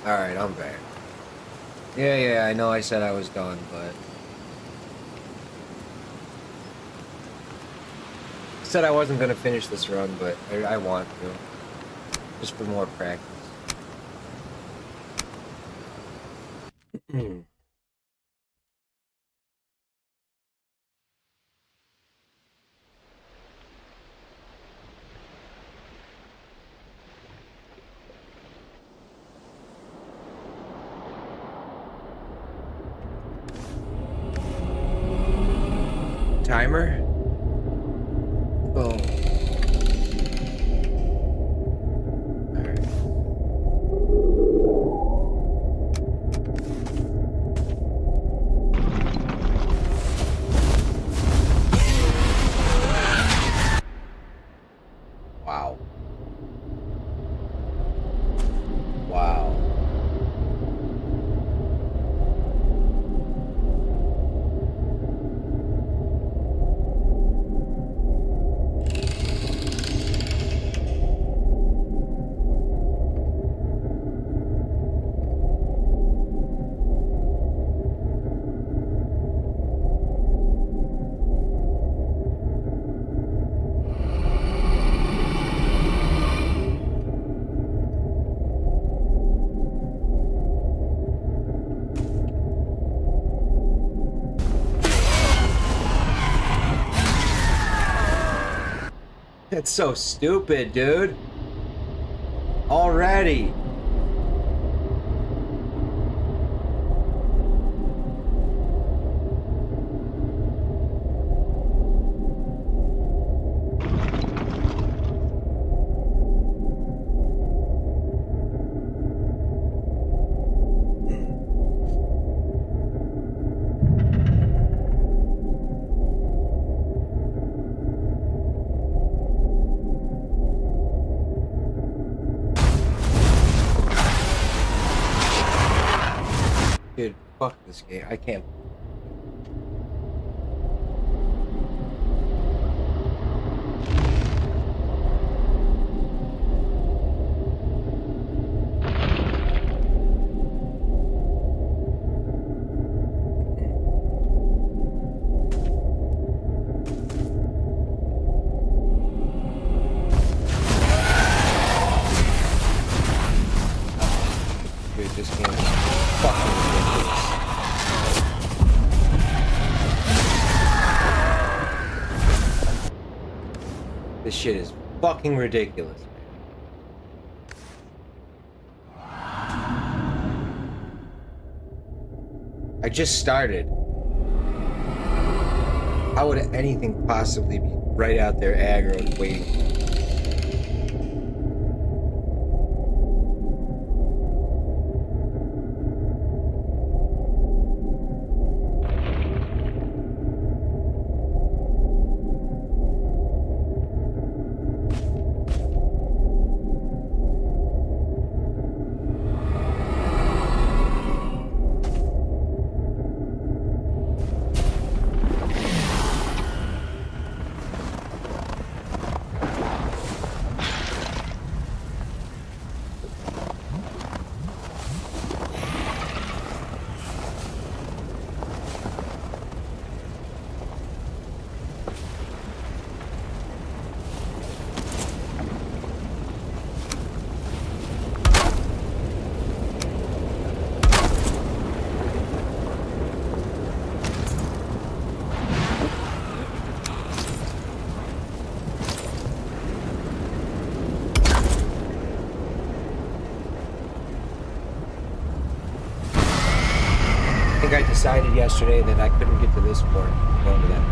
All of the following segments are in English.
Alright, I'm back. Yeah, I know I said I was done, but... I said I wasn't going to finish this run, but I want to. Just for more practice. Timer? Boom. Alright. Wow. Wow. That's so stupid, dude. Already. Dude, fuck this game. I can't. Dude, this game is fucking ridiculous. This shit is fucking ridiculous, man. I just started. How would anything possibly be right out there aggroed waiting? I think I decided yesterday that I couldn't get to this port. Going to that.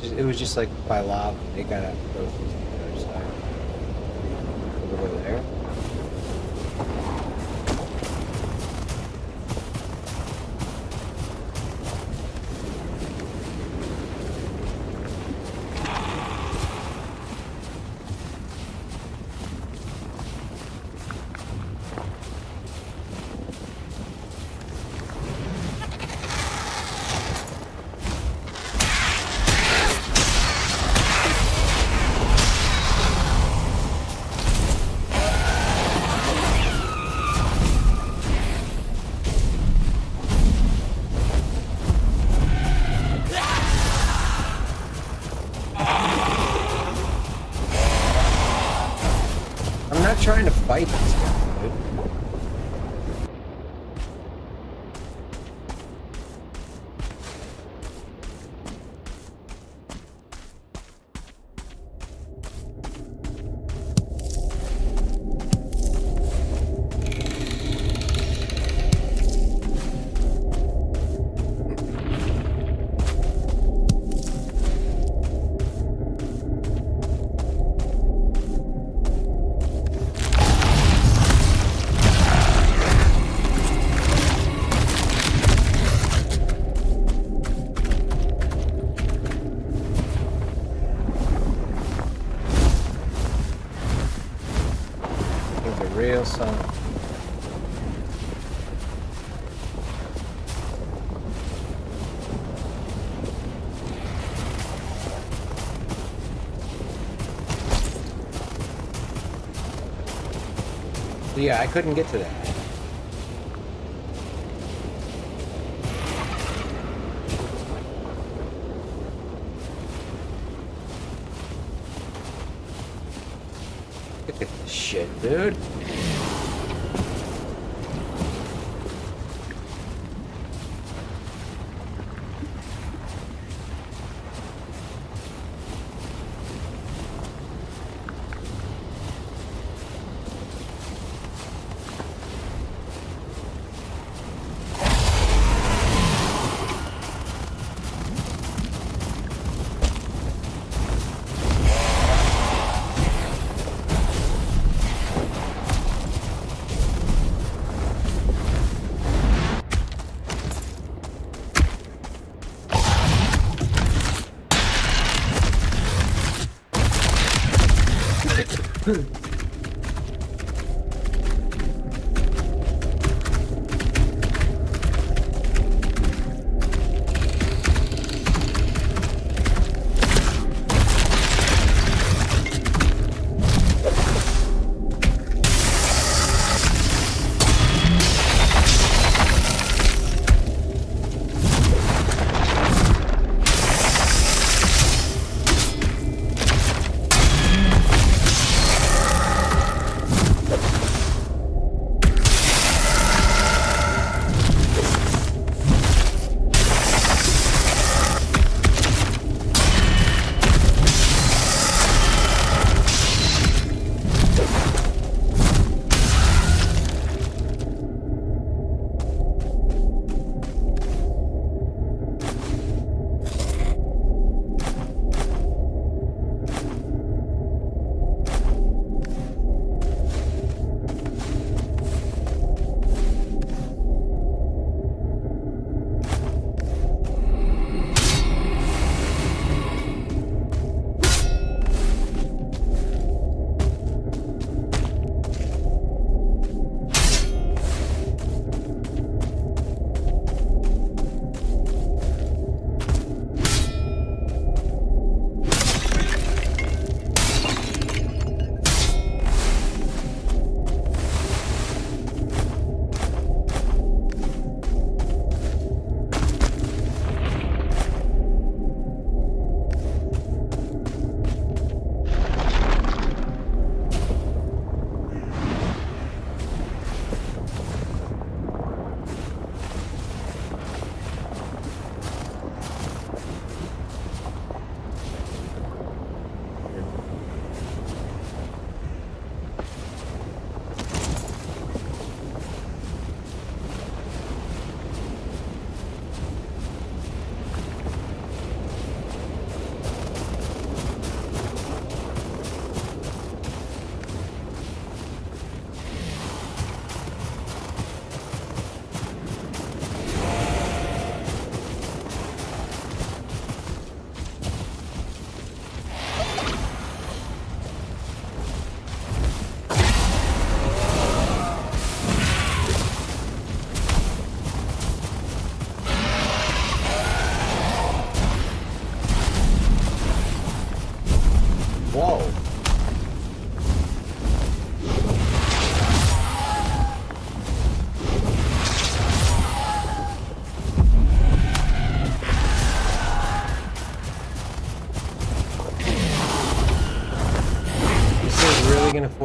it was just like by lava. They gotta go through the other side. Over there. I'm not trying to fight this guy, dude. Real song. Yeah, I couldn't get to that. Look at this shit, dude.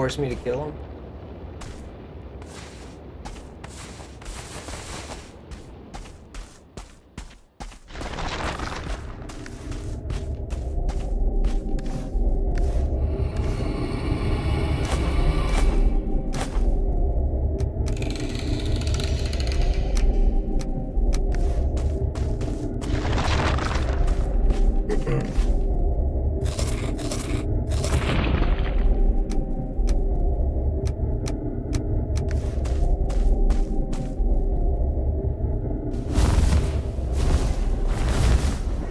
force me to kill him?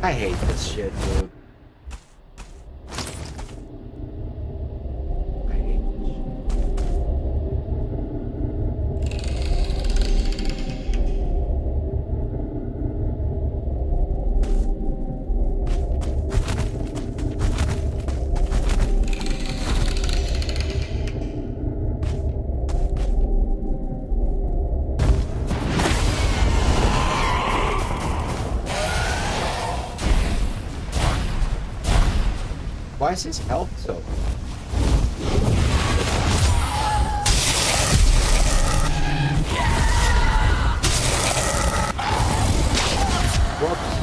I hate this shit, dude. I hate this shit. Why is his health so? Whoops.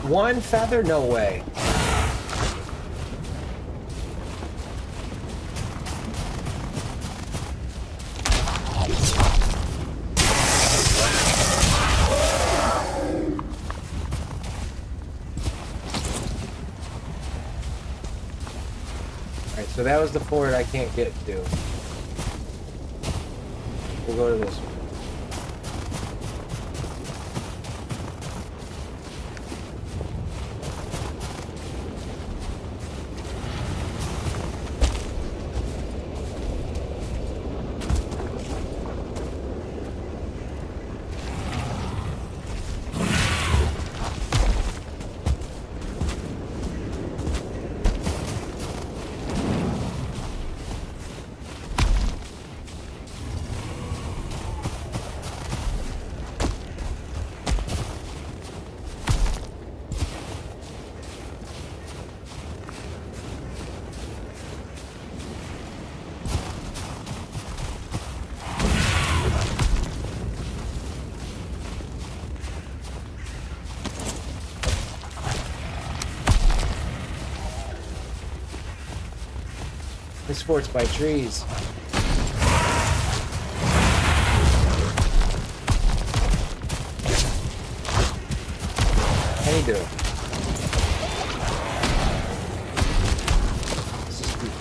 One feather? No way. Alright, so that was the fort I can't get to. We'll go to this one. This fort's by trees. How you doing? This is good.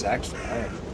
that's extra iron.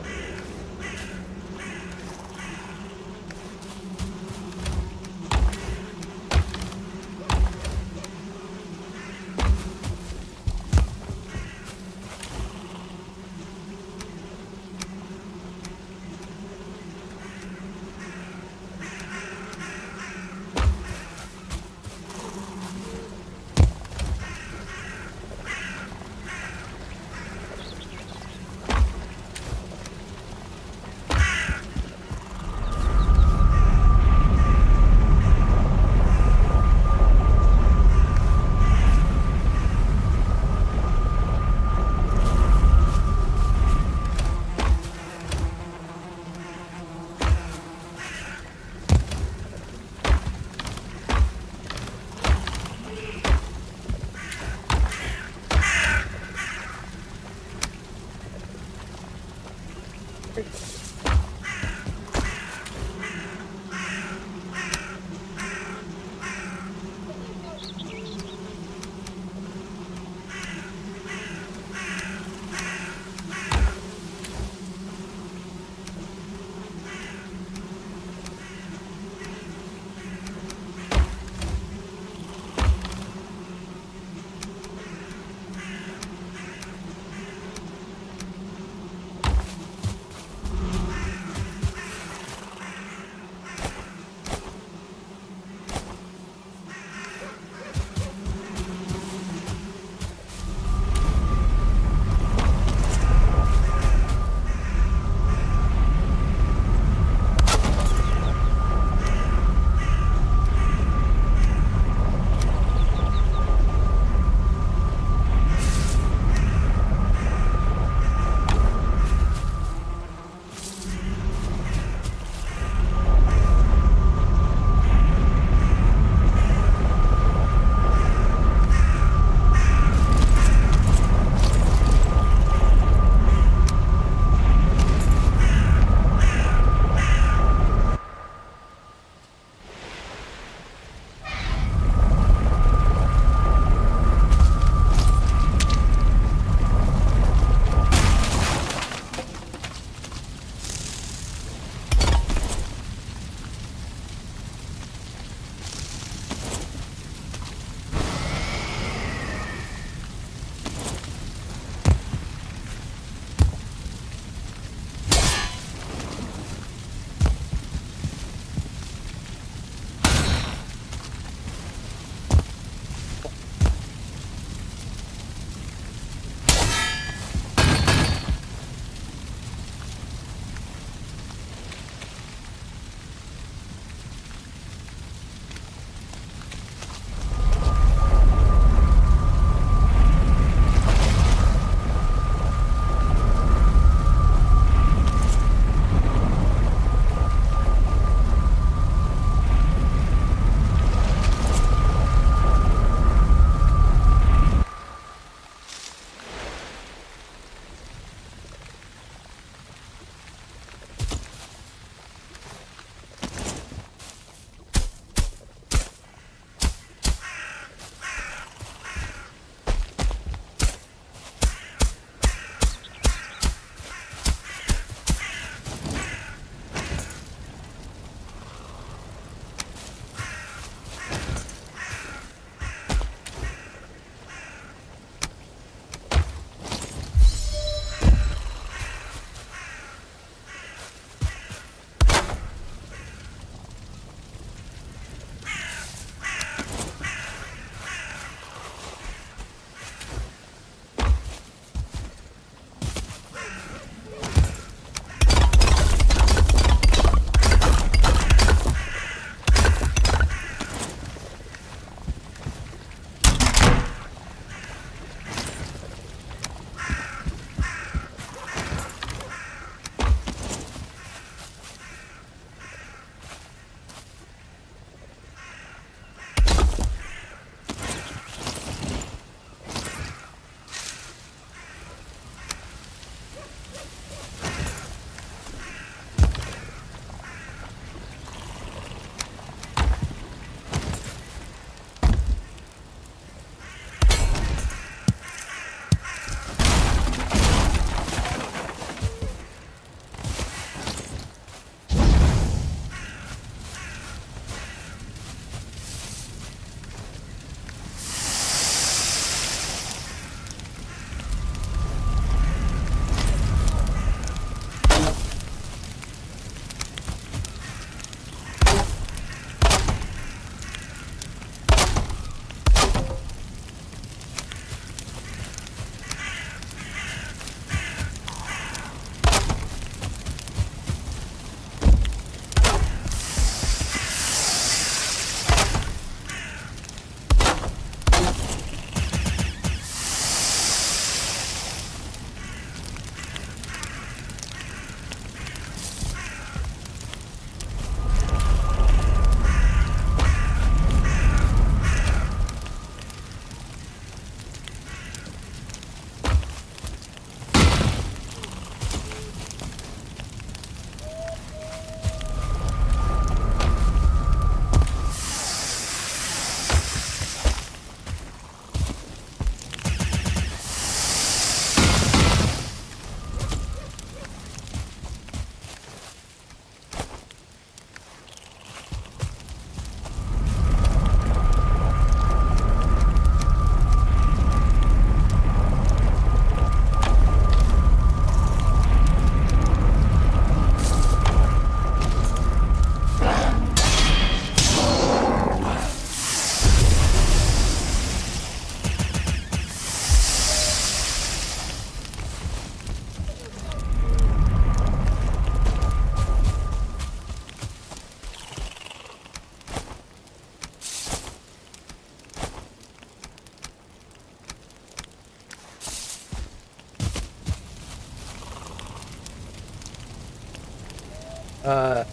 Uh,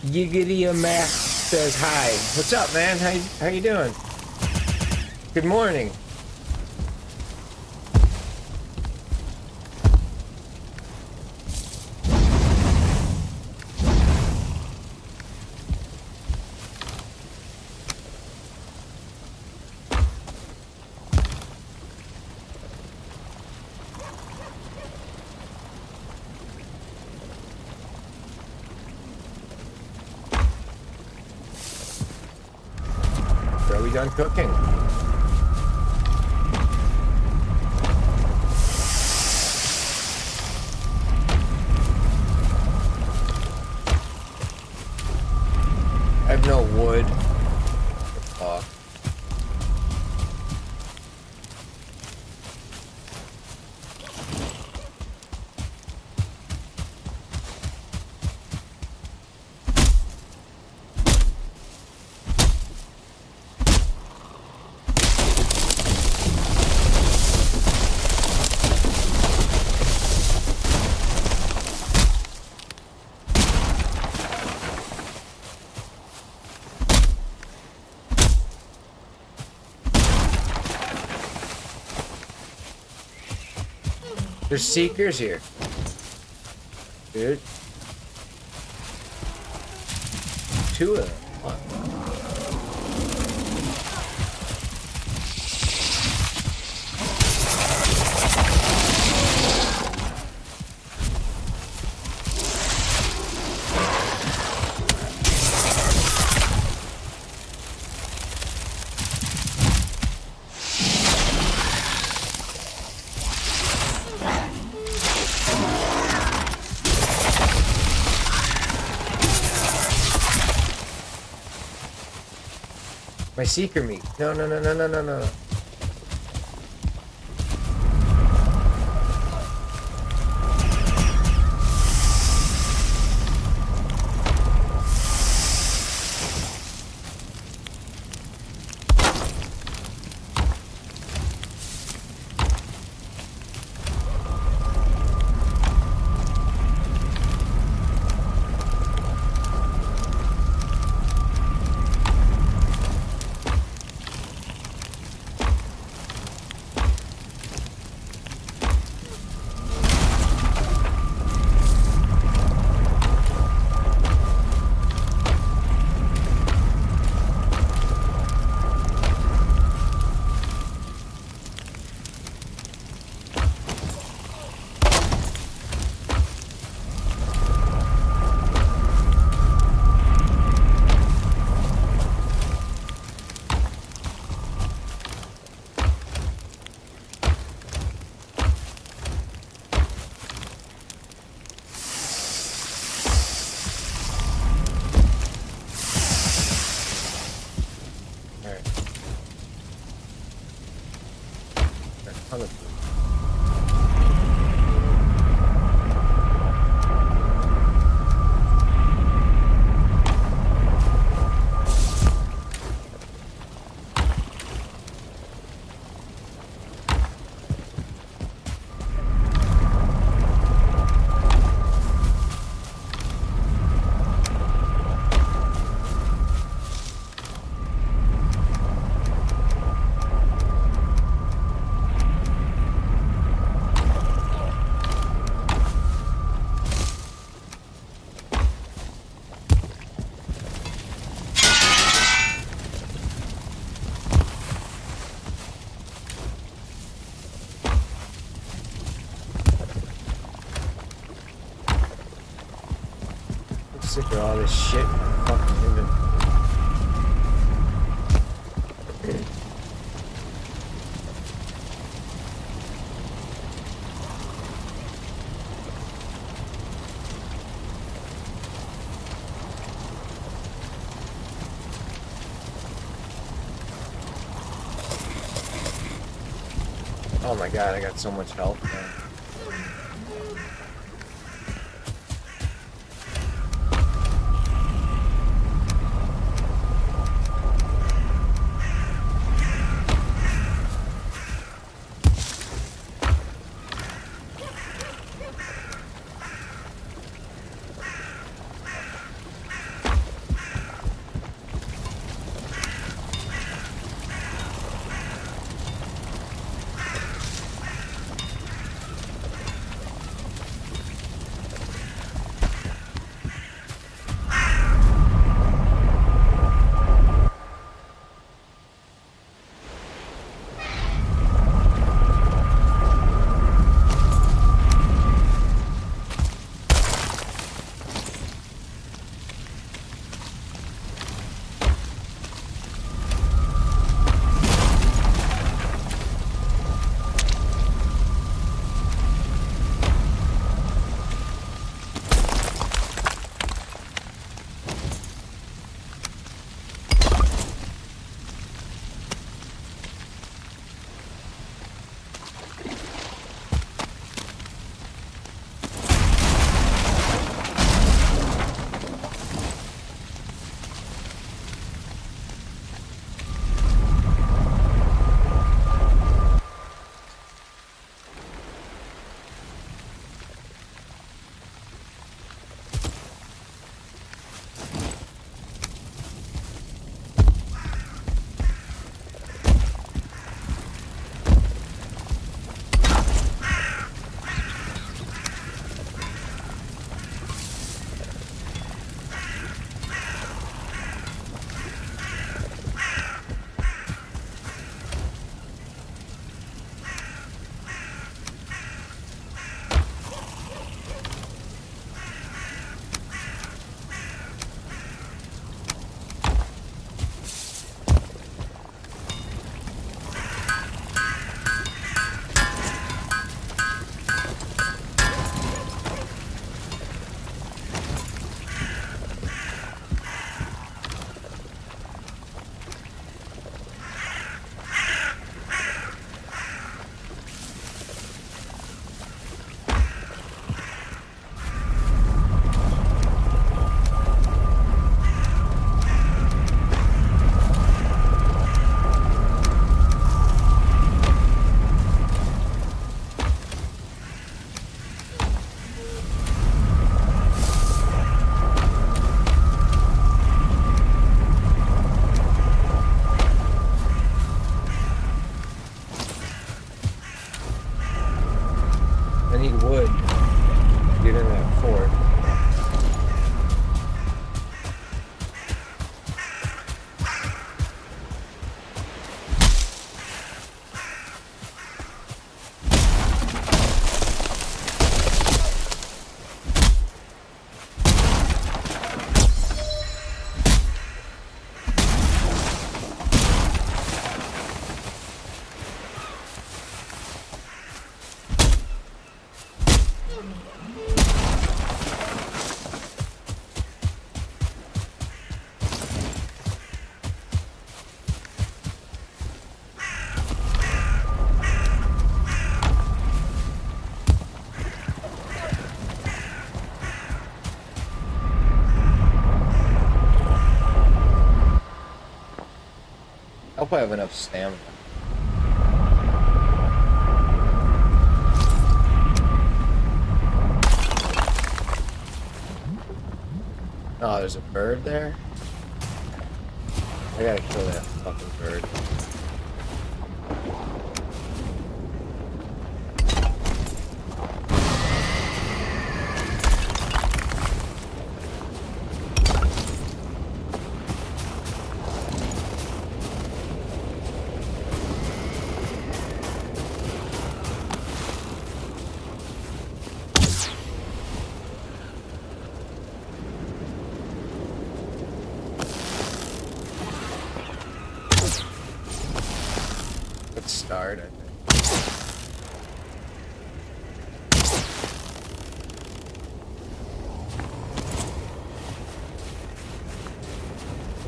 Yiggity Mac says hi. What's up, man? How you doing? Good morning. Are we done cooking? I have no wood. Fuck. There's seekers here. Dude. Two of them. What? My seeker meat. No, no, no, no, no, no, no. Sick of all this shit in my fucking inventory. Oh my god, I got so much health now. Get in that fort. I hope I have enough stamina. Oh, there's a bird there? I gotta kill that fucking bird. Let's start, I think.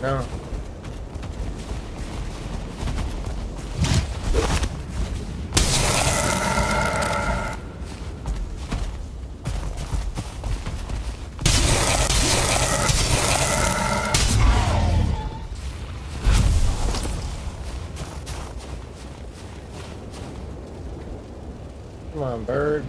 No. Come on, bird.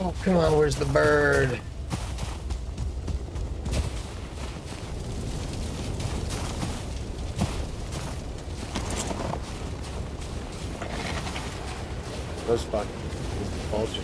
Oh, come on, where's the bird? Those fucking vultures.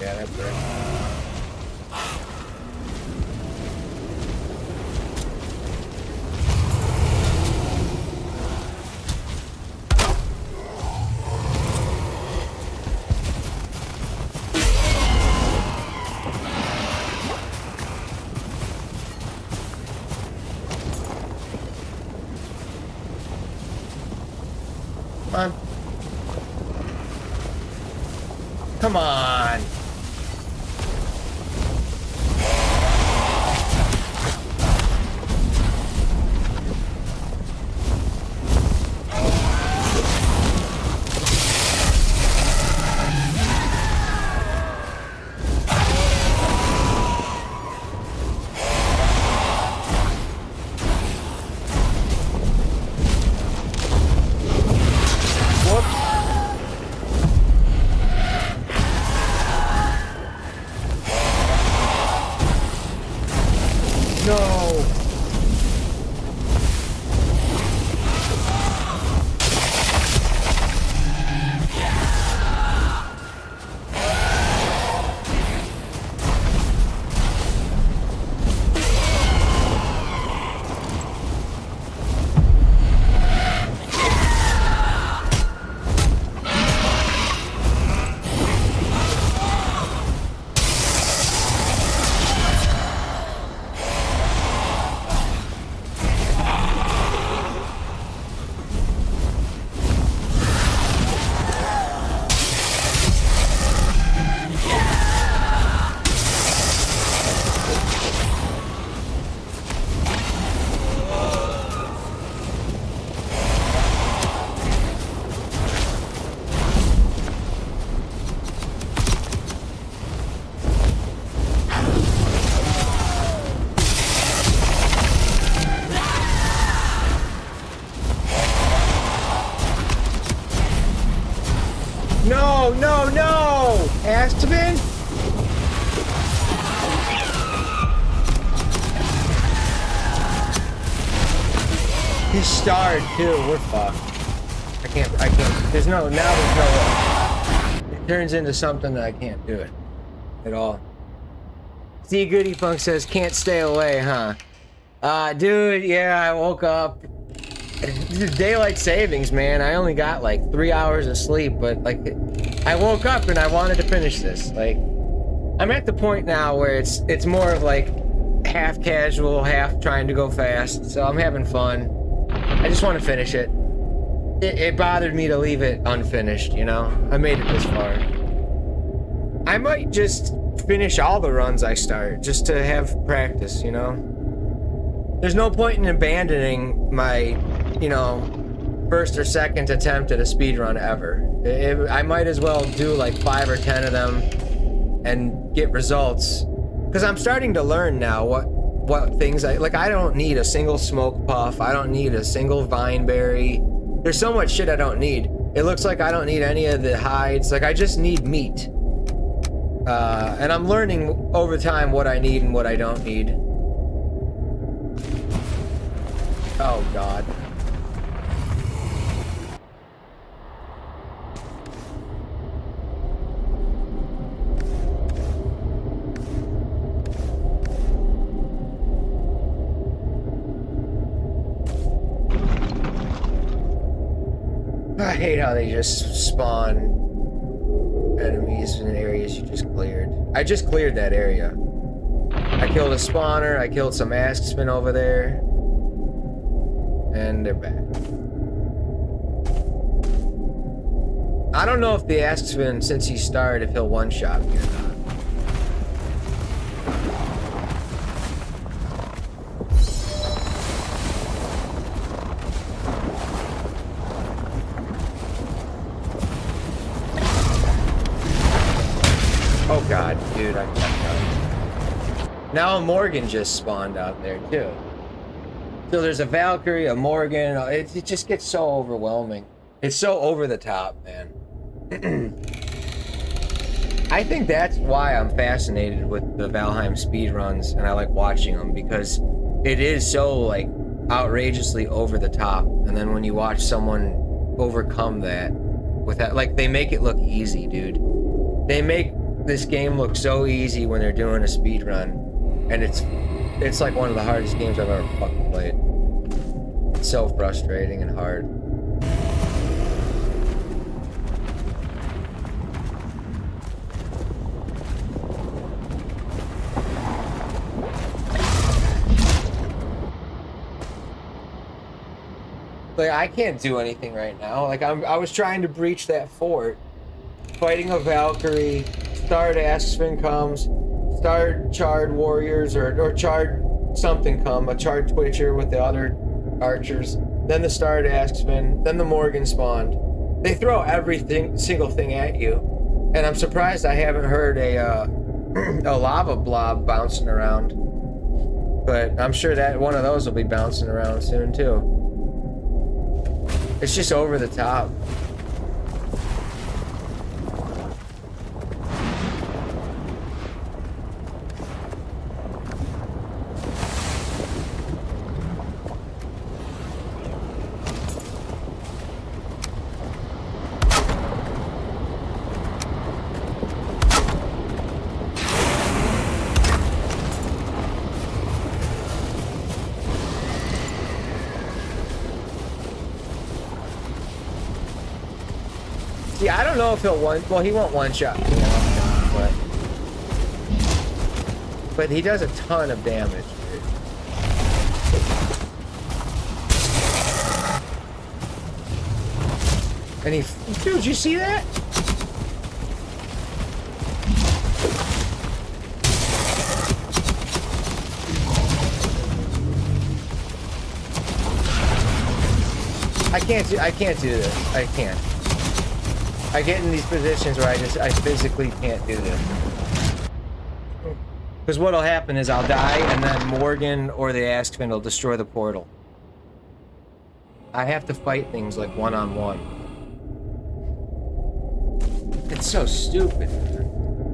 Yeah, that's right. Come on. Come on. Askman? He starred too. We're fucked. I can't. There's no. Now there's no way. It turns into something that I can't do it at all. See, Goody Funk says, can't stay away, huh? Dude, yeah, I woke up. Daylight savings, man. I only got like 3 hours of sleep, but like, I woke up and I wanted to finish this. Like, I'm at the point now where it's more of like half casual, half trying to go fast. So I'm having fun. I just want to finish it. It bothered me to leave it unfinished, you know? I made it this far. I might just finish all the runs I start, just to have practice, you know? There's no point in abandoning my, you know, first or second attempt at a speedrun ever. I might as well do like 5 or 10 of them and get results. Because I'm starting to learn now what things I don't need a single smoke puff. I don't need a single vine berry. There's so much shit I don't need. It looks like I don't need any of the hides. Like, I just need meat. And I'm learning over time what I need and what I don't need. Oh, God. I hate how they just spawn enemies in areas you just cleared. I just cleared that area. I killed a spawner, I killed some Askspin over there. And they're back. I don't know if the Askspin, since he started, if he'll one-shot me or not. Oh god, dude, I fucked up. Now a Morgan just spawned out there too. So there's a Valkyrie, a Morgan. It just gets so overwhelming. It's so over the top, man. I think that's why I'm fascinated with the Valheim speedruns, and I like watching them, because it is so like outrageously over the top. And then when you watch someone overcome that with that, like, they make it look easy, dude. They make this game look so easy when they're doing a speed run, and it's like one of the hardest games I've ever fucking played. It's so frustrating and hard. Like, I can't do anything right now. Like, I was trying to breach that fort, fighting a Valkyrie. Starred Askspin comes, starred Charred Warriors, or Charred something come, a Charred Twitcher with the other archers, then the starred Askspin, then the Morgan spawned. They throw single thing at you, and I'm surprised I haven't heard a lava blob bouncing around. But I'm sure that one of those will be bouncing around soon too. It's just over the top. See, I don't know if he'll well, he won't one-shot me, but he does a ton of damage, dude. And dude, you see that? I can't do this. I can't. I get in these positions where I physically can't do this. Because what'll happen is I'll die, and then Morgan or the Askspin will destroy the portal. I have to fight things like one-on-one. It's so stupid, man.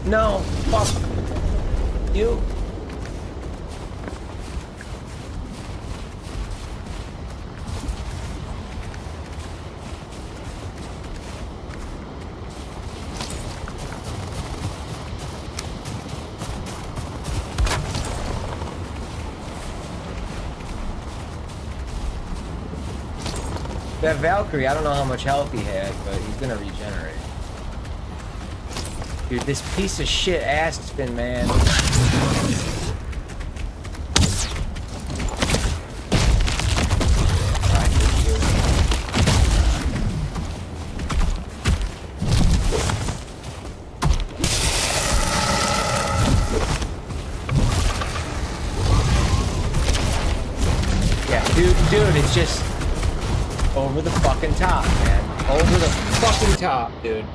No, fuck you. That Valkyrie, I don't know how much health he had, but he's gonna regenerate. Dude, this piece of shit Aspen, man. Yeah, dude, it's just over the fucking top, man. Over the fucking top, dude.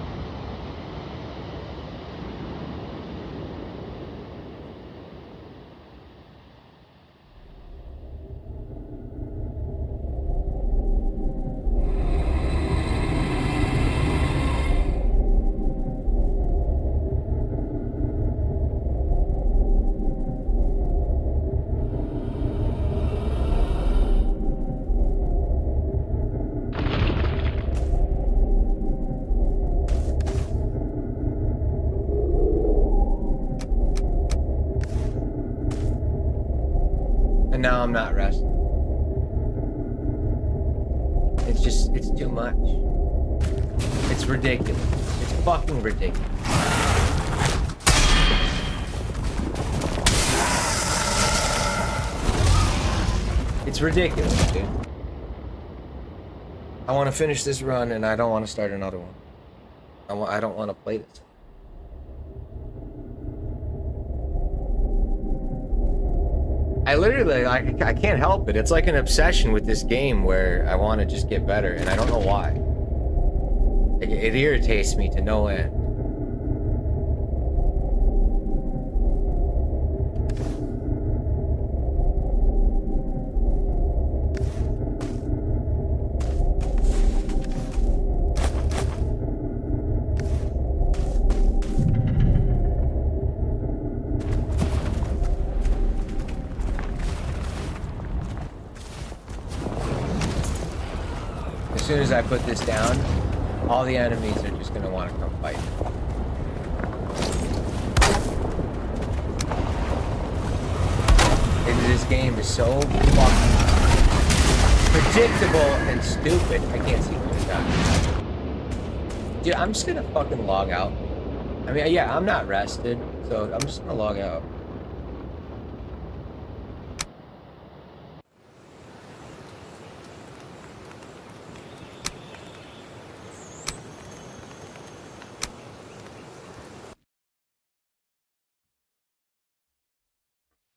And now I'm not resting. It's too much. It's ridiculous. It's fucking ridiculous. It's ridiculous, dude. I want to finish this run and I don't want to start another one. I don't want to play this. I literally, I can't help it. It's like an obsession with this game where I want to just get better, and I don't know why. It irritates me to no end. As soon as I put this down, all the enemies are just gonna want to come fight. And this game is so fucking predictable and stupid. I can't see what it's done. Dude, I'm just gonna fucking log out. I mean, yeah, I'm not rested, so I'm just gonna log out.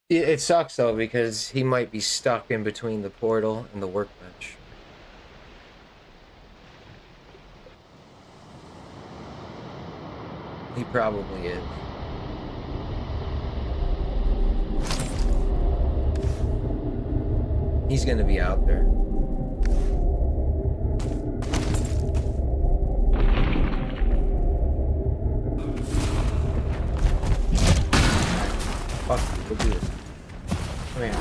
It sucks though because he might be stuck in between the portal and the workbench. He probably is. He's gonna be out there. Fuck, we'll do this. Come here.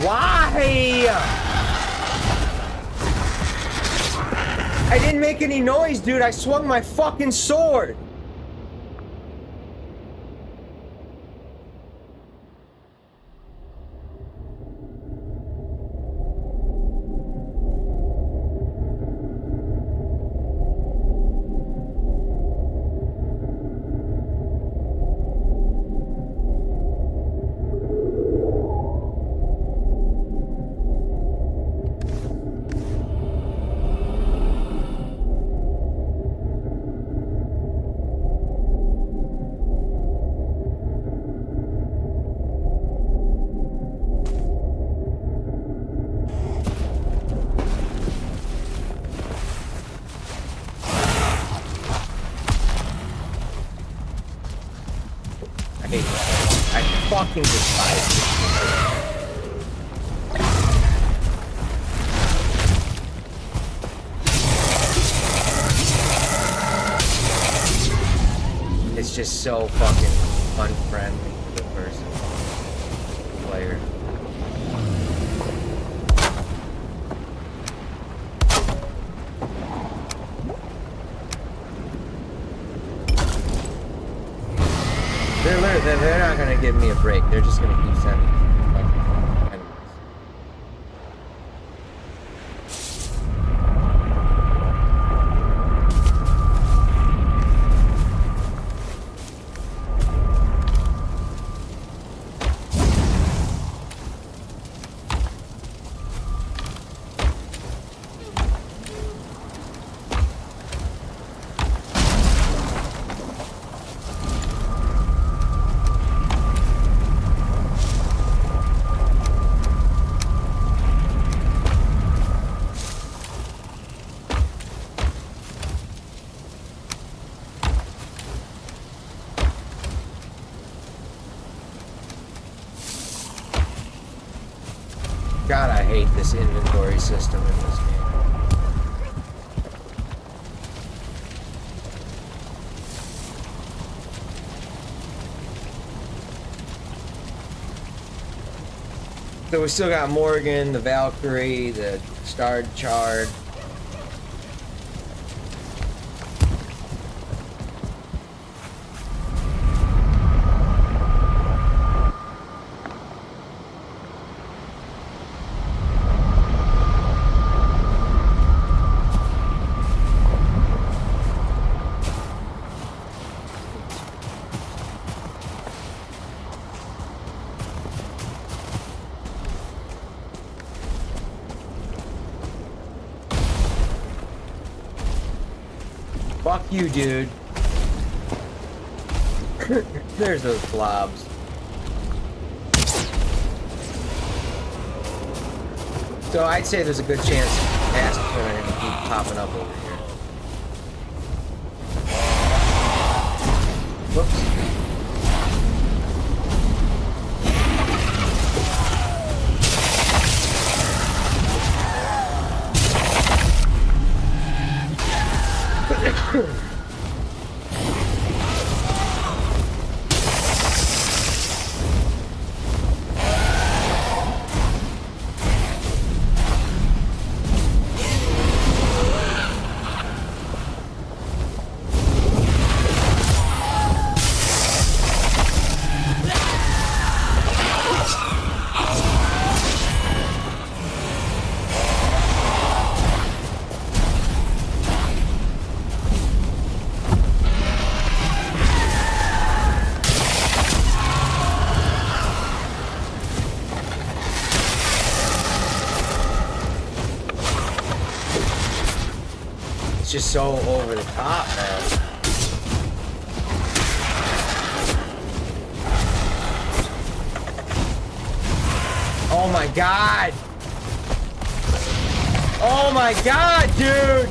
Why? I didn't make any noise, dude. I swung my fucking sword. I fucking despise it. is just so fucking unfriendly to the person, player. They're not gonna give me a break. They're just gonna keep sending enemies. God, I hate this inventory system in this game. So we still got Morgan, the Valkyrie, the Starred Chard. Fuck you, dude. There's those blobs. So I'd say there's a good chance Ast's gonna keep popping up over here. Whoops. Just so over the top, man. Oh my god! Oh my god, dude!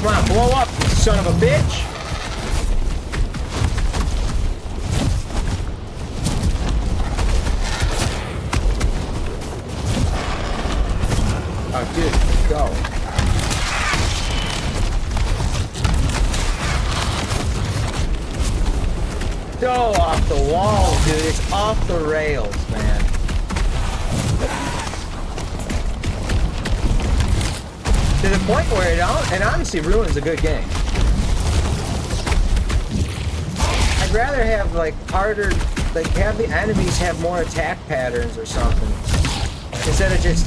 Come on, blow up, you son of a bitch! Oh, dude, go. So off the wall, dude. It's off the rails, man. To the point where it honestly ruins a good game. I'd rather have like harder, like have the enemies have more attack patterns or something instead of just.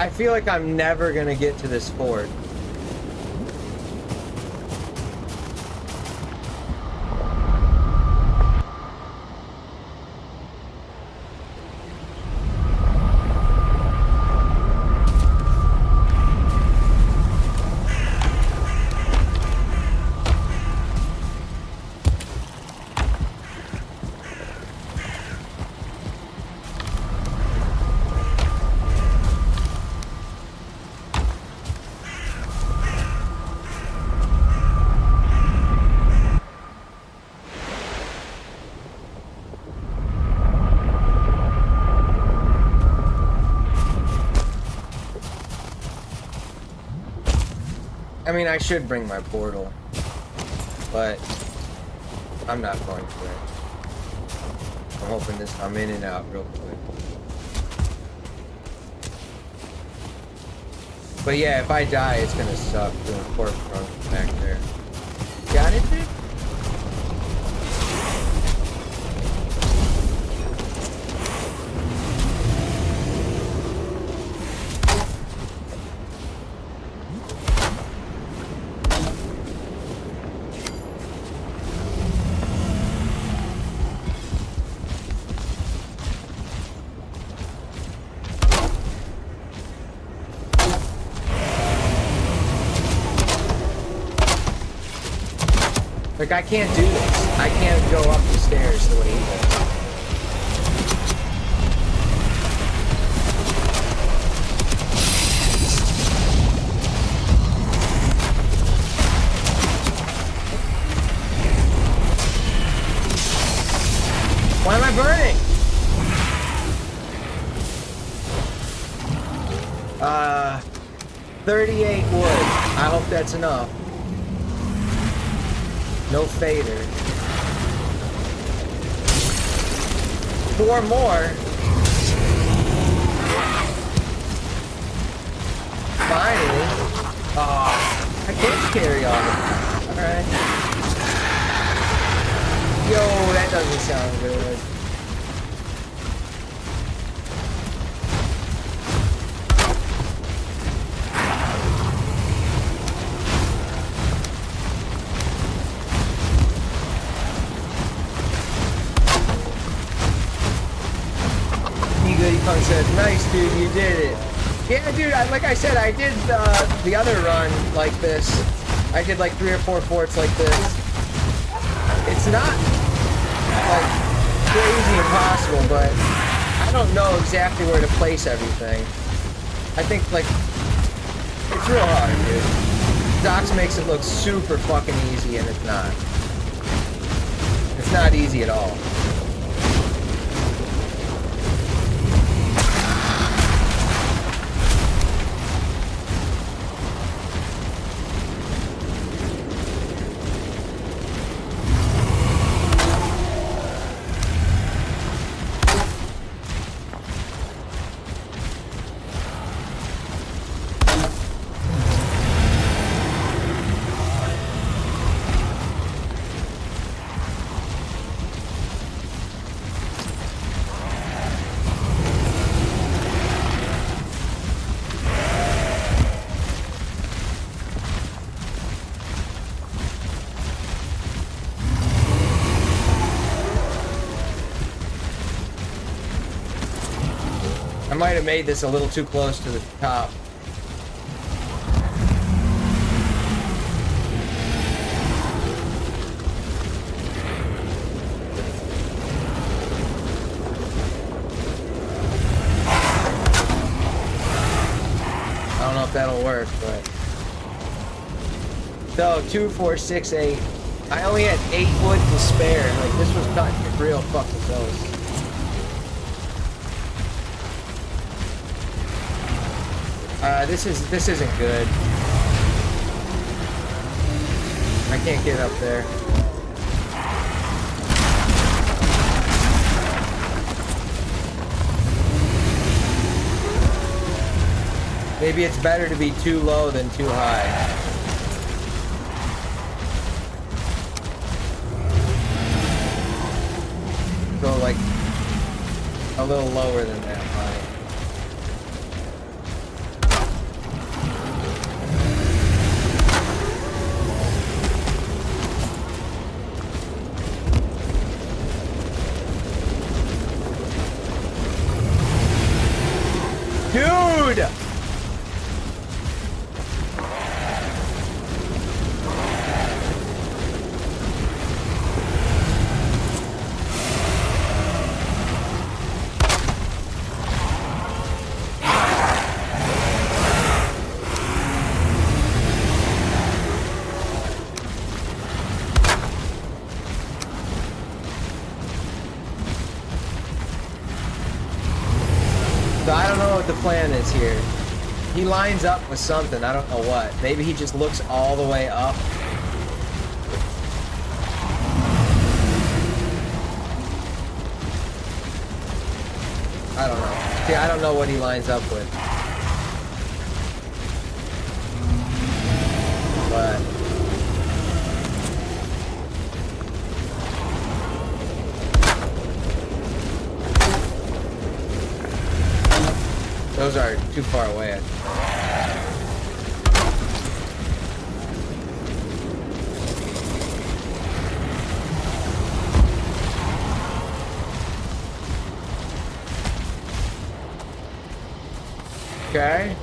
I feel like I'm never gonna get to this fort. I mean, I should bring my portal, but I'm not going to it. I'm hoping I'm in and out real quick. But yeah, if I die, it's gonna suck doing corpse runs back there. Got it, dude? Like, I can't do this. I can't go up the stairs the way he does. Why am I burning? 38 wood. I hope that's enough. No fader. 4 more. Finally. Oh, I can't carry on. Alright. Yo, that doesn't sound good. Said, nice, dude, you did it. Yeah, dude, like I said, I did the other run like this. I did like 3 or 4 forts like this. It's not like crazy impossible, but I don't know exactly where to place everything. I think like it's real hard, dude. Docs makes it look super fucking easy, and it's not. It's not easy at all. I might have made this a little too close to the top. I don't know if that'll work, but... So, 2, 4, 6, 8. I only had 8 wood to spare. Like, this was cutting real fucking close. This isn't good. I can't get up there. Maybe it's better to be too low than too high. Go like a little lower than that high. Dude! So I don't know what the plan is here. He lines up with something, I don't know what. Maybe he just looks all the way up. I don't know. See, I don't know what he lines up with. But... those are too far away. Okay.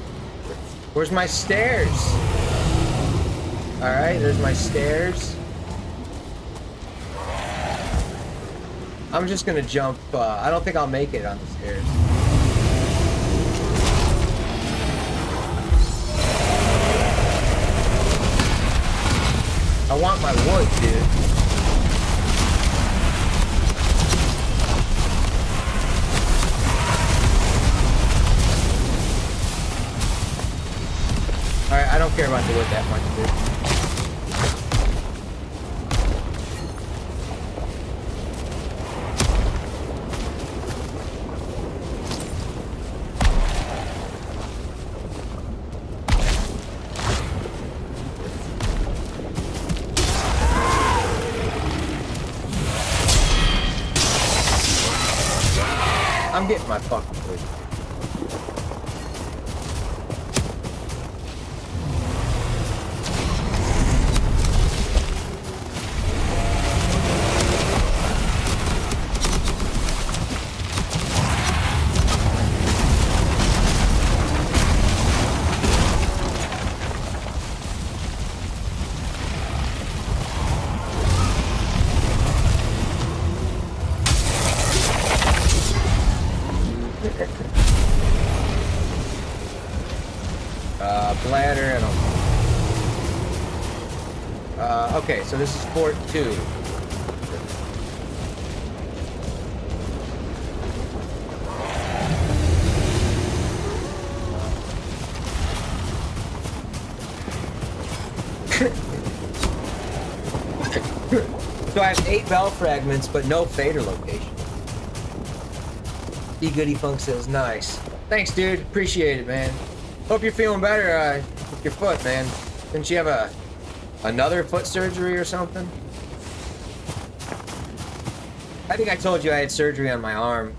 Where's my stairs? Alright, there's my stairs. I'm just gonna jump. I don't think I'll make it on the stairs. I want my wood, dude. Alright, I don't care about the wood that much, dude. I'm getting my fucking food. Bladder, I don't know. Okay, so this is Fort 2. So I have 8 bell fragments, but no fader location. E Goody Funk says, nice. Thanks, dude. Appreciate it, man. Hope you're feeling better with your foot, man. Didn't you have another foot surgery or something? I think I told you I had surgery on my arm.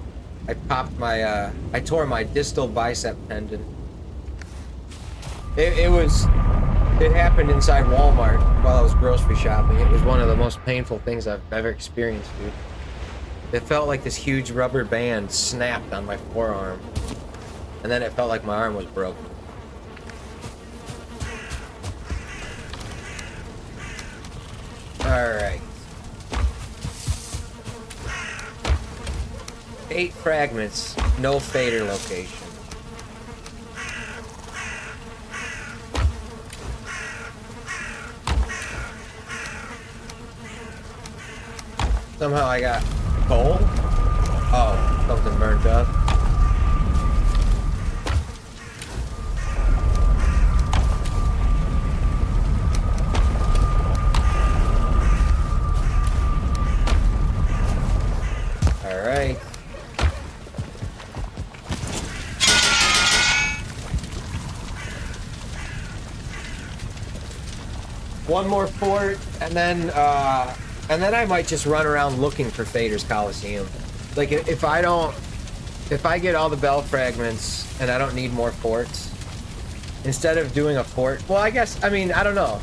I popped my, I tore my distal bicep tendon. It happened inside Walmart while I was grocery shopping. It was one of the most painful things I've ever experienced, dude. It felt like this huge rubber band snapped on my forearm. And then it felt like my arm was broken. Alright. 8 fragments, no fader location. Somehow I got coal? Oh, something burnt up. Alright. One more fort, and then I might just run around looking for Fader's Coliseum. Like, if I get all the bell fragments and I don't need more forts, instead of doing a fort, well, I guess, I mean, I don't know.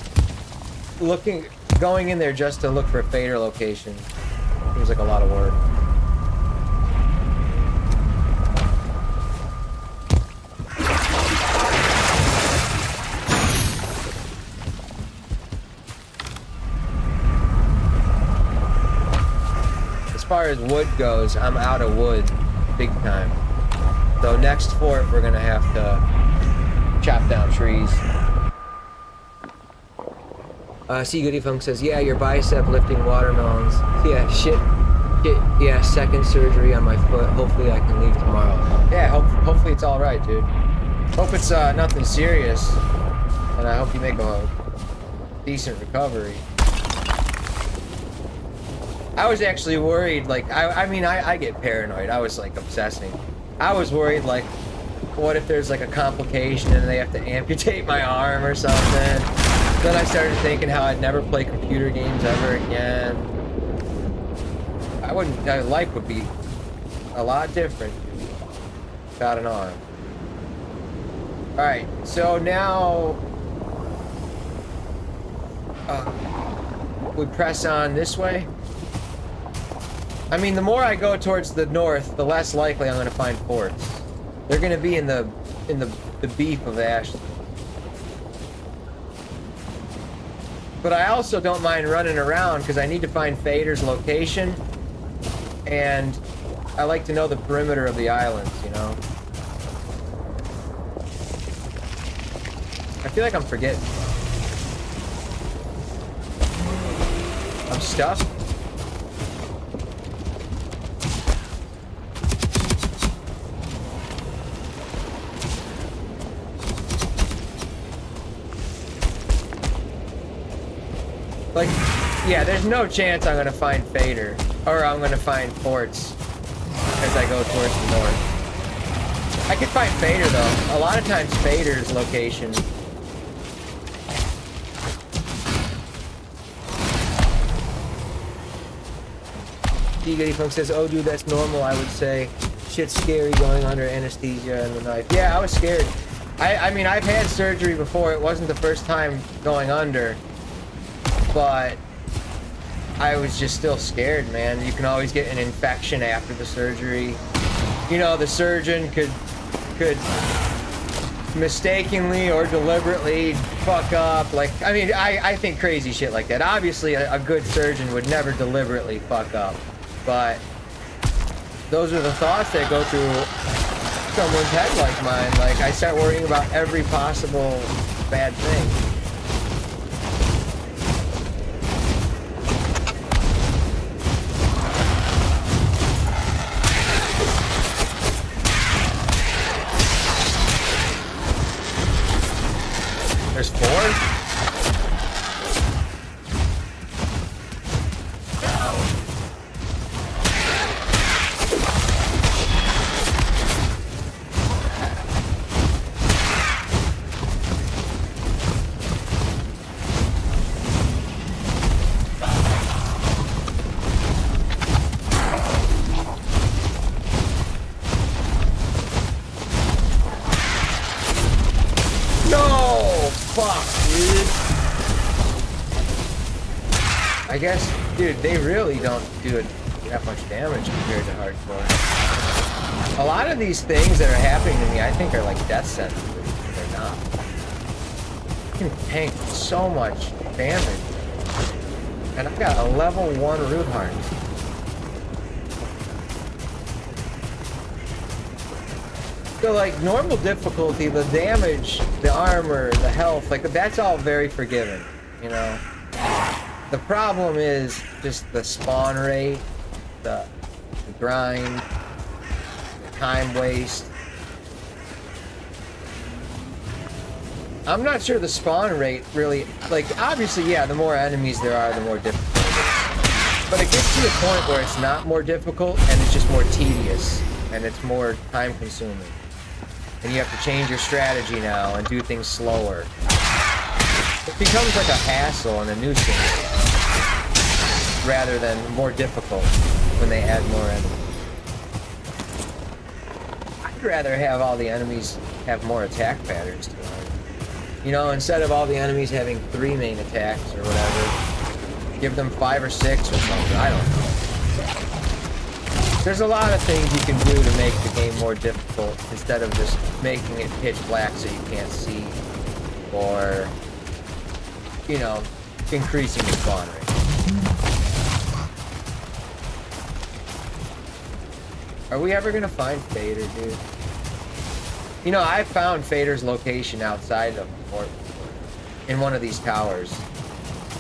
Going in there just to look for a Fader location seems like a lot of work. far as wood goes, I'm out of wood big time. So next fort, we're gonna have to chop down trees. See, Goody Funk says, yeah, your bicep lifting watermelons. Yeah, shit, yeah, second surgery on my foot. Hopefully I can leave tomorrow. Yeah, hopefully it's all right, dude. Hope it's nothing serious, and I hope you make a decent recovery. I was actually worried, like, I mean, I get paranoid. I was, like, obsessing. I was worried, like, what if there's, like, a complication and they have to amputate my arm or something? Then I started thinking how I'd never play computer games ever again. Life would be a lot different without an arm. Alright, so now we press on this way. I mean, the more I go towards the north, the less likely I'm going to find forts. They're going to be in the beef of Ashland. But I also don't mind running around because I need to find Fader's location, and I like to know the perimeter of the islands, you know? I feel like I'm forgetting. I'm stuck. Like, yeah, there's no chance I'm gonna find Fader, or I'm gonna find forts as I go towards the north. I could find Fader though. A lot of times Fader's location. D-Goody Funk says, oh dude, that's normal, I would say. Shit's scary going under anesthesia and the knife. Yeah, I was scared. I mean, I've had surgery before. It wasn't the first time going under. But I was just still scared, man. You can always get an infection after the surgery. You know, the surgeon could mistakenly or deliberately fuck up. Like, I mean, I think crazy shit like that. Obviously, a good surgeon would never deliberately fuck up. But those are the thoughts that go through someone's head like mine. Like, I start worrying about every possible bad thing. There's four? I guess, dude, they really don't do that much damage compared to hardcore. A lot of these things that are happening to me, I think, are like death sentences. They're not. I can tank so much damage. And I've got a level 1 root heart. So, like, normal difficulty, the damage, the armor, the health, like, that's all very forgiving, you know? The problem is just the spawn rate, the grind, the time waste. I'm not sure the spawn rate really, like, obviously, yeah, the more enemies there are, the more difficult it is. But it gets to the point where it's not more difficult, and it's just more tedious, and it's more time-consuming. And you have to change your strategy now and do things slower. It becomes like a hassle and a nuisance, rather than more difficult when they add more enemies. I'd rather have all the enemies have more attack patterns to them. You know, instead of all the enemies having 3 main attacks or whatever, give them 5 or 6 or something, I don't know. There's a lot of things you can do to make the game more difficult instead of just making it pitch black so you can't see, or, you know, increasing the spawn rate. Are we ever gonna find Fader, dude? You know, I found Fader's location outside of the fort in one of these towers.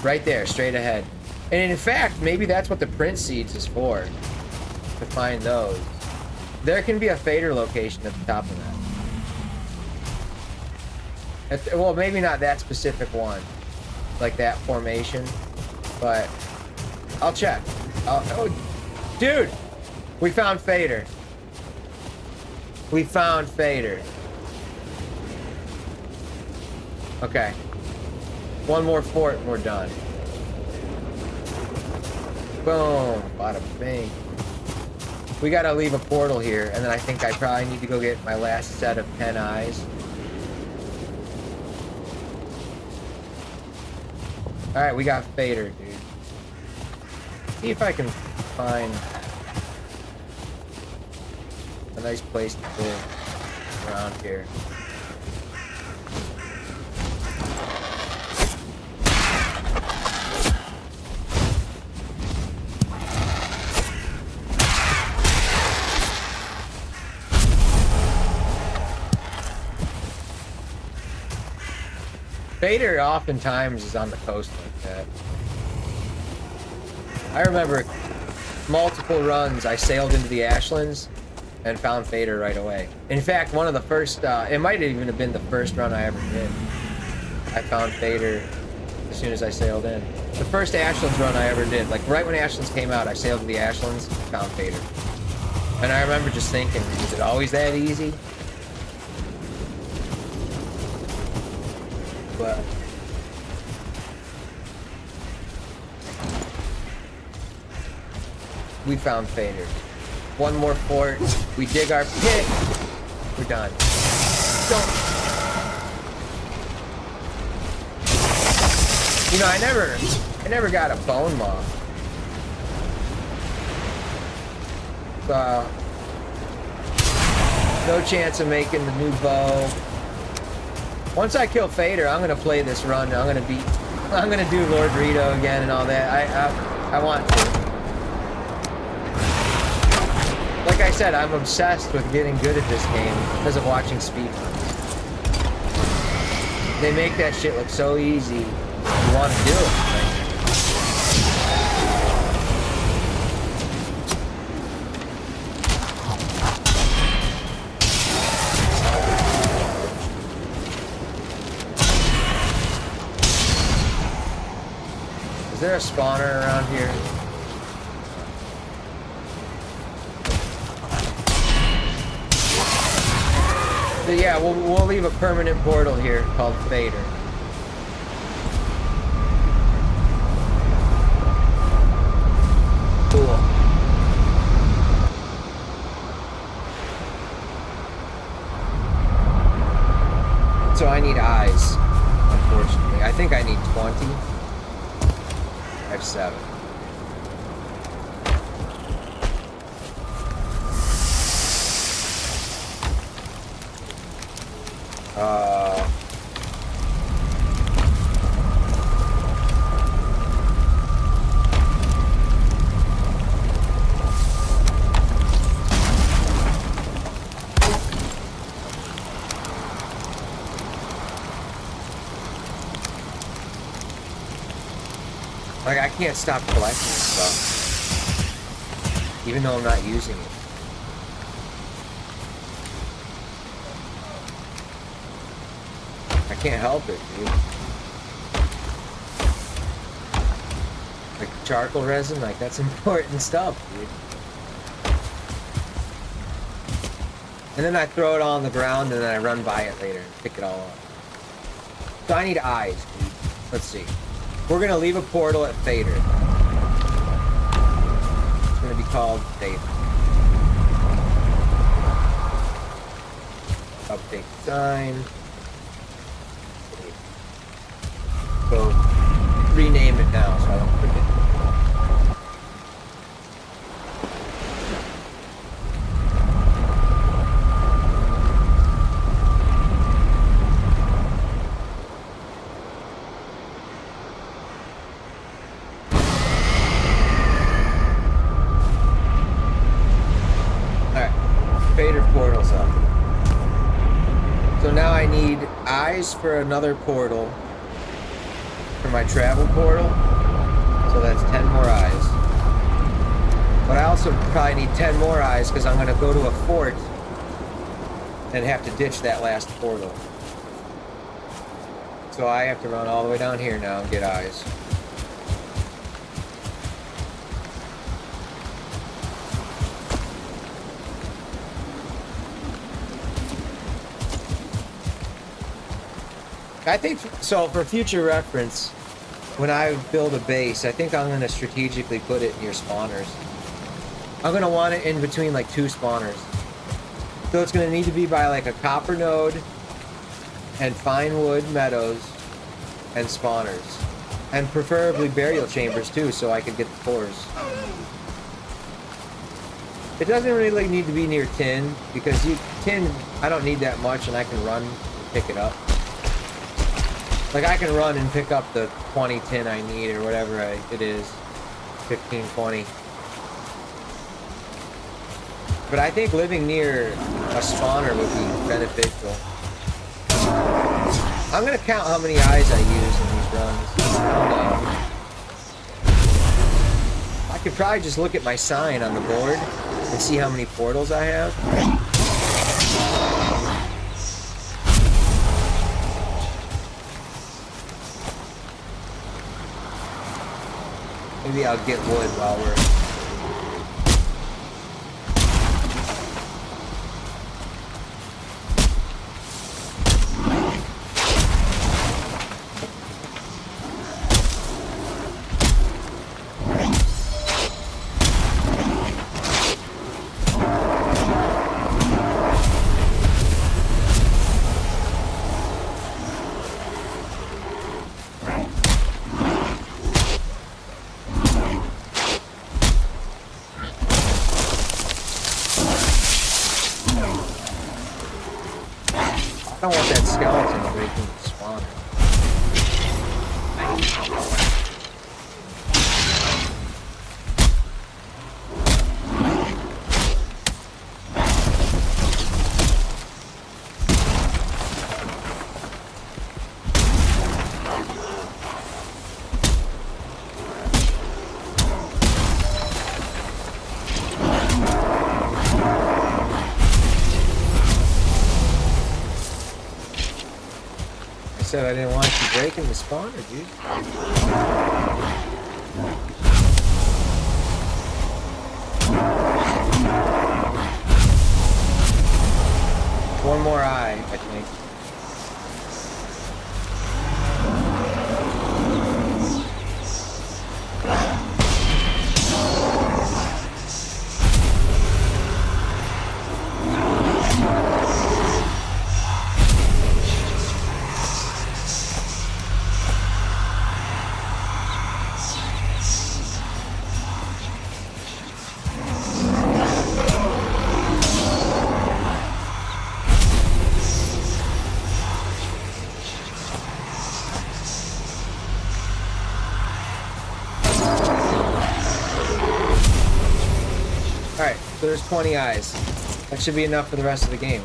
Right there, straight ahead. And in fact, maybe that's what the Prince Seeds is for. To find those. There can be a Fader location at the top of that. Well, maybe not that specific one. Like that formation. But I'll check. Oh, dude! We found Fader. We found Fader. Okay. One more fort and we're done. Boom. Bada bing. We gotta leave a portal here, and then I think I probably need to go get my last set of 10 eyes. Alright, we got Fader, dude. See if I can find a nice place to live around here. Fader oftentimes is on the coast like that. I remember multiple runs I sailed into the Ashlands and found Fader right away. In fact, one of the first, it might even have been the first run I ever did. I found Fader as soon as I sailed in. The first Ashlands run I ever did, like right when Ashlands came out, I sailed to the Ashlands and found Fader. And I remember just thinking, is it always that easy? But we found Fader. One more fort. We dig our pit. We're done. Don't. You know, I never got a bone moth. So no chance of making the new bow. Once I kill Fader, I'm gonna play this run. I'm gonna do Lord Rito again and all that. I want to. Like I said, I'm obsessed with getting good at this game because of watching speedruns. They make that shit look so easy. You want to do it. Is there a spawner around here? So yeah, we'll leave a permanent portal here called Fader. Cool. So I need eyes, unfortunately. I think I need 20. I have 7. Like, I can't stop collecting stuff, even though I'm not using it. I can't help it, dude. Like charcoal resin, like that's important stuff, dude. And then I throw it all on the ground and then I run by it later and pick it all up. So I need eyes, dude. Let's see. We're gonna leave a portal at Fader. It's gonna be called Fader. Update design. So rename it now so I don't forget. fader portals up. So now I need eyes for another portal. For my travel portal. So that's 10 more eyes. But I also probably need 10 more eyes because I'm going to go to a fort and have to ditch that last portal. So I have to run all the way down here now and get eyes. I think, so for future reference, when I build a base, I think I'm going to strategically put it near spawners. I'm going to want it in between like 2 spawners. So it's going to need to be by like a copper node and fine wood meadows and spawners. And preferably burial chambers too, so I can get the cores. It doesn't really need to be near tin, because tin, I don't need that much and I can run and pick it up. Like, I can run and pick up the 20 tin I need, or whatever it is. 15, 20. But I think living near a spawner would be beneficial. I'm gonna count how many eyes I use in these runs. I don't know. I could probably just look at my sign on the board and see how many portals I have. Maybe I'll get wood while we're... I don't want that skeleton breaking the spawner. I said I didn't want you breaking the spawner, dude. One more eye, I think. Alright, so there's 20 eyes. That should be enough for the rest of the game.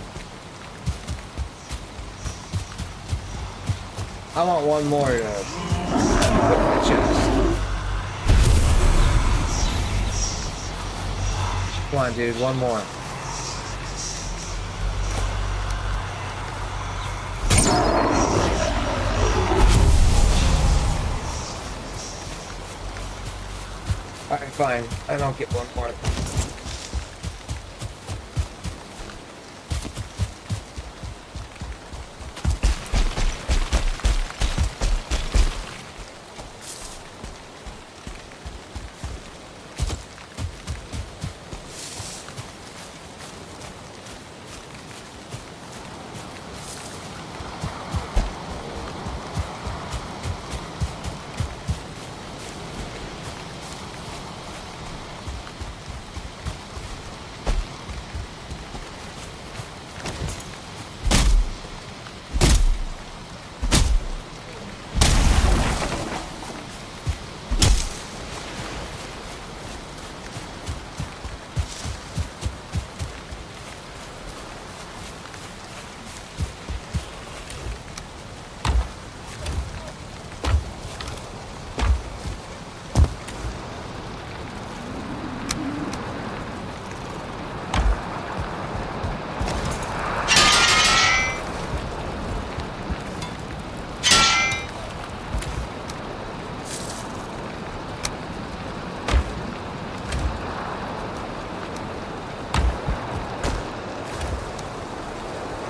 I want one more to put in the chest. Come on, dude, one more. Alright, fine. I don't get one more.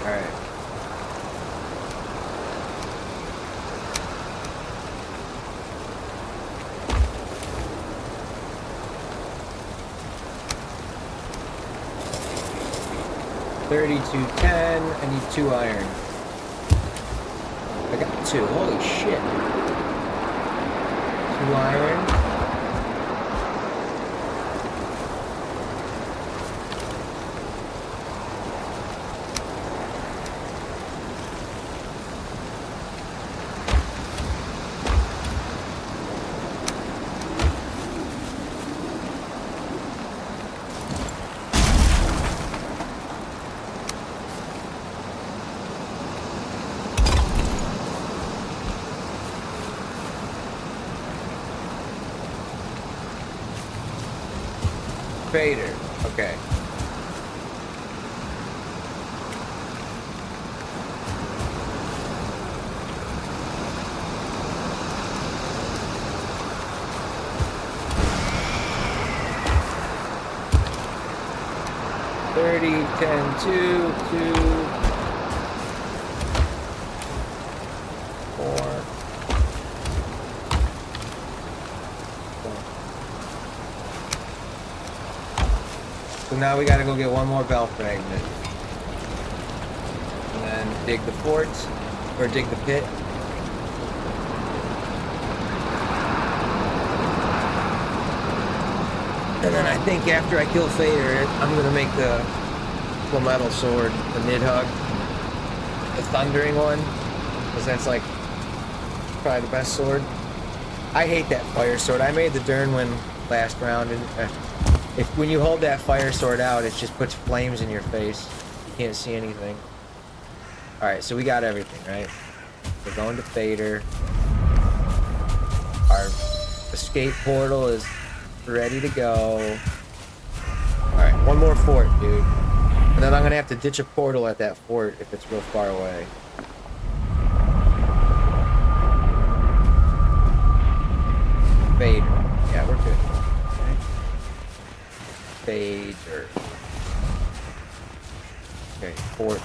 Alright. $32.10. I need 2 iron. I got 2. Holy shit. 2 iron. Fader. Okay. $30, $10, $2, $2, $4. So now we gotta go get one more bell fragment. And then dig the fort, or dig the pit. And then I think after I kill Fader, I'm gonna make the metal sword, the Nidhogg, the thundering one, because that's like probably the best sword. I hate that fire sword. I made the Durnwin last round, and when you hold that fire sword out, it just puts flames in your face. You can't see anything. All right, so we got everything, right? We're going to Fader. Our escape portal is ready to go. All right, one more fort, dude. And then I'm gonna have to ditch a portal at that fort if it's real far away. Fader. Yeah, we're good. Fader. Okay, fort.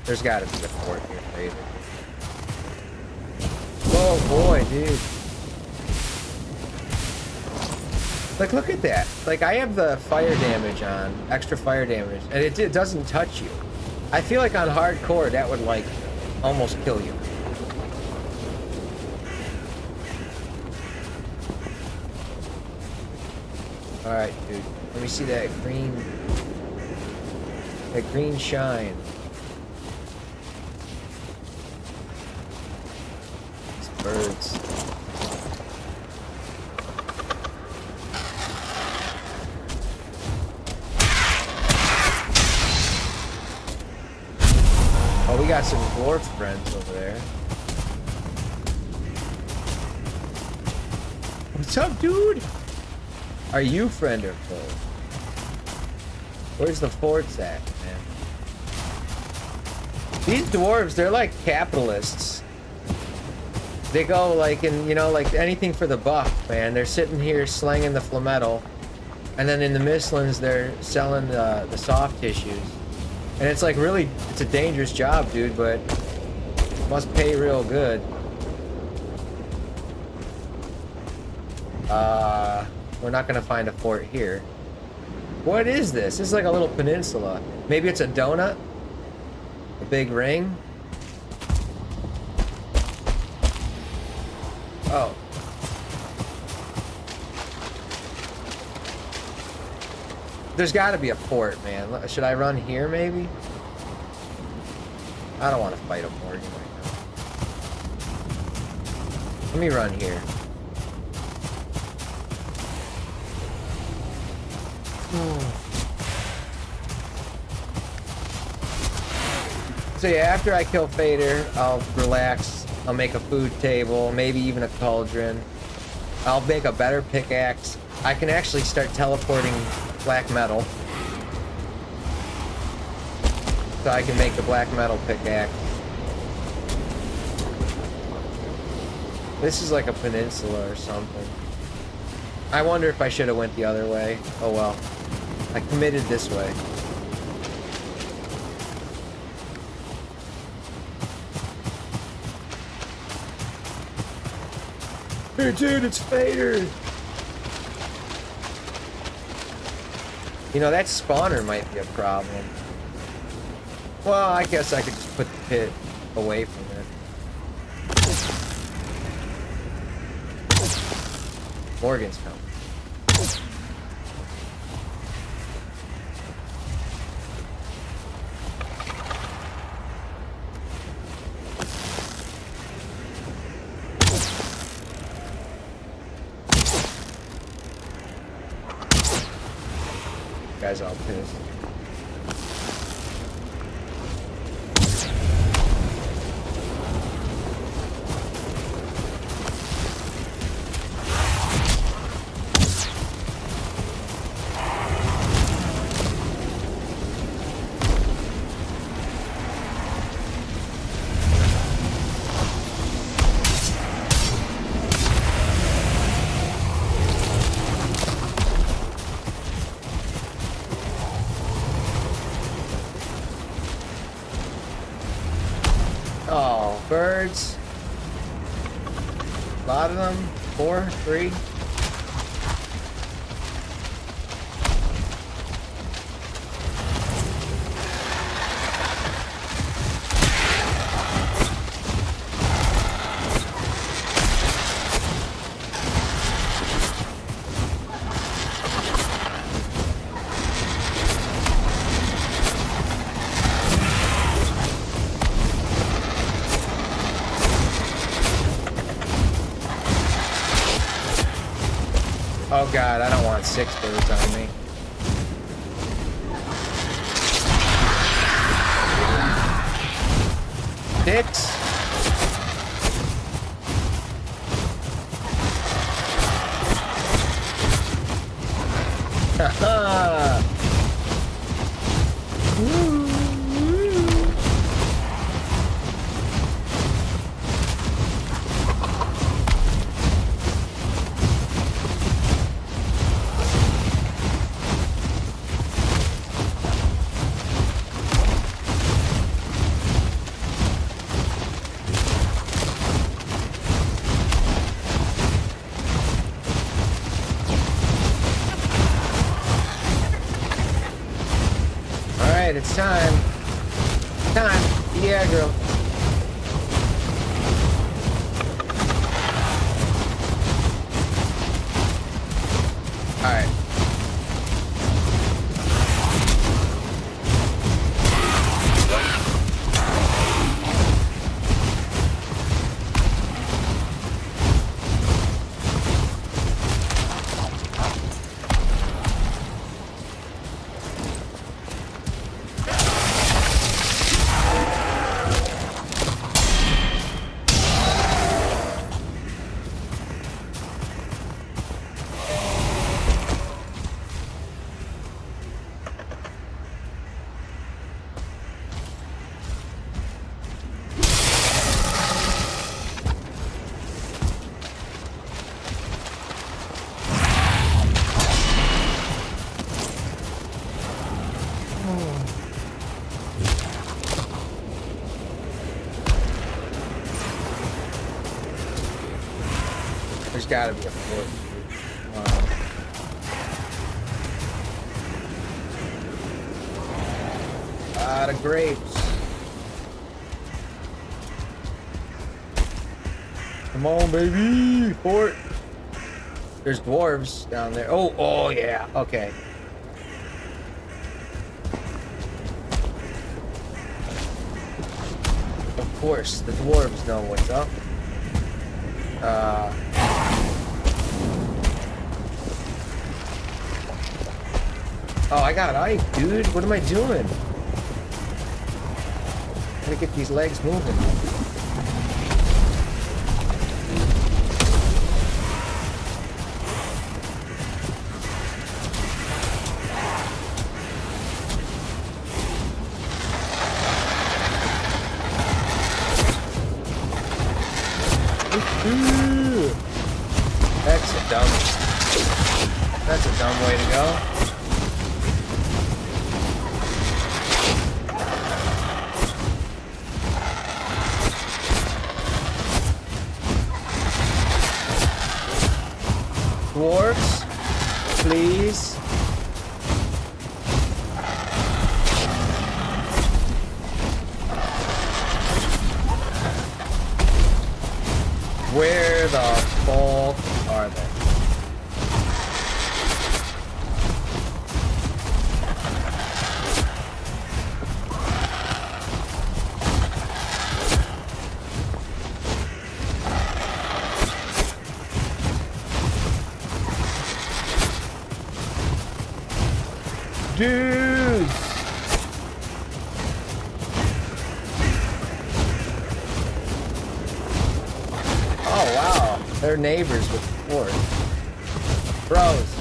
There's gotta be a fort here, Fader. Oh boy, dude. Like, look at that. Like, I have the fire damage on, extra fire damage, and it doesn't touch you. I feel like on hardcore, that would, like, almost kill you. Alright, dude. Let me see that green shine. These birds. Oh, we got some dwarf friends over there. What's up, dude? Are you friend or foe? Where's the forts at, man? These dwarves, they're like capitalists. They go like in, you know, like anything for the buck, man. They're sitting here slanging the flametal, and then in the Mistlands, they're selling the soft tissues. And it's like really, it's a dangerous job, dude, but it must pay real good. We're not gonna find a fort here. What is this? This is like a little peninsula. Maybe it's a donut? A big ring? Oh. There's gotta be a fort, man. Should I run here, maybe? I don't want to fight a Morgan right now. Let me run here. So yeah, after I kill Fader, I'll relax. I'll make a food table, maybe even a cauldron. I'll make a better pickaxe. I can actually start teleporting black metal. So I can make the black metal pickaxe. This is like a peninsula or something. I wonder if I should have went the other way. Oh well. I committed this way. Dude, it's Fader! You know, that spawner might be a problem. Well, I guess I could just put the pit away from it. Morgan's coming. Guy's all pissed. Oh, birds. A lot of them. 4, 3. Oh god, I don't want 6 birds on me. Dicks. Haha. Alright, it's time. Time. Yeah, girl. Alright. There's gotta be a 4th. Lot of grapes. Come on, baby! Fort! There's dwarves down there. Oh, oh yeah. Okay. Of course, the dwarves know what's up. Oh, I got ice, dude. What am I doing? Gotta get these legs moving. That's a dumb way to go. Where the fuck are they? Dudes! Oh wow, they're neighbors with the fort. Bros.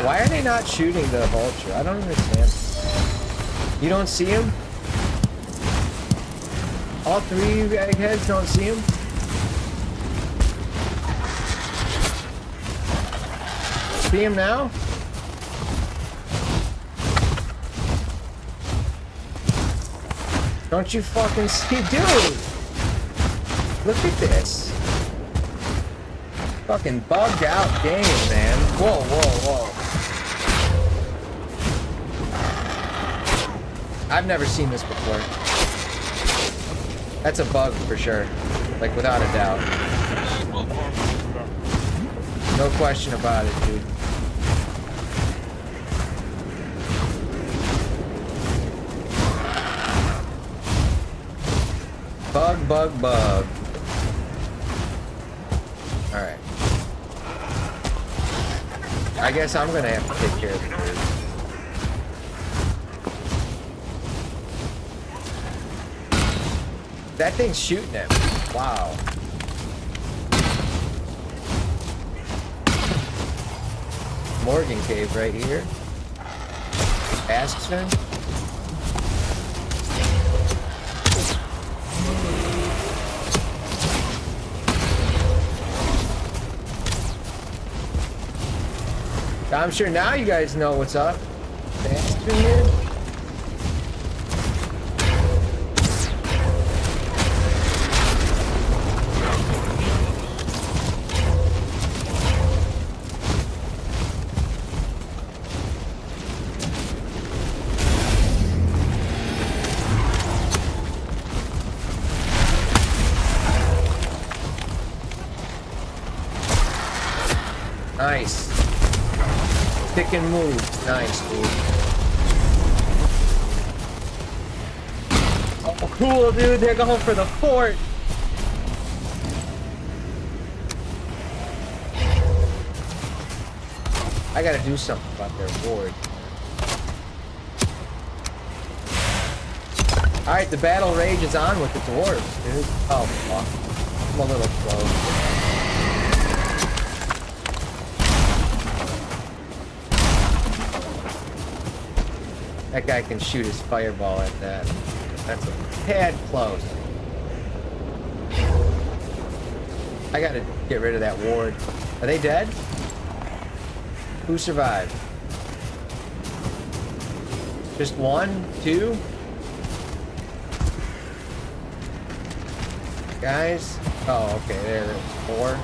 Why are they not shooting the vulture? I don't understand. You don't see him? All three eggheads don't see him? See him now? Don't you fucking see? Dude! Look at this. Fucking bugged out game, man. Whoa, whoa, whoa. I've never seen this before. That's a bug for sure. Like, without a doubt. No question about it, dude. Bug, bug, bug. Alright. I guess I'm gonna have to take care of it, dude. That thing's shooting at me. Wow. Morgan Cave right here. Askston. I'm sure now you guys know what's up. Askston here. Nice. Pick and move. Nice, dude. Oh, cool, dude. They're going for the fort. I gotta do something about their ward. Alright, the battle rage is on with the dwarves, dude. Oh, fuck. I'm a little close. That guy can shoot his fireball at that. That's a tad close. I gotta get rid of that ward. Are they dead? Who survived? Just one? Two? Guys? Oh, okay, there's four.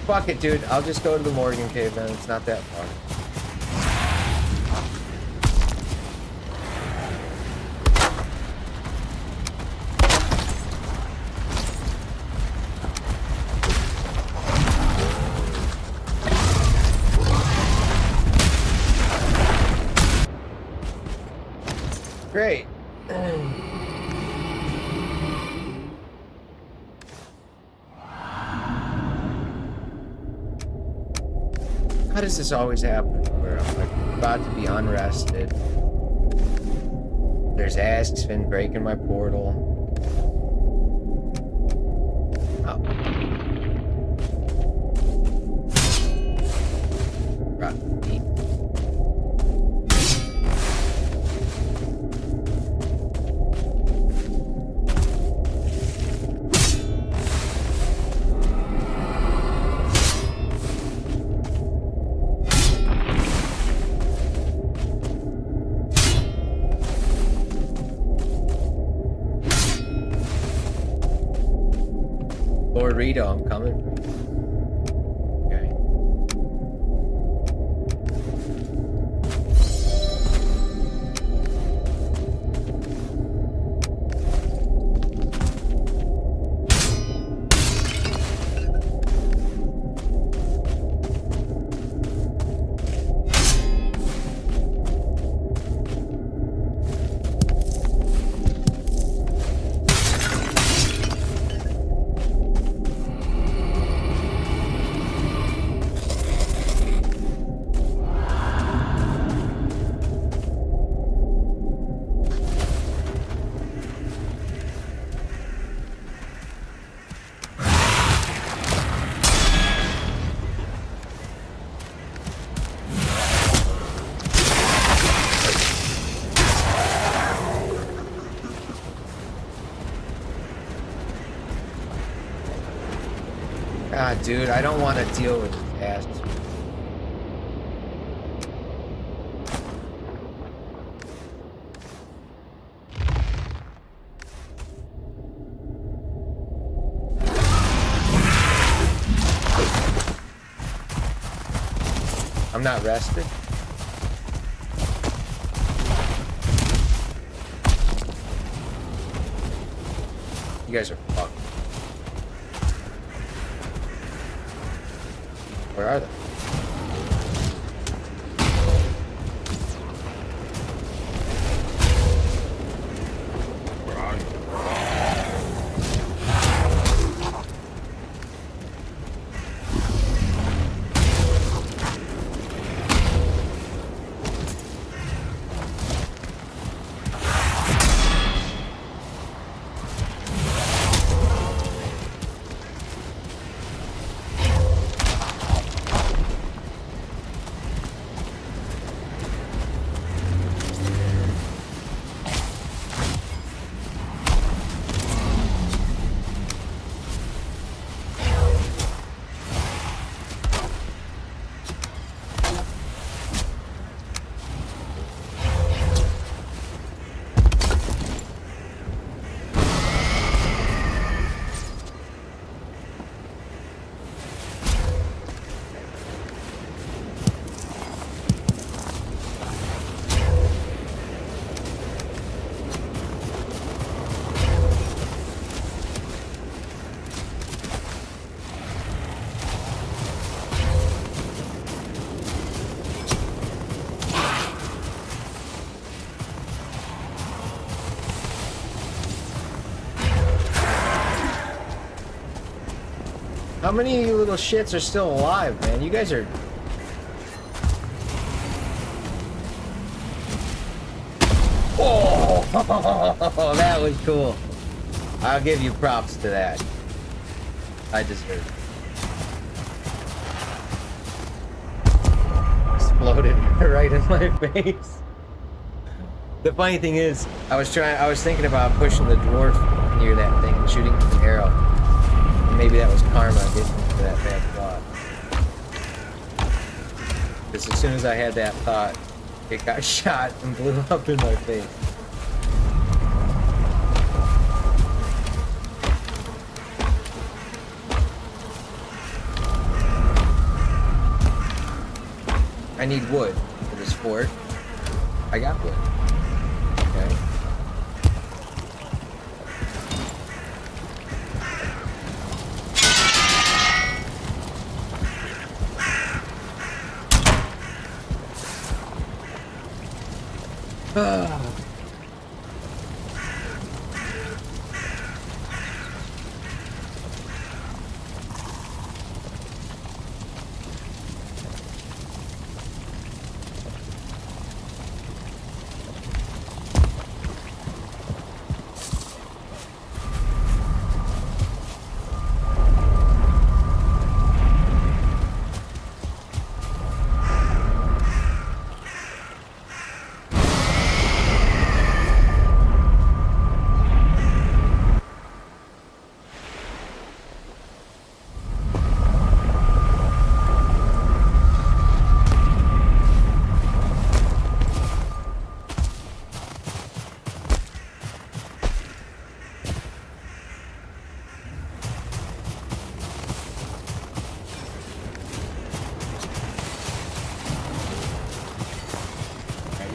Fuck it, dude. I'll just go to the Morgan Cave then. It's not that far. Great. How does this always happen? Where I'm like about to be unrested. There's Asksfin breaking my portal. Oh. Rotten meat. burrito, I'm coming. Okay. God, dude, I don't want to deal with this ass. I'm not rested. You guys are fucked. Where are they? Where are you? How many of you little shits are still alive, man? You guys are... Oh, that was cool. I'll give you props to that. I deserve it. Exploded right in my face. The funny thing is, I was thinking about pushing the dwarf near that thing and shooting with an arrow. And maybe that was karma getting me to that bad thought. Because as soon as I had that thought, it got shot and blew up in my face. I need wood for this fort. I got wood. Okay.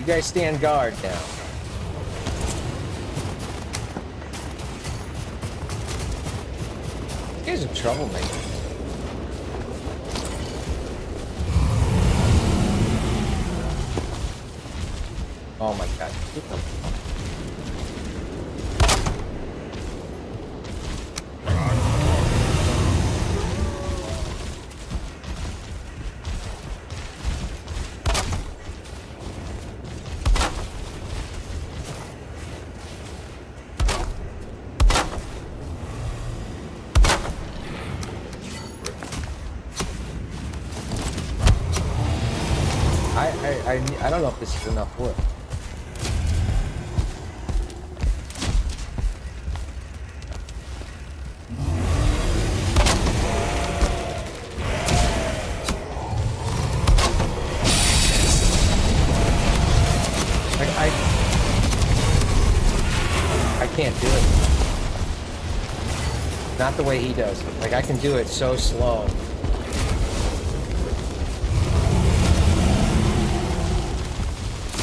You guys stand guard now. You guys are troublemakers. Oh my god. I don't know if this is enough wood. Like I can't do it. Not the way he does it. Like I can do it so slow.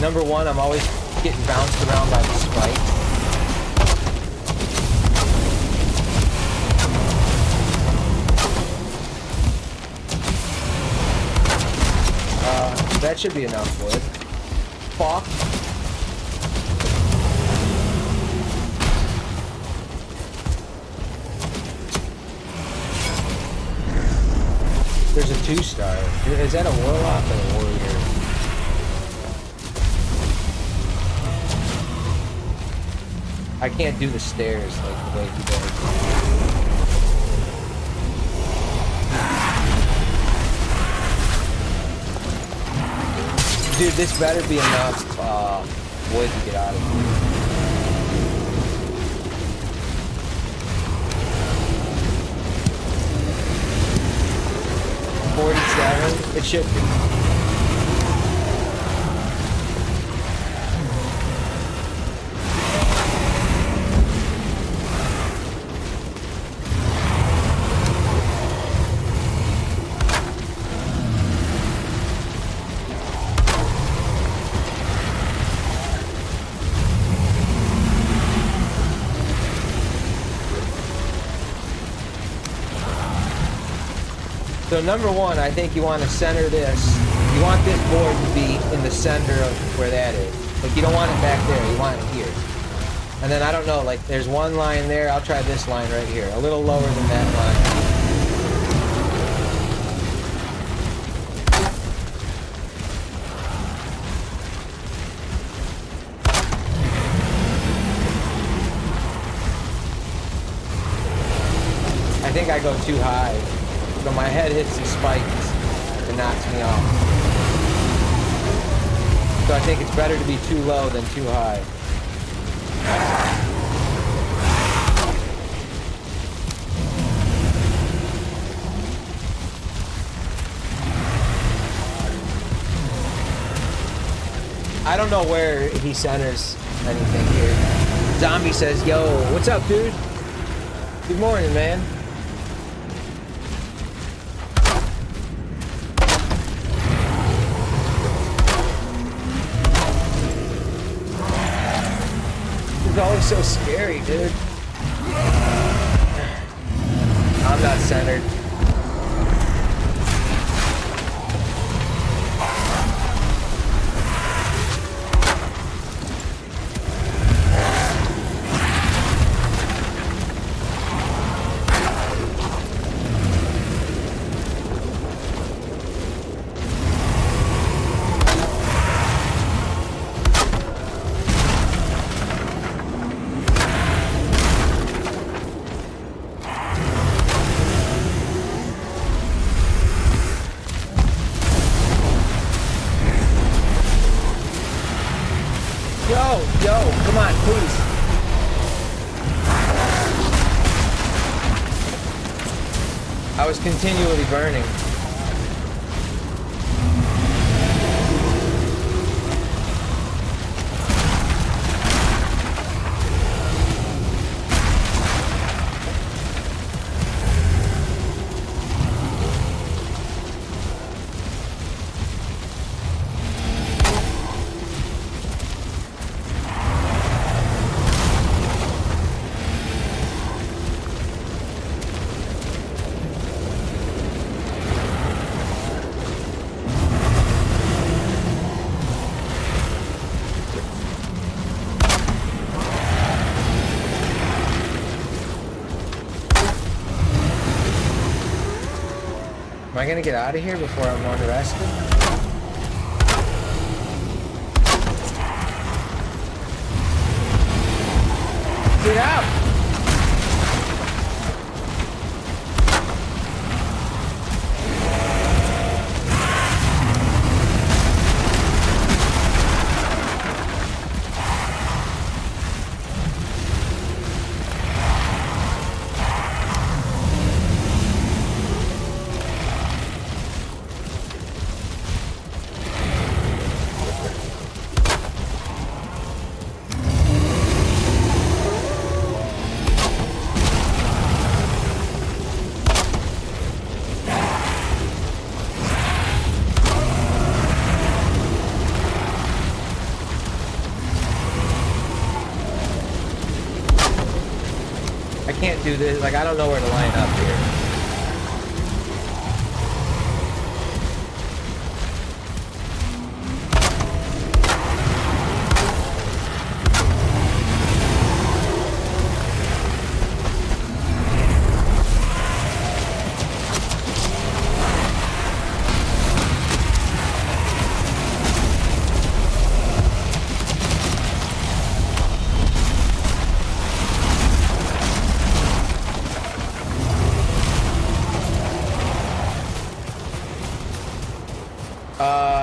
Number one, I'm always getting bounced around by the spike. That should be enough wood. Fuck. There's a 2-star. Is that a warlock or a warrior? I can't do the stairs like the way he does. Dude, this better be enough wood to get out of here. $47? It should be. So number one, I think you want to center this. You want this board to be in the center of where that is. Like you don't want it back there, you want it here. And then I don't know, like there's one line there, I'll try this line right here. A little lower than that line. I think I go too high. So my head hits the spikes and knocks me off. So I think it's better to be too low than too high. I don't know where he centers anything here. Zombie says, yo, what's up, dude? Good morning, man. It's always so scary, dude. I'm not centered. Yo, come on, please. I was continually burning. Am I gonna get out of here before I'm arrested? Get out! I can't do this. Like, I don't know where to line up here.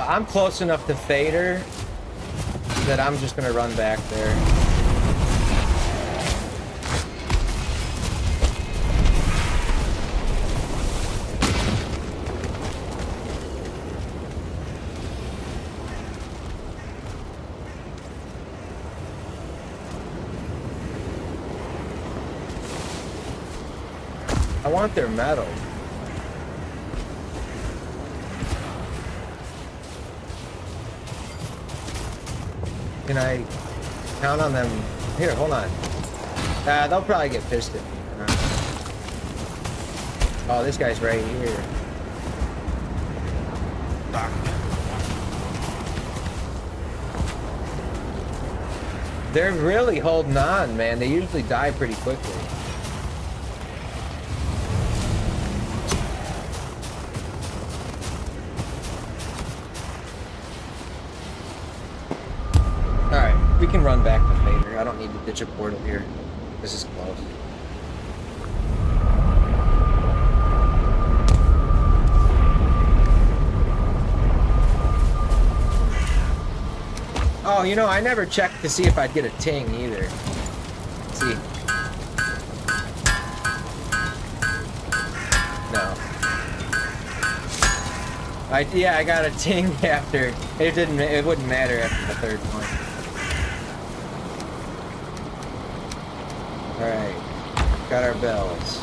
I'm close enough to Fader that I'm just gonna run back there. I want their metal. Can I count on them? Here, hold on. They'll probably get pissed at me. Oh, this guy's right here. They're really holding on, man. They usually die pretty quickly. We can run back to Fader. I don't need to ditch a portal here. This is close. Oh, you know, I never checked to see if I'd get a ting either. Let's see. No. Yeah, I got a ting after. It wouldn't matter after the third one. Alright, got our bells.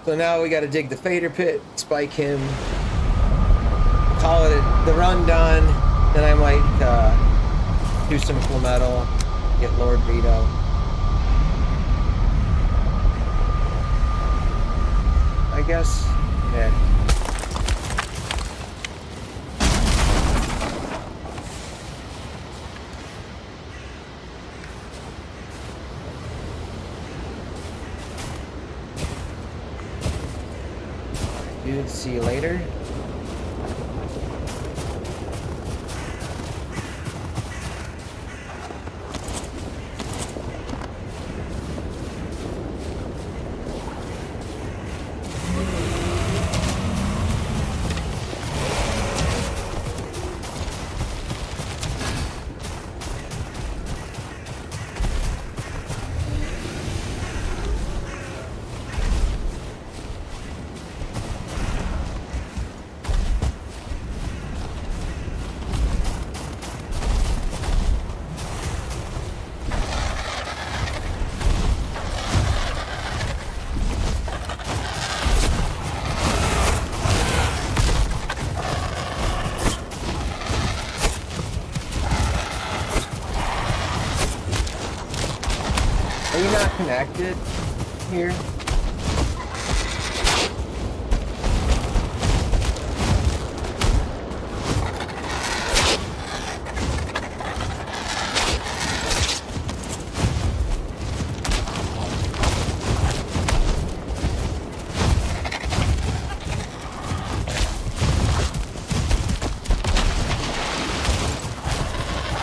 So now we got to dig the Fader pit, spike him, call it the run done. Then I might do some cool metal, get Lord Vito. I guess, yeah. Dude, see you later. connected here?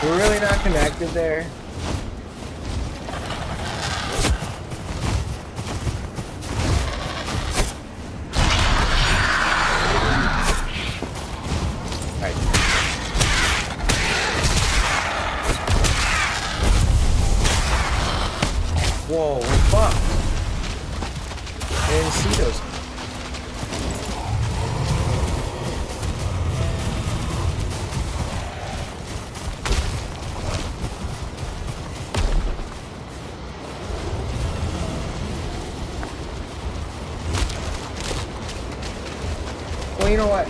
We're really not connected there. Right. Whoa, we're fucked. I didn't see those. Well, you know what?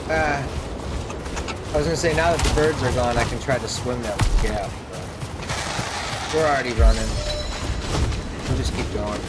I was gonna say, now that the birds are gone, I can try to swim that gap, but we're already running. We'll just keep going.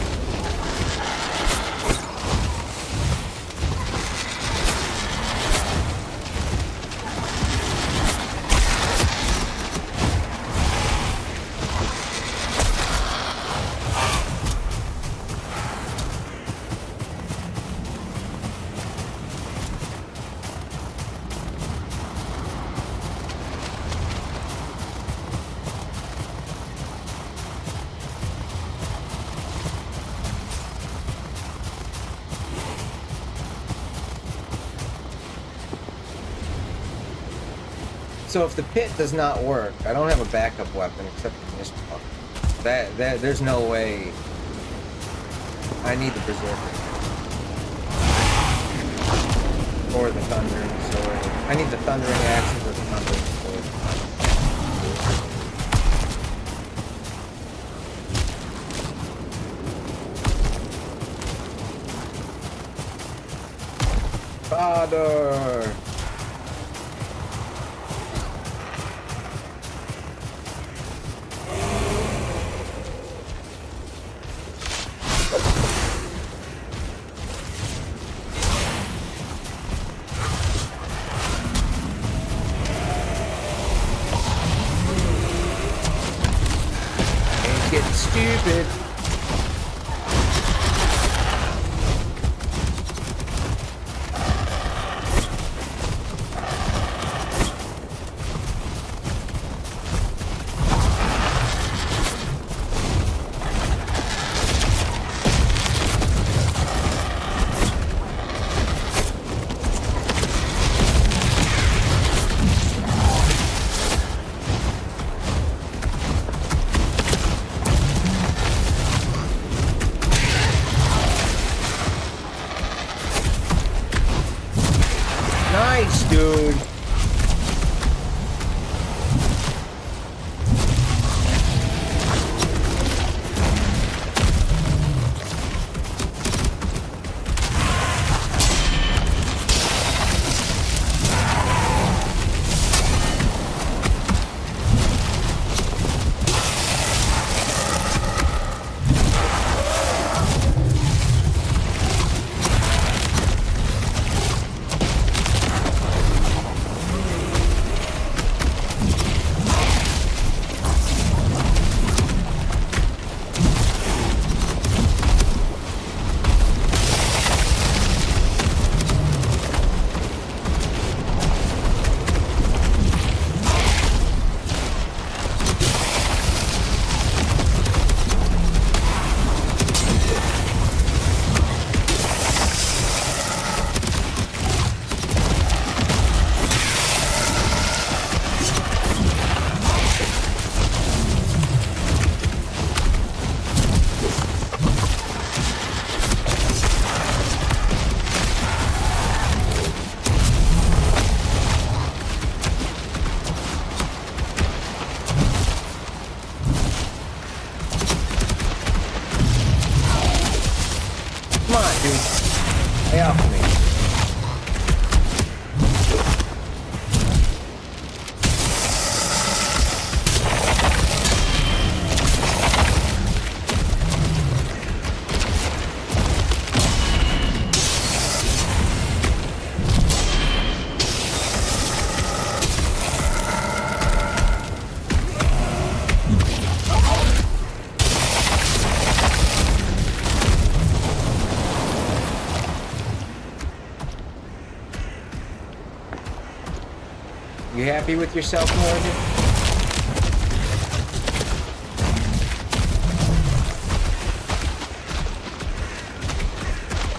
So if the pit does not work, I don't have a backup weapon except for this one. There's no way. I need the berserker or the thundering sword. I need the thundering axes or the thundering sword. Father. Getting stupid. Nice, dude. You happy with yourself, Morgan?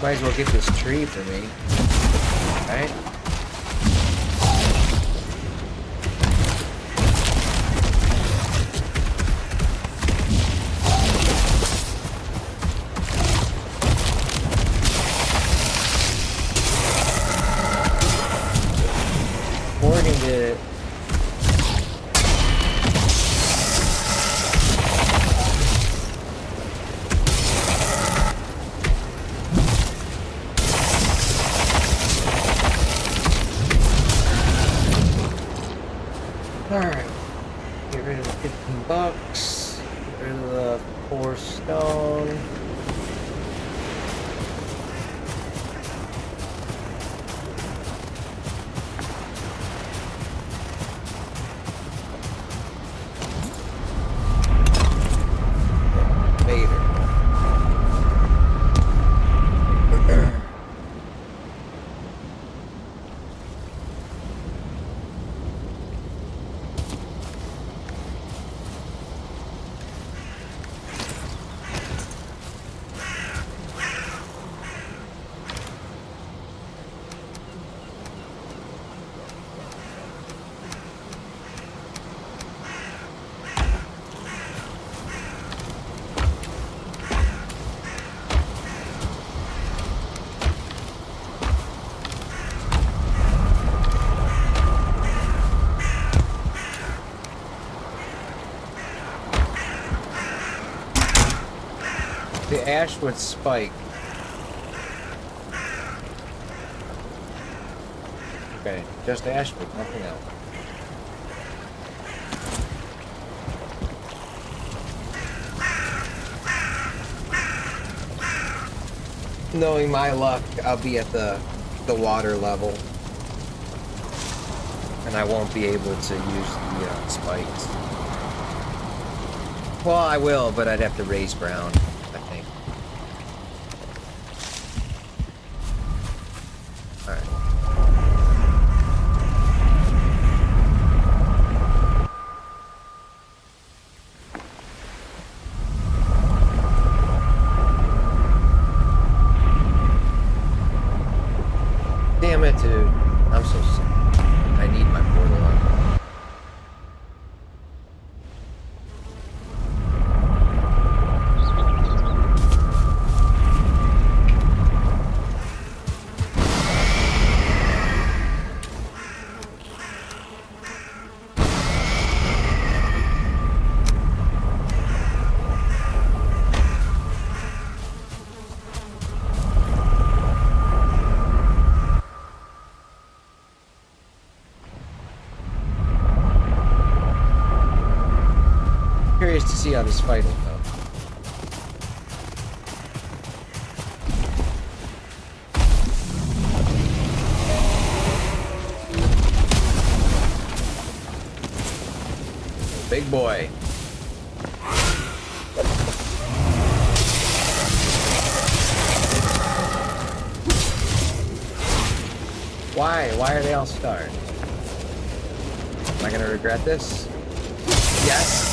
Might as well get this tree for me. Right? Morgan did it. Alright. Get rid of the 15 bucks. Get rid of the 4 stone. The Ashwood spike. Okay, just Ashwood, nothing else. Knowing my luck, I'll be at the water level. And I won't be able to use the spikes. Well, I will, but I'd have to raise ground. Damn it, dude. I'm so sick. I need my portal on. Curious to see how this fight will go. Big boy. Why? Why are they all starved? Am I gonna regret this? Yes.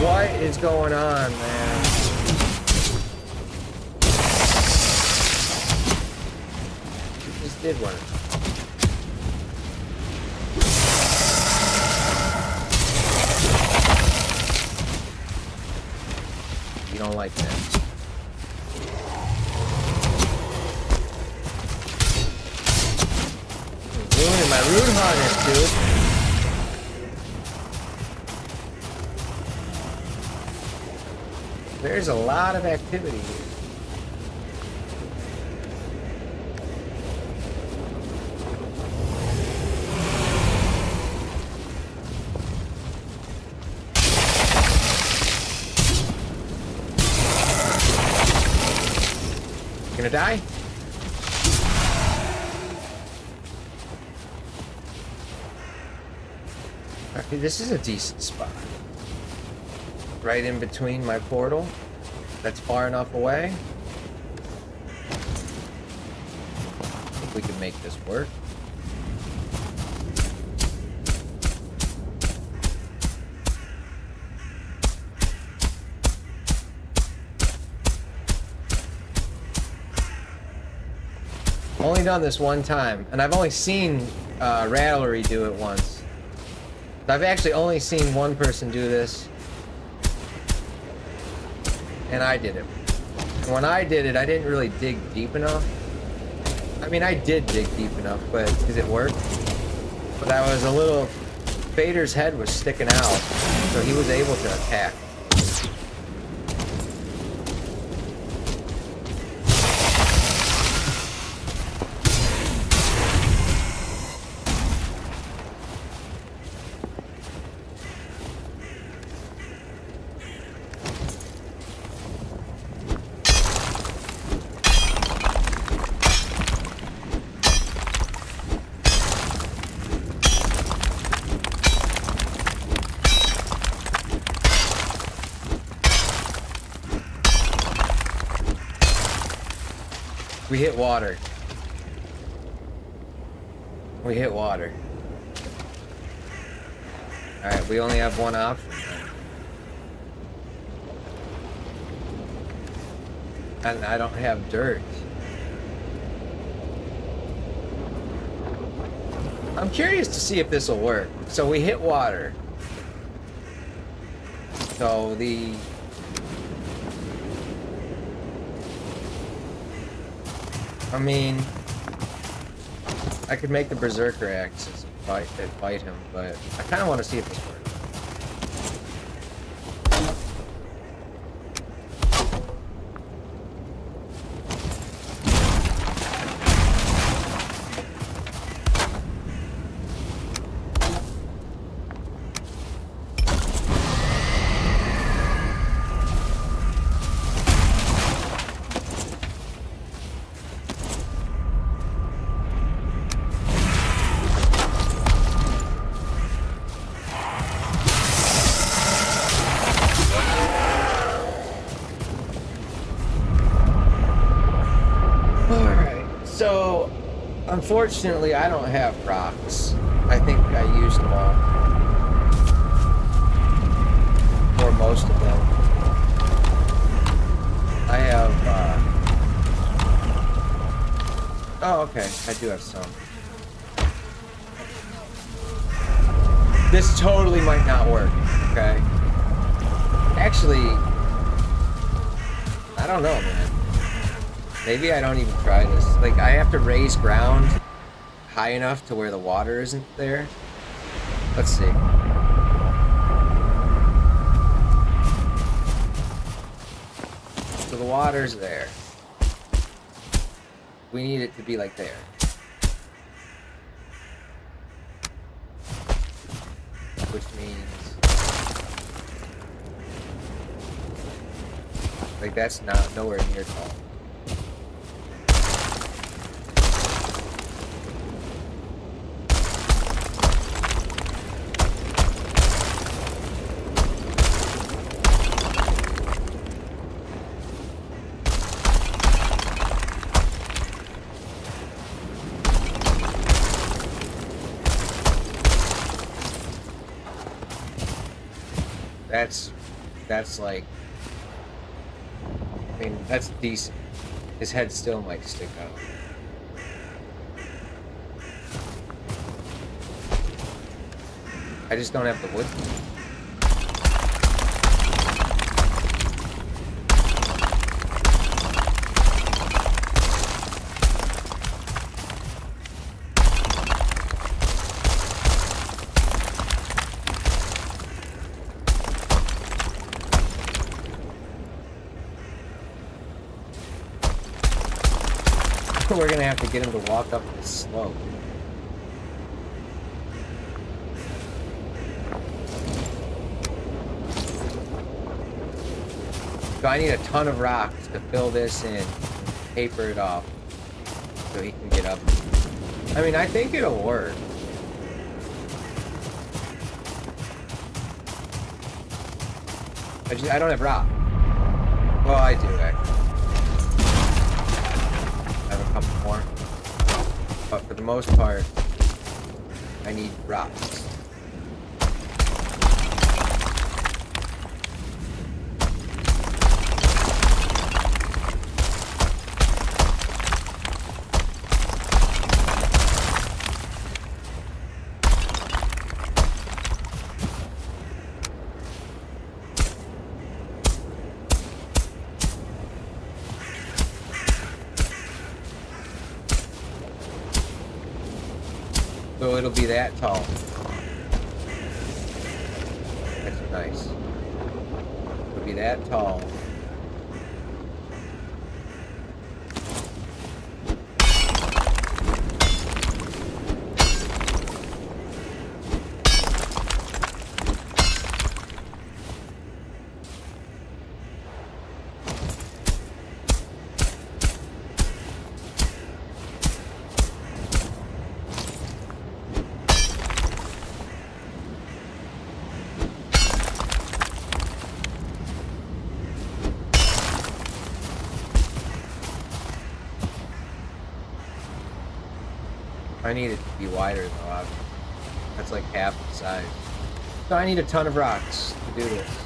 What is going on, man? You just did one. You don't like that. You're ruining my root harness, dude. There's a lot of activity here. Gonna die? Okay, this is a decent spot. Right in between my portal. That's far enough away. I think we can make this work. Only done this one time, and I've only seen Rattlery do it once. I've actually only seen one person do this, and I did it. And when I did it, I didn't really dig deep enough. I mean, I did dig deep enough, but because it worked. But I was a little... Vader's head was sticking out, so he was able to attack. We hit water. We hit water. Alright, we only have one option. And I don't have dirt. I'm curious to see if this will work. So we hit water. So the... I mean, I could make the Berserker axes fight him, but I kind of want to see if this works. Unfortunately, I don't have rocks. I think I used them all. Or most of them. I have, Oh, okay. I do have some. This totally might not work, okay? Actually, I don't know, man. Maybe I don't even try this. Like, I have to raise ground high enough to where the water isn't there. Let's see. So the water's there. We need it to be like there. Which means... like, that's not nowhere near tall. That's like, I mean, that's decent. His head still might stick out. I just don't have the wood. We're gonna have to get him to walk up this slope. So I need a ton of rocks to fill this in, paper it off, so he can get up. I mean, I think it'll work. I don't have rock. Well, I do actually. I have a couple more. But for the most part, I need rocks. So it'll be that tall. That's nice. It'll be that tall. I need it to be wider though, obviously. That's like half the size. So I need a ton of rocks to do this.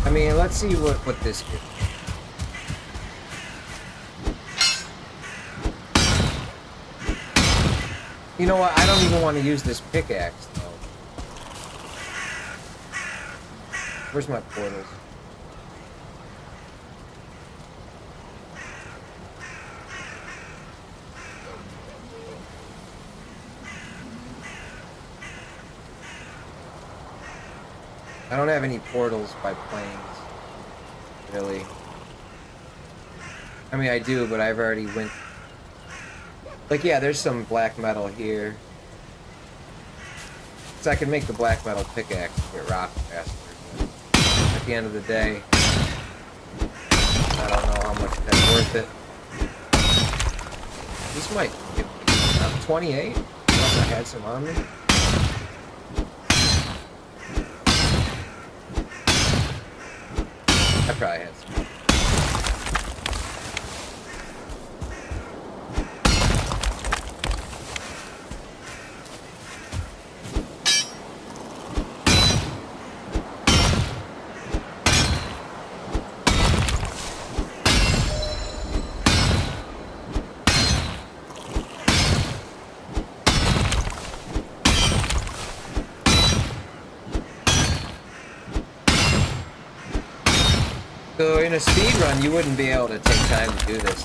I mean, let's see what this gives. You know what? I don't even want to use this pickaxe, though. Where's my portals? I don't have any portals by planes, really. I mean, I do, but I've already went... Like, yeah, there's some black metal here. So I can make the black metal pickaxe and get rock faster. But at the end of the day, I don't know how much that's worth it. This might give me 28, unless I had some on me. I probably had some. So in a speed run, you wouldn't be able to take time to do this.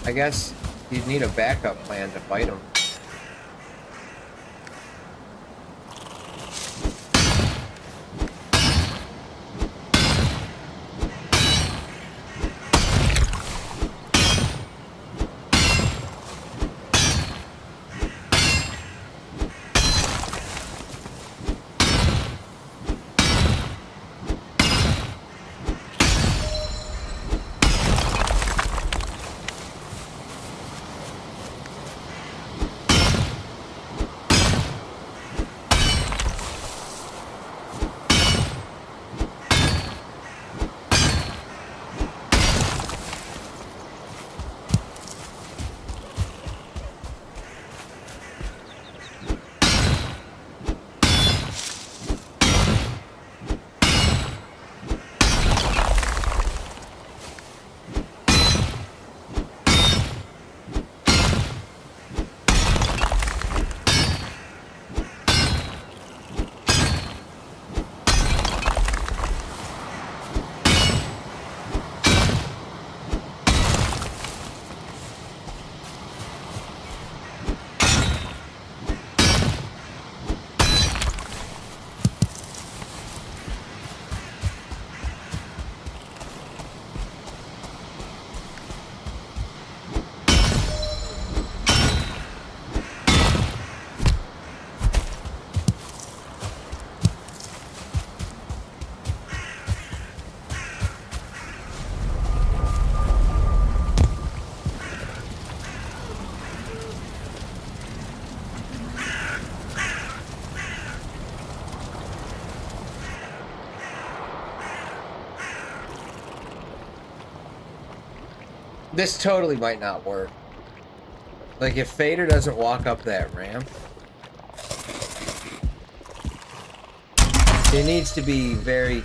I guess you'd need a backup plan to fight them. This totally might not work. Like, if Fader doesn't walk up that ramp, it needs to be very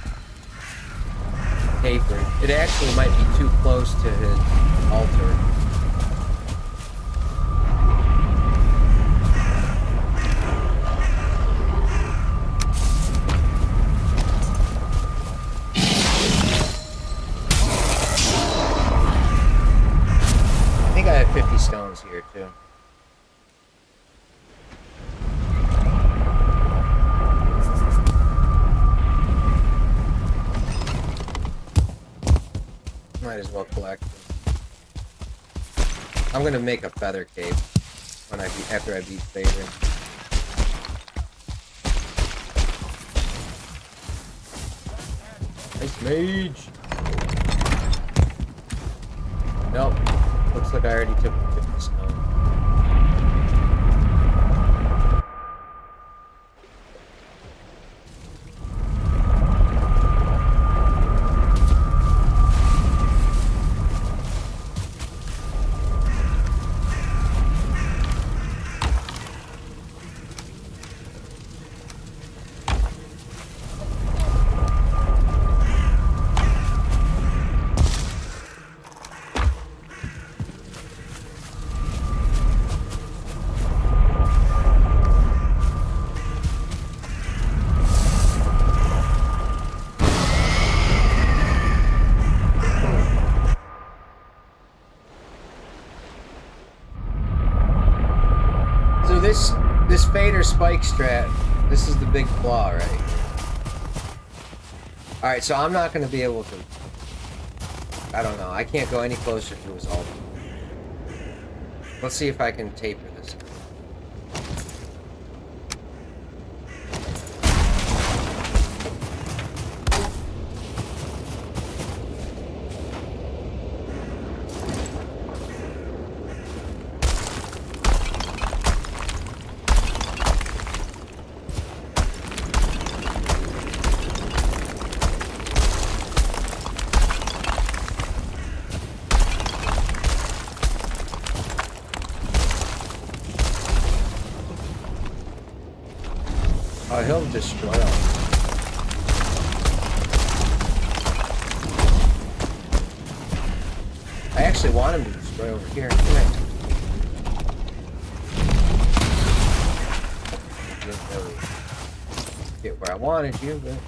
tapered. It actually might be too close to his altar. I think I have 50 stones here, too. Might as well collect them. I'm gonna make a feather cape when after I beat Fader. Nice mage. Nope. Looks like I already took 50 stone. This Fader spike strat, this is the big flaw right here. Alright, so I'm not going to be able to... I don't know. I can't go any closer to his altar. Let's see if I can taper this. Oh, he'll destroy them. I actually want him to destroy over here. Come here. Didn't really get where I wanted you, but...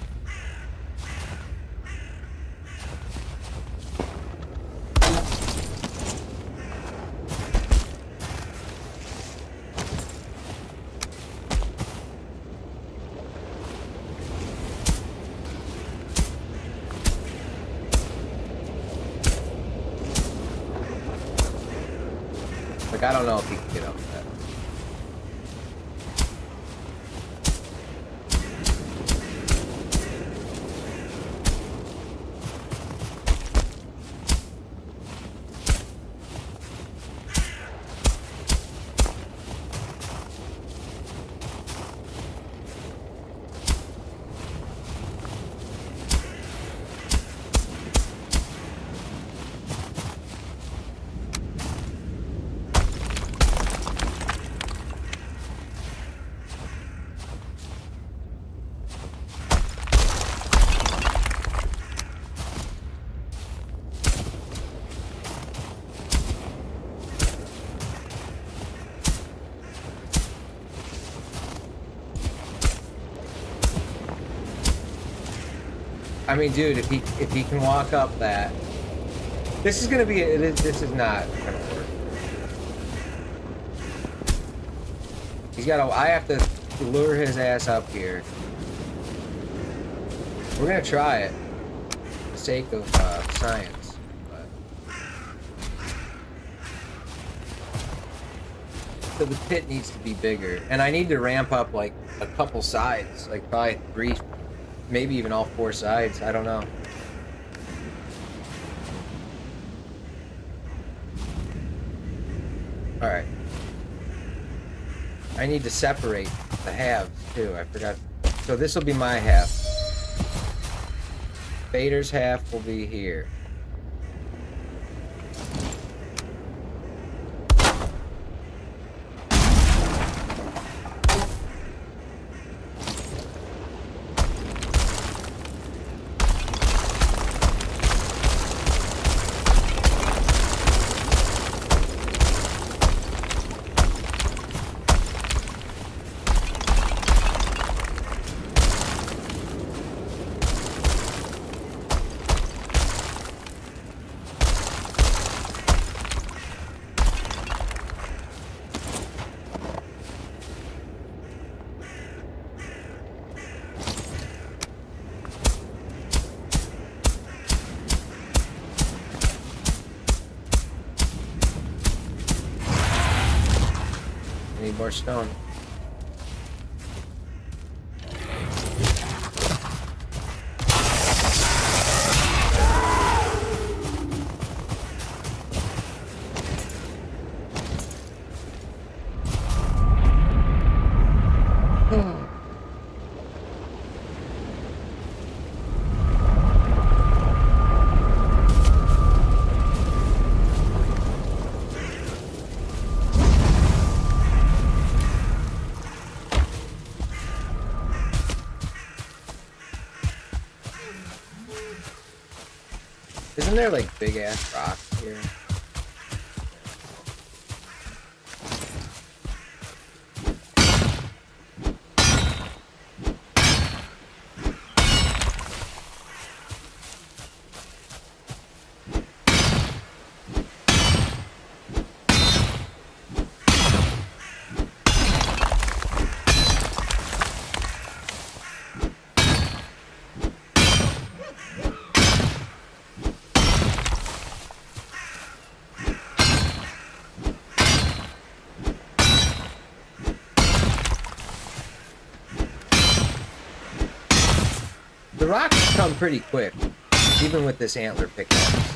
Like, I don't know if he can get up that. I mean, dude, if he can walk up that, this is gonna be this is not gonna work. He's got to. I have to lure his ass up here. We're gonna try it for the sake of science. But. So the pit needs to be bigger, and I need to ramp up like a couple sides, like probably 3. Maybe even all 4 sides. I don't know. Alright. I need to separate the halves, too. I forgot. So this will be my half. Fader's half will be here. need more stone. Isn't there like big ass rocks here? The rocks come pretty quick, even with this antler pickaxe.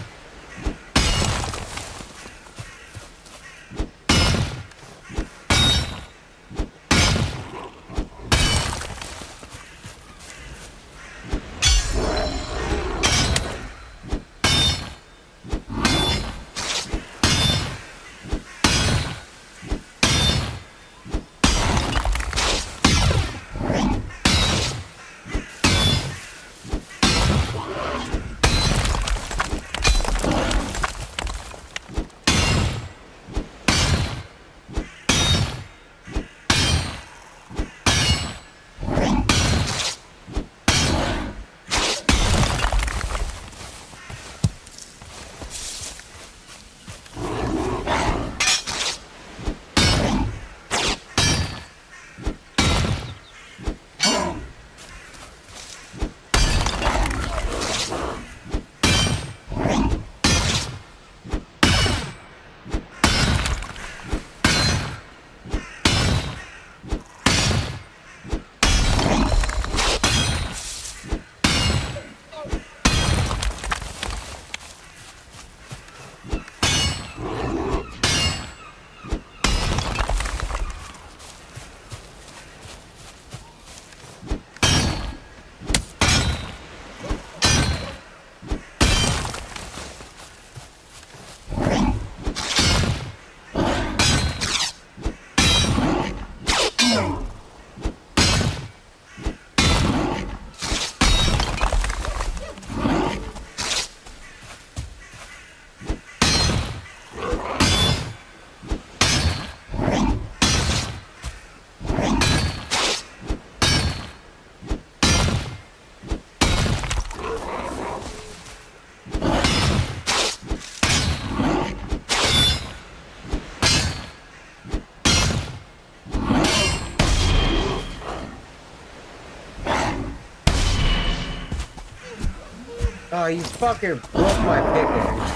Oh, you fucker broke my pickaxe.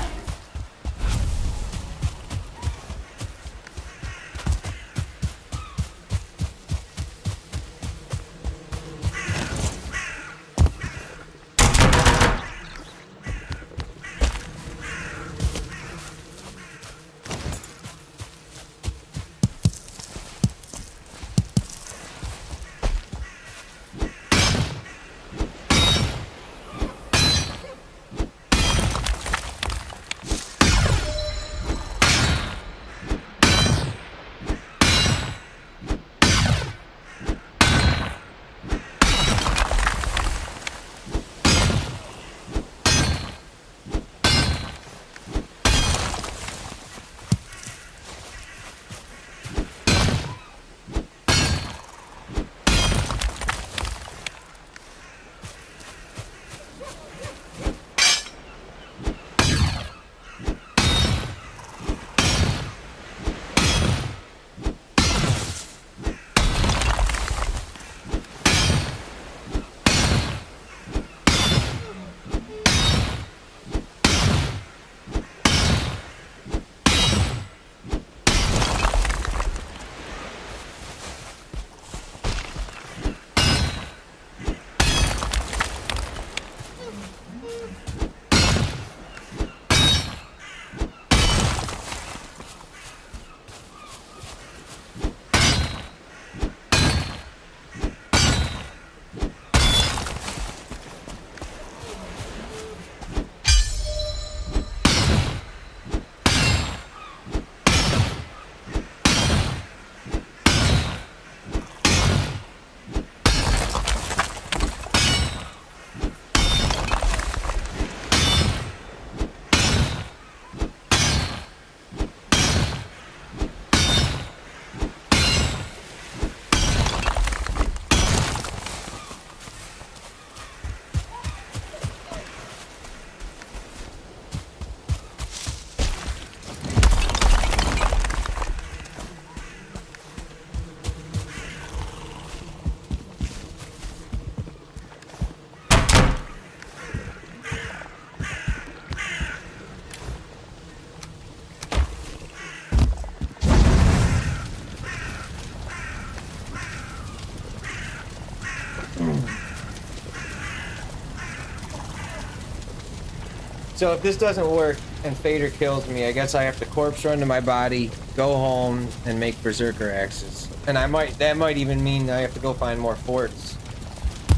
So if this doesn't work and Fader kills me, I guess I have to corpse run to my body, go home, and make berserker axes. And that might even mean I have to go find more forts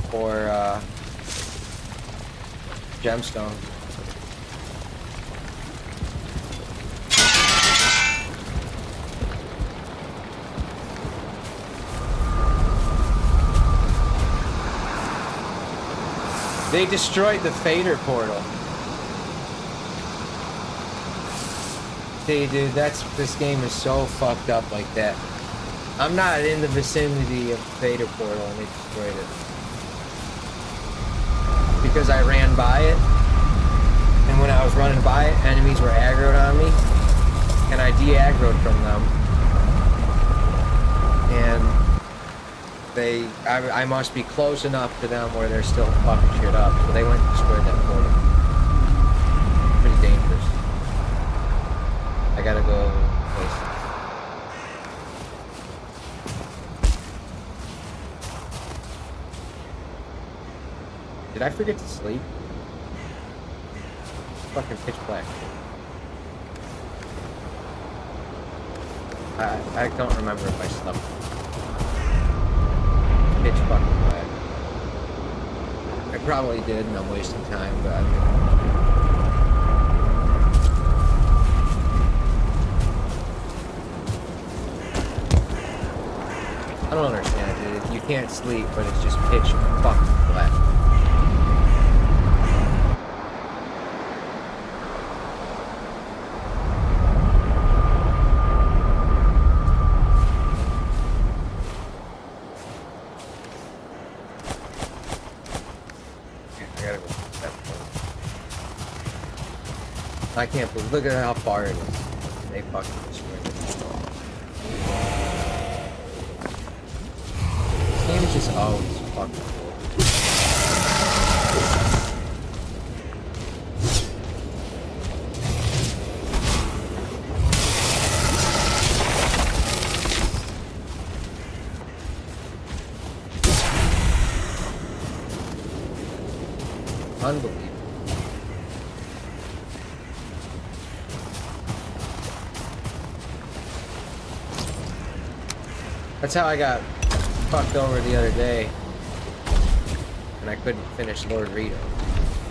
for gemstone. They destroyed the Fader portal. Dude, this game is so fucked up like that. I'm not in the vicinity of the Fader portal and they destroyed it. Because I ran by it, and when I was running by it, enemies were aggroed on me, and I de-aggroed from them. And I must be close enough to them where they're still fucking shit up, so they went and destroyed that portal. Pretty dangerous. I gotta go place. Did I forget to sleep? It's fucking pitch black. I don't remember if I slept. Pitch fucking black. I probably did and I'm wasting time, but I don't understand, dude. You can't sleep, but it's just pitch fucking black. I gotta go to that point. I can't believe. Look at how far it is. They fucking destroyed it. This game is just always fucking cool. Unbelievable. That's how I got fucked over the other day, and I couldn't finish Lord Rito.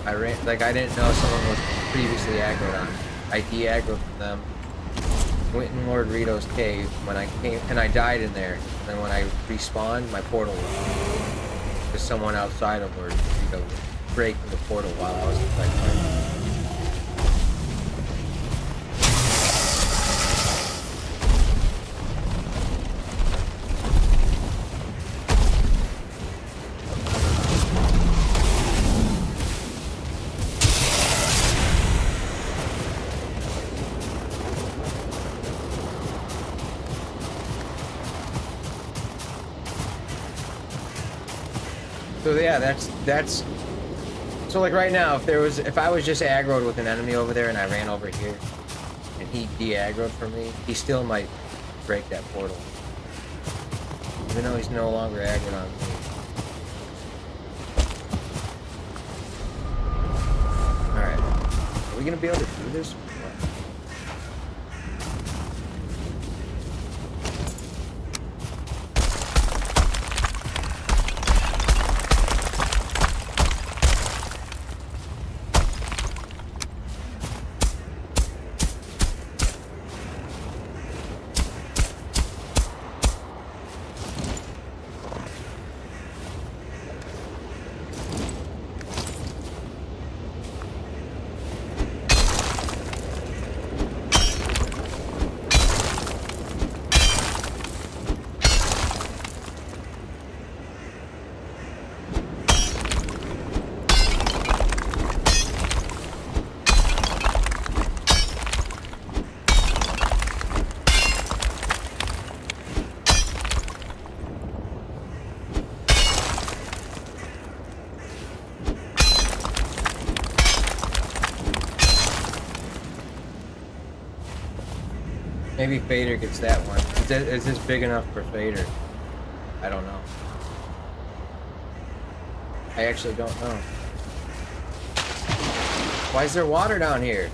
I didn't know someone was previously aggroed on. I de-aggroed from them, went in Lord Rito's cave when I came, and I died in there. And then when I respawned, my portal was someone outside of Lord Rito was breaking the portal while I was fighting. So yeah, that's so like right now, if I was just aggroed with an enemy over there and I ran over here and he de-aggroed for me, he still might break that portal. Even though he's no longer aggroed on me. we gonna be able to do this? Maybe Fader gets that one. Is this big enough for Fader? I don't know. I actually don't know. Why is there water down here?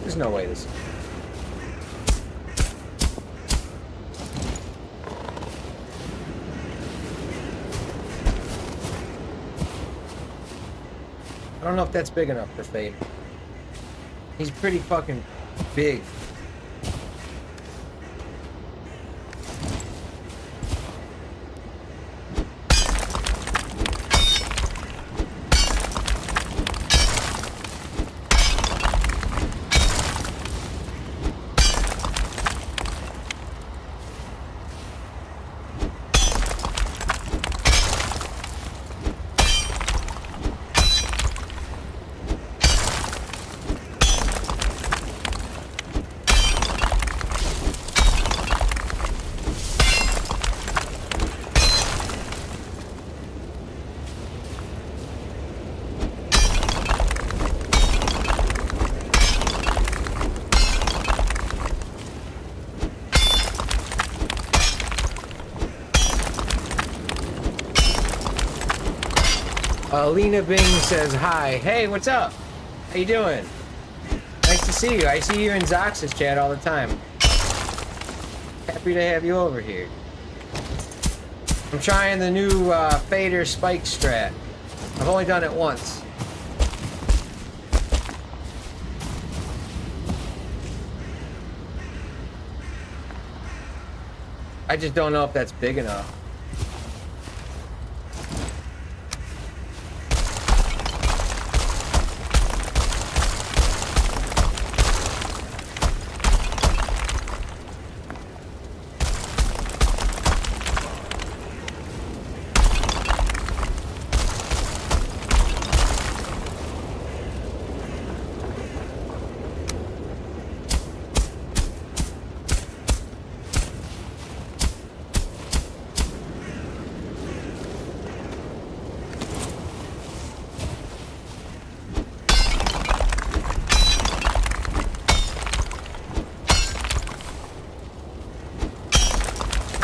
There's no way this... I don't know if that's big enough for Fade. He's pretty fucking big. Lena Bing says hi. Hey, what's up? How you doing? Nice to see you. I see you in Zox's chat all the time. Happy to have you over here. I'm trying the new Fader Spike strat. I've only done it once. I just don't know if that's big enough.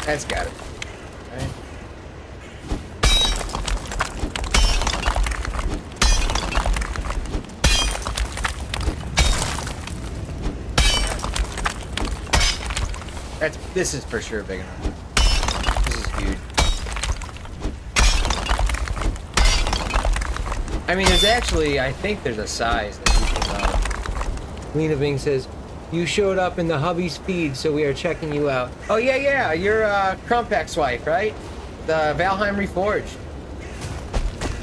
That's got it. Right. This is for sure big enough. This is huge. I mean, there's actually, I think there's a size that you can. Lena Bing says, "You showed up in the hubby's feed, so we are checking you out." Oh, yeah. You're Crump ex-wife, right? The Valheim Reforged.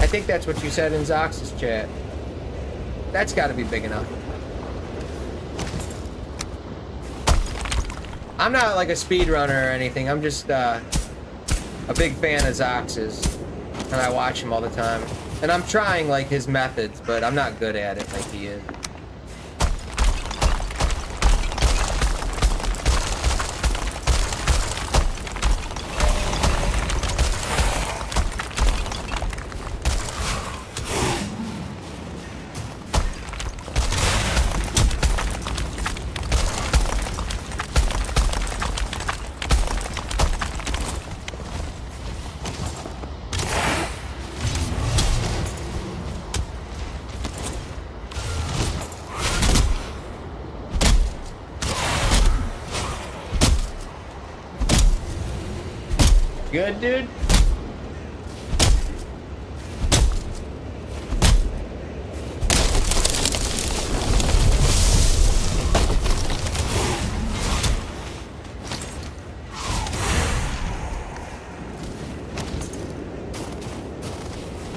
I think that's what you said in Zox's chat. That's got to be big enough. I'm not like a speedrunner or anything. I'm just a big fan of Zox's, and I watch him all the time. And I'm trying like his methods, but I'm not good at it like he is. good, dude?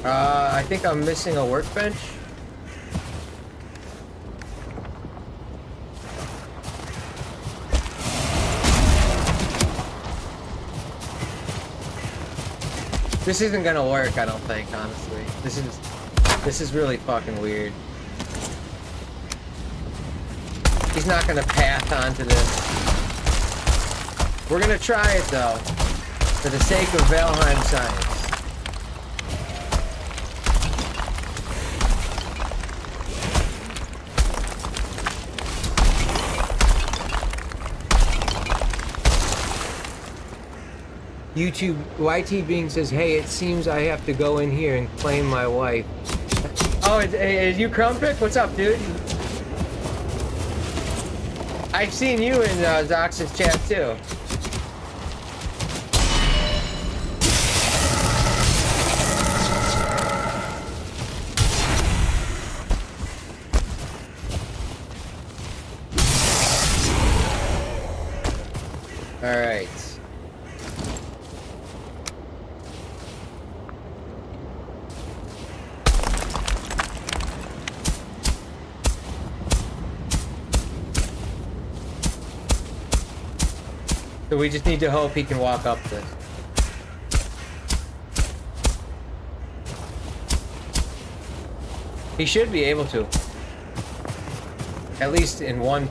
I think I'm missing a workbench. This isn't gonna work, I don't think, honestly. This is really fucking weird. He's not gonna path onto this. We're gonna try it though, for the sake of Valheim science. YouTube YT Being says, hey, it seems I have to go in here and claim my wife. Oh, is you Crumpet? What's up, dude? I've seen you in Zox's chat too. All right. So we just need to hope he can walk up this. He should be able to. At least in one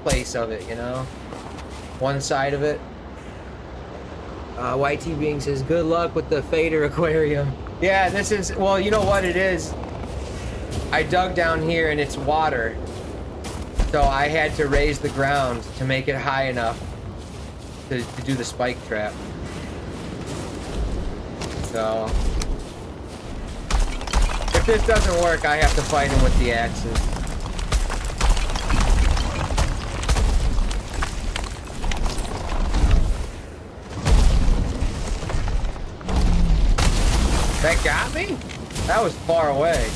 place of it, you know? One side of it. YT Being says, good luck with the Fader aquarium. Yeah, this is, well, you know what it is? I dug down here and it's water. So I had to raise the ground to make it high enough to do the spike trap. So if this doesn't work, I have to fight him with the axes. That got me? That was far away.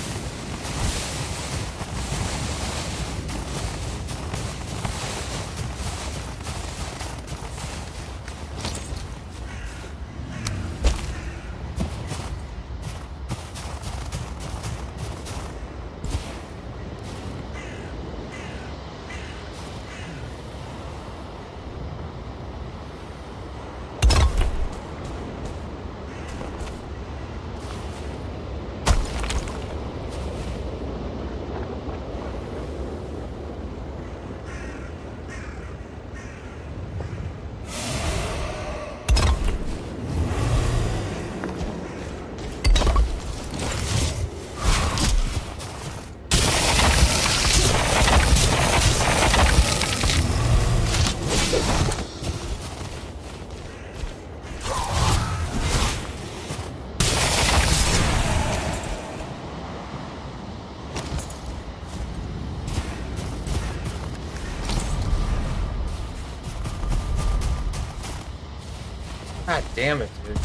God damn it, dude.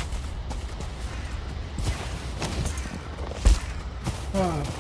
Oh.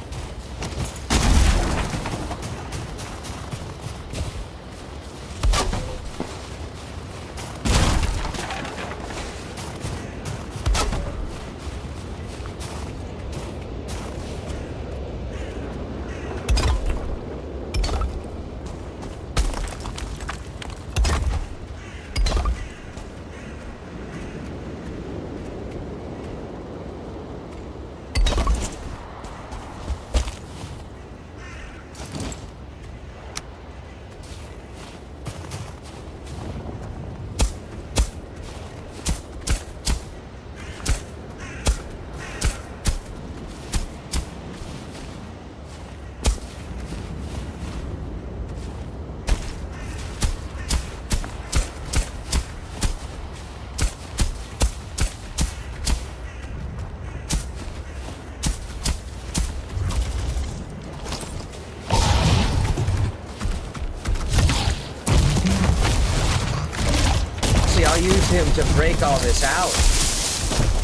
to break all this out.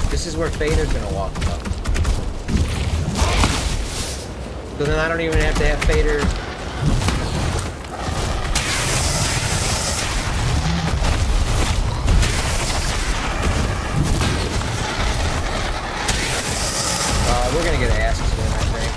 This is where Fader's gonna walk up. So then I don't even have to have Fader. We're gonna get asses in, I think.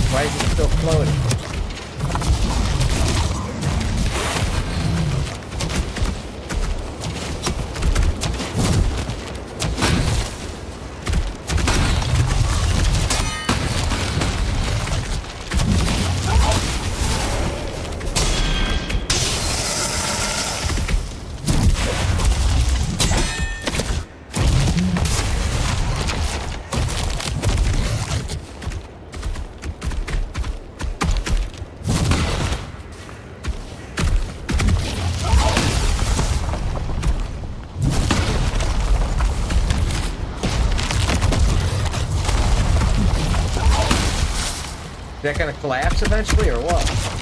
Why is it still floating? Is that gonna collapse eventually, or what?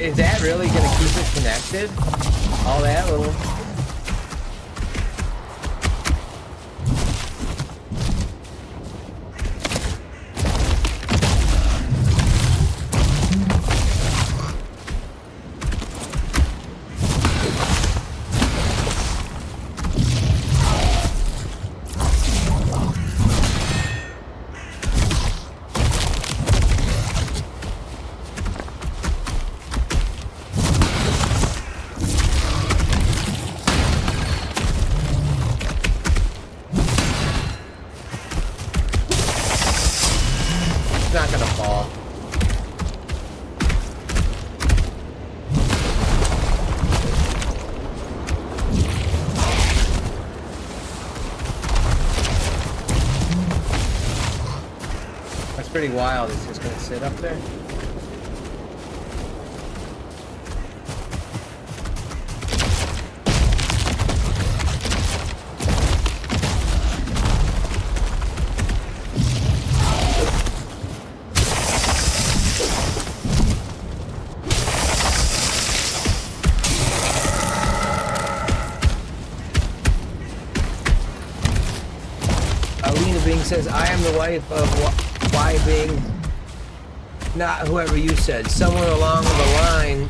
Is that really going to keep it connected? All that little... It's not gonna fall. That's pretty wild. It's just gonna sit up there. Bing says, I am the wife of Y Bing, not whoever you said. Somewhere along the line,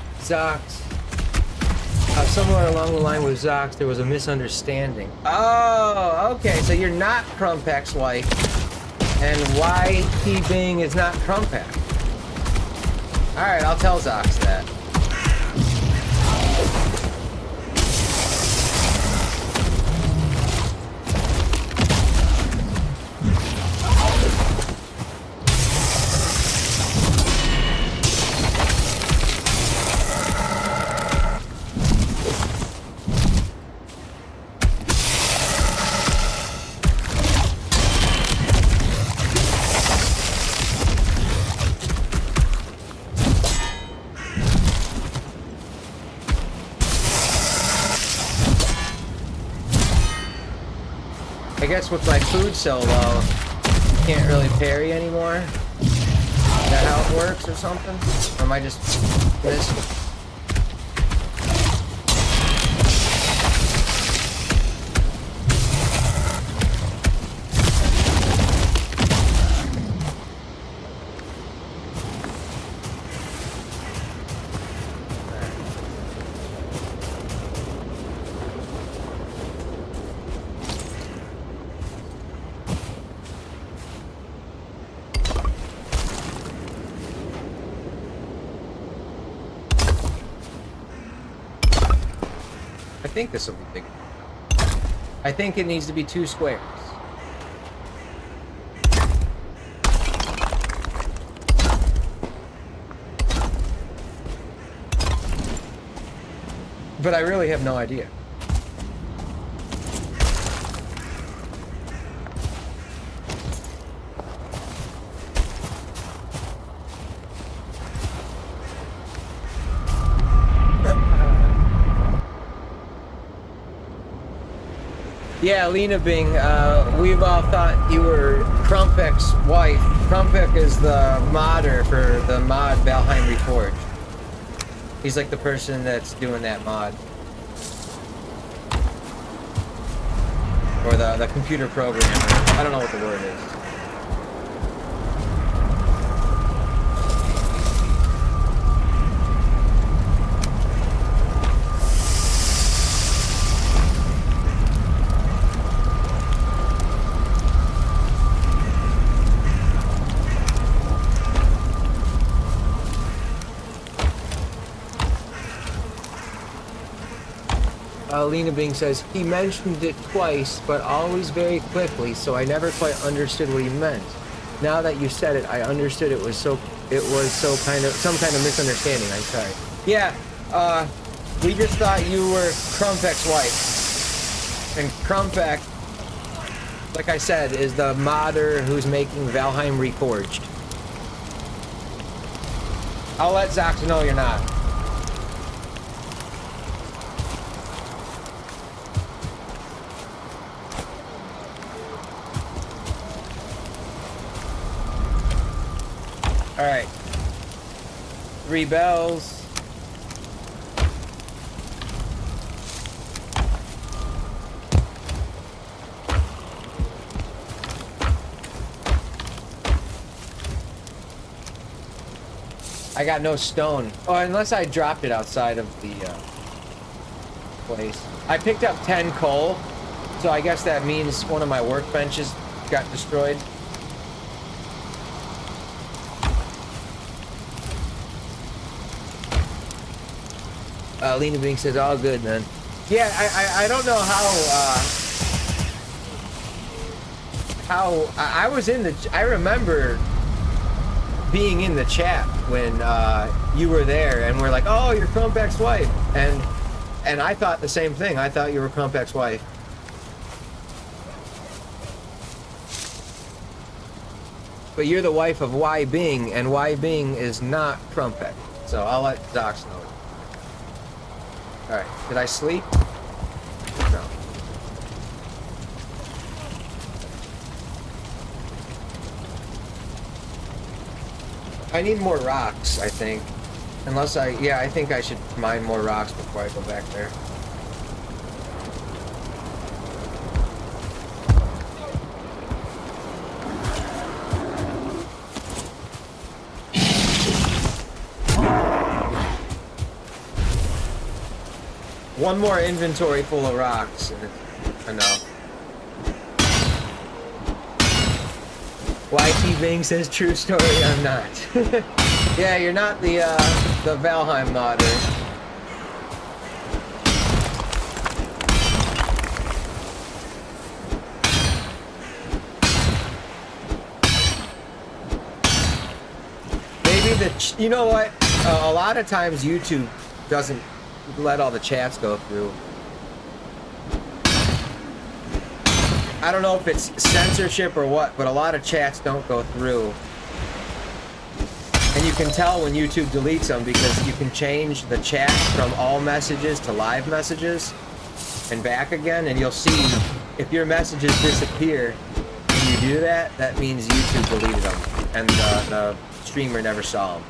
somewhere along the line with Zox, there was a misunderstanding. Oh, okay, so you're not Crumpec's wife, and YT Bing is not Crumpec. Alright, I'll tell Zox that. I guess with my food so low, you can't really parry anymore. Is that how it works or something? Or am I just missing? I think this will be big. I think it needs to be 2 squares. But I really have no idea. Yeah, Lena Bing, we've all thought you were Crumpek's wife. Crumpek is the modder for the mod Valheim Reforged. He's like the person that's doing that mod. Or the computer programmer. I don't know what the word is. Lena Bing says, he mentioned it twice, but always very quickly, so I never quite understood what he meant. Now that you said it, I understood it was some kind of misunderstanding. I'm sorry. Yeah, we just thought you were Crumpek's wife. And Crumpek, like I said, is the modder who's making Valheim Reforged. I'll let Zox know you're not. All right. 3 bells. I got no stone. Oh, unless I dropped it outside of the place. I picked up 10 coal, so I guess that means one of my workbenches got destroyed. Lena Bing says, all good, man. Yeah, I don't know how I was in the, I remember being in the chat when you were there and we're like, oh, you're Crumpek's wife. And I thought the same thing. I thought you were Crumpek's wife. But you're the wife of Y Bing, and Y Bing is not Crumpek. So I'll let Docs know. Alright, did I sleep? No. I need more rocks, I think. Unless yeah, I think I should mine more rocks before I go back there. One more inventory full of rocks, and it's enough. YT Bing says, true story, I'm not. Yeah, you're not the Valheim modder. Maybe you know what? A lot of times YouTube doesn't let all the chats go through. I don't know if it's censorship or what, but a lot of chats don't go through. And you can tell when YouTube deletes them because you can change the chat from all messages to live messages and back again, and you'll see if your messages disappear and you do that, that means YouTube deleted them and the streamer never saw them.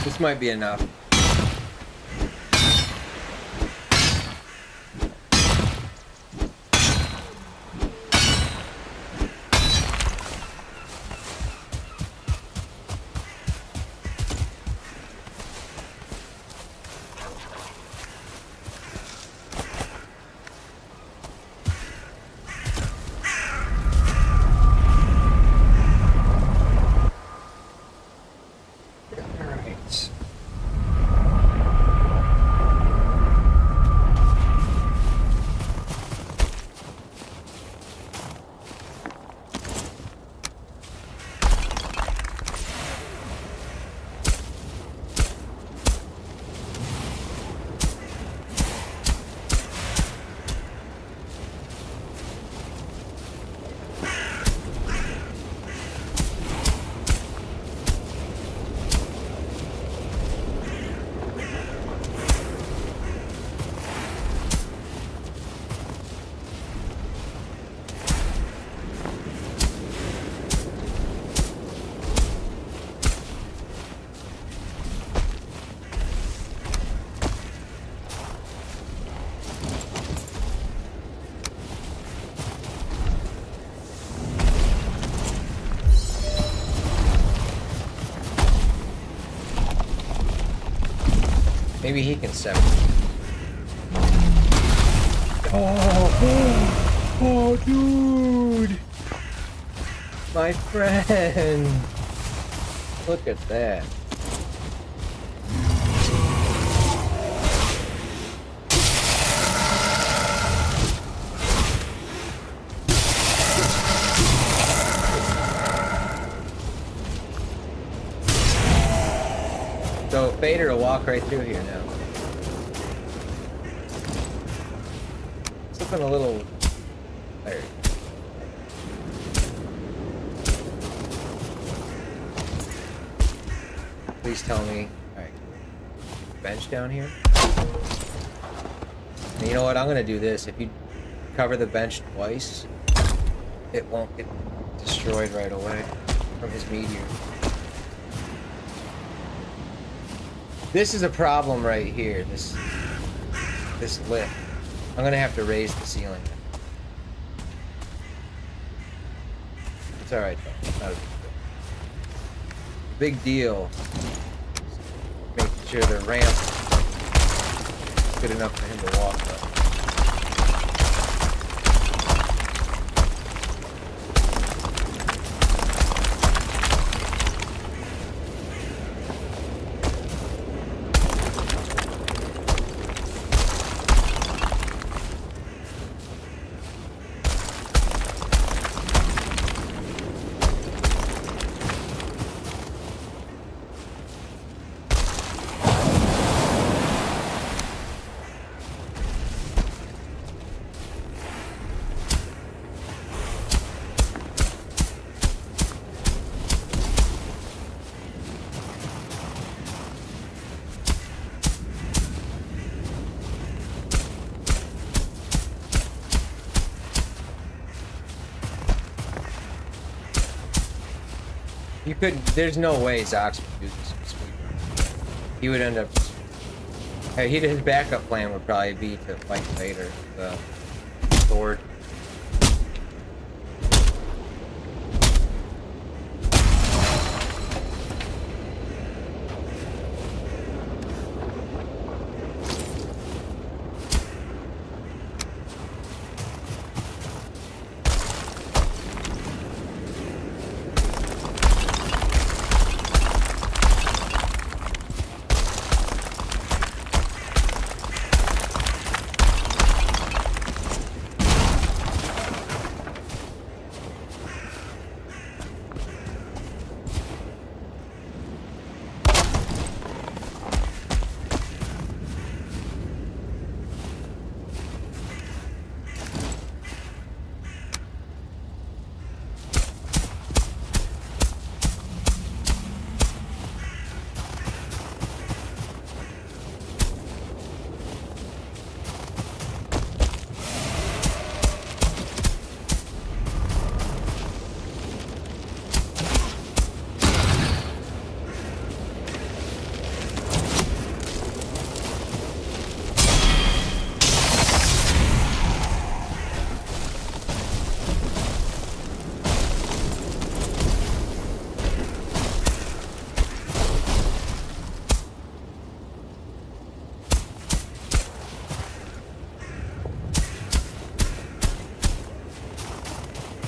This might be enough. Maybe he can set it. Oh, dude! My friend! Look at that. So Fader will walk right through here now. It's looking a little tired. Please tell me. Alright. Bench down here. And you know what? I'm gonna do this. If you cover the bench twice, it won't get destroyed right away from his meteor. This is a problem right here, this lift. I'm gonna have to raise the ceiling. It's alright though, it's not a big deal. Making sure the ramp is good enough for him to walk up. You couldn't. There's no way Zox would do this with Sweeper. He would end up. His backup plan would probably be to fight Vader with the sword.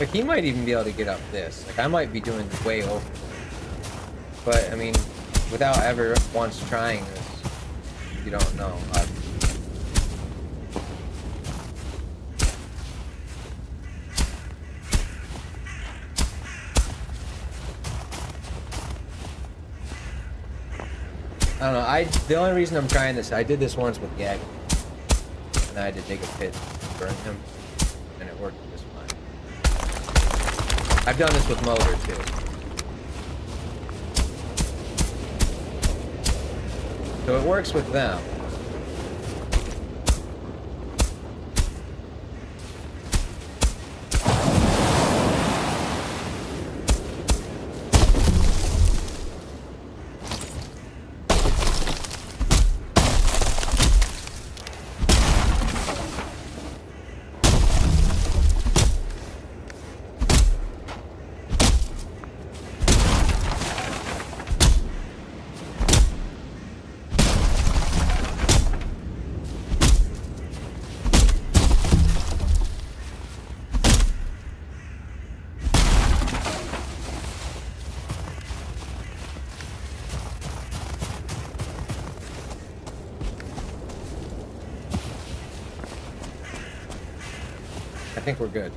Like, he might even be able to get up this. Like, I might be doing way over. But, I mean, without ever once trying this, you don't know. I don't know. The only reason I'm trying this, I did this once with Gag, and I had to dig a pit to burn him, and it worked just fine. I've done this with Motor too. So it works with them. I think we're good.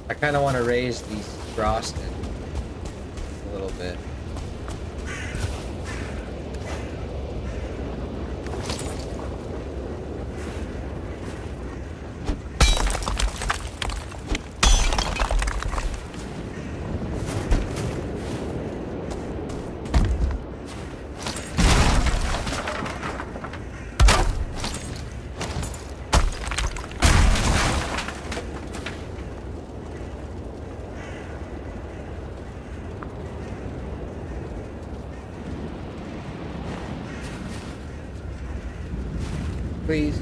I kind of want to raise these frosted a little bit. Please.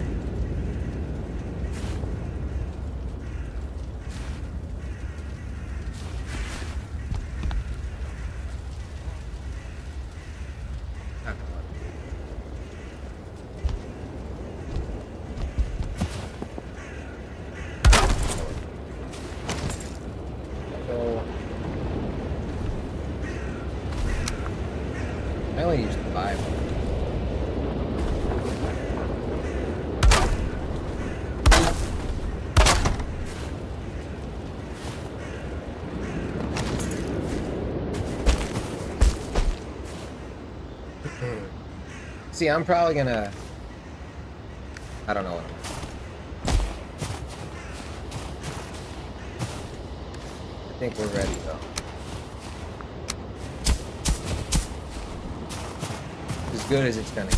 I only used 5. See, I'm probably gonna... I don't know what I think we're ready, though. As good as it's gonna get.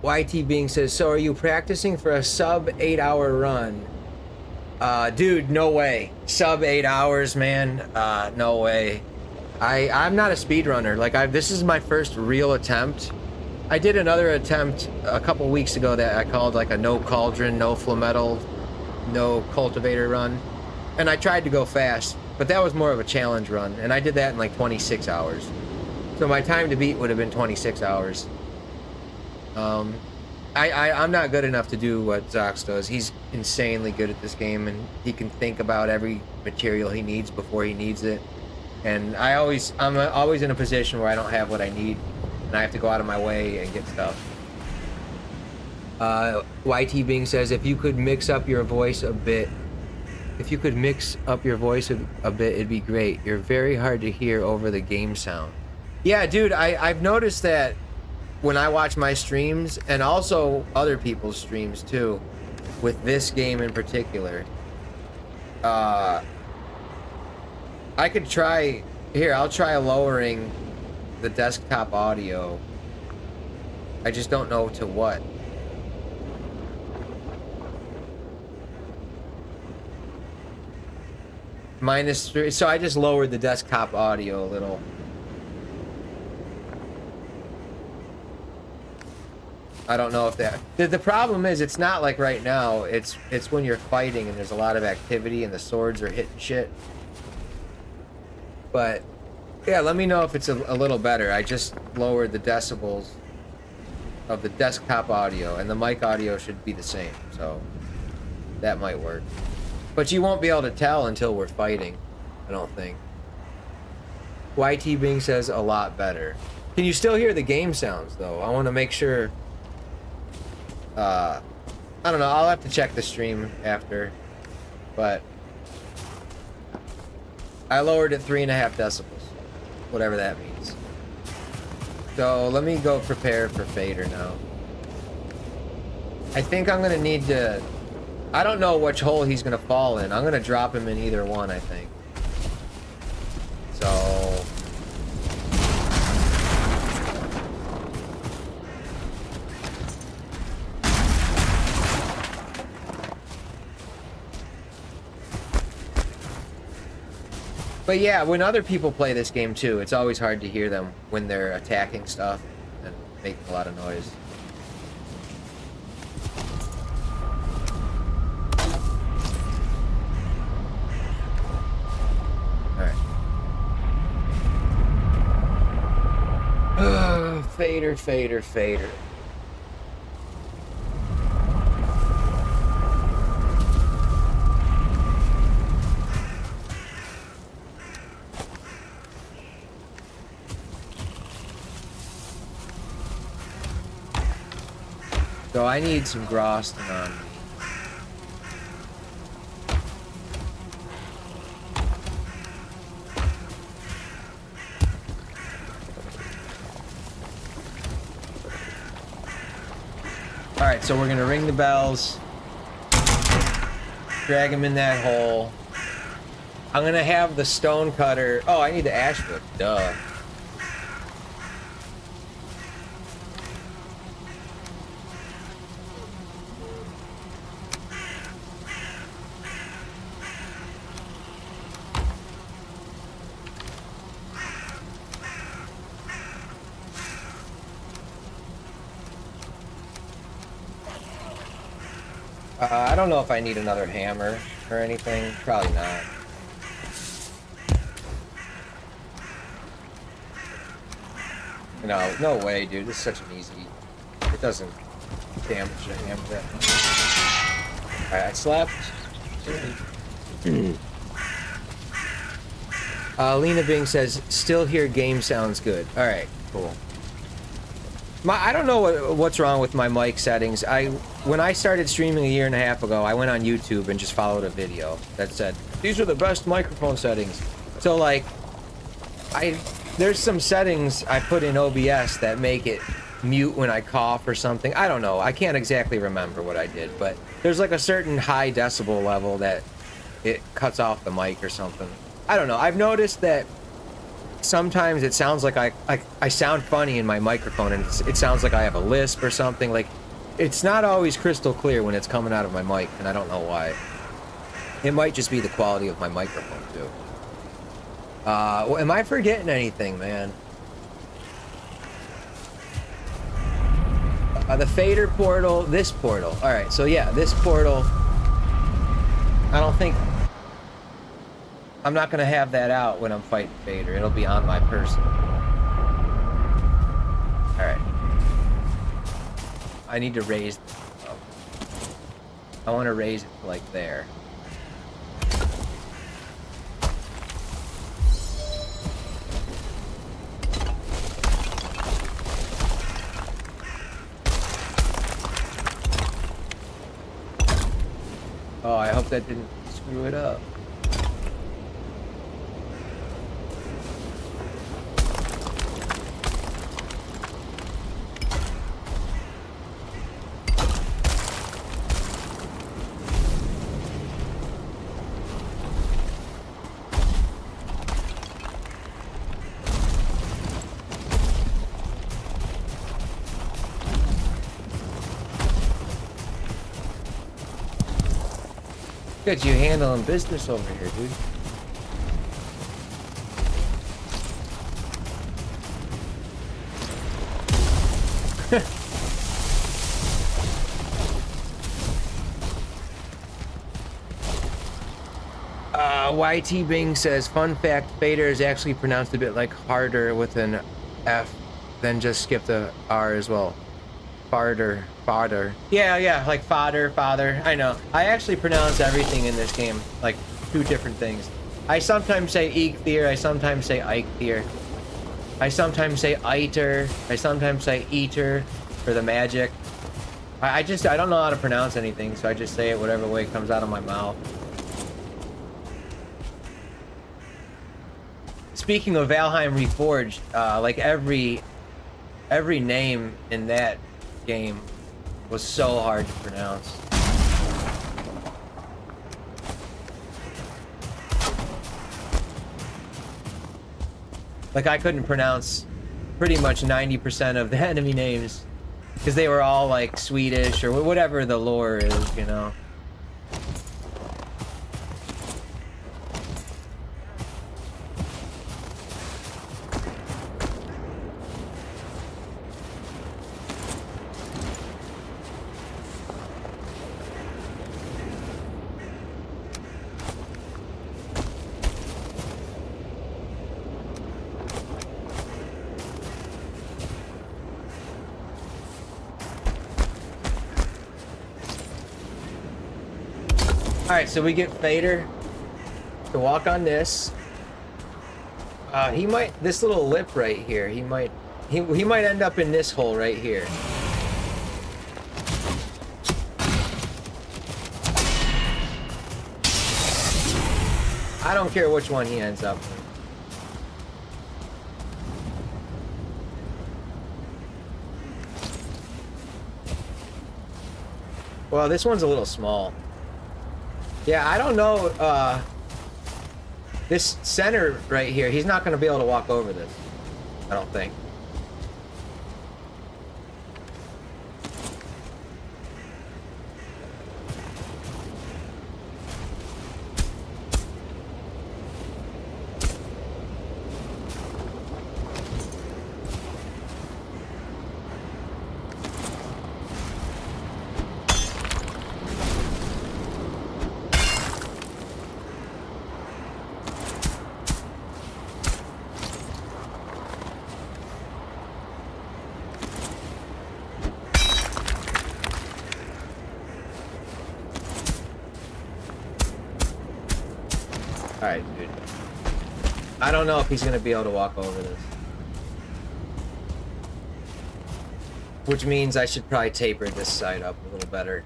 YT Bing says, so are you practicing for a sub 8-hour run? Dude, no way. Sub 8 hours, man. No way. I'm not a speedrunner. Like, this is my first real attempt. I did another attempt a couple weeks ago that I called like a no cauldron, no flametal, no cultivator run. And I tried to go fast, but that was more of a challenge run. And I did that in like 26 hours. So my time to beat would have been 26 hours. I'm not good enough to do what Zox does. He's insanely good at this game, and he can think about every material he needs before he needs it. And I'm always in a position where I don't have what I need, and I have to go out of my way and get stuff. YT Bing says, if you could mix up your voice a bit, it'd be great. You're very hard to hear over the game sound. Yeah, dude, I've noticed that when I watch my streams, and also other people's streams too, with this game in particular, I could try, here, I'll try lowering the desktop audio. I just don't know to what. -3, so I just lowered the desktop audio a little. I don't know if that... The problem is, it's not like right now. It's when you're fighting and there's a lot of activity and the swords are hitting shit. But Yeah, let me know if it's a little better. I just lowered the decibels of the desktop audio, and the mic audio should be the same, so that might work. But you won't be able to tell until we're fighting, I don't think. YT Bing says a lot better. Can you still hear the game sounds, though? I want to make sure... I don't know, I'll have to check the stream after, but... I lowered it 3.5 decibels, whatever that means. So let me go prepare for Fader now. I think I'm gonna need to... I don't know which hole he's gonna fall in. I'm gonna drop him in either one, I think. So... But yeah, when other people play this game too, it's always hard to hear them when they're attacking stuff and making a lot of noise. Alright. Fader, fader, fader. So I need some Groston on me. Alright, so we're gonna ring the bells. Drag him in that hole. I'm gonna have the stone cutter. Oh, I need the ashwood. Duh. I don't know if I need another hammer or anything. Probably not. No, no way, dude. This is such an easy... It doesn't damage the hammer that much. Alright, I slept. Lena Bing says, still hear game sounds good. Alright, cool. I don't know what's wrong with my mic settings. When I started streaming 1.5 years ago, I went on YouTube and just followed a video that said, these are the best microphone settings. So like, there's some settings I put in OBS that make it mute when I cough or something. I don't know. I can't exactly remember what I did, but there's like a certain high decibel level that it cuts off the mic or something. I don't know. I've noticed that sometimes it sounds like I sound funny in my microphone, and it sounds like I have a lisp or something. Like, it's not always crystal clear when it's coming out of my mic, and I don't know why. It might just be the quality of my microphone too. Well, am I forgetting anything, man? The fader portal, this portal. All right, so yeah, this portal. I don't think. I'm not gonna have that out when I'm fighting Fader. It'll be on my person. Alright. I need to raise... Oh. I want to raise it to, like, there. Oh, I hope that didn't screw it up. Good, you handling business over here, dude. YT Bing says, fun fact, Fader is actually pronounced a bit like harder with an F, then just skip the R as well. Farder, fodder. Yeah, like fodder, father. I know. I actually pronounce everything in this game like 2 different things. I sometimes say Eekthir, I sometimes say Eikthier. I sometimes say Eiter, I sometimes say Eater for the magic. I don't know how to pronounce anything, so I just say it whatever way it comes out of my mouth. Speaking of Valheim Reforged, like every name in that game was so hard to pronounce. Like I couldn't pronounce pretty much 90% of the enemy names because they were all like Swedish or whatever the lore is, you know. Alright, so we get Fader to walk on this. He might, this little lip right here, he might end up in this hole right here. I don't care which one he ends up with. Well, this one's a little small. Yeah, I don't know, this center right here, he's not going to be able to walk over this. I don't think. Alright, dude. I don't know if he's gonna be able to walk over this. Which means I should probably taper this side up a little better.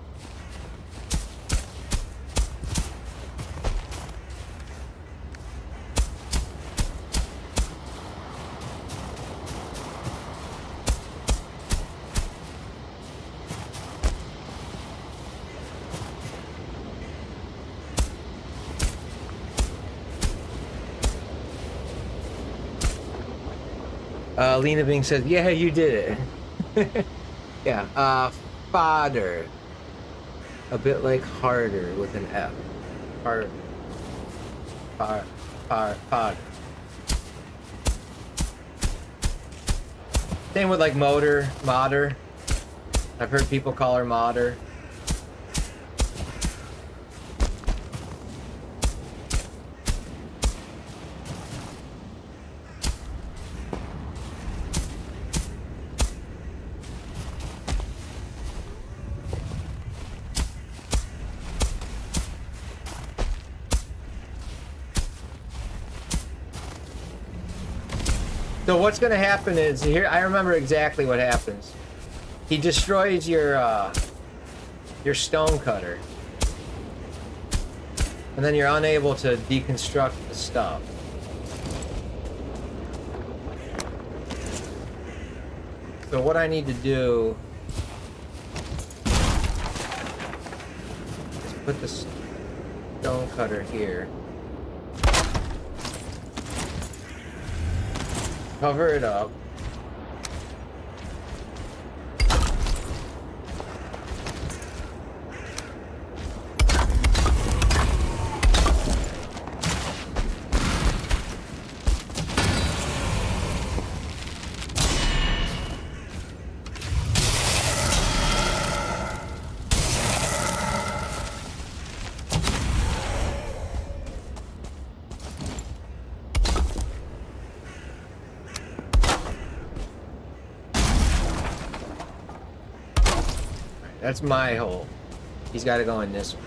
Lena Bing says, yeah, you did it. Yeah, fodder. A bit like harder with an F. Fodder. Same with like modder. I've heard people call her modder. So what's gonna happen is here. I remember exactly what happens. He destroys your stone cutter, and then you're unable to deconstruct the stuff. So what I need to do is put the stone cutter here. Cover it up. That's my hole. He's got to go in this one.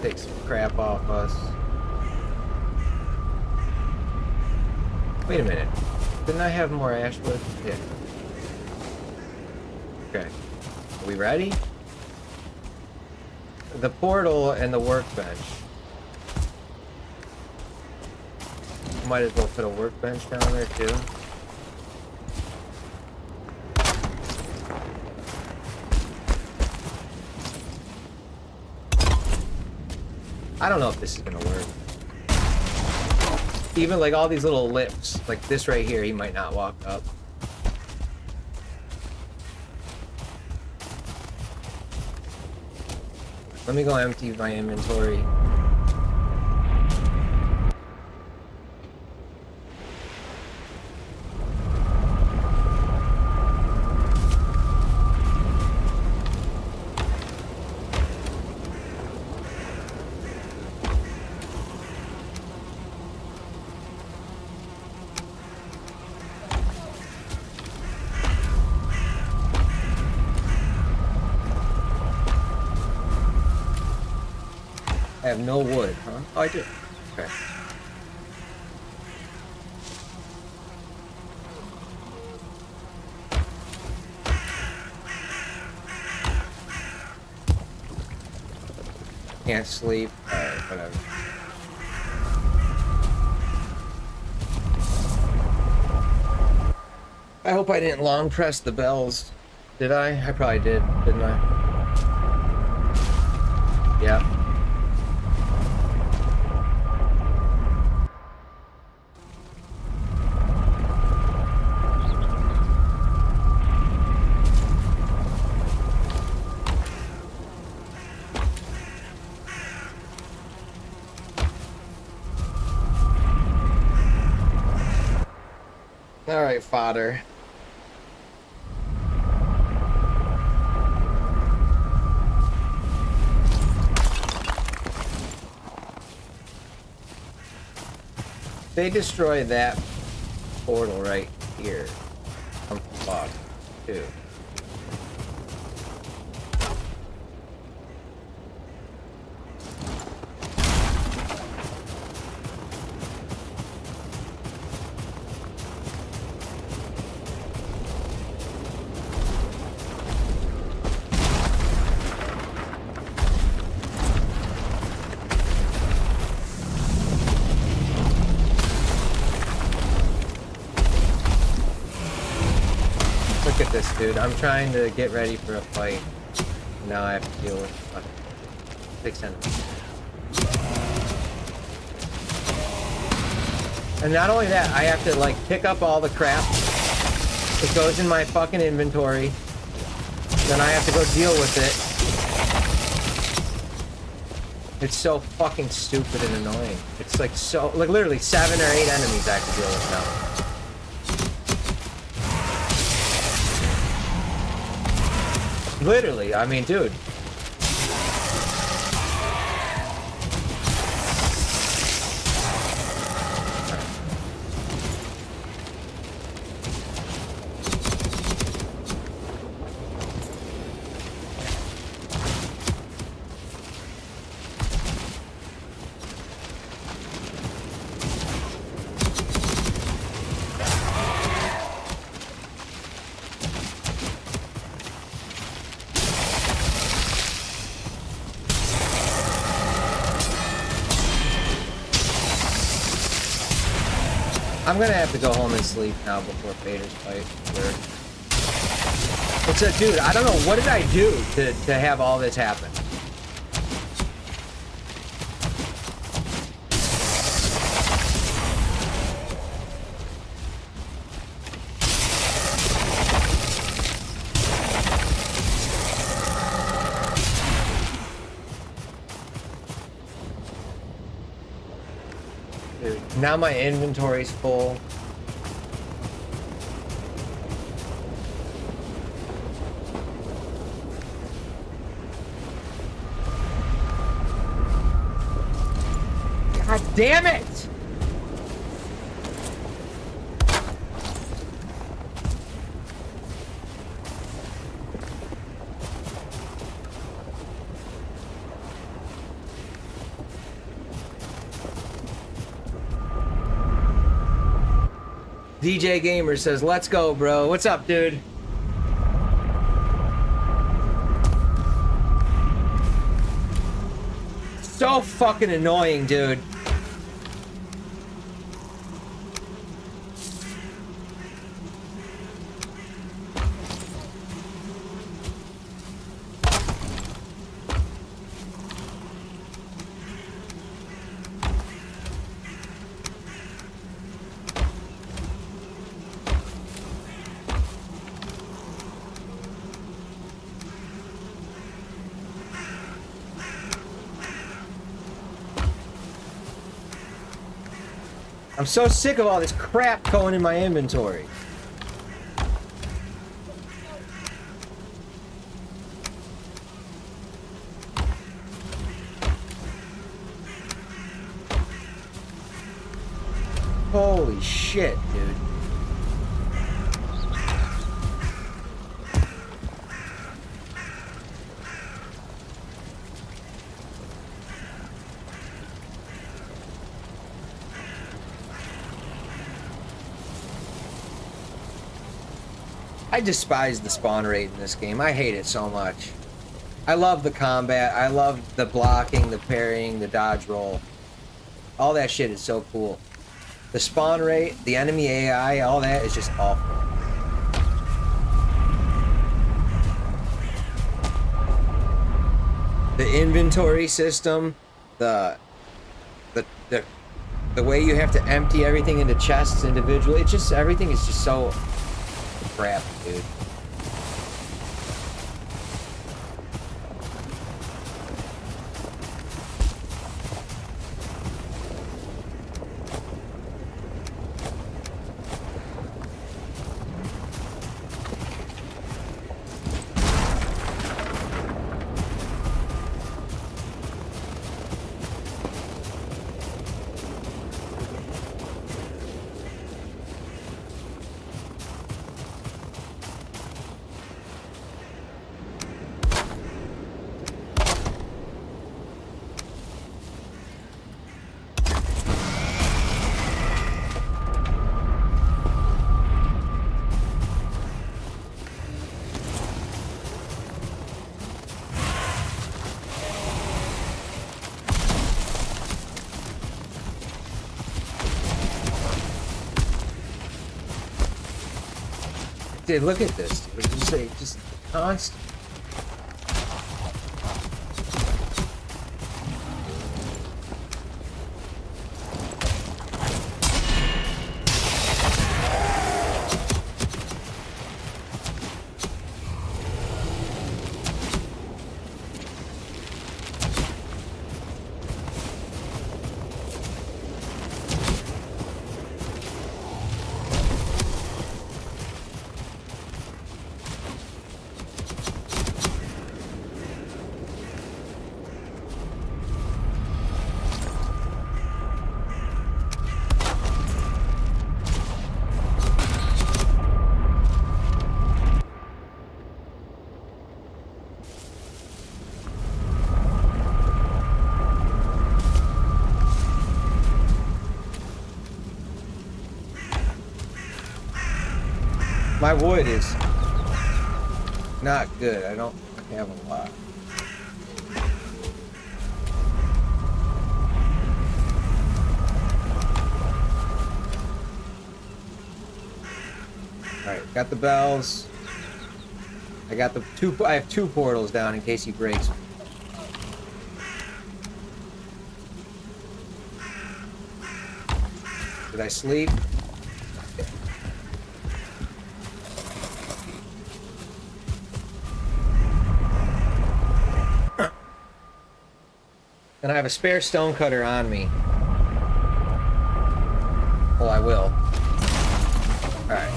Take some crap off us. Wait a minute. Didn't I have more ashwood? Yeah. Okay. Are we ready? The portal and the workbench. Might as well put a workbench down there too. I don't know if this is gonna work. Even like all these little lips, like this right here, he might not walk up. Let me go empty my inventory. I have no wood, huh? Oh, I do. Okay. Can't sleep. Alright, whatever. I hope I didn't long press the bells. Did I? I probably did, didn't I? Yeah. Alright, fodder. They destroy that portal right here. I'm fucked, too. Look at this, dude. I'm trying to get ready for a fight. Now I have to deal with fucking 6 enemies. And not only that, I have to like pick up all the crap. It goes in my fucking inventory. Then I have to go deal with it. It's so fucking stupid and annoying. It's like so, like literally 7 or 8 enemies I have to deal with now. Literally, I mean, dude. I'm gonna have to go home and sleep now before Vader's fight. It's a dude, I don't know, what did I do to have all this happen? Dude, now my inventory's full. God damn it! DJ Gamer says, let's go, bro. What's up, dude? So fucking annoying, dude. I'm so sick of all this crap going in my inventory. Holy shit, dude. I despise the spawn rate in this game. I hate it so much. I love the combat. I love the blocking, the parrying, the dodge roll. All that shit is so cool. The spawn rate, the enemy AI, all that is just awful. The inventory system, the way you have to empty everything into chests individually, it's just, everything is just so crap, dude. Dude, look at this. It's just constant. My wood is not good. I don't have a lot. Alright, got the bells. I got the I have two portals down in case he breaks them. Did I sleep? And I have a spare stonecutter on me. Well, I will. Alright.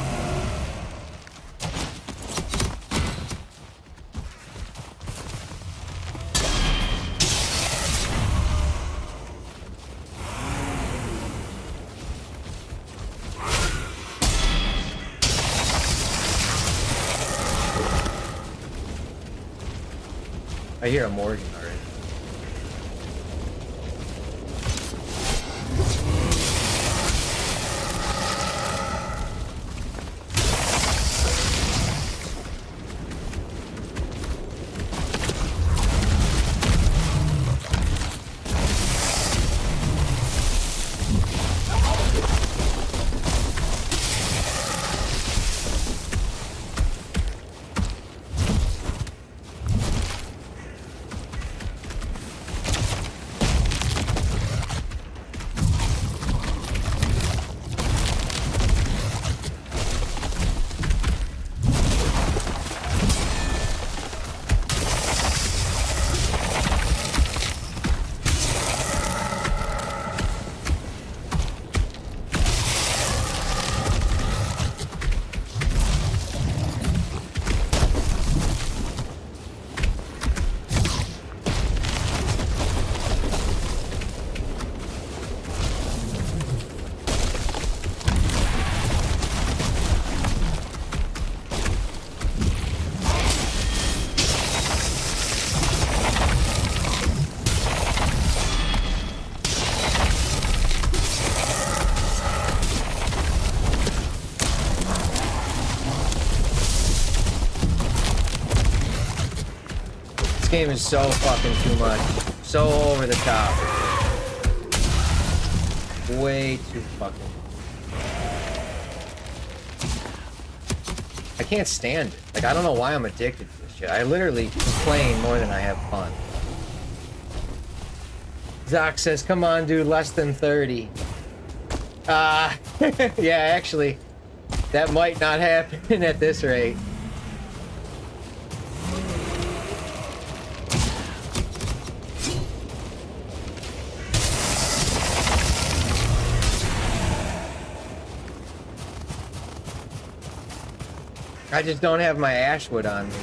I hear a Morgan already. This game is so fucking too much. So over the top. Way too fucking. I can't stand it. Like, I don't know why I'm addicted to this shit. I literally complain more than I have fun. Zoc says, come on, dude, less than 30. Yeah, actually, that might not happen at this rate. I just don't have my Ashwood on me.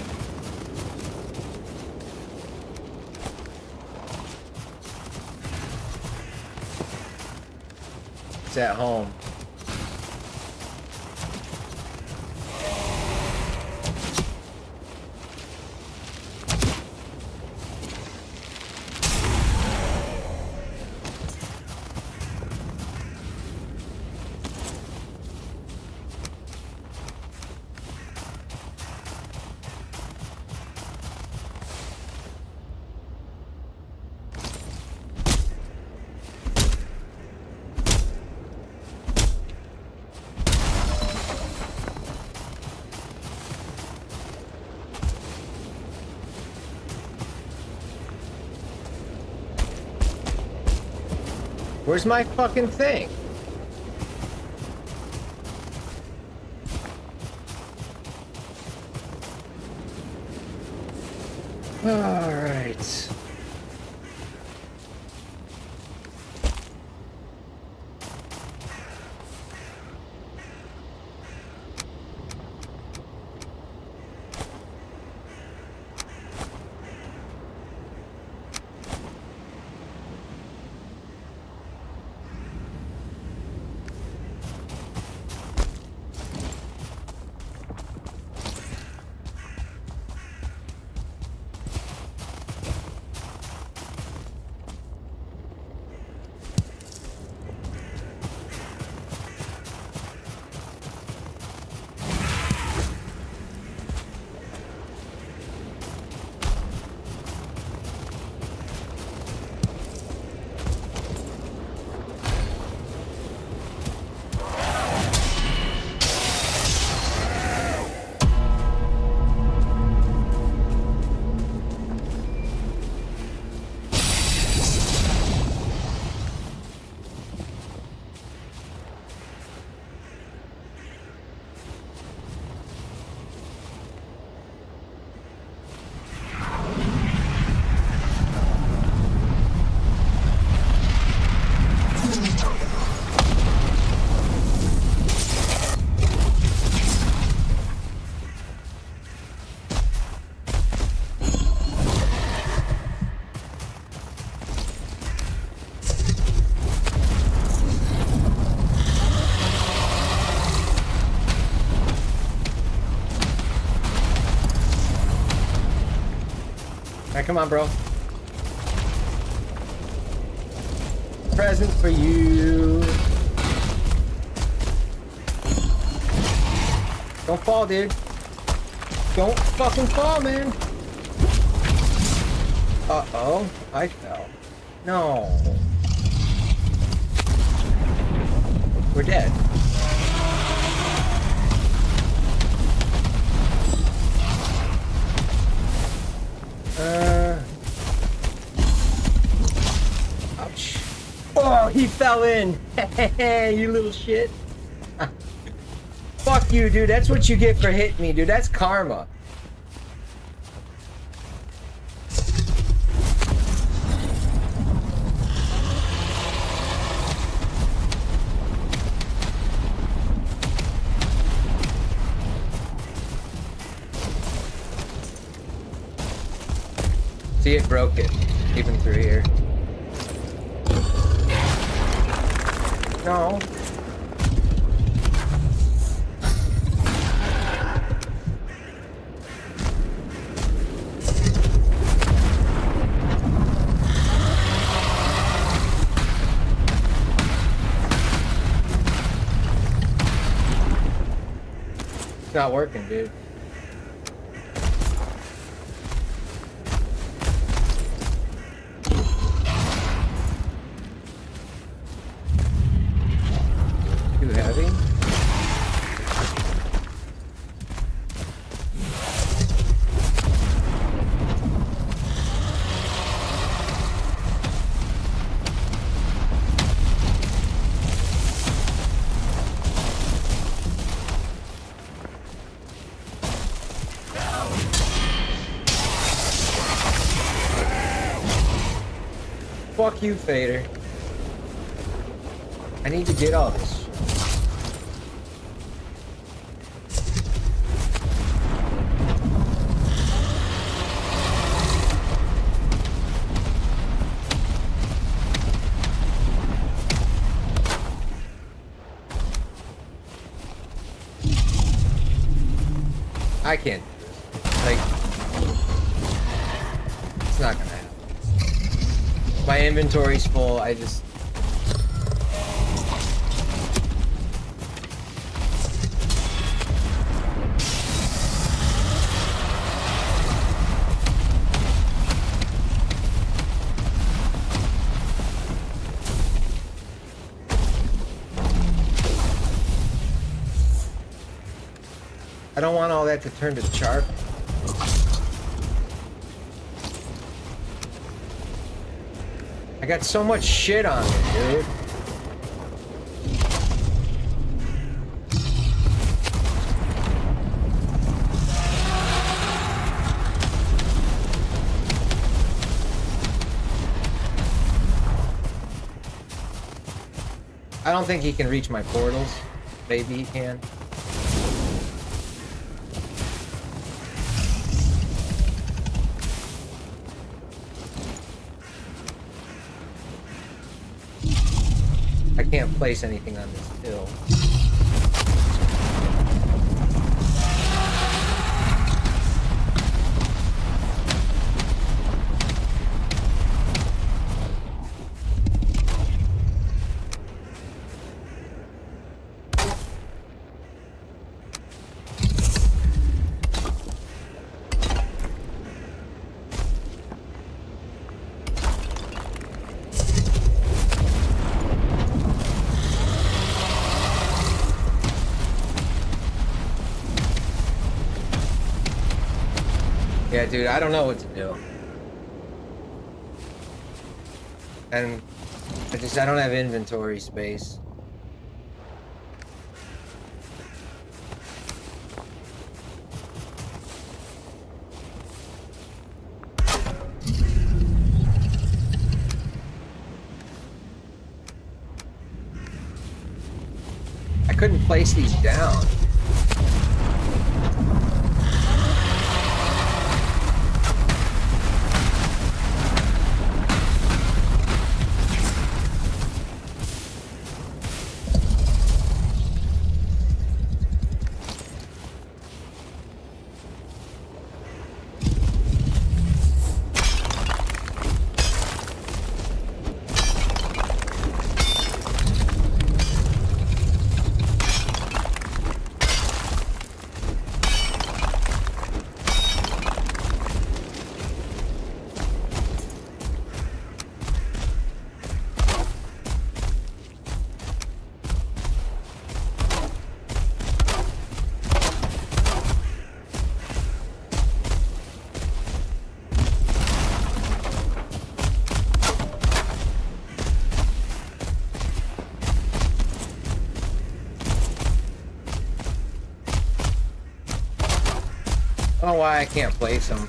It's at home. Where's my fucking thing? All right. Alright, come on, bro. Present for you. Don't fall, dude. Don't fucking fall, man. Uh-oh. I fell. No. We're dead. Ouch. Oh, he fell in. You little shit. Fuck you, dude. That's what you get for hitting me, dude. That's karma. See, it broke it, even through here. No. It's not working, dude. fuck you, Fader. I need to get all this shit. I can't do this. Like, it's not gonna happen. My inventory's full. I just. I don't want all that to turn to charcoal. I got so much shit on it, dude. I don't think he can reach my portals. Maybe he can. I can't place anything on this hill. Yeah, dude, I don't know what to do. And I don't have inventory space. I couldn't place these down. I don't know why I can't place them.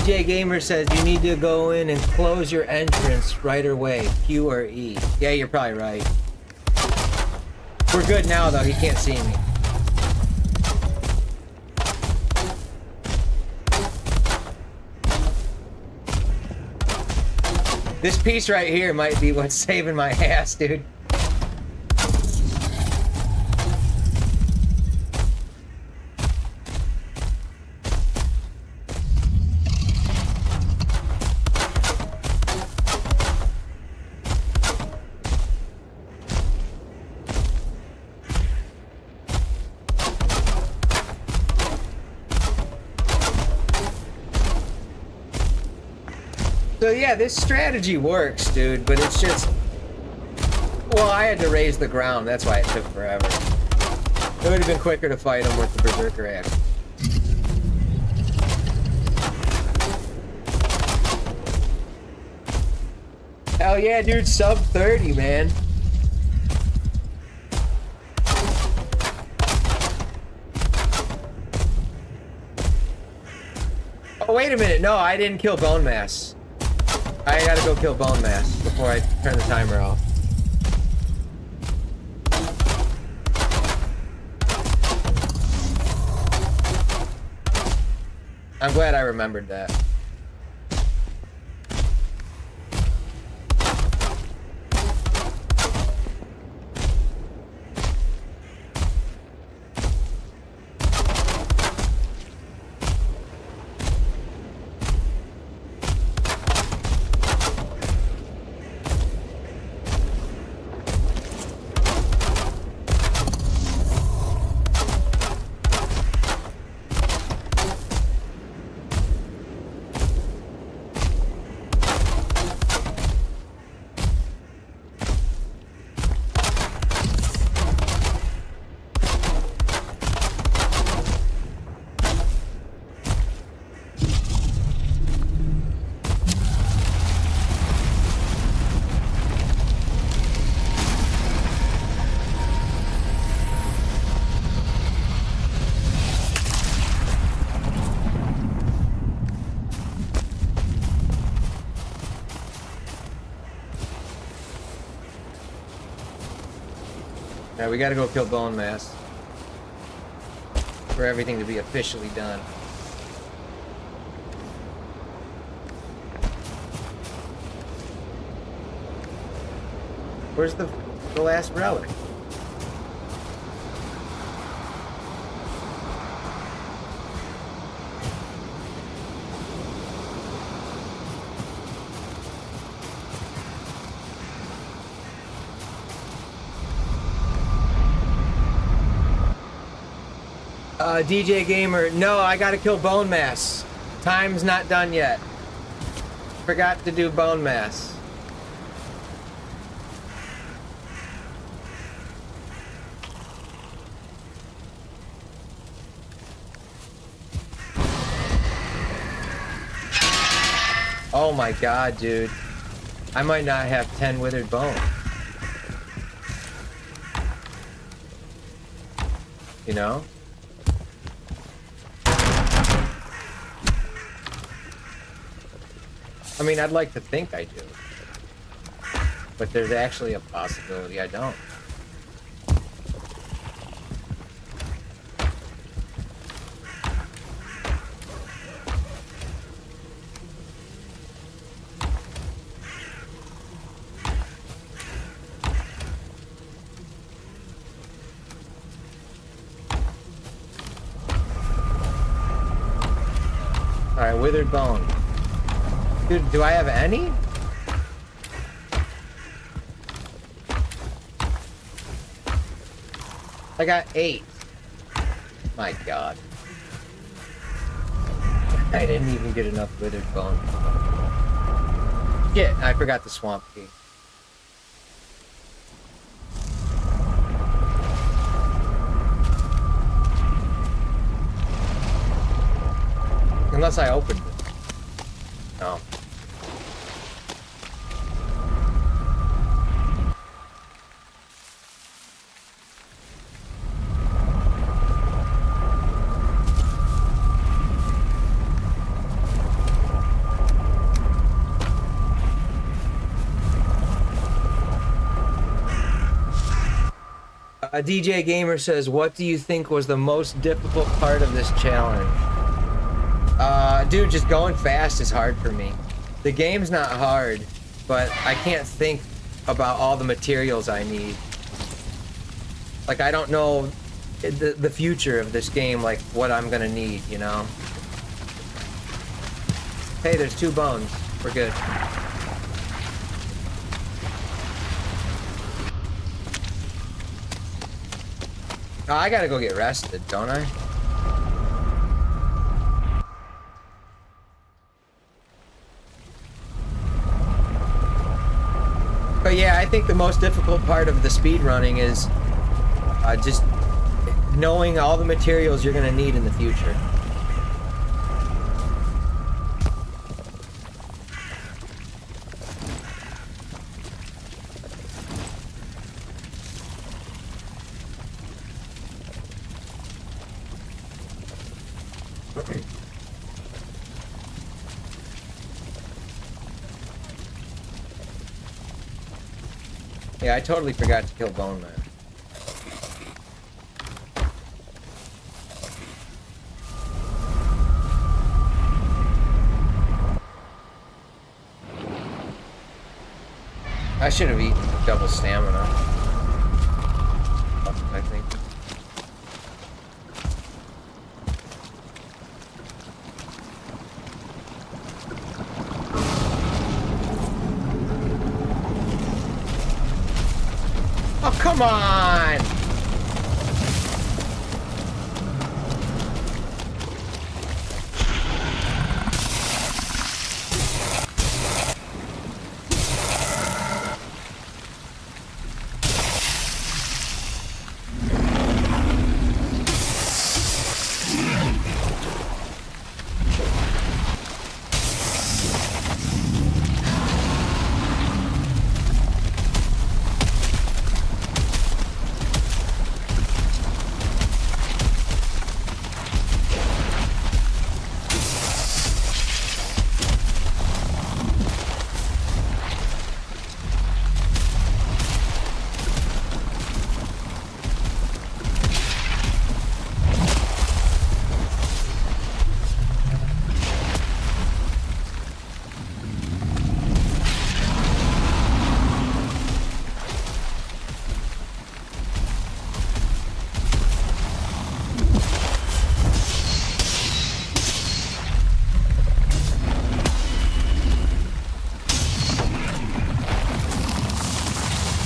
DJ Gamer says you need to go in and close your entrance right away. Q or E. Yeah, you're probably right. We're good now, though. He can't see me. This piece right here might be what's saving my ass, dude. So yeah, this strategy works, dude, but it's just... Well, I had to raise the ground, that's why it took forever. It would have been quicker to fight him with the Berserker Axe. Hell yeah, dude, sub 30, man. Oh, wait a minute. No, I didn't kill Bone Mass. I gotta go kill Bone Mass before I turn the timer off. I'm glad I remembered that. Yeah, we gotta go kill Bone Mass for everything to be officially done. Where's the last relic? DJ Gamer, no, I gotta kill Bone Mass. Time's not done yet. Forgot to do Bone Mass. Oh my god, dude. I might not have 10 withered bone. You know? I mean, I'd like to think I do. But there's actually a possibility I don't. Alright, withered bone. Dude, do I have any? I got 8. My god. I didn't even get enough withered bone. Shit, I forgot the swamp key. Unless I opened it. No. DJ Gamer says, what do you think was the most difficult part of this challenge? Dude, just going fast is hard for me. The game's not hard, but I can't think about all the materials I need. Like, I don't know the future of this game, like, what I'm gonna need, you know? Hey, there's 2 bones. We're good. Oh, I gotta go get rested, don't I? But yeah, I think the most difficult part of the speed running is just knowing all the materials you're gonna need in the future. Yeah, I totally forgot to kill Bone Man. I should have eaten double stamina. I think. Oh, come on!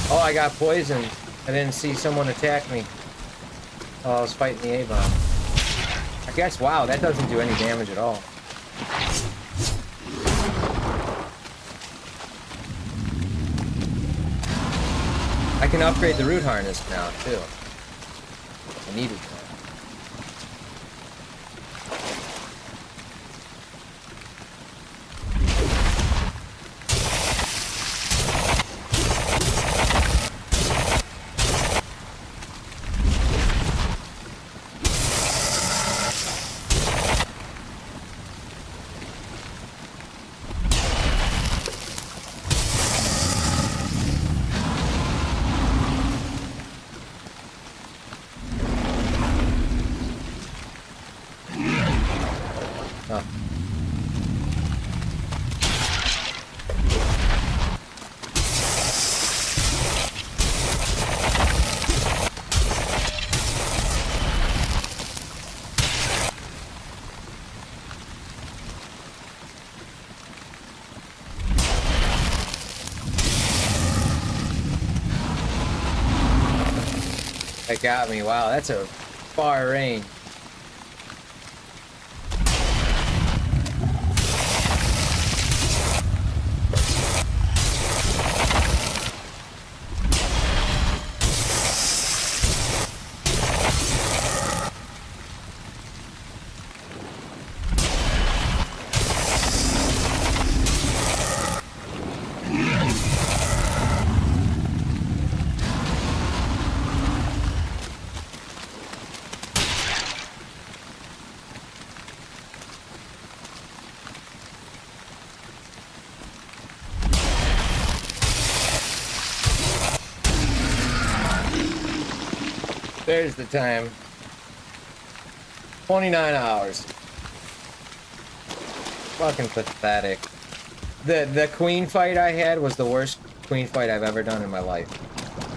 Oh, I got poisoned. I didn't see someone attack me while I was fighting the A-bomb. I guess, wow, that doesn't do any damage at all. I can upgrade the root harness now, too. I needed that. That got me. Wow, that's a far range. There's the time. 29 hours. Fucking pathetic. The queen fight I had was the worst queen fight I've ever done in my life.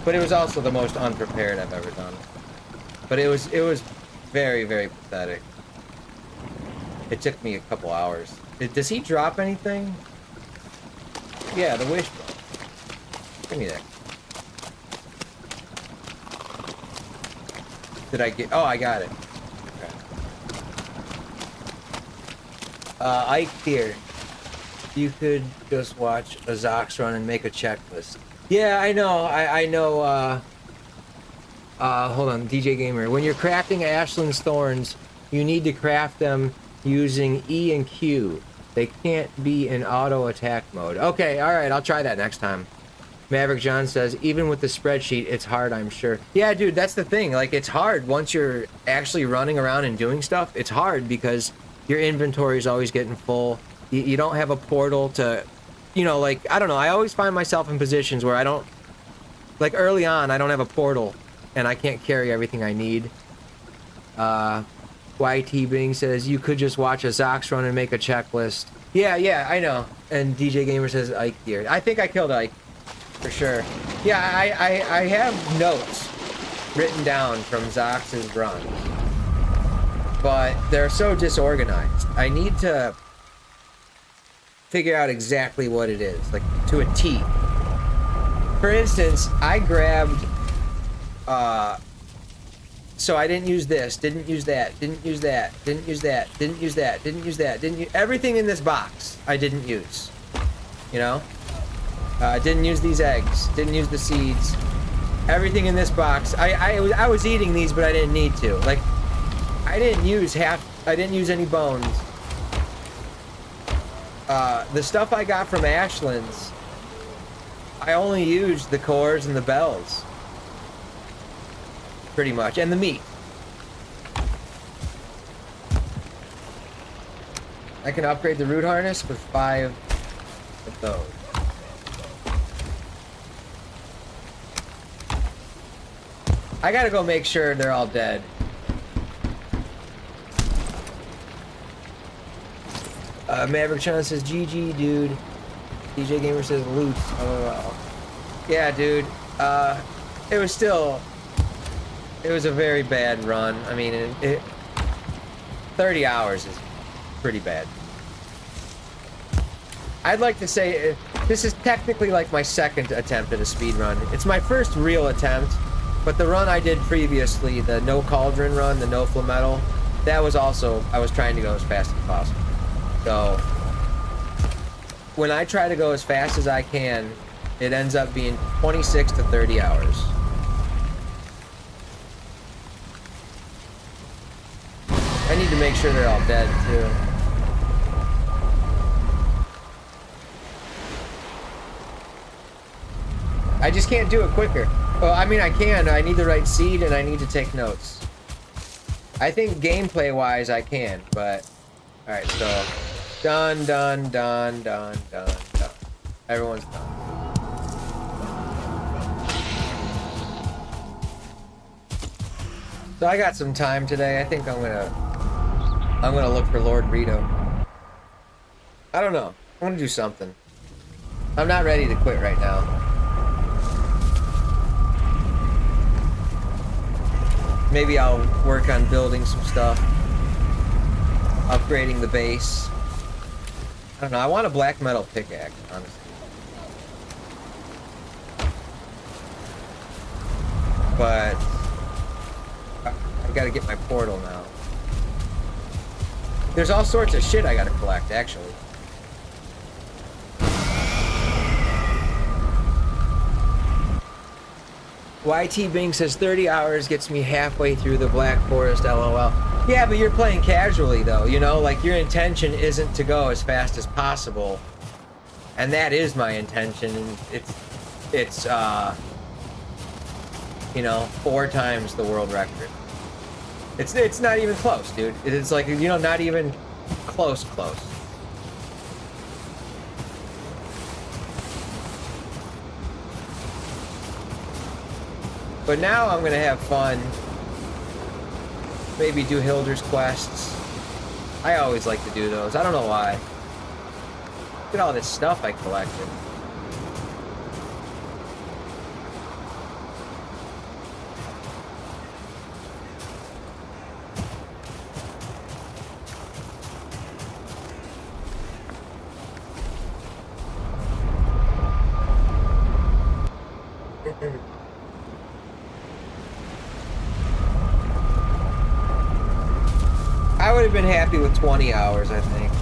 But it was also the most unprepared I've ever done. But it was very, very pathetic. It took me a couple hours. Does he drop anything? Yeah, the wish bone. Give me that. Did I get... Oh, I got it. Okay. Ike here. You could just watch a Zox run and make a checklist. Yeah, I know. I know. Hold on, DJ Gamer. When you're crafting Ashland's thorns, you need to craft them using E and Q. They can't be in auto attack mode. Okay, all right. I'll try that next time. Maverick John says, even with the spreadsheet, it's hard, I'm sure. Yeah, dude, that's the thing. Like, it's hard once you're actually running around and doing stuff. It's hard because your inventory is always getting full. You don't have a portal to, you know, like, I don't know. I always find myself in positions where I don't, like, early on, I don't have a portal and I can't carry everything I need. YT Bing says, you could just watch a Zox run and make a checklist. Yeah, I know. And DJ Gamer says, Ike here. I think I killed Ike. For sure. Yeah, I have notes written down from Zox's run, but they're so disorganized. I need to figure out exactly what it is, like to a T. For instance, I grabbed, so I didn't use this, didn't use that, didn't use that, didn't use that, didn't use that, didn't use that, didn't use, everything in this box I didn't use, you know? Didn't use these eggs. Didn't use the seeds. Everything in this box. I was eating these, but I didn't need to. Like, I didn't use any bones. The stuff I got from Ashland's, I only used the cores and the bells. Pretty much. And the meat. I can upgrade the root harness with 5 of those. I gotta go make sure they're all dead. Maverick Chan says, GG, dude. DJ Gamer says, loot. Oh, yeah, dude. It was a very bad run. I mean, 30 hours is pretty bad. I'd like to say, this is technically like my second attempt at a speed run. It's my first real attempt. But the run I did previously, the no cauldron run, the no flametal, that was also, I was trying to go as fast as possible. So, when I try to go as fast as I can, it ends up being 26 to 30 hours. I need to make sure they're all dead, too. I just can't do it quicker. Well, I mean, I can. I need the right seed, and I need to take notes. I think gameplay-wise, I can, but... Alright, so... Done. Everyone's done. So I got some time today. I think I'm gonna look for Lord Rito. I don't know. I'm gonna do something. I'm not ready to quit right now. Maybe I'll work on building some stuff. Upgrading the base. I don't know, I want a black metal pickaxe, honestly. But I gotta get my portal now. There's all sorts of shit I gotta collect, actually. YT Bing says 30 hours gets me halfway through the Black Forest, LOL. Yeah, but you're playing casually, though, you know? Like, your intention isn't to go as fast as possible. And that is my intention. And it's you know, 4 times the world record. It's not even close, dude. It's like, you know, not even close. But now I'm gonna have fun. Maybe do Hilder's quests. I always like to do those. I don't know why. Look at all this stuff I collected. I would have been happy with 20 hours, I think.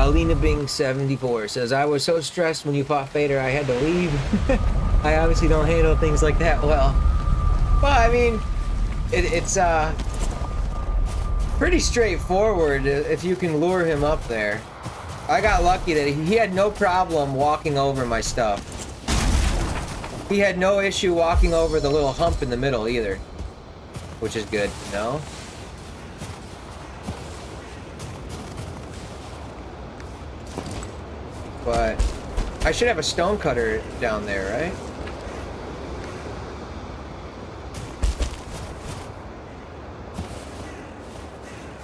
Alina Bing 74 says, I was so stressed when you fought Vader, I had to leave. I obviously don't handle things like that well. Well, I mean, it's pretty straightforward if you can lure him up there. I got lucky that he had no problem walking over my stuff. He had no issue walking over the little hump in the middle either, which is good to know. But I should have a stone cutter down there, right?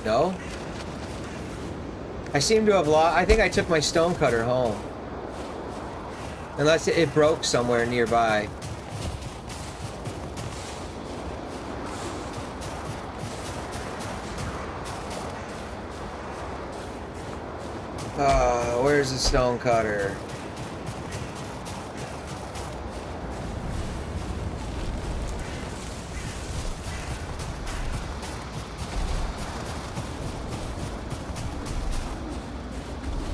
No? I seem to have lost... I think I took my stone cutter home. Unless it broke somewhere nearby. Where's the stone cutter?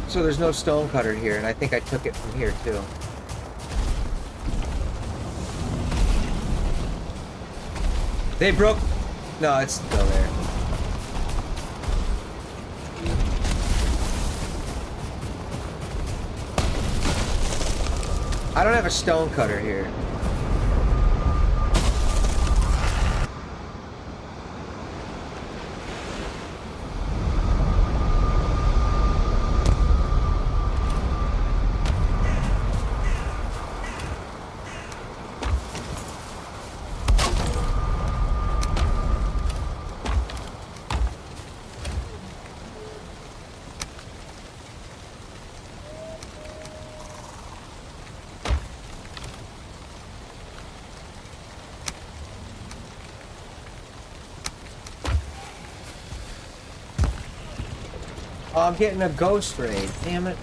So there's no stone cutter here, and I think I took it from here too. They broke... No, it's still there. I don't have a stone cutter here. Oh, I'm getting a ghost raid. Damn it.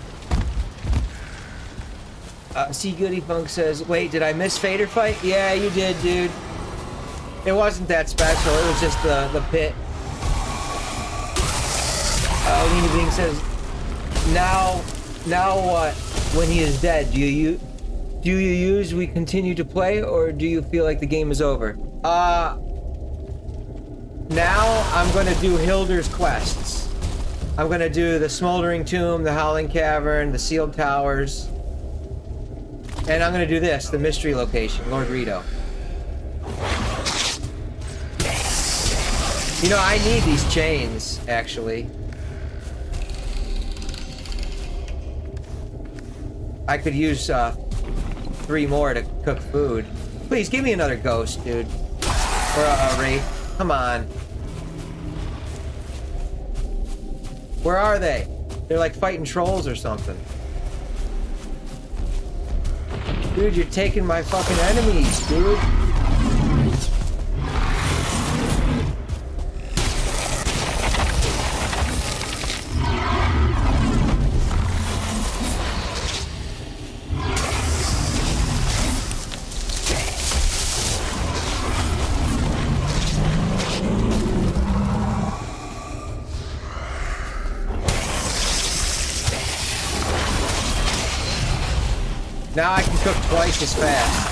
See Goody Funk says, wait, did I miss Vader fight? Yeah, you did, dude. It wasn't that special. It was just the pit. Lena Bing says, now what? When he is dead, do you use we continue to play, or do you feel like the game is over? Now I'm gonna do Hilder's quests. I'm gonna do the Smoldering Tomb, the Howling Cavern, the Sealed Towers. And I'm gonna do this, the mystery location, Lord Rito. You know, I need these chains, actually. I could use 3 more to cook food. Please, give me another ghost, dude. Or a wraith. Come on. Where are they? They're like fighting trolls or something. Dude, you're taking my fucking enemies, dude. Now I can cook twice as fast.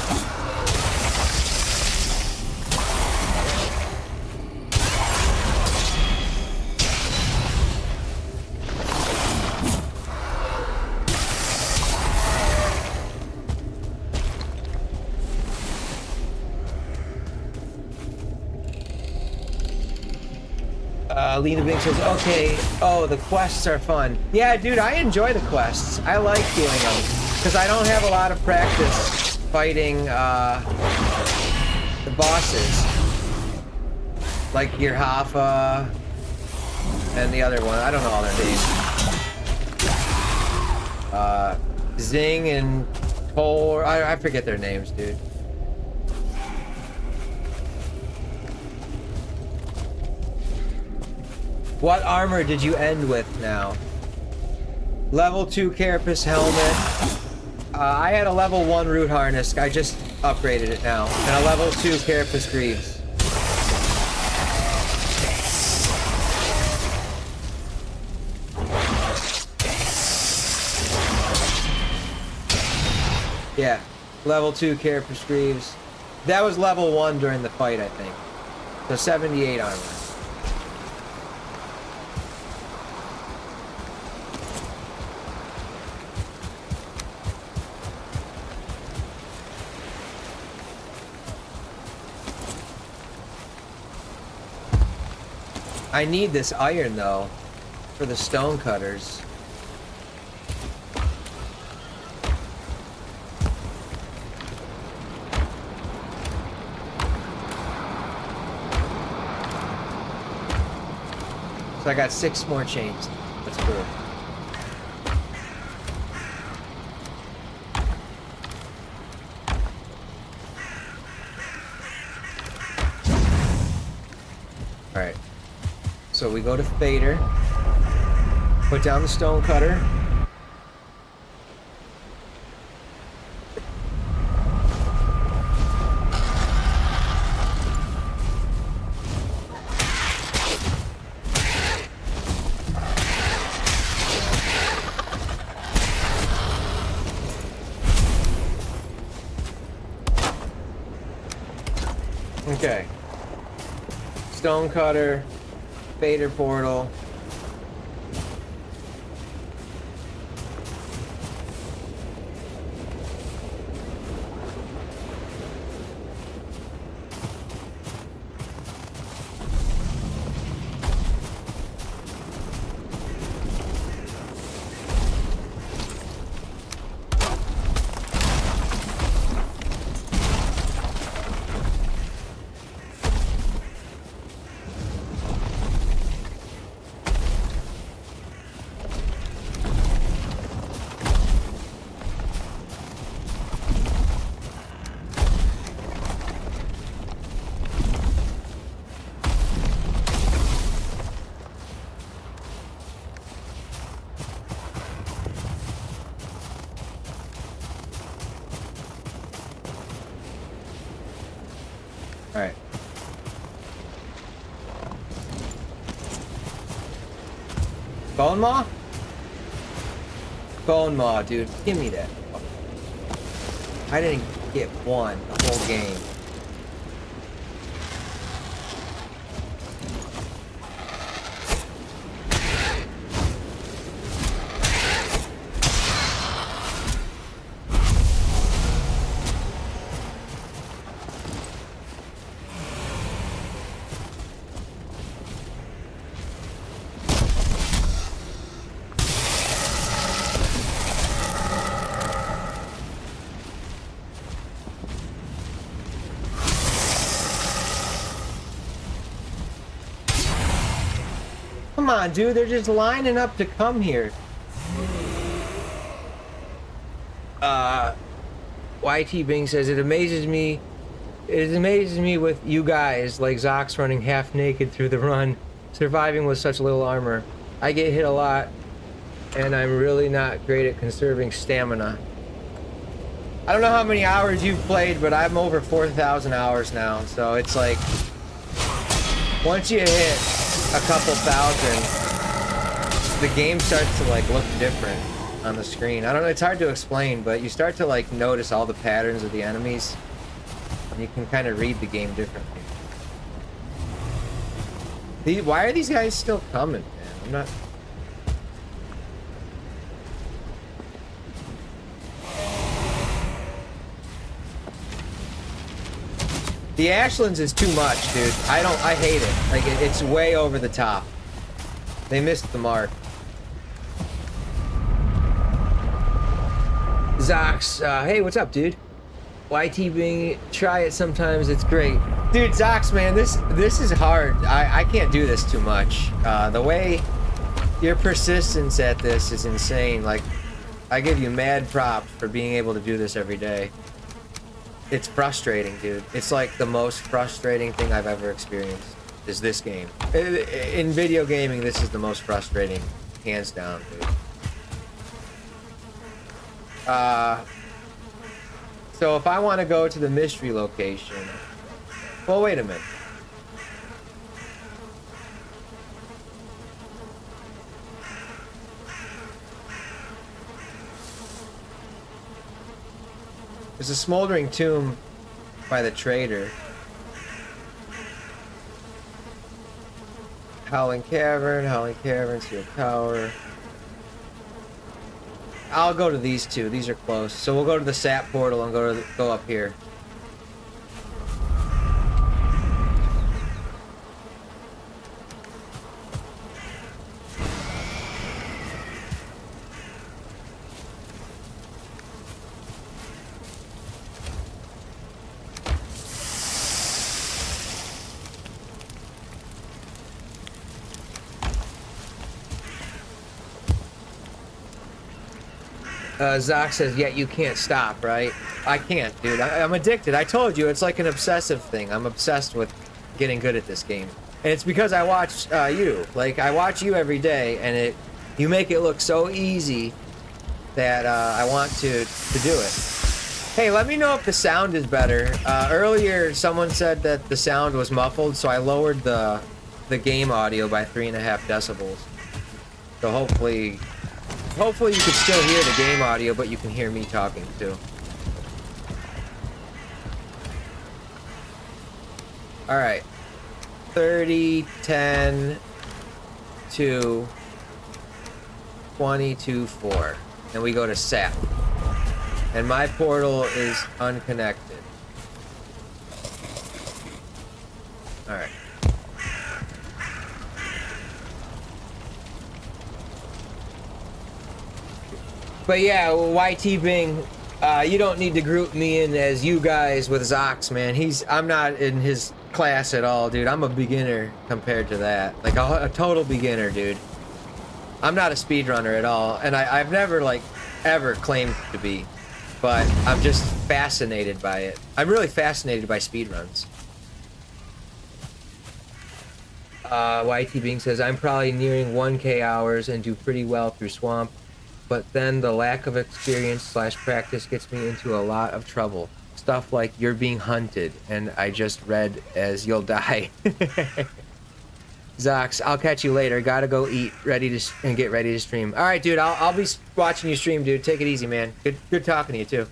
Lena Bing says, okay, oh, the quests are fun. Yeah, dude, I enjoy the quests. I like doing them. Because I don't have a lot of practice fighting the bosses. Like Girhafa and the other one. I don't know all their names. Zing and Tor. I forget their names, dude. What armor did you end with now? Level 2 Carapace helmet. I had a level 1 root harness. I just upgraded it now. And a level 2 Carapace greaves. Yeah. Level 2 care prescribes. That was level 1 during the fight, I think. So 78 armor. I need this iron, though, for the stone cutters. So I got 6 more chains. That's cool. Alright. So we go to Fader. Put down the stone cutter. Okay. Stone cutter, Fader portal. Alright. Bone Maw? Bone Maw, dude. Give me that. I didn't get one the whole game. Come on, dude, they're just lining up to come here. YT Bing says it amazes me with you guys like Zox running half naked through the run, surviving with such little armor. I get hit a lot and I'm really not great at conserving stamina. I don't know how many hours you've played, but I'm over 4,000 hours now, so it's like once you hit a couple thousand, the game starts to like look different on the screen. I don't know, it's hard to explain, but you start to like notice all the patterns of the enemies and you can kind of read the game differently. Why are these guys still coming, man? I'm not... The Ashlands is too much, dude. I hate it. Like, it's way over the top. They missed the mark. Zox, hey, what's up, dude? YT Bing, try it sometimes, it's great. Dude, Zox, man, this is hard. I can't do this too much. The way your persistence at this is insane. Like, I give you mad props for being able to do this every day. It's frustrating, dude. It's like the most frustrating thing I've ever experienced is this game. In video gaming, this is the most frustrating, hands down, dude. So if I want to go to the mystery location... Well, wait a minute. There's a smoldering tomb by the trader. Howling Cavern, Steel Tower. I'll go to these two. These are close. So we'll go to the sap portal and go up here. Zoc says, "Yet you can't stop, right?" I can't, dude. I'm addicted. I told you, it's like an obsessive thing. I'm obsessed with getting good at this game, and it's because I watch you. Like, I watch you every day, and you make it look so easy that I want to do it. Hey, let me know if the sound is better. Earlier, someone said that the sound was muffled, so I lowered the game audio by 3.5 decibels. So hopefully you can still hear the game audio, but you can hear me talking too. All right. 30, 10, 2, 22, 4. And we go to sap. And my portal is unconnected. All right. But yeah, YT Bing, you don't need to group me in as you guys with Zox, man. I'm not in his class at all, dude. I'm a beginner compared to that. Like a total beginner, dude. I'm not a speedrunner at all, and I've never, like, ever claimed to be. But I'm just fascinated by it. I'm really fascinated by speedruns. YT Bing says, I'm probably nearing 1K hours and do pretty well through Swamp. But then the lack of experience / practice gets me into a lot of trouble. Stuff like you're being hunted, and I just read as you'll die. Zox, I'll catch you later. Gotta go eat, and get ready to stream. All right, dude. I'll be watching you stream, dude. Take it easy, man. Good talking to you too,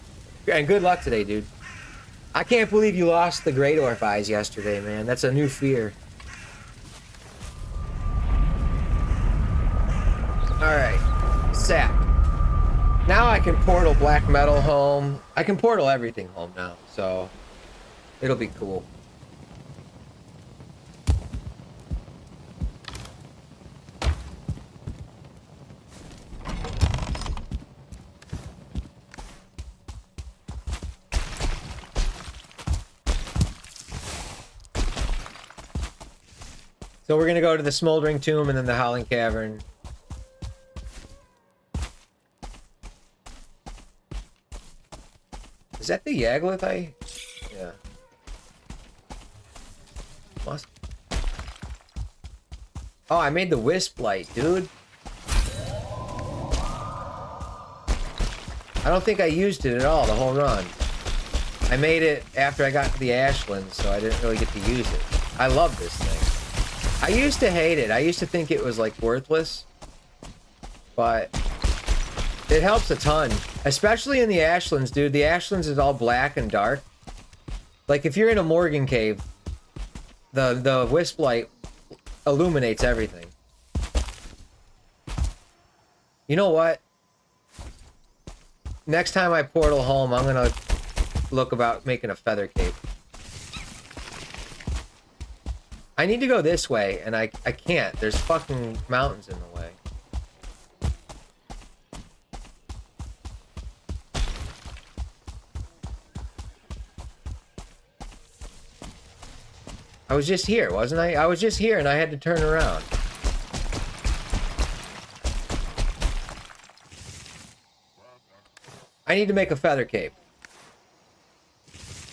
and good luck today, dude. I can't believe you lost the Great Orph Eyes yesterday, man. That's a new fear. All right, sap. Now I can portal black metal home. I can portal everything home now, so it'll be cool. So we're gonna go to the Smoldering Tomb and then the Howling Cavern. Is that the Yagluth Yeah. Must. Oh, I made the Wisp Light, dude. I don't think I used it at all the whole run. I made it after I got to the Ashlands, so I didn't really get to use it. I love this thing. I used to hate it. I used to think it was, like, worthless. But it helps a ton. Especially in the Ashlands, dude. The Ashlands is all black and dark. Like, if you're in a Morgan cave, the Wisp Light illuminates everything. You know what? Next time I portal home, I'm gonna look about making a feather cape. I need to go this way, and I can't. There's fucking mountains in the way. I was just here, wasn't I? I was just here, and I had to turn around. I need to make a feather cape.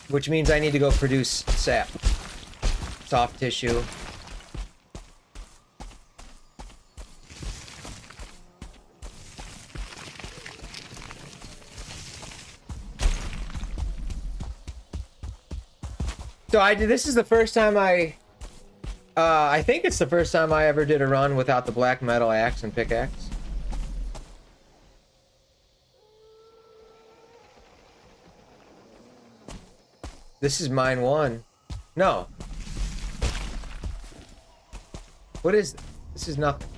Which means I need to go produce sap. Soft tissue. So this is the first time I think it's the first time I ever did a run without the black metal axe and pickaxe. This is mine one. No. What is this? This is nothing.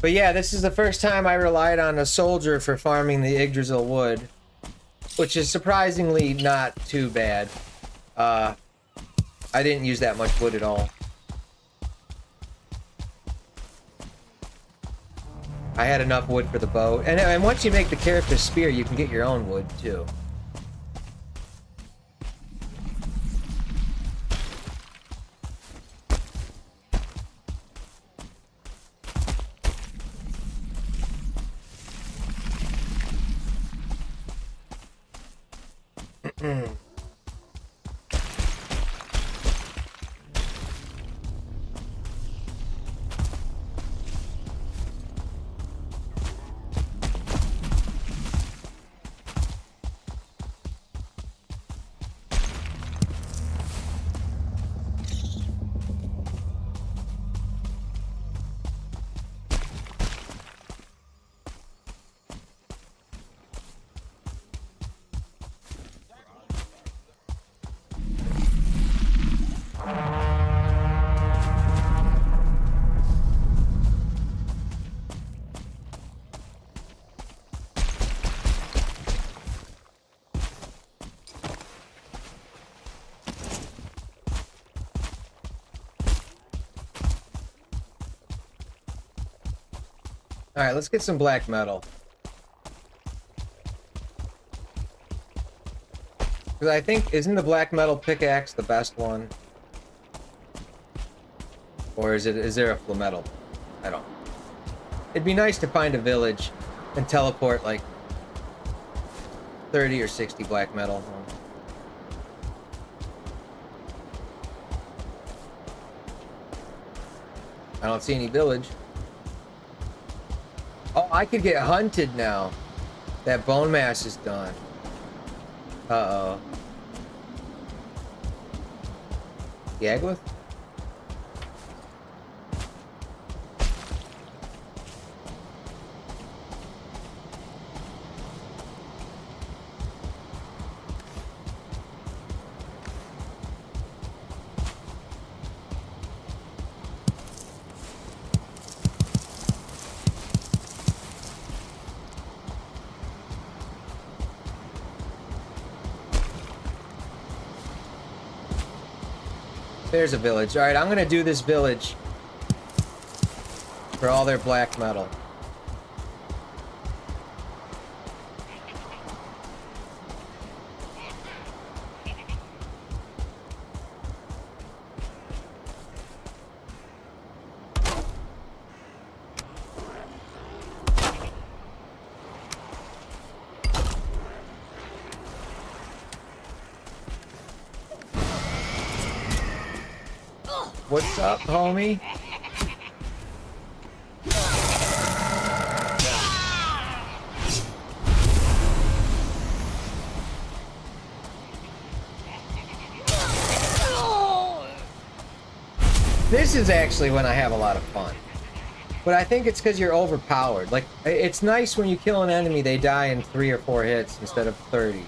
But yeah, this is the first time I relied on a soldier for farming the Yggdrasil wood, which is surprisingly not too bad. I didn't use that much wood at all. I had enough wood for the bow. And once you make the character spear, you can get your own wood, too. Alright, let's get some black metal. Because I think, isn't the black metal pickaxe the best one? Or is there a flametal? I don't know. It'd be nice to find a village and teleport like 30 or 60 black metal. I don't see any village. Oh, I could get hunted now. That bone mass is done. Uh-oh. Yagluth? There's a village. Alright, I'm gonna do this village for all their black metal. What's up, homie? This is actually when I have a lot of fun. But I think it's because you're overpowered. Like, it's nice when you kill an enemy, they die in 3 or 4 hits instead of 30.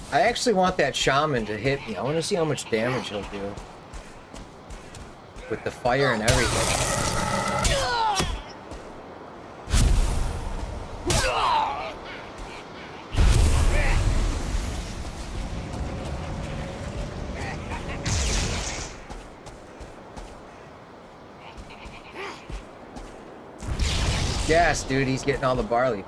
I actually want that shaman to hit me. I want to see how much damage he'll do. With the fire and everything. Yes, dude, he's getting all the barley.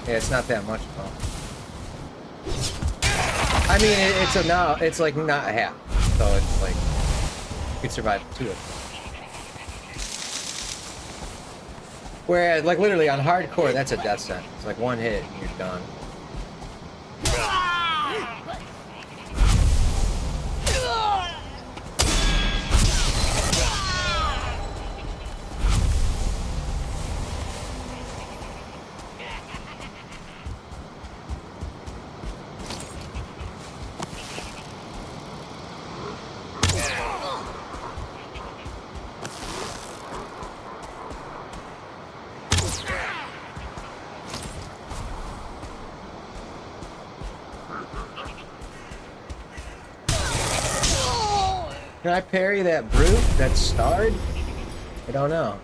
Yeah, it's not that much though. I mean, it's like not half, so it's like you could survive 2 of them. Whereas, like literally on hardcore, that's a death sentence. It's like 1 hit and you're done. Can I parry that brute that's starred? I don't know.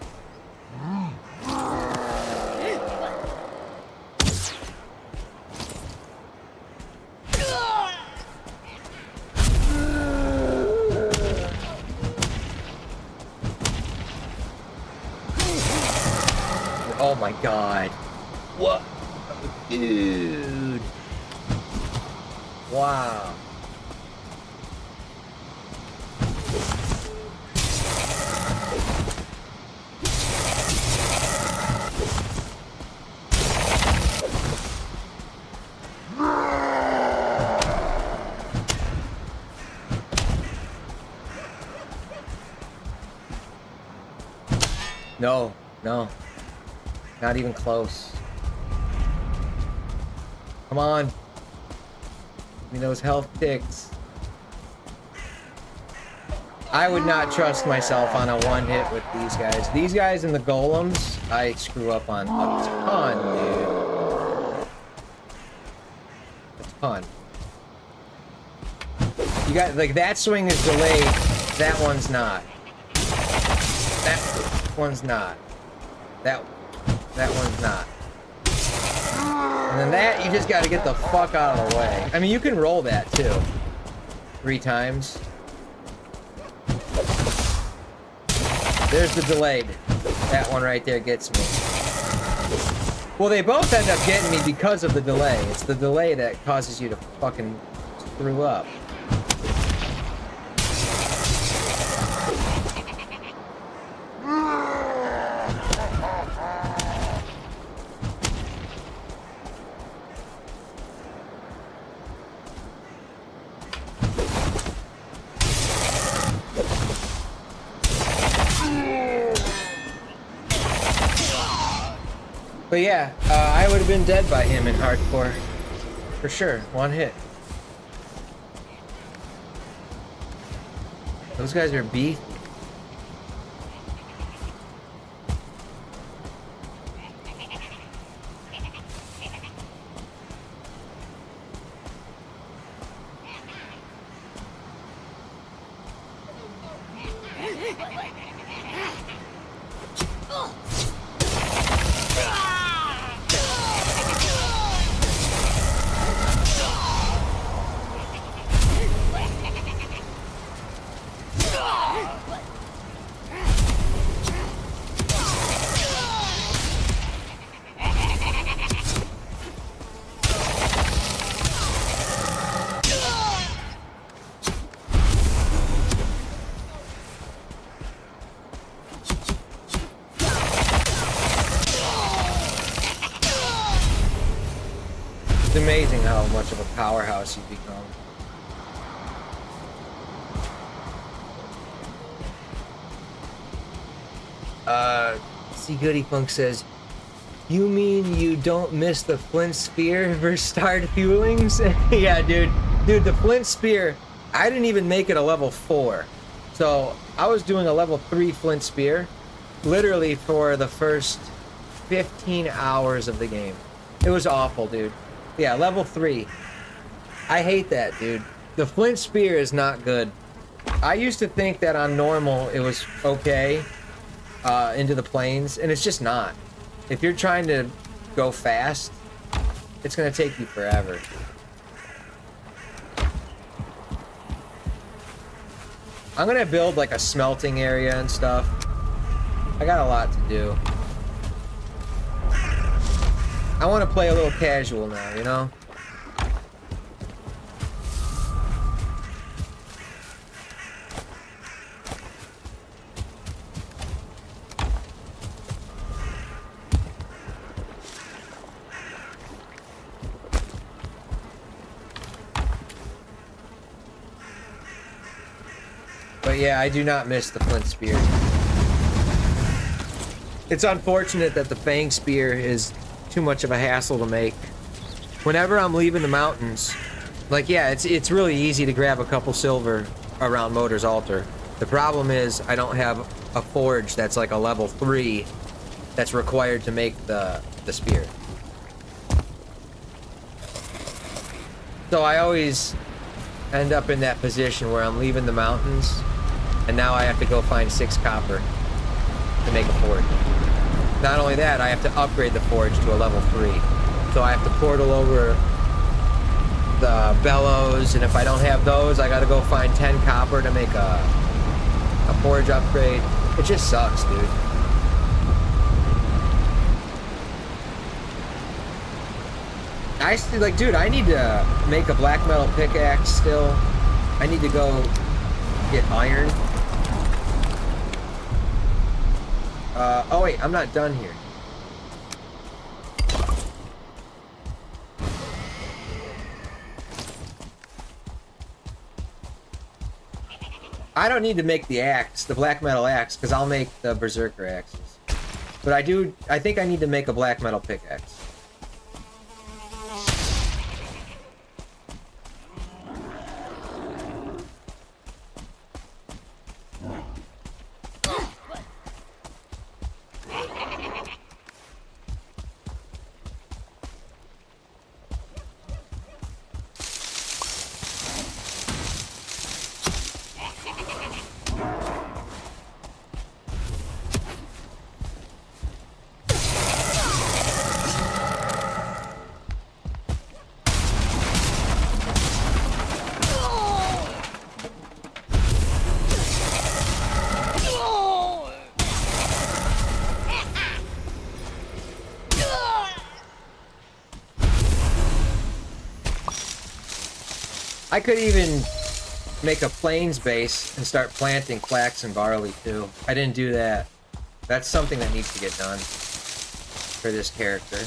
Oh my god. What? Dude. Wow. No, no. Not even close. Come on. Give me those health ticks. I would not trust myself on a 1-hit with these guys. These guys and the golems, I screw up on a ton, dude. A ton. You got, like, that swing is delayed. That one's not. That one's not. That one's not. And then that, you just gotta get the fuck out of the way. I mean, you can roll that, too. 3 times. There's the delayed. That one right there gets me. Well, they both end up getting me because of the delay. It's the delay that causes you to fucking screw up. But yeah, I would have been dead by him in hardcore. For sure, 1 hit. Those guys are beefy. It's amazing how much of a powerhouse you've become. See Goody Funk says, you mean you don't miss the Flint Spear versus Starred Fuelings? Yeah, dude. Dude, the Flint Spear, I didn't even make it a level 4. So I was doing a level 3 Flint Spear literally for the first 15 hours of the game. It was awful, dude. Yeah, level 3. I hate that, dude. The Flint Spear is not good. I used to think that on normal it was okay into the plains, and it's just not. If you're trying to go fast, it's gonna take you forever. I'm gonna build like a smelting area and stuff. I got a lot to do. I'm I want to play a little casual now, you know? But yeah, I do not miss the flint spear. It's unfortunate that the fang spear is too much of a hassle to make. Whenever I'm leaving the mountains, like, yeah, it's really easy to grab a couple silver around Motor's altar. The problem is I don't have a forge that's like a level 3 that's required to make the spear. So I always end up in that position where I'm leaving the mountains and now I have to go find 6 copper to make a forge. Not only that, I have to upgrade the forge to a level 3. So I have to portal over the bellows, and if I don't have those, I gotta go find 10 copper to make a forge upgrade. It just sucks, dude. I still, like, dude, I need to make a black metal pickaxe still. I need to go get iron. Oh wait, I'm not done here. I don't need to make the axe, the black metal axe, because I'll make the berserker axes. But I think I need to make a black metal pickaxe. I could even make a plains base and start planting flax and barley too. I didn't do that. That's something that needs to get done for this character.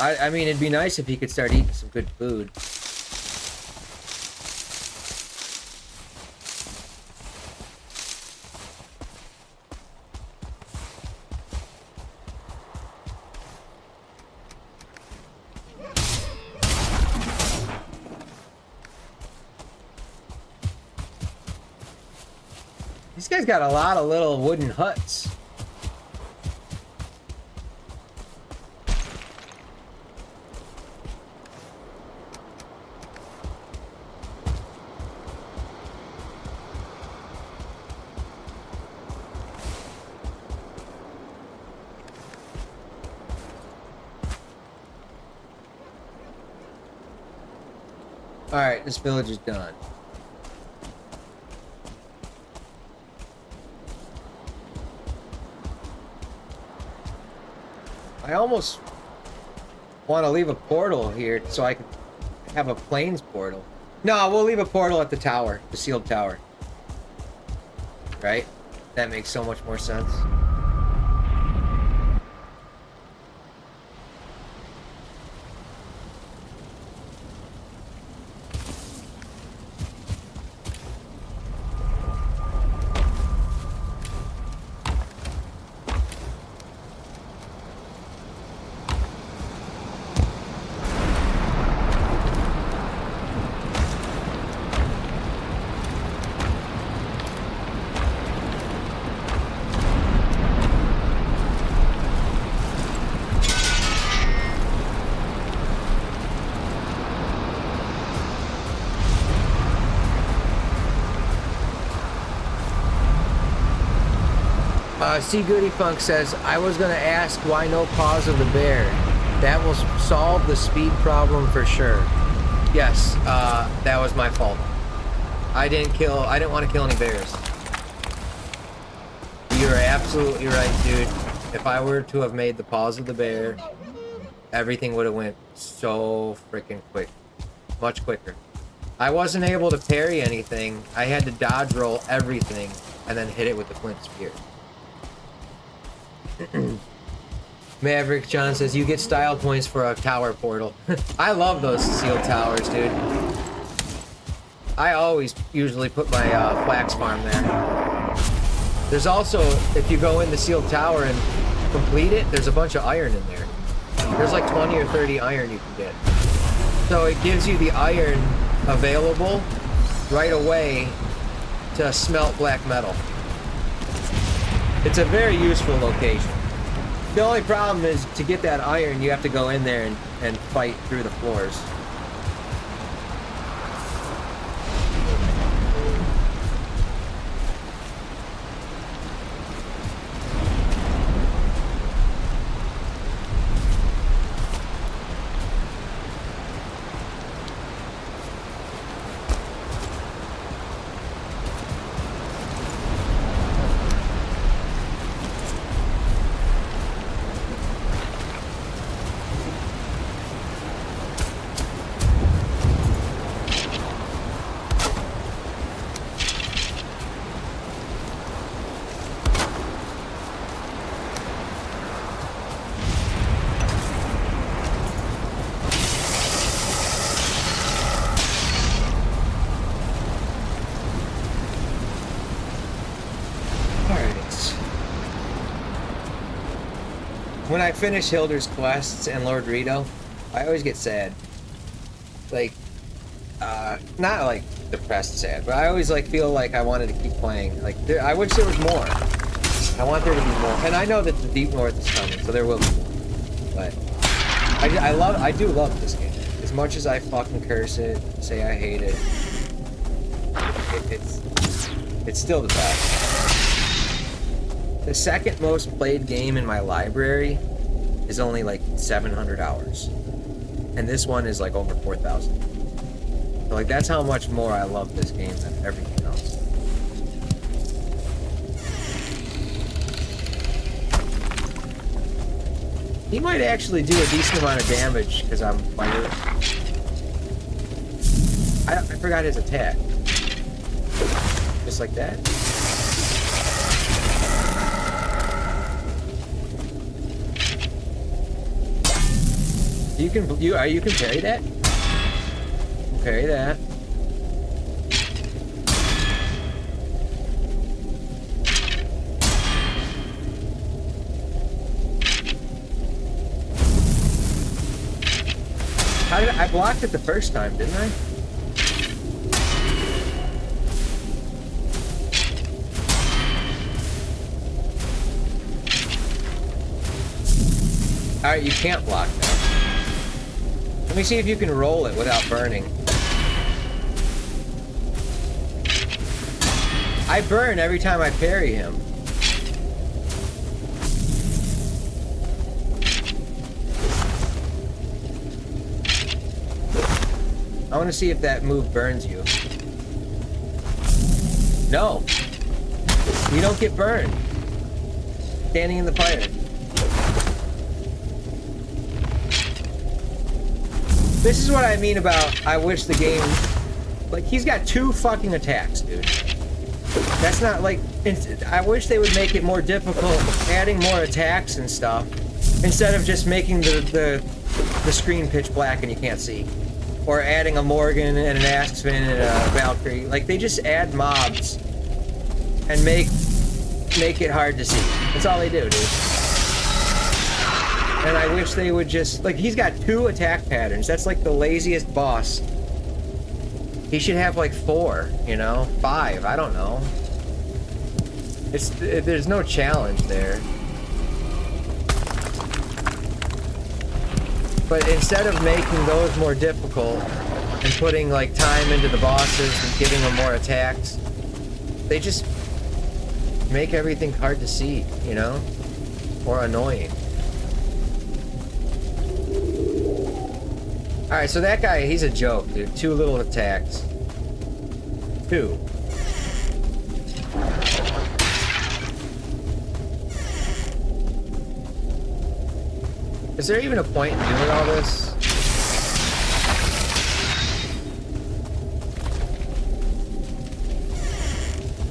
I mean, it'd be nice if he could start eating some good food. This guy's got a lot of little wooden huts. All right, this village is done. I almost want to leave a portal here so I can have a plains portal. No, we'll leave a portal at the tower, the sealed tower. Right? That makes so much more sense. C Goody Funk says, I was going to ask why no paws of the bear. That will solve the speed problem for sure. Yes, that was my fault. I didn't want to kill any bears. You're absolutely right, dude. If I were to have made the paws of the bear, everything would have went so freaking quick. Much quicker. I wasn't able to parry anything. I had to dodge roll everything and then hit it with the flint spear. Maverick John says, you get style points for a tower portal. I love those sealed towers, dude. I always usually put my flax farm there. There's also, if you go in the sealed tower and complete it, there's a bunch of iron in there. There's like 20 or 30 iron you can get. So it gives you the iron available right away to smelt black metal. It's a very useful location. The only problem is to get that iron, you have to go in there and fight through the floors. When I finish Hilder's quests and Lord Rito, I always get sad. Like, not like depressed sad, but I always like feel like I wanted to keep playing. Like, I wish there was more. I want there to be more. And I know that the Deep North is coming, so there will be more. But I do love this game. As much as I fucking curse it, say I hate it, it's still the best. The second most played game in my library is only like 700 hours. And this one is like over 4,000. So like that's how much more I love this game than everything else. He might actually do a decent amount of damage because I'm fire. I forgot his attack. Just like that. You can parry that? Parry that. I blocked it the first time, didn't I? Alright, you can't block that. Let me see if you can roll it without burning. I burn every time I parry him. I want to see if that move burns you. No. You don't get burned. Standing in the fire. This is what I mean about I wish the game... Like, he's got 2 fucking attacks, dude. That's not like... I wish they would make it more difficult, adding more attacks and stuff, instead of just making the screen pitch black and you can't see. Or adding a Morgan and an Axeman and a Valkyrie. Like, they just add mobs and make it hard to see. That's all they do, dude. And I wish they would just... Like, he's got 2 attack patterns. That's like the laziest boss. He should have like 4, you know? 5, I don't know. There's no challenge there. But instead of making those more difficult and putting like time into the bosses and giving them more attacks, they just make everything hard to see, you know? Or annoying. Alright, so that guy, he's a joke, dude. 2 little attacks. 2. Is there even a point in doing all this?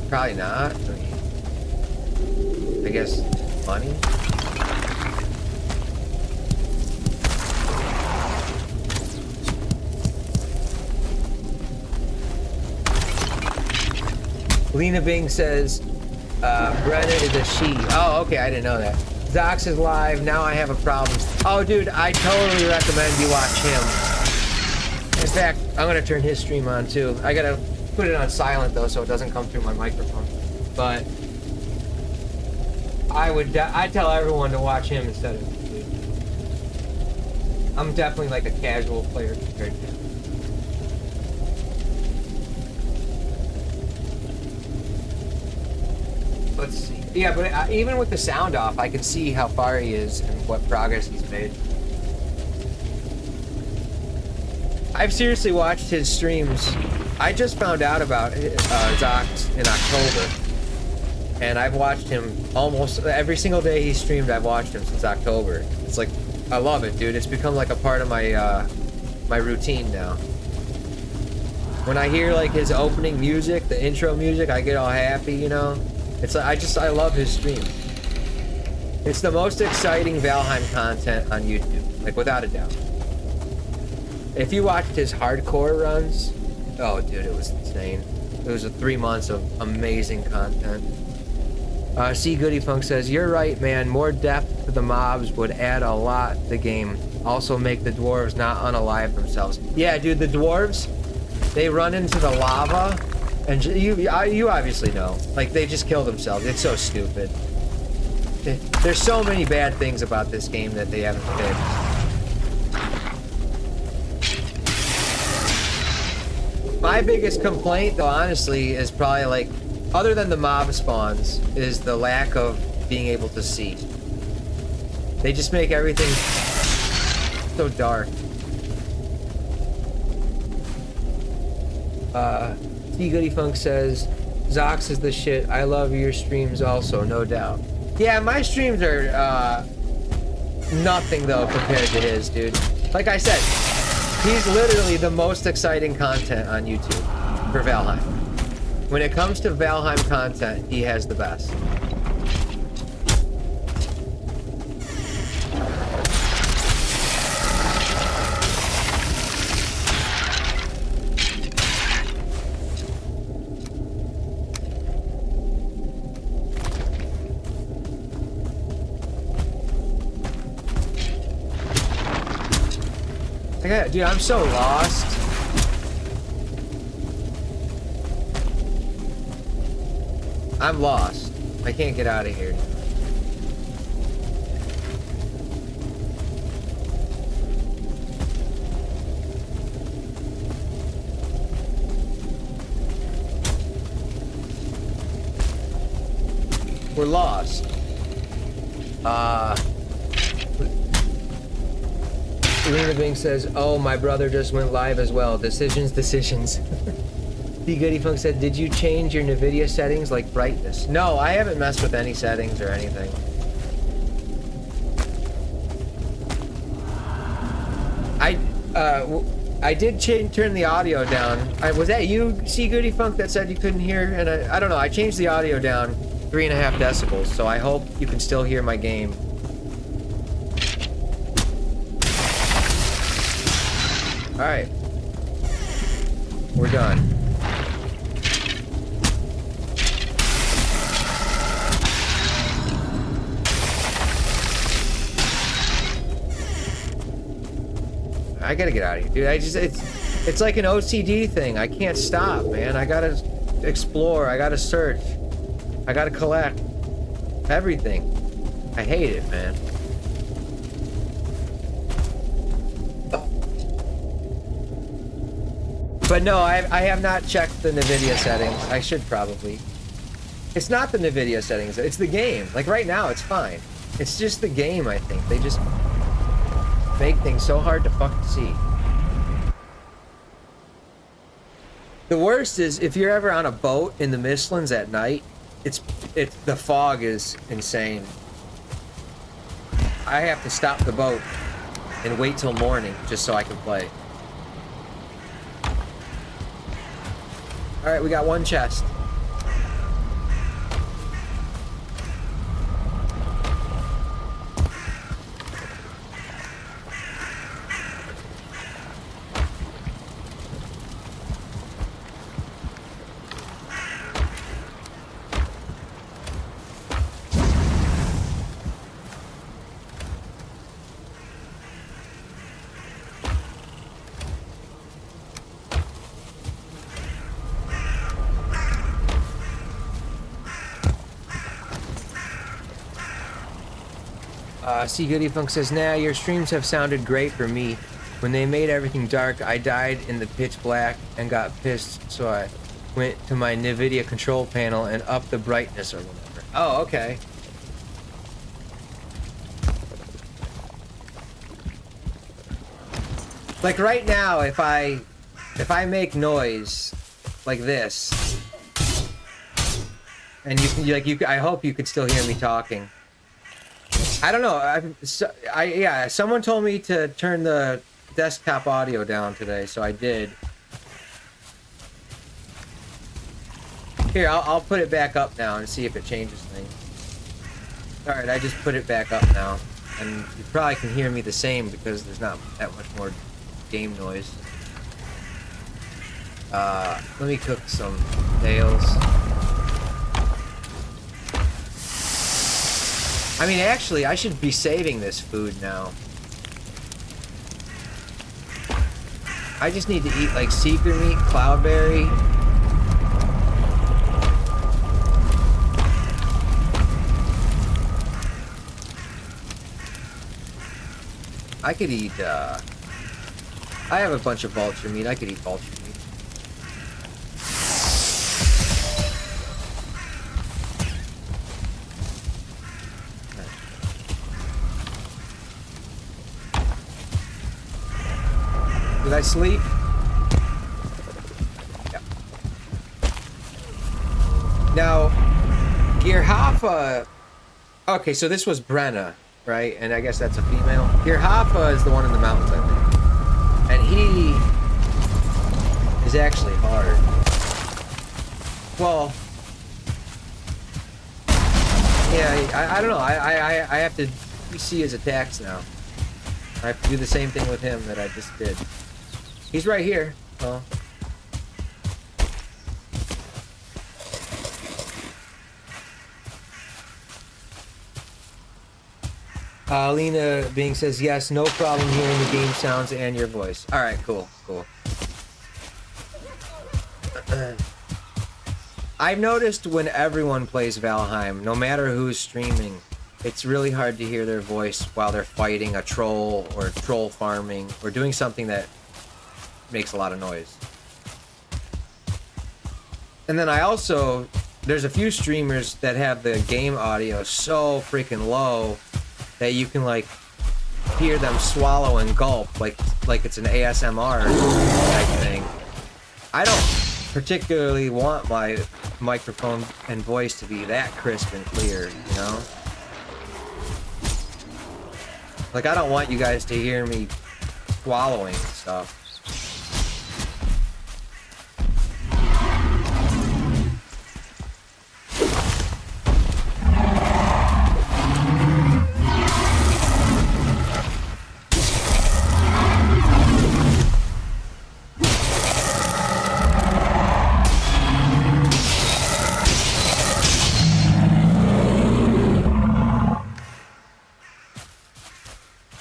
Probably not. I guess money. Lena Bing says, Brennan is a she. Oh, okay, I didn't know that. Zox is live, now I have a problem. Oh, dude, I totally recommend you watch him. In fact, I'm gonna turn his stream on too. I gotta put it on silent though, so it doesn't come through my microphone. But I tell everyone to watch him instead of me. I'm definitely like a casual player compared to him. Let's see. Yeah, but even with the sound off, I can see how far he is and what progress he's made. I've seriously watched his streams. I just found out about Zox in October, and I've watched him almost every single day he streamed. I've watched him since October. It's like, I love it, dude. It's become like a part of my my routine now. When I hear like his opening music, the intro music, I get all happy, you know? It's like, I love his stream. It's the most exciting Valheim content on YouTube, like without a doubt. If you watched his hardcore runs, oh dude, it was insane. It was 3 months of amazing content. C Goody Funk says, you're right, man. More depth to the mobs would add a lot to the game. Also make the dwarves not unalive themselves. Yeah, dude, the dwarves, they run into the lava, and you obviously know. Like, they just kill themselves. It's so stupid. There's so many bad things about this game that they haven't fixed. My biggest complaint, though, honestly, is probably like, other than the mob spawns, is the lack of being able to see. They just make everything so dark. T Goody Funk says, Zox is the shit. I love your streams also, no doubt. Yeah, my streams are nothing though compared to his, dude. Like I said, he's literally the most exciting content on YouTube for Valheim. When it comes to Valheim content, he has the best. Dude, I'm so lost. I'm lost. I can't get out of here. We're lost. Lena Bing says, oh, my brother just went live as well. Decisions. D Goody Funk said, did you change your NVIDIA settings like brightness? No, I haven't messed with any settings or anything. I did turn the audio down. Was that you, C Goody Funk, that said you couldn't hear? And I don't know, I changed the audio down 3.5 decibels, so I hope you can still hear my game. Alright. We're done. I gotta get out of here, dude. It's like an OCD thing. I can't stop, man. I gotta explore. I gotta search. I gotta collect everything. I hate it, man. But no, I have not checked the NVIDIA settings. I should probably. It's not the NVIDIA settings. It's the game. Like right now, it's fine. It's just the game, I think. They just make things so hard to fucking see. The worst is if you're ever on a boat in the Mistlands at night, the fog is insane. I have to stop the boat and wait till morning just so I can play. All right, we got one chest. C. Goody Funk says, nah, your streams have sounded great for me. When they made everything dark, I died in the pitch black and got pissed, so I went to my NVIDIA control panel and upped the brightness or whatever. Oh, okay. Like right now, if I make noise like this, and I hope you could still hear me talking. I don't know. Yeah, someone told me to turn the desktop audio down today, so I did. Here, I'll put it back up now and see if it changes things. All right, I just put it back up now, and you probably can hear me the same because there's not that much more game noise. Let me cook some nails. I mean, actually, I should be saving this food now. I just need to eat, like, secret meat, cloudberry. I could eat, I have a bunch of vulture meat. I could eat vulture meat. Did I sleep? Yeah. Now, Gearhoffa... Okay, so this was Brenna, right? And I guess that's a female. Gearhoffa is the one in the mountains, I think. And he is actually hard. Well... Yeah, I don't know. I have to see his attacks now. I have to do the same thing with him that I just did. He's right here. Oh. Lena Bing says, yes, no problem hearing the game sounds and your voice. Alright, cool, cool. I've noticed when everyone plays Valheim, no matter who's streaming, it's really hard to hear their voice while they're fighting a troll or troll farming or doing something that makes a lot of noise. And then there's a few streamers that have the game audio so freaking low that you can like hear them swallow and gulp like it's an ASMR type thing. I don't particularly want my microphone and voice to be that crisp and clear, you know? Like, I don't want you guys to hear me swallowing and stuff.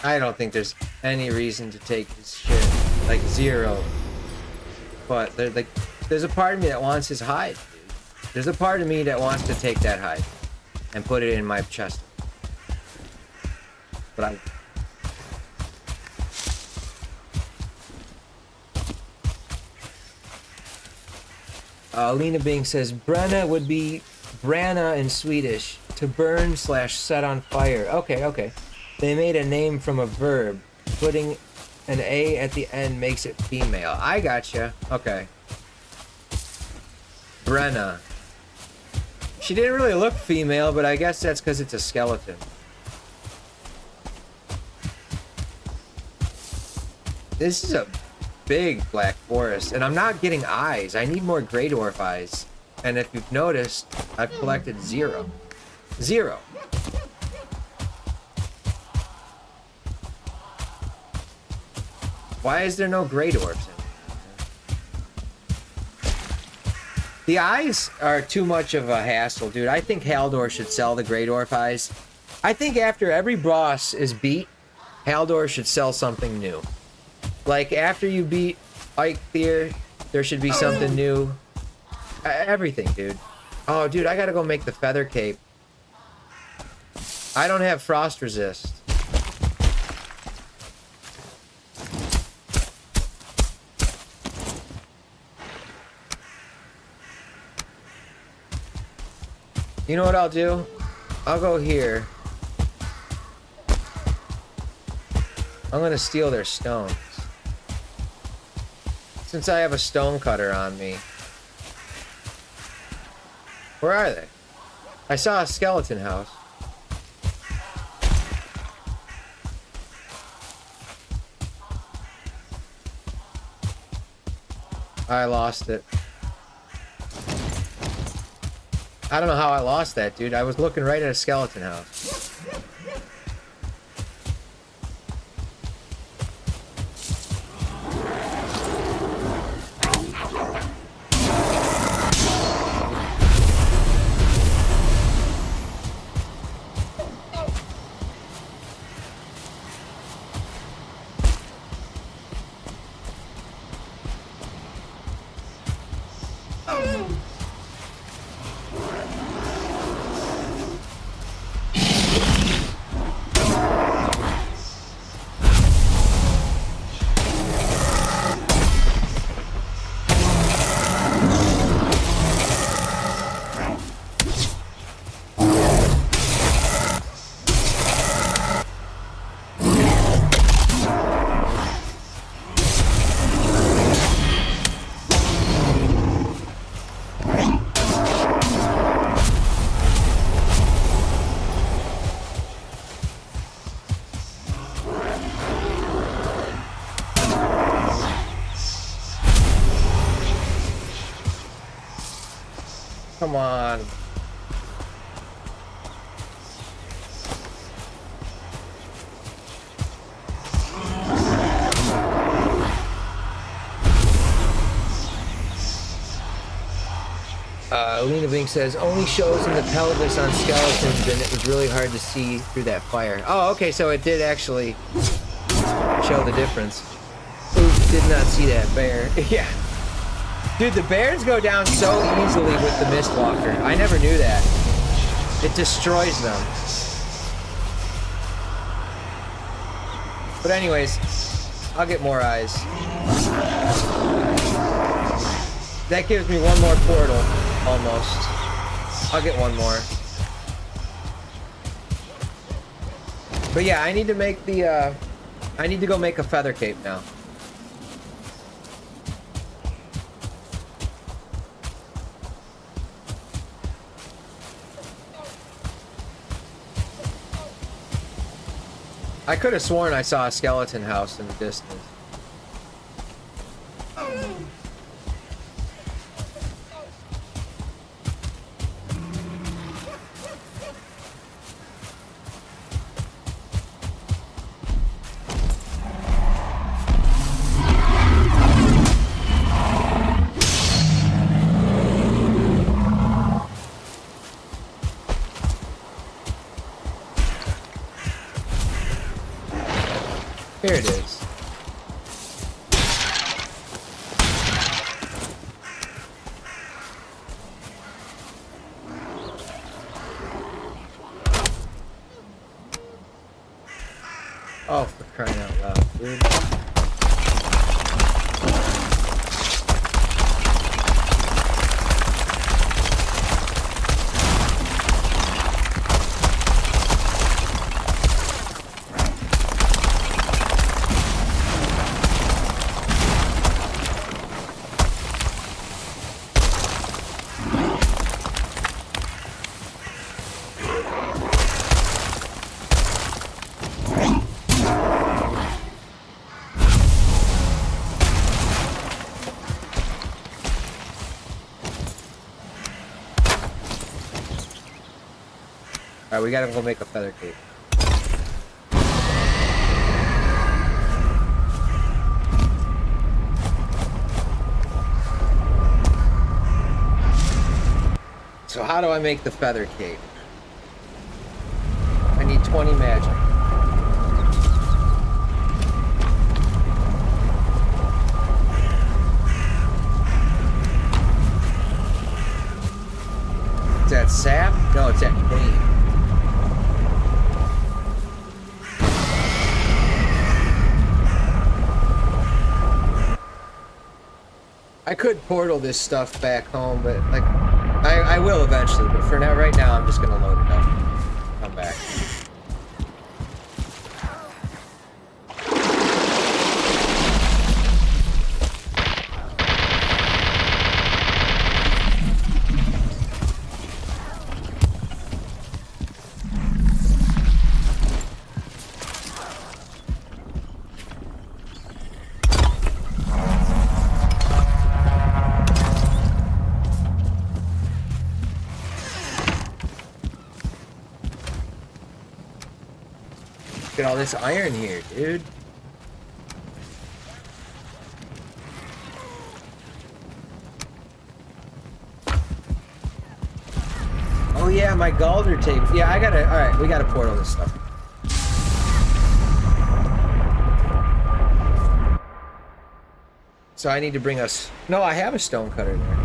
I don't think there's any reason to take his shit, like zero. But there's a part of me that wants his hide. Dude. There's a part of me that wants to take that hide and put it in my chest. But Lena Bing says, Brenna would be Branna in Swedish, to burn / set on fire. Okay, okay. They made a name from a verb. Putting an A at the end makes it female. I gotcha. Okay. Brenna. She didn't really look female, but I guess that's because it's a skeleton. This is a big black forest, and I'm not getting eyes. I need more Grey Dwarf eyes. And if you've noticed, I've collected 0. 0. Why is there no Grey Dwarfs in it? The eyes are too much of a hassle, dude. I think Haldor should sell the Grey Dwarf eyes. I think after every boss is beat, Haldor should sell something new. Like, after you beat Eikthyr, there should be something new. Everything, dude. Oh, dude, I gotta go make the feather cape. I don't have frost resist. You know what I'll do? I'll go here. I'm gonna steal their stones. Since I have a stone cutter on me. Where are they? I saw a skeleton house. I lost it. I don't know how I lost that, dude. I was looking right at a skeleton house. Come on. Alina Bink says, only shows in the pelvis on skeletons, and it was really hard to see through that fire. Oh, okay, so it did actually show the difference. Oops, did not see that bear. Yeah. Dude, the bears go down so easily with the Mistwalker. I never knew that. It destroys them. But anyways, I'll get more eyes. That gives me one more portal, almost. I'll get one more. But yeah, I need to make the, I need to go make a feather cape now. I could have sworn I saw a skeleton house in the distance. Here it is. Oh, for crying out loud, dude. Alright, we gotta go make a feather cape. So how do I make the feather cape? I need 20 magic. Is that sap? No, it's that queen. I could portal this stuff back home, but like I will eventually, but for now, right now, I'm just gonna load it up. Come back. Look at all this iron here, dude. Oh yeah, my Galder tape. Yeah, I gotta. All right, we gotta portal this stuff. So I need to bring us. No, I have a stone cutter there.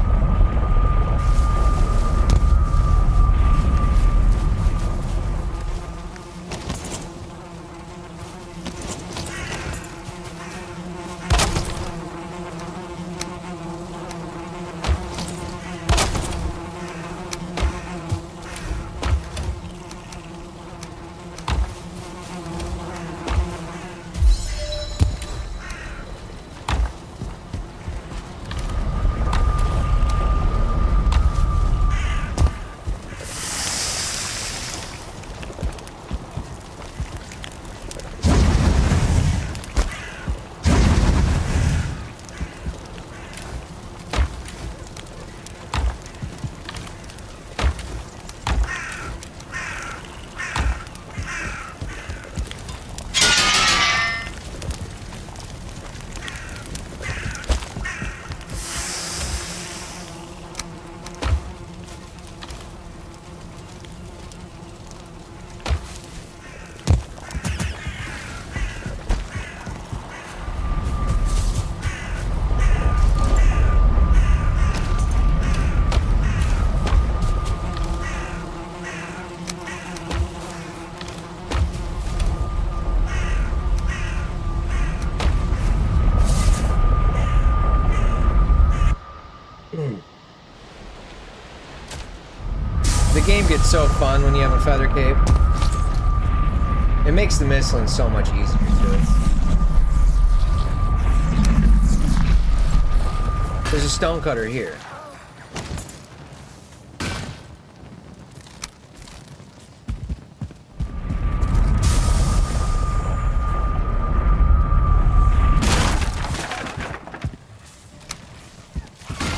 The game gets so fun when you have a feather cape. It makes the missling so much easier too. There's a stone cutter here.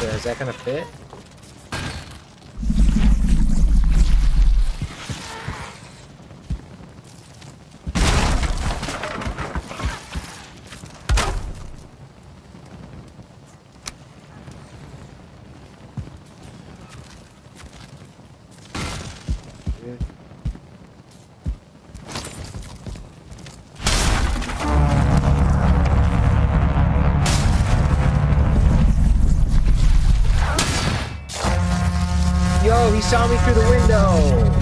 Is that gonna fit? Yo, he saw me through the window!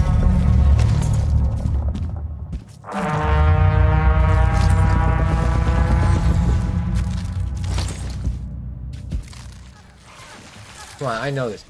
Come on, I know this.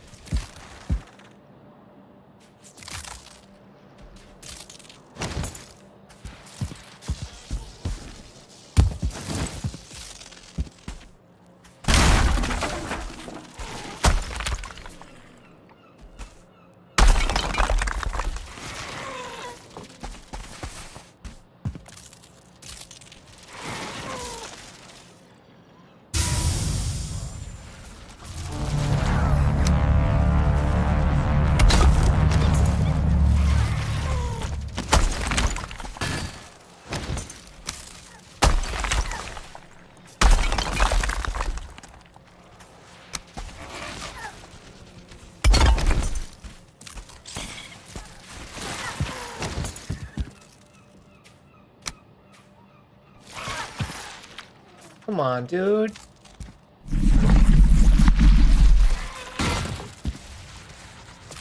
Come on, dude.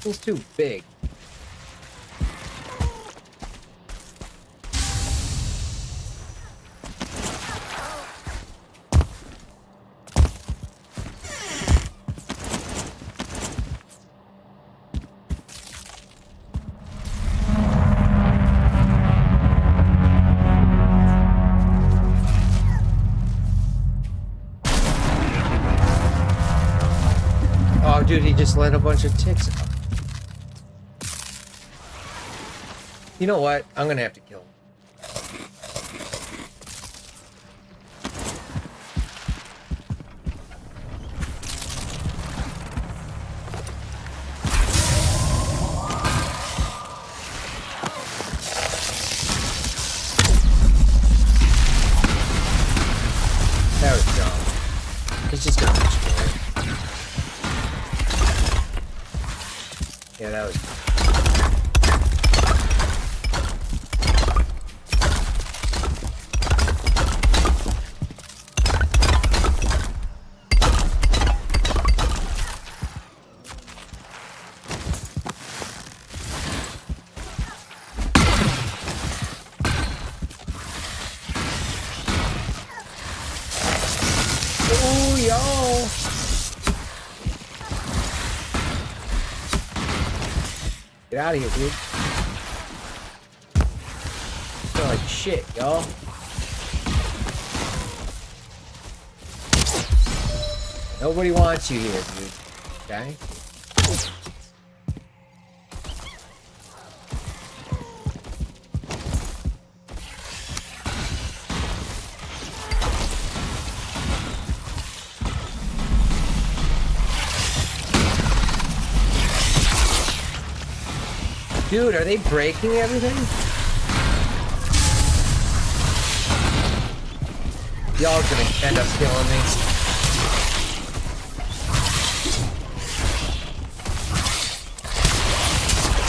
He's too big. Oh, dude, he just let a bunch of ticks out. You know what? I'm gonna have to kill him. That was dumb. He's just gonna destroy it. Yeah, that was. Ooh, yo! Get out of here, dude. Smell like shit, y'all. Nobody wants you here, dude. Okay? Dude, are they breaking everything? Y'all gonna end up killing me.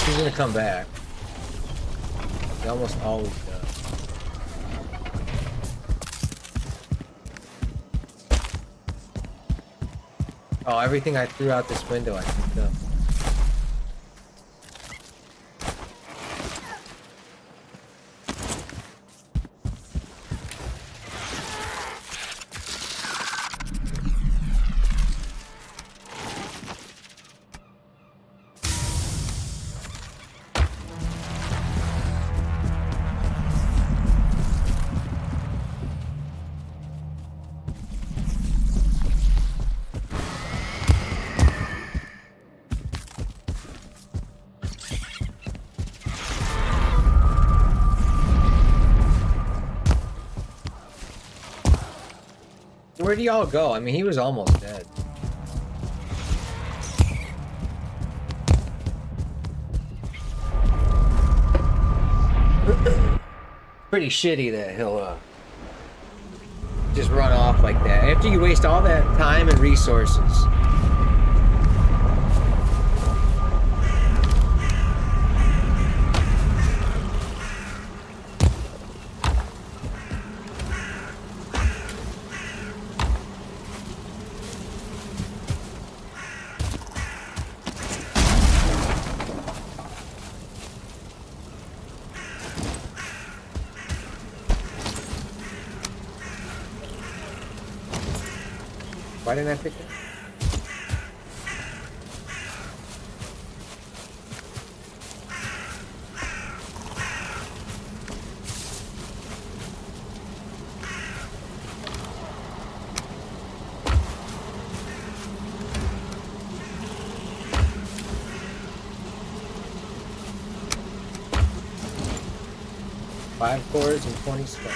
He's gonna come back. He almost always does. Oh, everything I threw out this window I picked up. Where do y'all go? I mean, he was almost dead. Pretty shitty that he'll just run off like that after you waste all that time and resources. Why didn't I pick that? Five cores and 20 spells.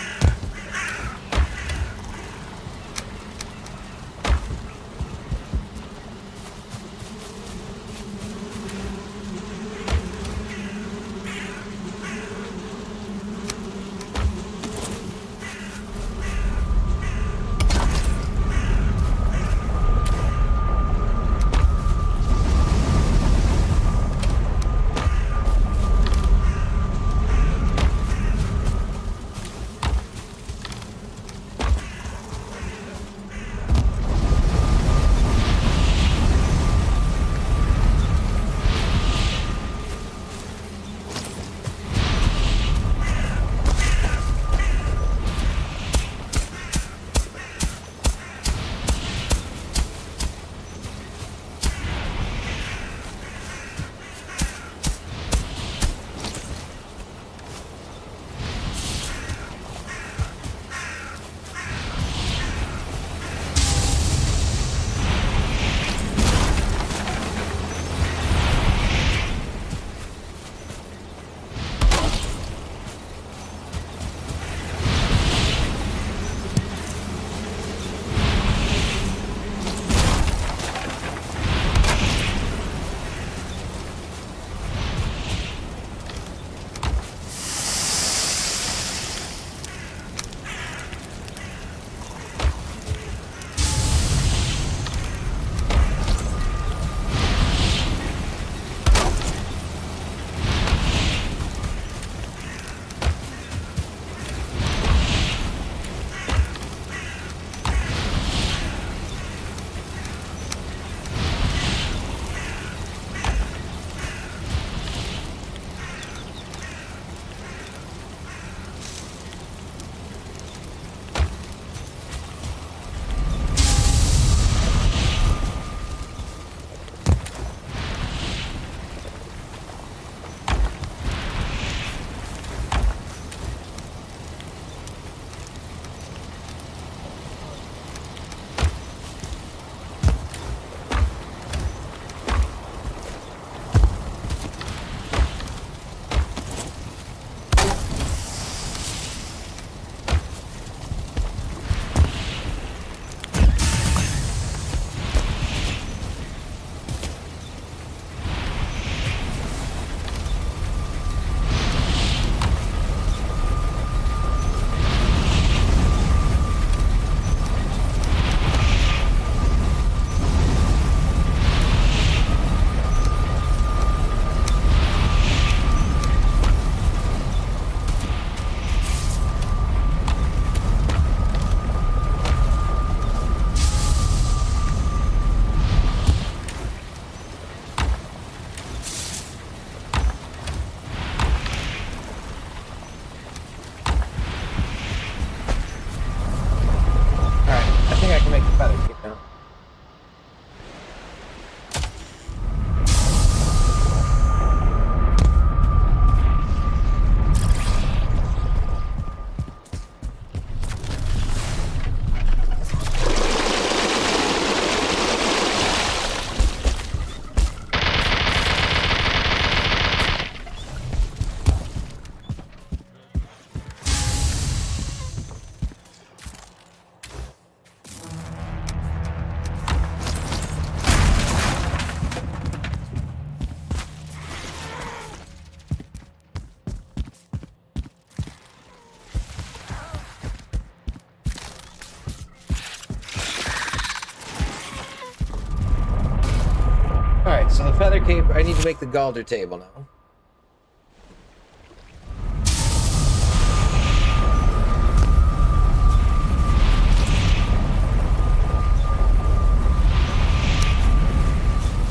feather cape. I need to make the Galder table now.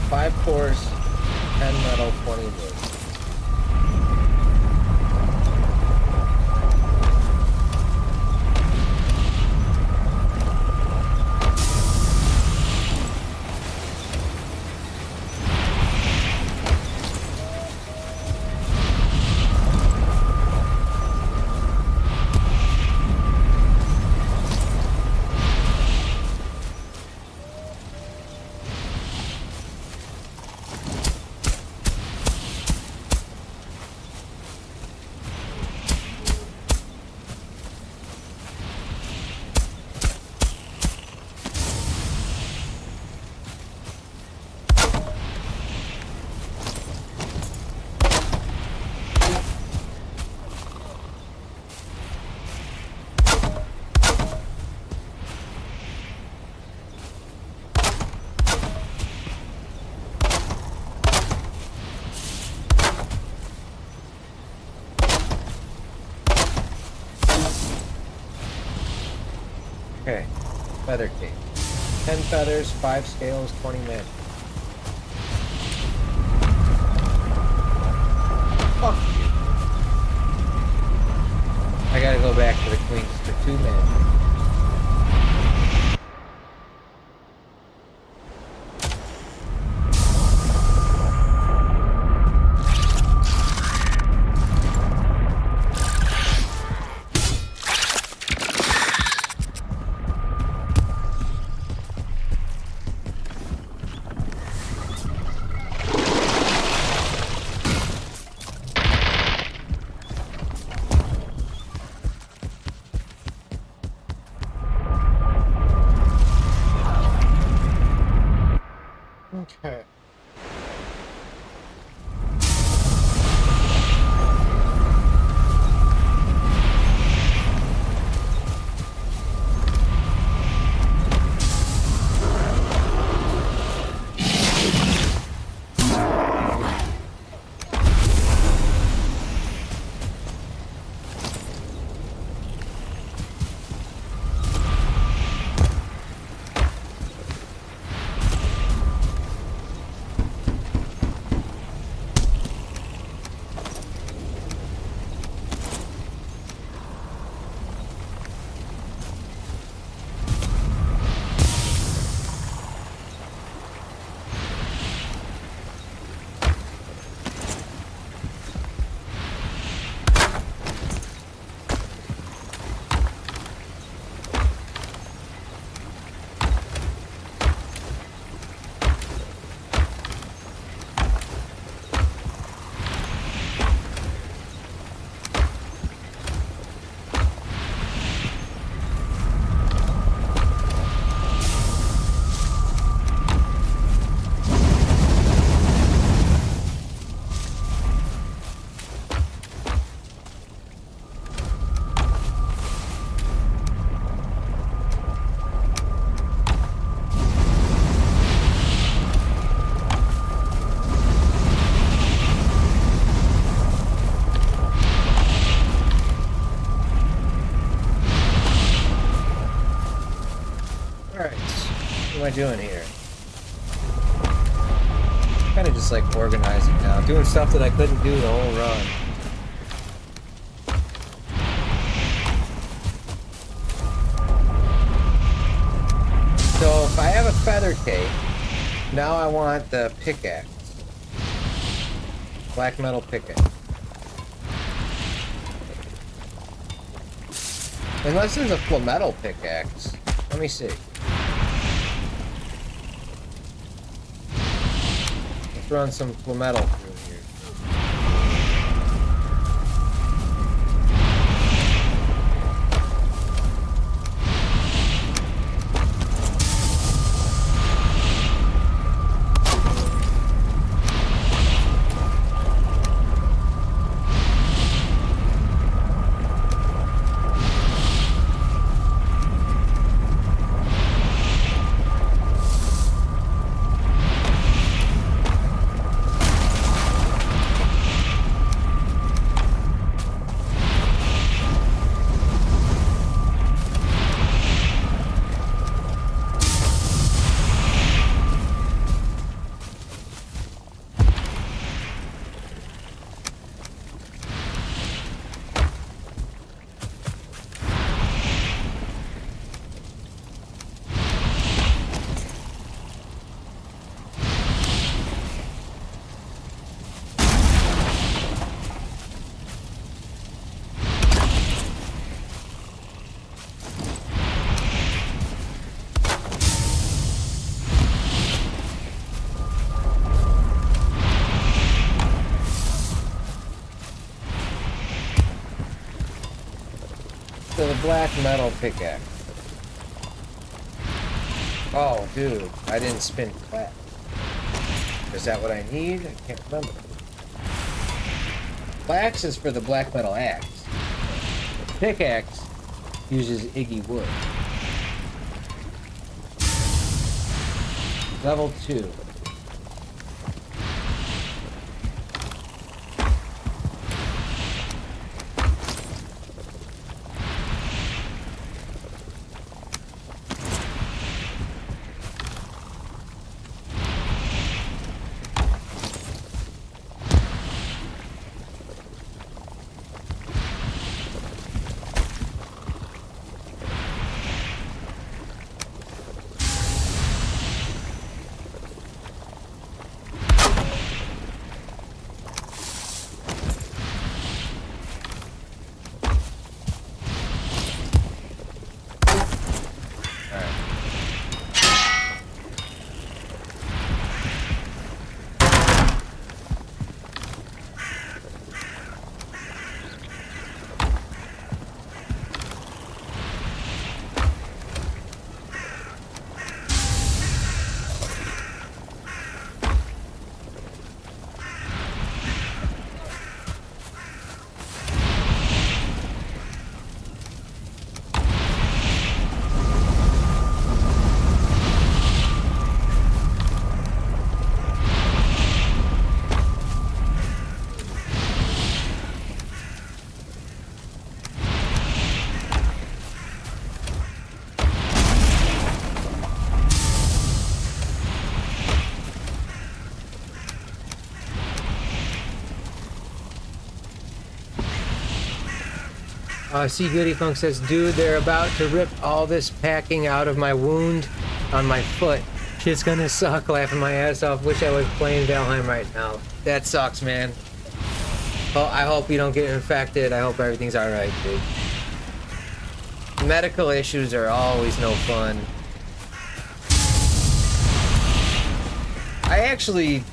Five cores, 10 metal, 20 wood. Okay, feather cape. 10 feathers, 5 scales, 20 men. Fuck you. I gotta go back to the queens for 2 men. Okay. What am I doing here? Kind of just like organizing now, doing stuff that I couldn't do the whole run. So if I have a feather cape, now I want the pickaxe. Black metal pickaxe. Unless there's a metal pickaxe. Let me see. Let's run some metal through here. So the black metal pickaxe. Oh, dude, I didn't spin flat. Is that what I need? I can't remember. Flax is for the black metal axe. The pickaxe uses Iggy wood. Level 2. See, Goody Funk says, dude, they're about to rip all this packing out of my wound on my foot. Shit's gonna suck, laughing my ass off. Wish I was playing Valheim right now. That sucks, man. Oh, I hope you don't get infected. I hope everything's alright, dude. Medical issues are always no fun. I actually,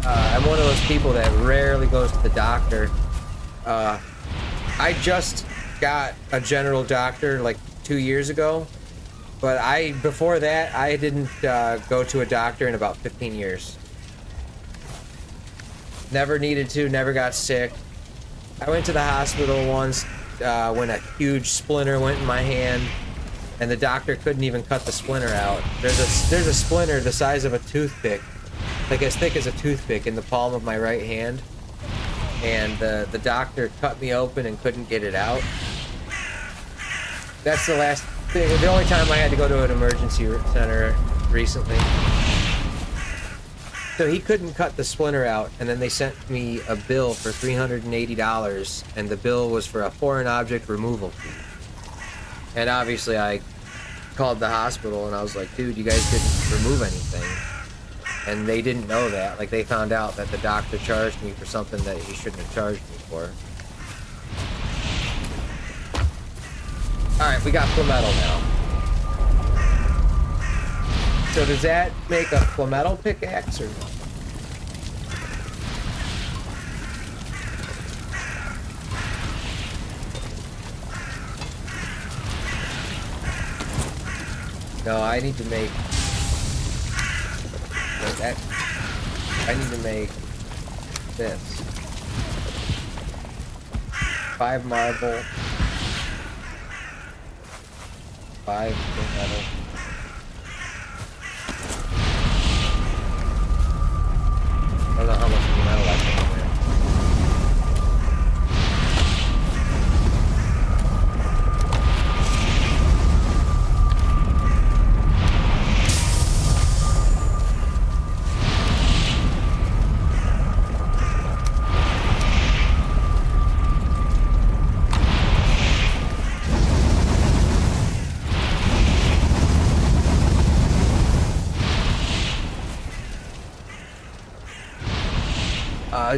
I'm one of those people that rarely goes to the doctor. I just got a general doctor like 2 years ago, but before that I didn't go to a doctor in about 15 years. Never needed to, never got sick. I went to the hospital once when a huge splinter went in my hand, and the doctor couldn't even cut the splinter out. There's a splinter the size of a toothpick, like as thick as a toothpick, in the palm of my right hand, and the doctor cut me open and couldn't get it out. That's the last thing, the only time I had to go to an emergency center recently. So he couldn't cut the splinter out, and then they sent me a bill for $380, and the bill was for a foreign object removal fee. And obviously I called the hospital and I was like, dude, you guys didn't remove anything. And they didn't know that. Like, they found out that the doctor charged me for something that he shouldn't have charged me for. Alright, we got Flametal now. So does that make a Flametal pickaxe or no? No, I need to make that. I need to make this. 5 marble. 5 metal. I don't know how much metal I can wear.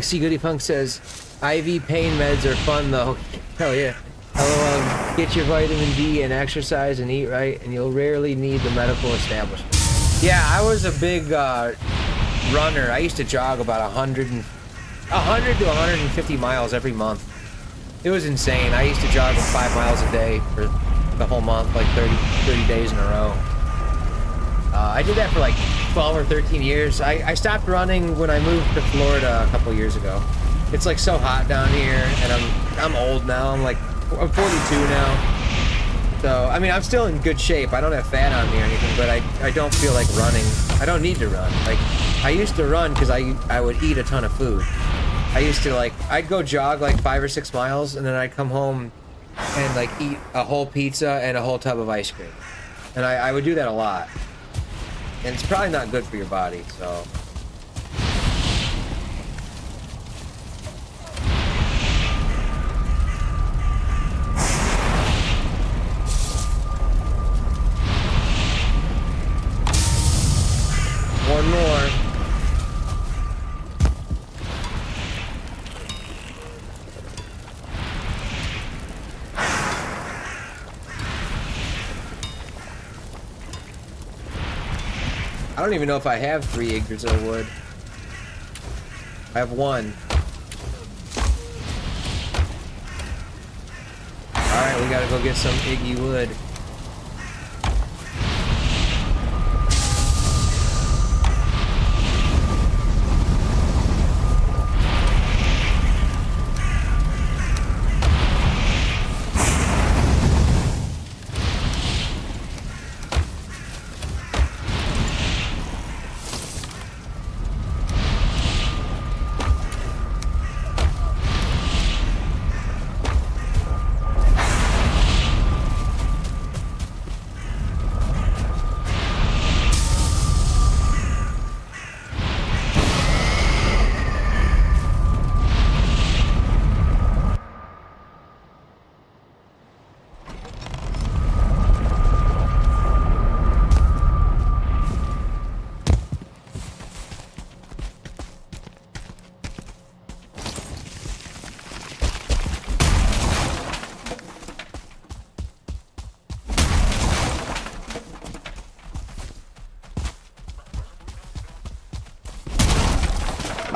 See, Goody Punk says, IV pain meds are fun though. Hell yeah. LOL, get your vitamin D and exercise and eat right, and you'll rarely need the medical establishment. Yeah, I was a big runner. I used to jog about 100 to 150 miles every month. It was insane. I used to jog 5 miles a day for the whole month, like 30 days in a row. I did that for like 12 or 13 years. I stopped running when I moved to Florida a couple years ago. It's like so hot down here, and I'm old now. I'm 42 now. So, I mean, I'm still in good shape. I don't have fat on me or anything, but I don't feel like running. I don't need to run. Like, I used to run because I would eat a ton of food. I used to, like, I'd go jog like 5 or 6 miles, and then I'd come home and, like, eat a whole pizza and a whole tub of ice cream. And I would do that a lot. And it's probably not good for your body, so... One more. I don't even know if I have 3 acres of wood. I have 1. Alright, we gotta go get some Iggy wood.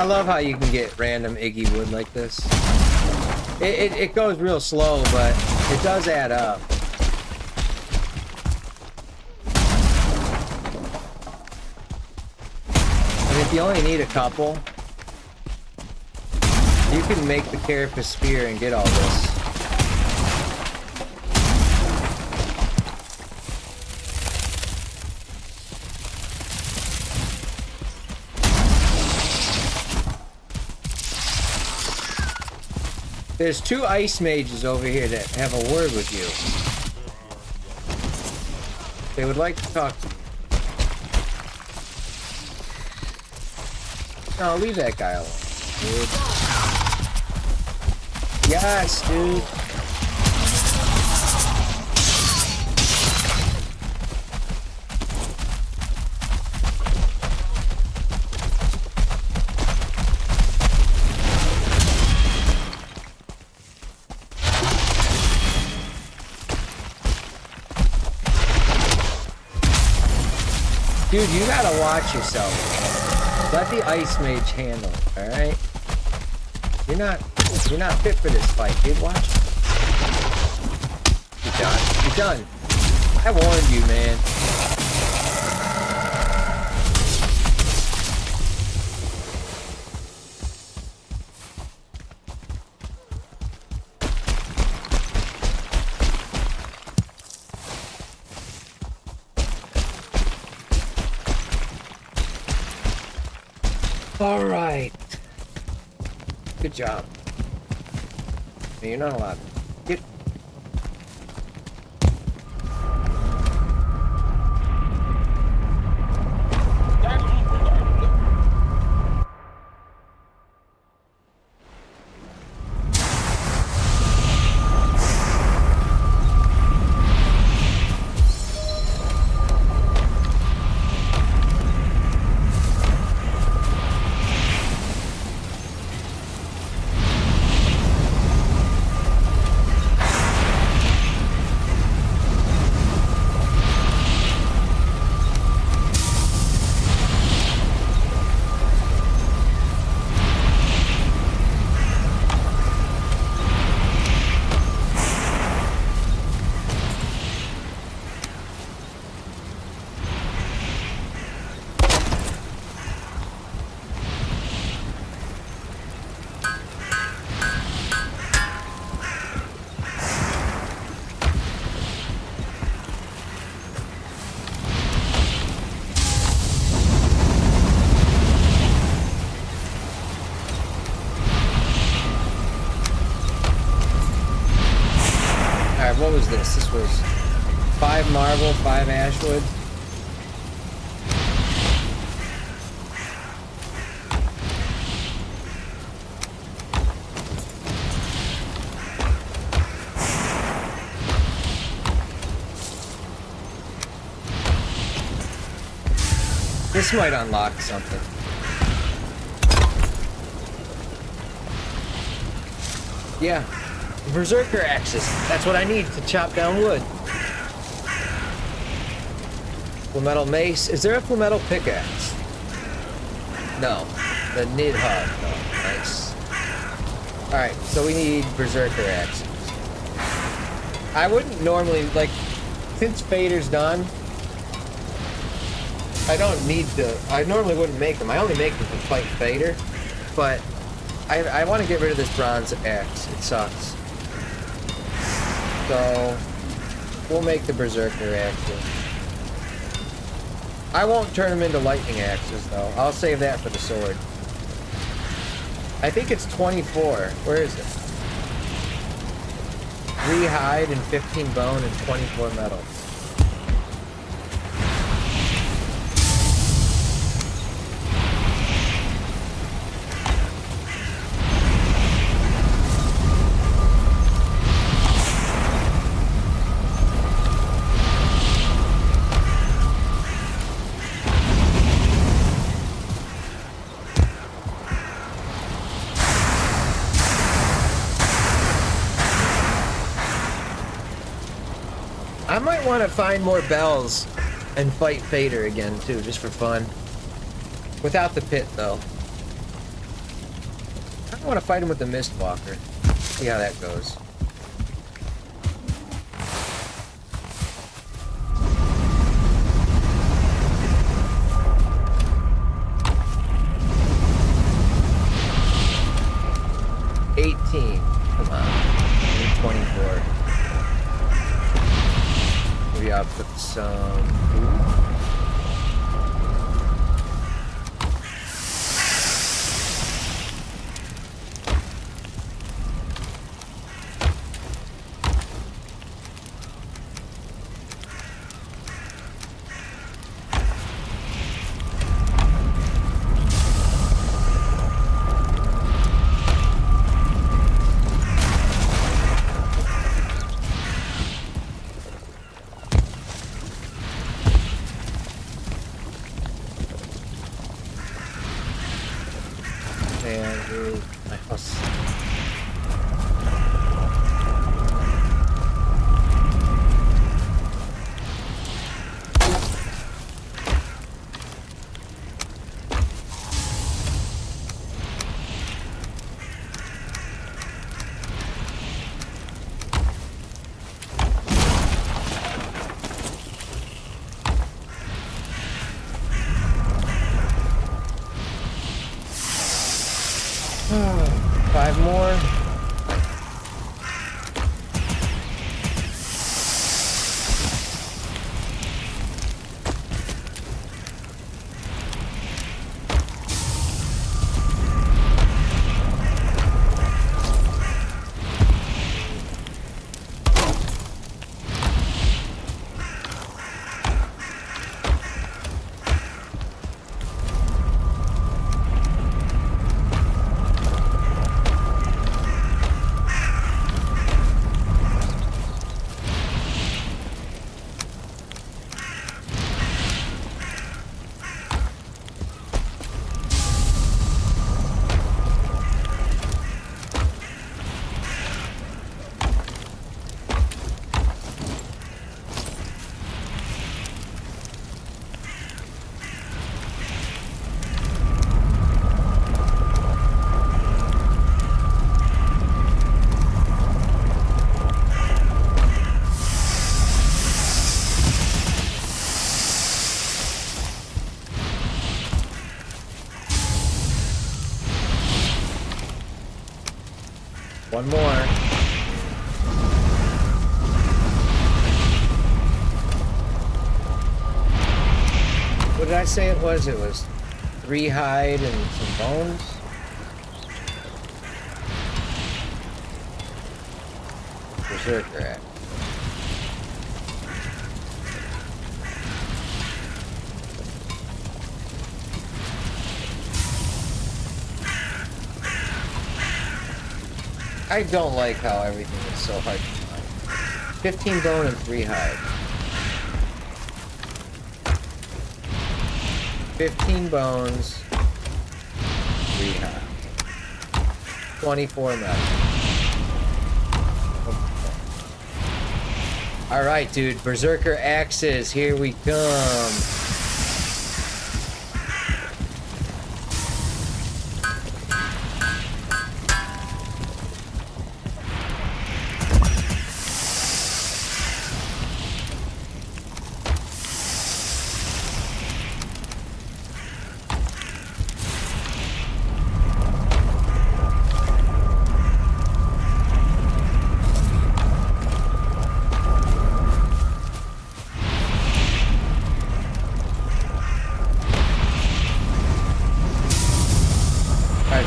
I love how you can get random Iggy wood like this. It goes real slow, but it does add up. And if you only need a couple, you can make the carapace spear and get all this. There's 2 ice mages over here that have a word with you. They would like to talk to you. No, leave that guy alone, dude. Yes, dude. Dude, you gotta watch yourself. Let the ice mage handle it, alright? You're not fit for this fight, dude. Watch. You're done. You're done. I warned you, man. All right. Good job. You're not allowed. Get. what was this? This was 5 Marble, 5 Ashwood. This might unlock something. Yeah. Berserker axes. That's what I need to chop down wood. Full metal mace. Is there a full metal pickaxe? No. The Nidhogg. No. Nice. Alright, so we need berserker axes. I wouldn't normally, like, since Fader's done, I don't need to. I normally wouldn't make them. I only make them to fight Fader, but I want to get rid of this bronze axe. It sucks. So we'll make the berserker axes. I won't turn them into lightning axes though. I'll save that for the sword. I think it's 24. Where is it? 3 hide and 15 bone and 24 metal. I might want to find more bells and fight Fader again too, just for fun. Without the pit though. I don't want to fight him with the Mistwalker. See how that goes. Come on. I need 24. Maybe I'll put some food. Five more. One more. What did I say it was? It was 3 hide and some bones. Berserker axe. I don't like how everything is so hard to find. 15 bone and 3 hide. 15 bones, 3 hide. 24 metal. Alright, dude. Berserker axes. Here we come.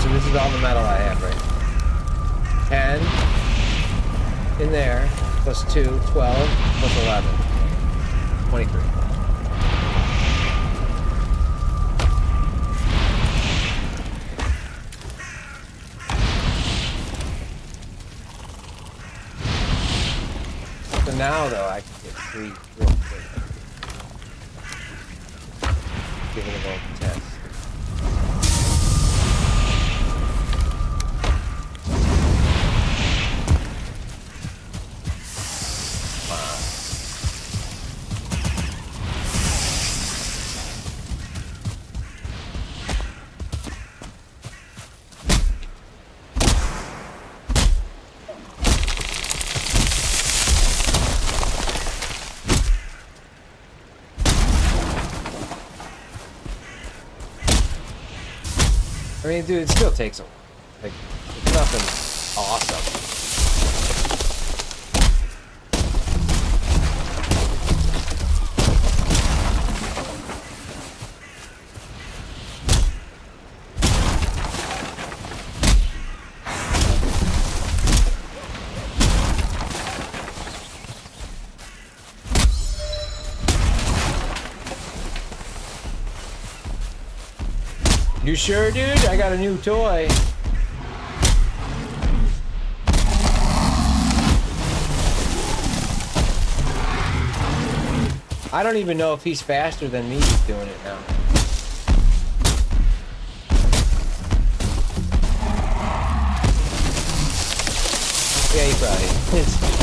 This is all the metal I have right now. 10 in there, plus 2, 12, plus 11, 23. So now, though, I can get 3 real quick. Give it a little test. I mean, dude, it still takes a while. Like, it's nothing awesome. You sure, dude? I got a new toy. I don't even know if he's faster than me doing it now. Yeah, he probably is.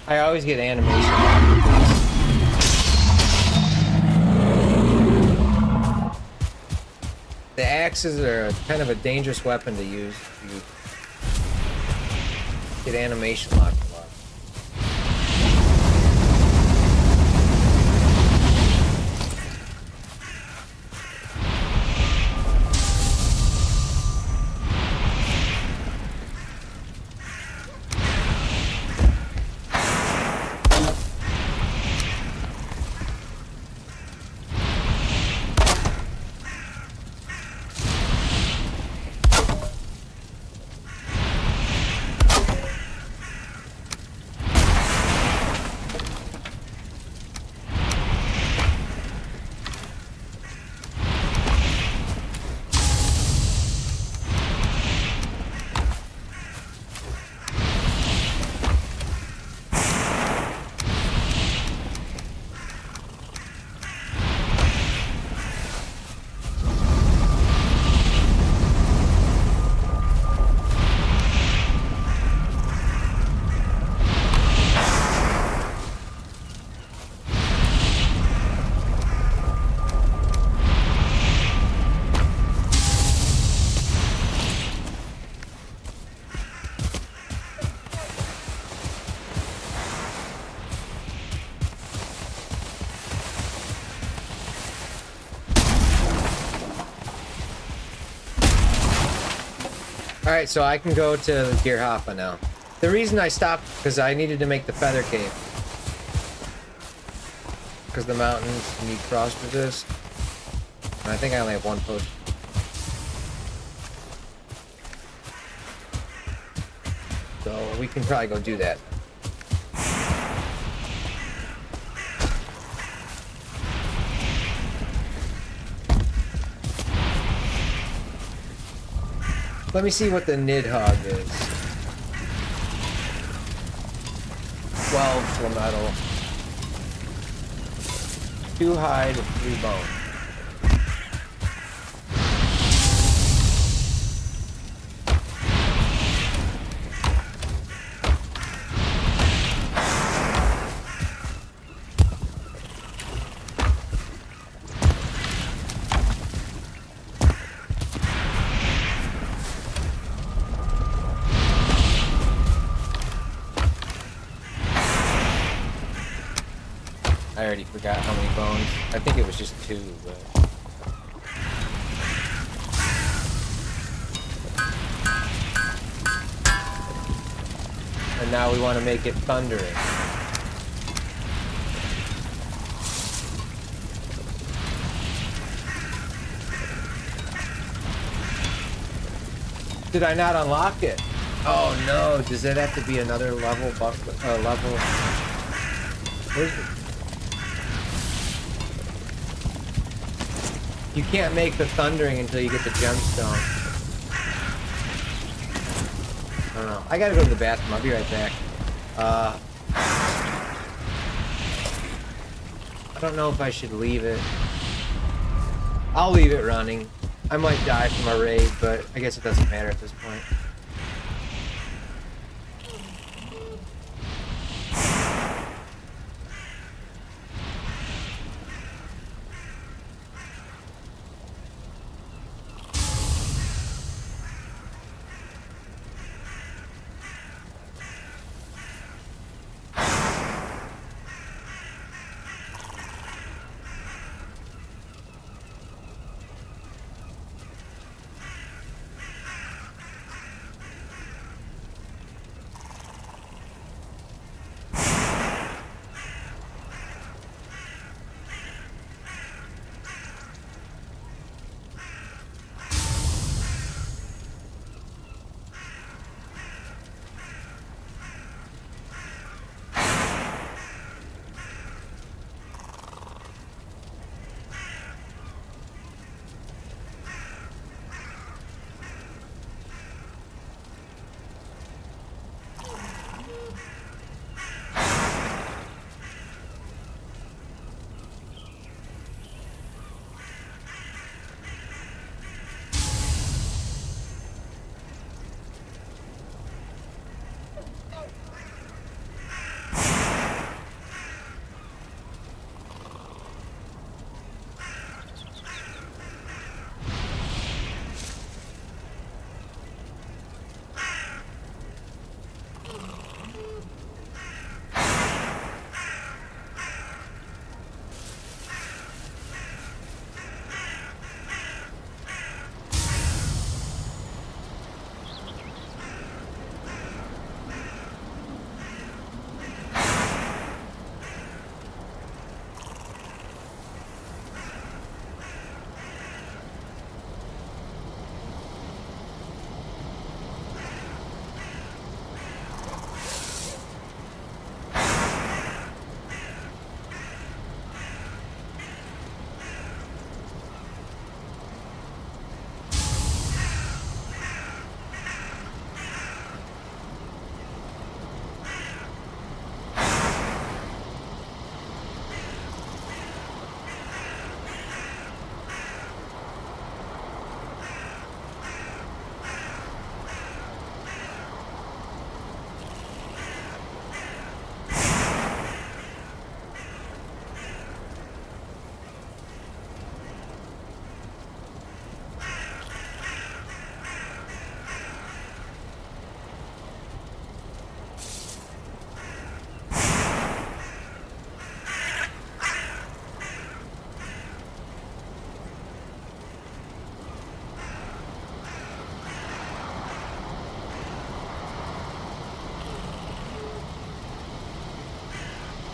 I always get animation after these. The axes are kind of a dangerous weapon to use. You get animation locked a lot. Alright, so I can go to Gear Hoppa now. The reason I stopped, because I needed to make the feather cave. Because the mountains need frost resist. And I think I only have one potion. So we can probably go do that. Let me see what the Nidhogg is. 12 Flametal. 2 hide, 3 bone. I already forgot how many bones. I think it was just 2, but... And now we want to make it thundering. Did I not unlock it? Oh no, does it have to be another level level? Where's it? You can't make the thundering until you get the gemstone. I don't know. I gotta go to the bathroom. I'll be right back. I don't know if I should leave it. I'll leave it running. I might die from a raid, but I guess it doesn't matter at this point.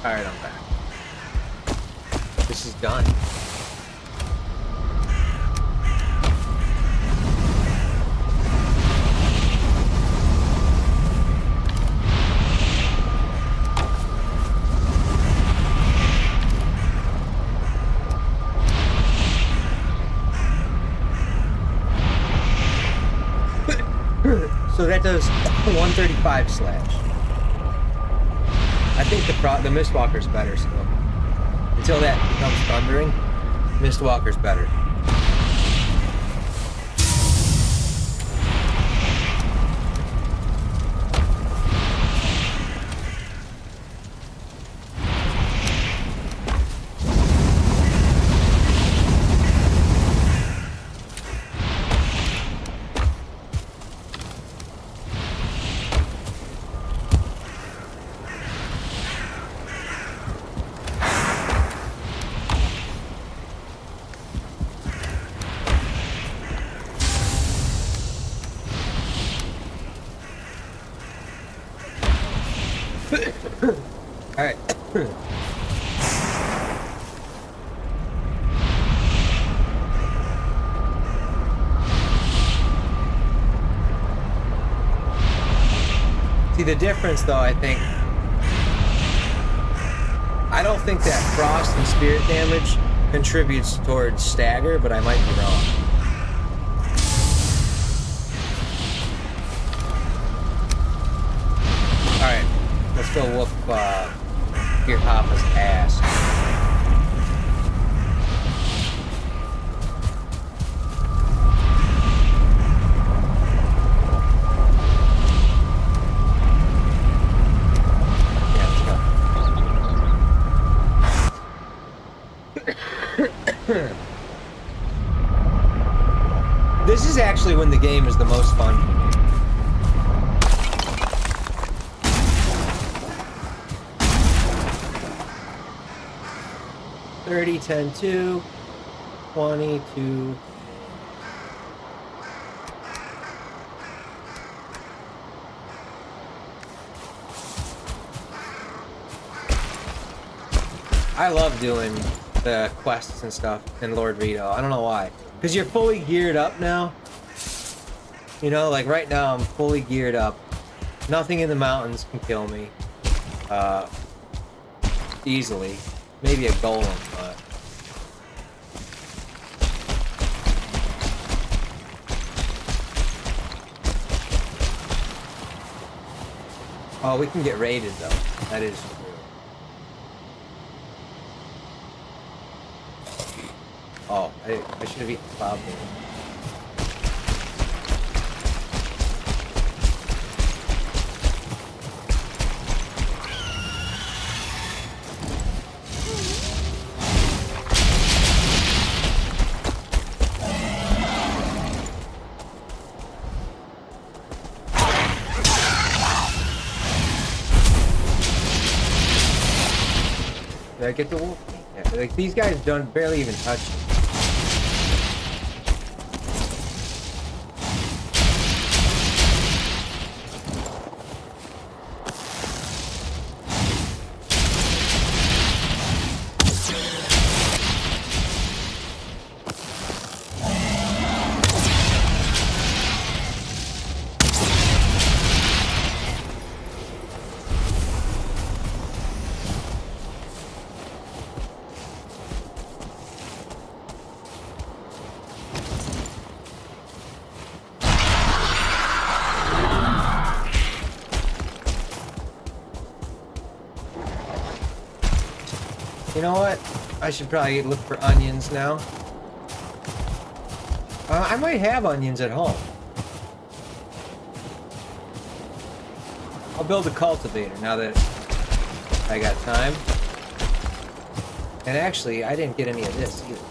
Alright, I'm back. This is done. So that does 135 slash. I think the Mistwalker's better still. Until that becomes thundering, Mistwalker's better. Alright. See, the difference though, I don't think that frost and spirit damage contributes towards stagger, but I might be wrong. Alright. Let's go whoop your Papa's ass. Yeah, let's go. This is actually when the game is the most fun. 30, 10, 2, 20, 2. I love doing the quests and stuff in Lord Rito. I don't know why. Because you're fully geared up now. You know, like right now I'm fully geared up. Nothing in the mountains can kill me. Easily. Maybe a golem, but... Oh, we can get raided, though. That is true. Oh, I should have eaten cloud bowl. Did I get the wolf? Yeah, like these guys don't barely even touch me. You know what? I should probably look for onions now. I might have onions at home. I'll build a cultivator now that I got time. And actually, I didn't get any of this either.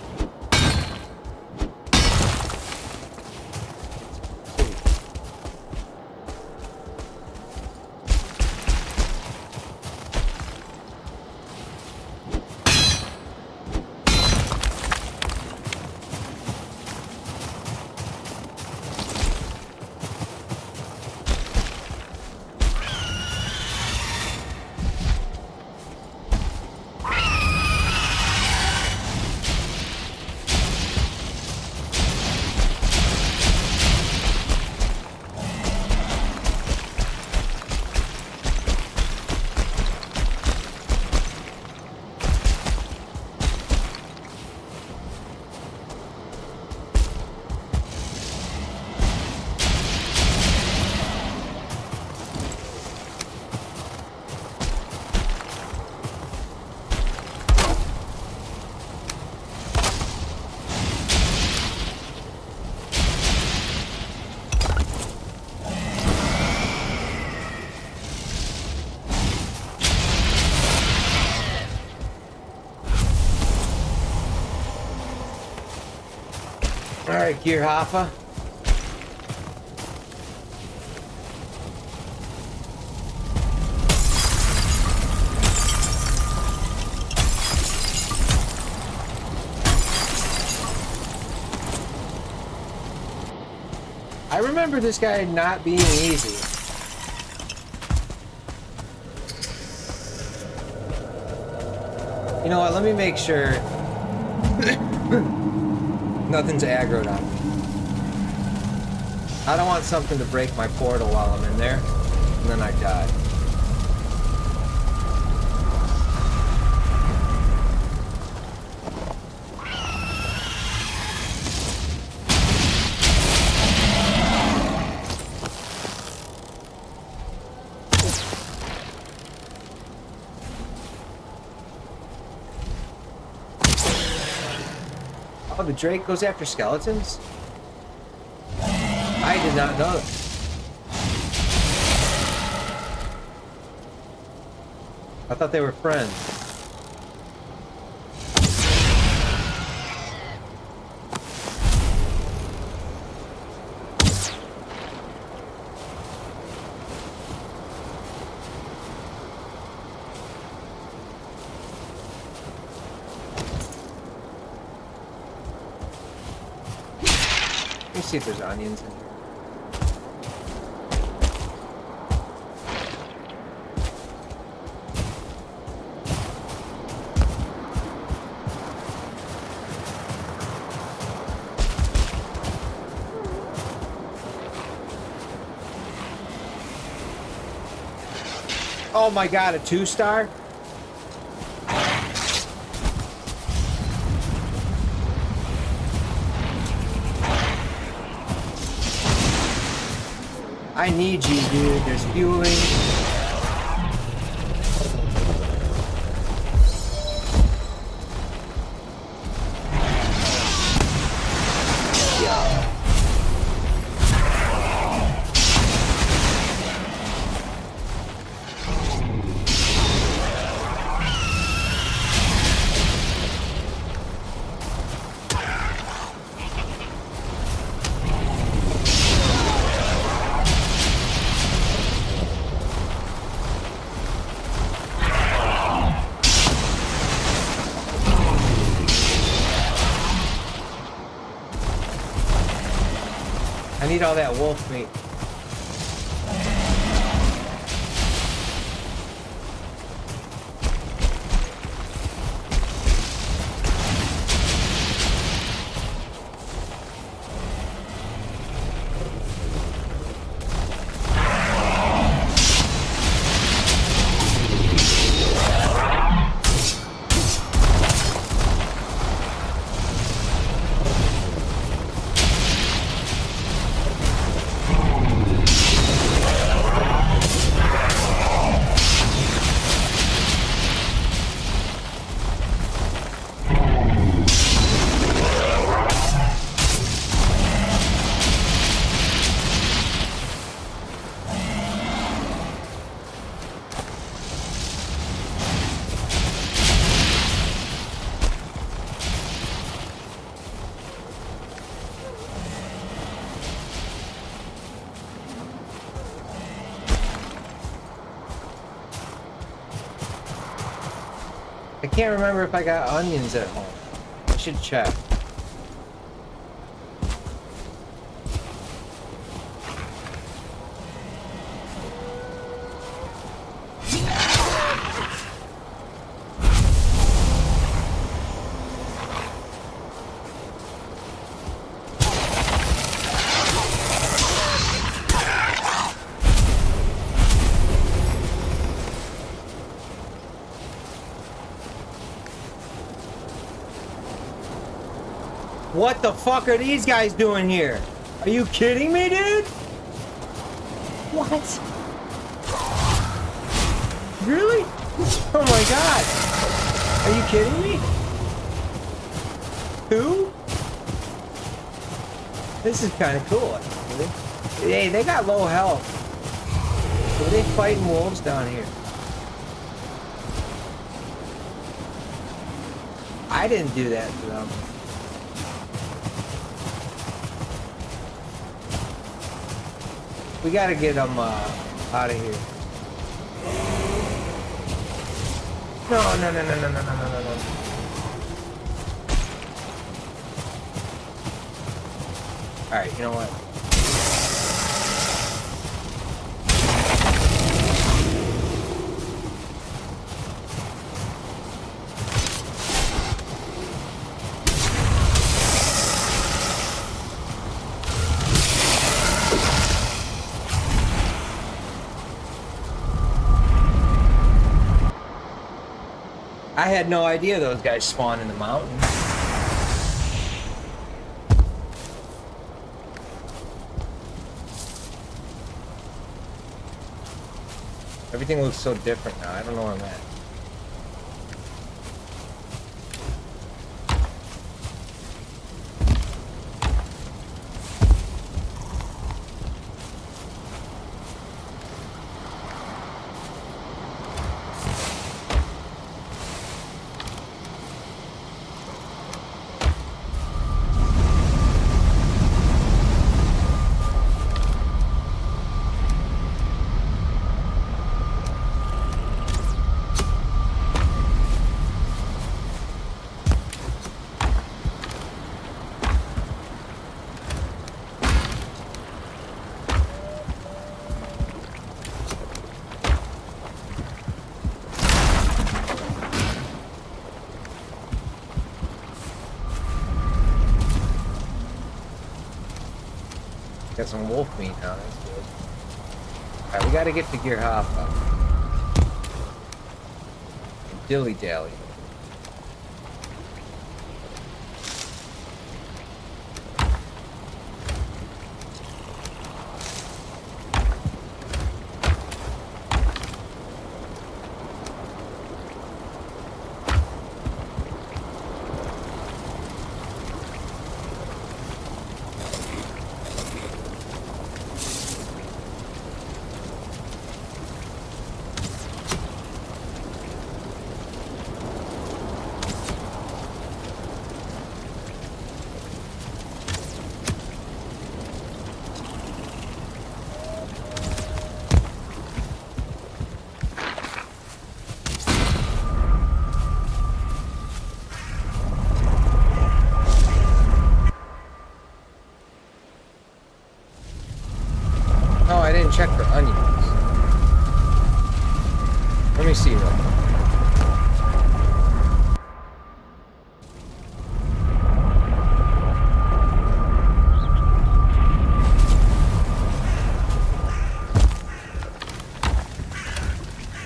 Alright, Gear Hoffa. I remember this guy not being easy. You know what, let me make sure nothing's aggroed on me. I don't want something to break my portal while I'm in there, and then I die. Oh, the Drake goes after skeletons? I did not know that. I thought they were friends. Let me see if there's onions in here. Oh my god, a 2-star? I need you, dude. There's fueling. Yeah. I need all that wolf meat. I can't remember if I got onions at home. I should check. What the fuck are these guys doing here? Are you kidding me, dude? What? Really? Oh my god. Are you kidding me? Who? This is kind of cool. Hey, they got low health. Are they fighting wolves down here? I didn't do that to them. We gotta get them out of here. No, no, no, no, no, no, no, no, no. All right, you know what? I had no idea those guys spawn in the mountains. Everything looks so different now. I don't know where I'm at. Got some wolf meat now, that's good. Alright, we gotta get to Gear Hoffa. Dilly dally. Oh, I didn't check for onions. Let me see real quick.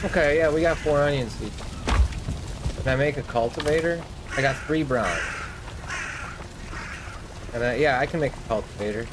Okay, yeah, we got 4 onion seeds. Can I make a cultivator? I got 3 brown. And yeah, I can make a cultivator.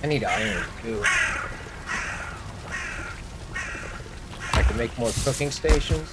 I need iron too. I can make more cooking stations.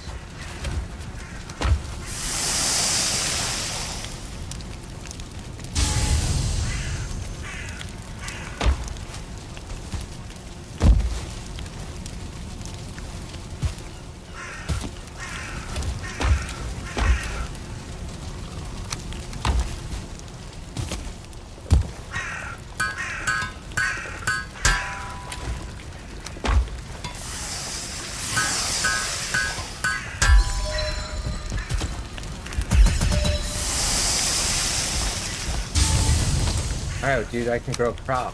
Alright, dude, I can grow crop.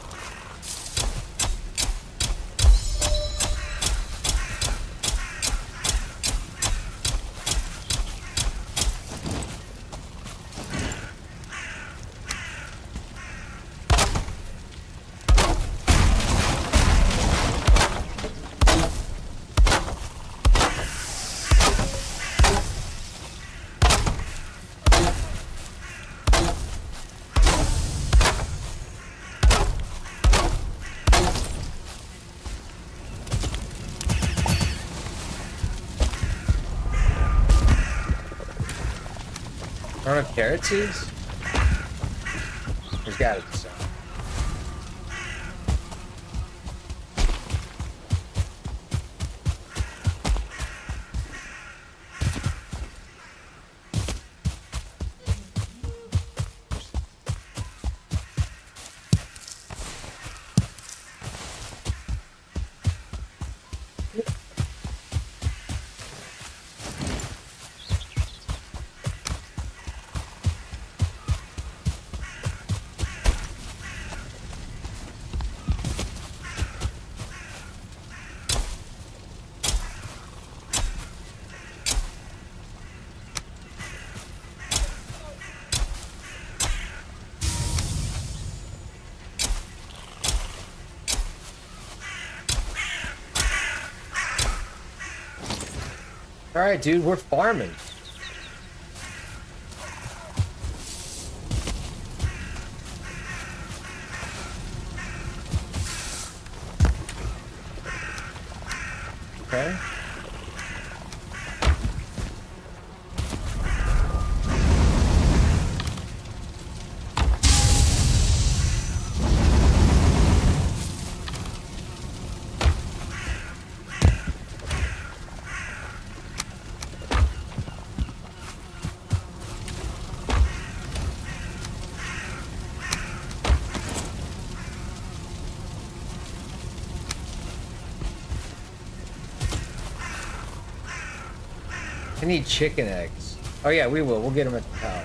I don't have carrot seeds? There's gotta be some. Alright, dude, we're farming. Okay. I need chicken eggs. Oh yeah, we will. We'll get them at the top.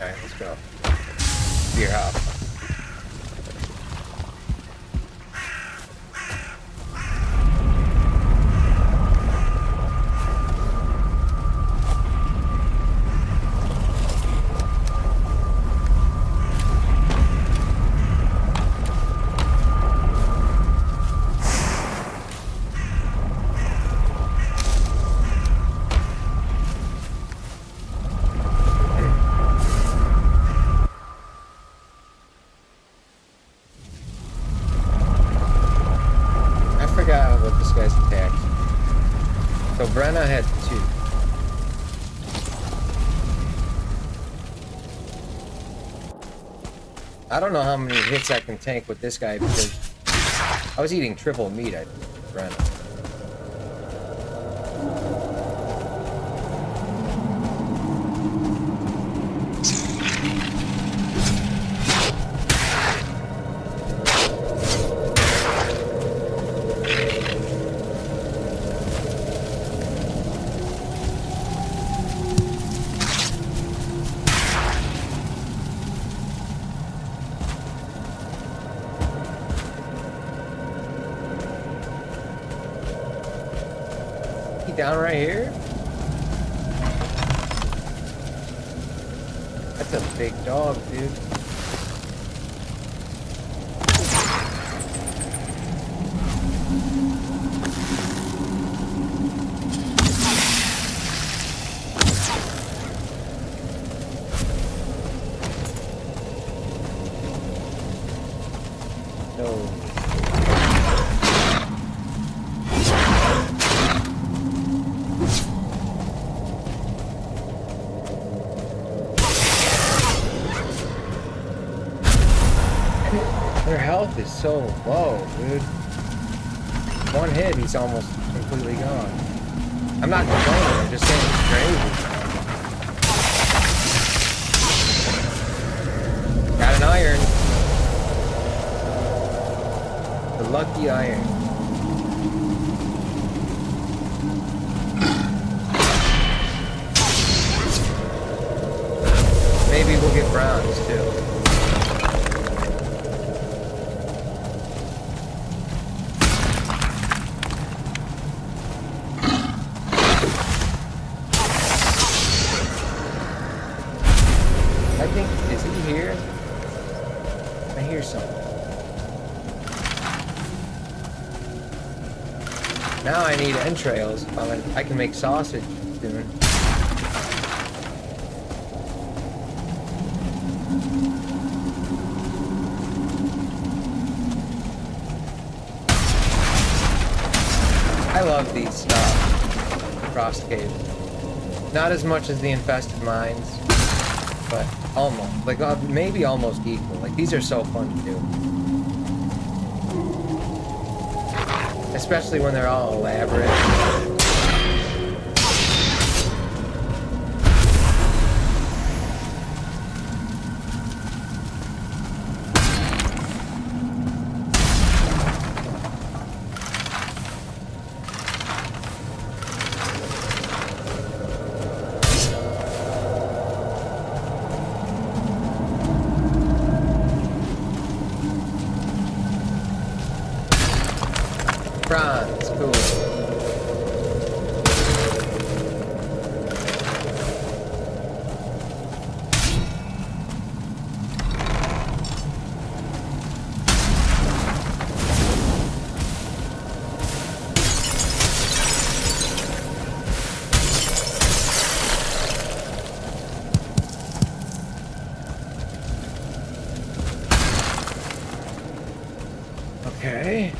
Alright, let's go. To your house. What this guy's attack. So Brenna had 2. I don't know how many hits I can tank with this guy because I was eating triple meat, I think, Brenna. he down right here? That's a big dog, dude. Their health is so low, dude. One hit, he's almost completely gone. I'm not complaining, I'm just saying it's crazy. Got an iron. The lucky iron. Maybe we'll get bronze too. Is he here? I hear something. Now I need entrails. I can make sausage soon. I love these frost caves. Not as much as the infested mines, but almost. Like, maybe almost equal. Like, these are so fun to do. Especially when they're all elaborate. Bronze, cool. Okay.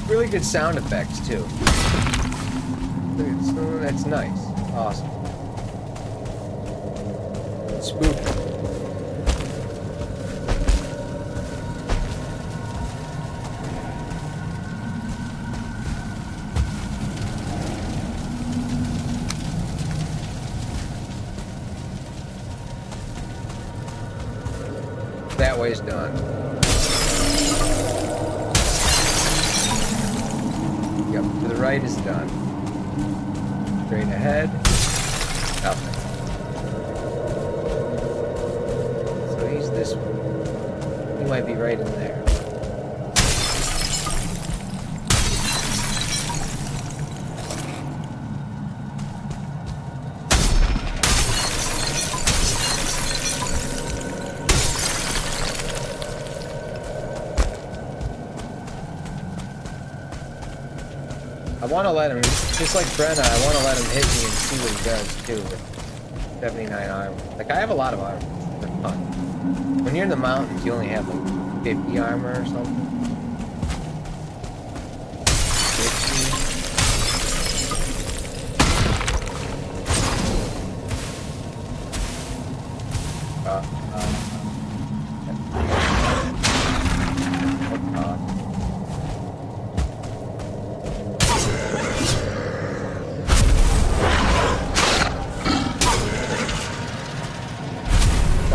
Really good sound effects too. That's nice. Awesome. Spooky. That way's done. Yep, to the right is done. Straight ahead, nothing. So he's this one. He might be right in there. I want to let him, just like Brenna, I want to let him hit me and see what he does too with 79 armor. Like, I have a lot of armor. They're fun. When you're in the mountains, you only have like 50 armor or something. 60.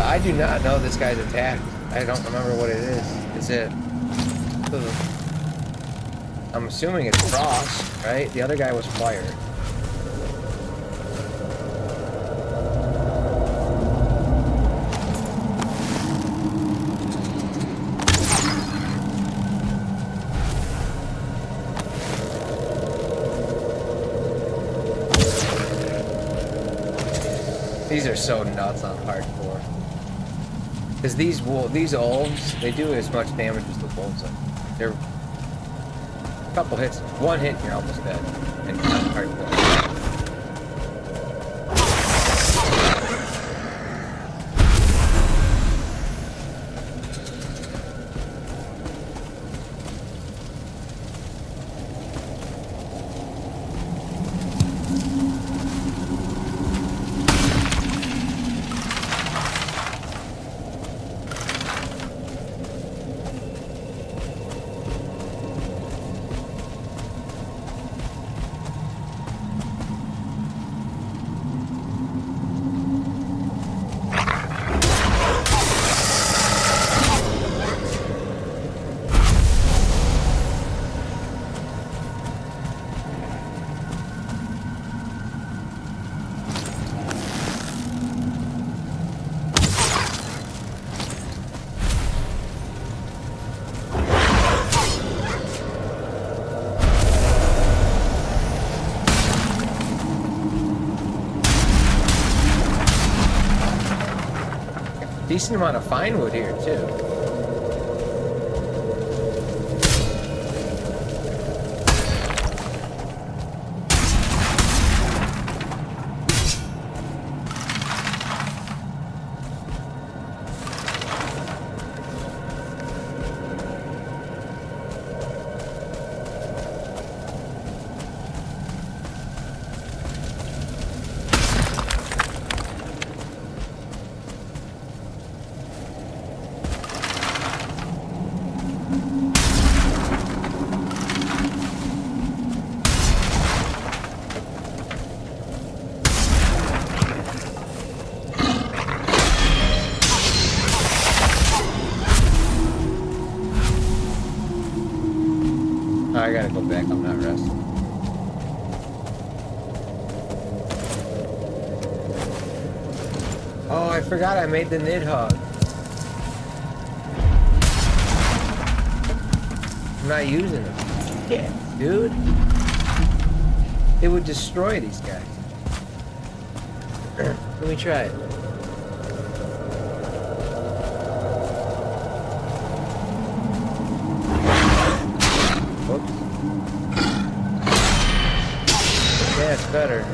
I do not know this guy's attack. I don't remember what it is. Is it... I'm assuming it's frost, right? The other guy was fire. These are so nuts on hardcore. Because these wolves, they do as much damage as the wolves. They're a couple hits, one hit, you're almost dead. And on hardcore. Decent amount of fine wood here too. I gotta go back, I'm not resting. Oh, I forgot I made the Nidhogg. I'm not using them. Shit, dude. It would destroy these guys. Let me try it. Yeah, it's better.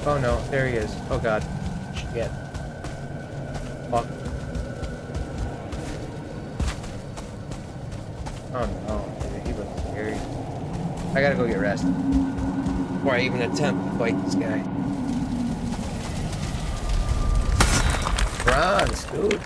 Oh no, there he is. Oh god. Shit. Fuck. Oh no, dude, he looks scary. I gotta go get rest before I even attempt to fight this guy. Bronze, dude.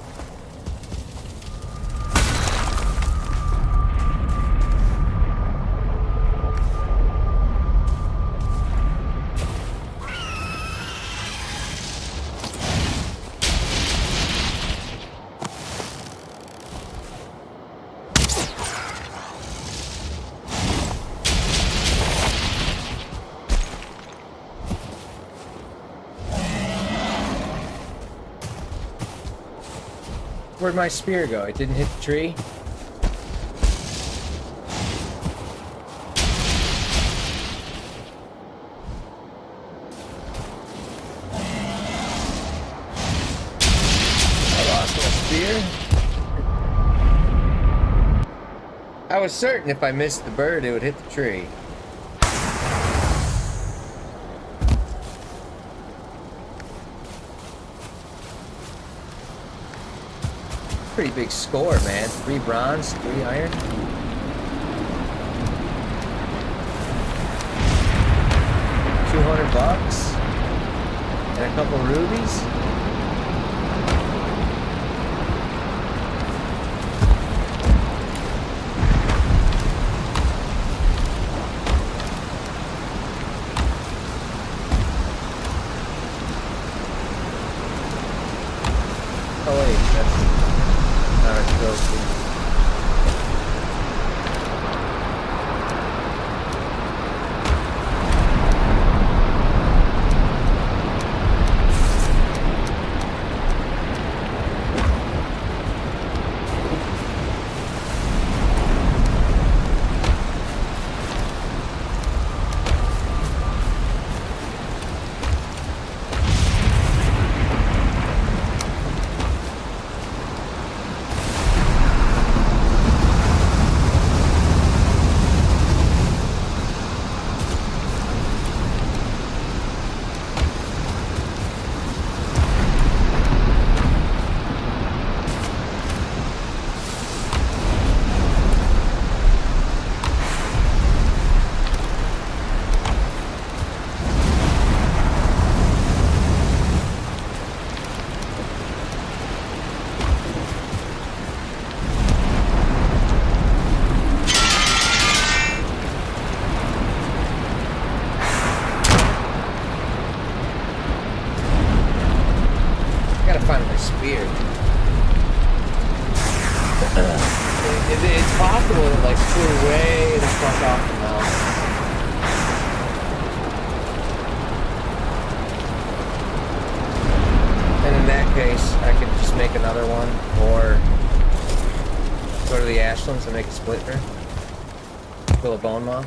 Where'd my spear go? It didn't hit the tree? I lost my spear. I was certain if I missed the bird, it would hit the tree. Pretty big score, man. 3 bronze, 3 iron. $200 and a couple rubies. That's not a trophy. Find my spear. It's possible it like flew way the fuck off the mountain. And in that case, I could just make another one, or go to the Ashlands and make a splitter. Kill a bone moth.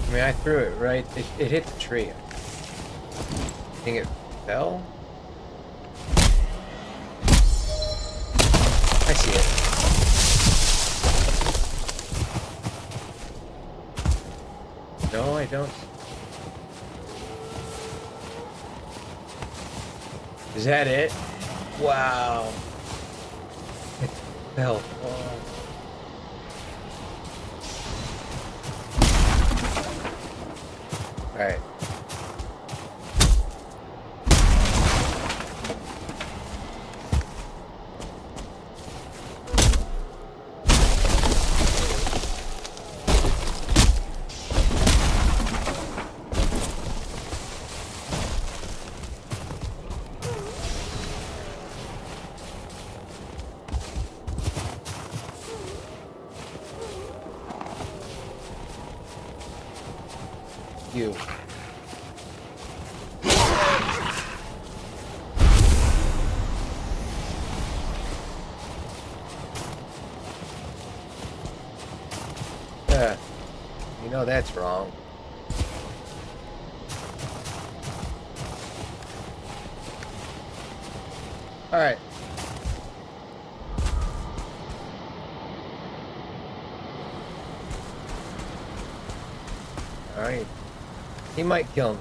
I mean, I threw it right. It hit the tree. I think it fell. I see it. No, I don't. Is that it? Wow. It fell. Oh. All right. You. You know that's wrong. All right. All right. He might kill me.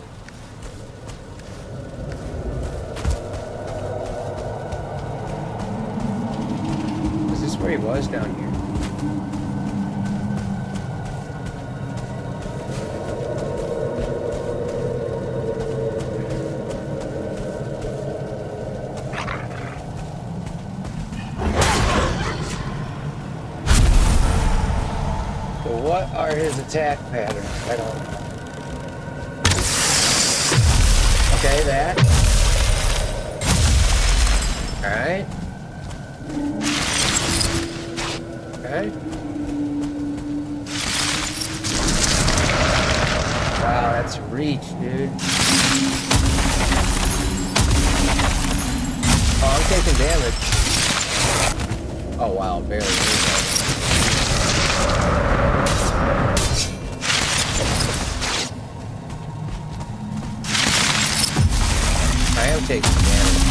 Is this where he was down here? So what are his attack patterns? I don't know. Okay, that. Alright. Okay. Wow, that's reach, dude. Oh, I'm taking damage. Oh, wow, barely. I am taking damage.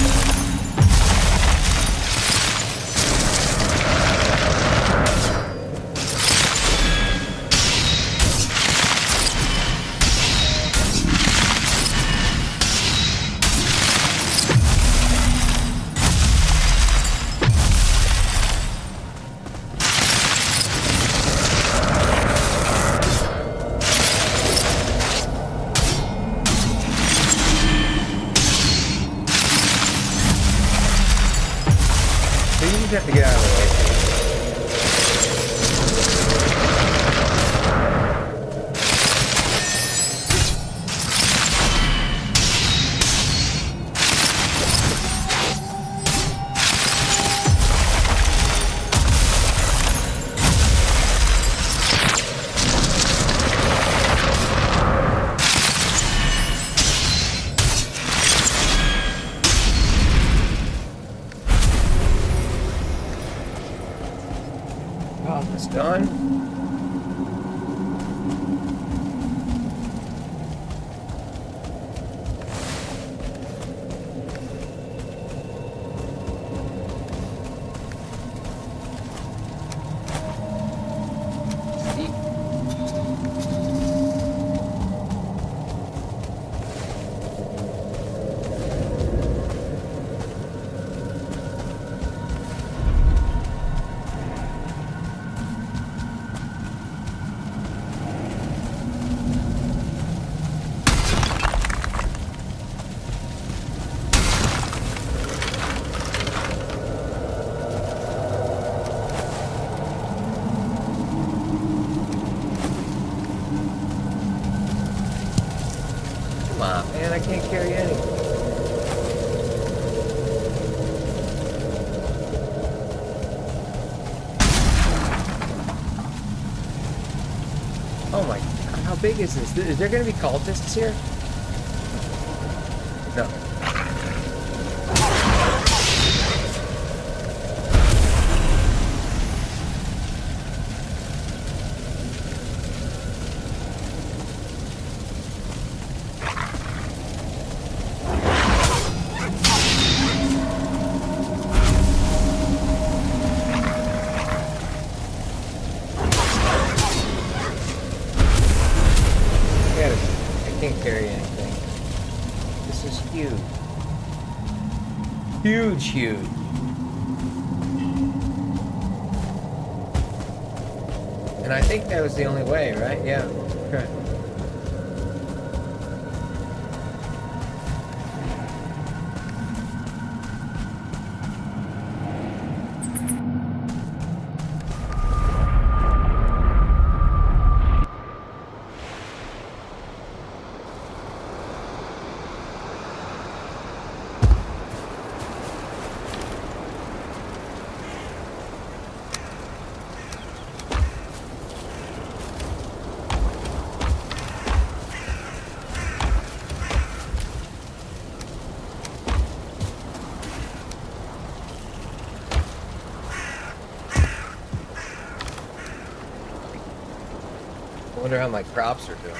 Job is done. Man, I can't carry anything. Oh my God, how big is this? Is there going to be cultists here? No. Huge. And I think that was the only way, right? Yeah. Okay. I wonder how my crops are doing.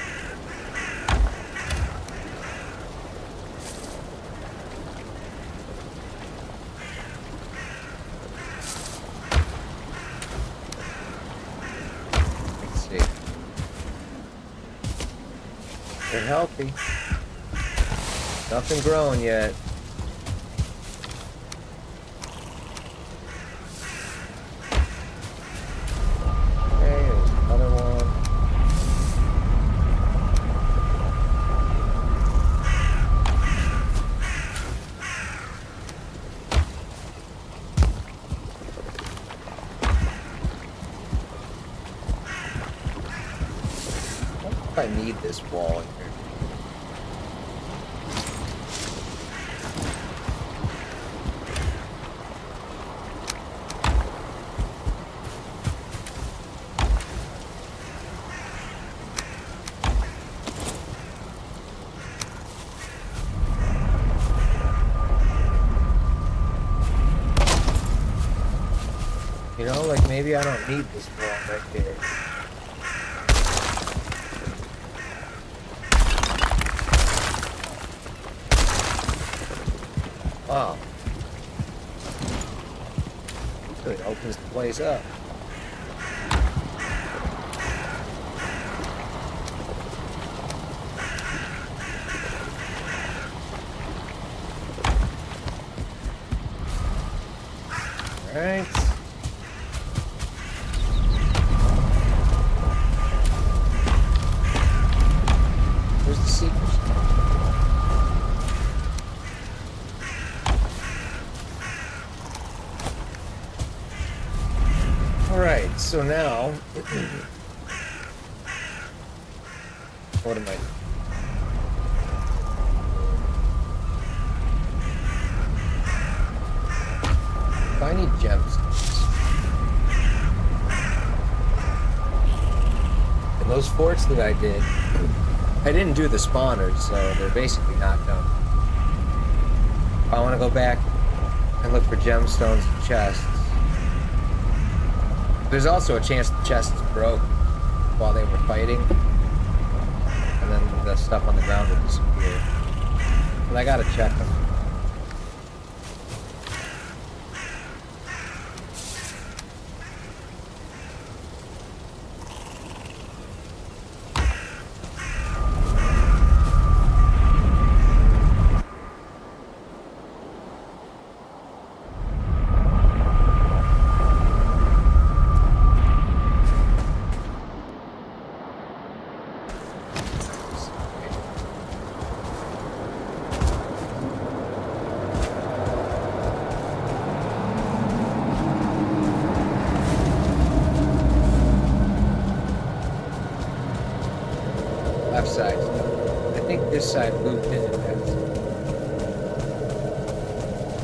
Let's see. They're healthy. Nothing growing yet. I need this wall in here. You know, like maybe I don't need this wall right here. Wow. Really opens the place up. All right. Where's the secret? Alright, so now what am I doing? If I need gemstones. And those forts that I didn't do the spawners, so they're basically not done. I want to go back and look for gemstones and chests. There's also a chance the chests broke while they were fighting, and then the stuff on the ground would disappear. But I gotta check them. Left side. I think this side moved into that.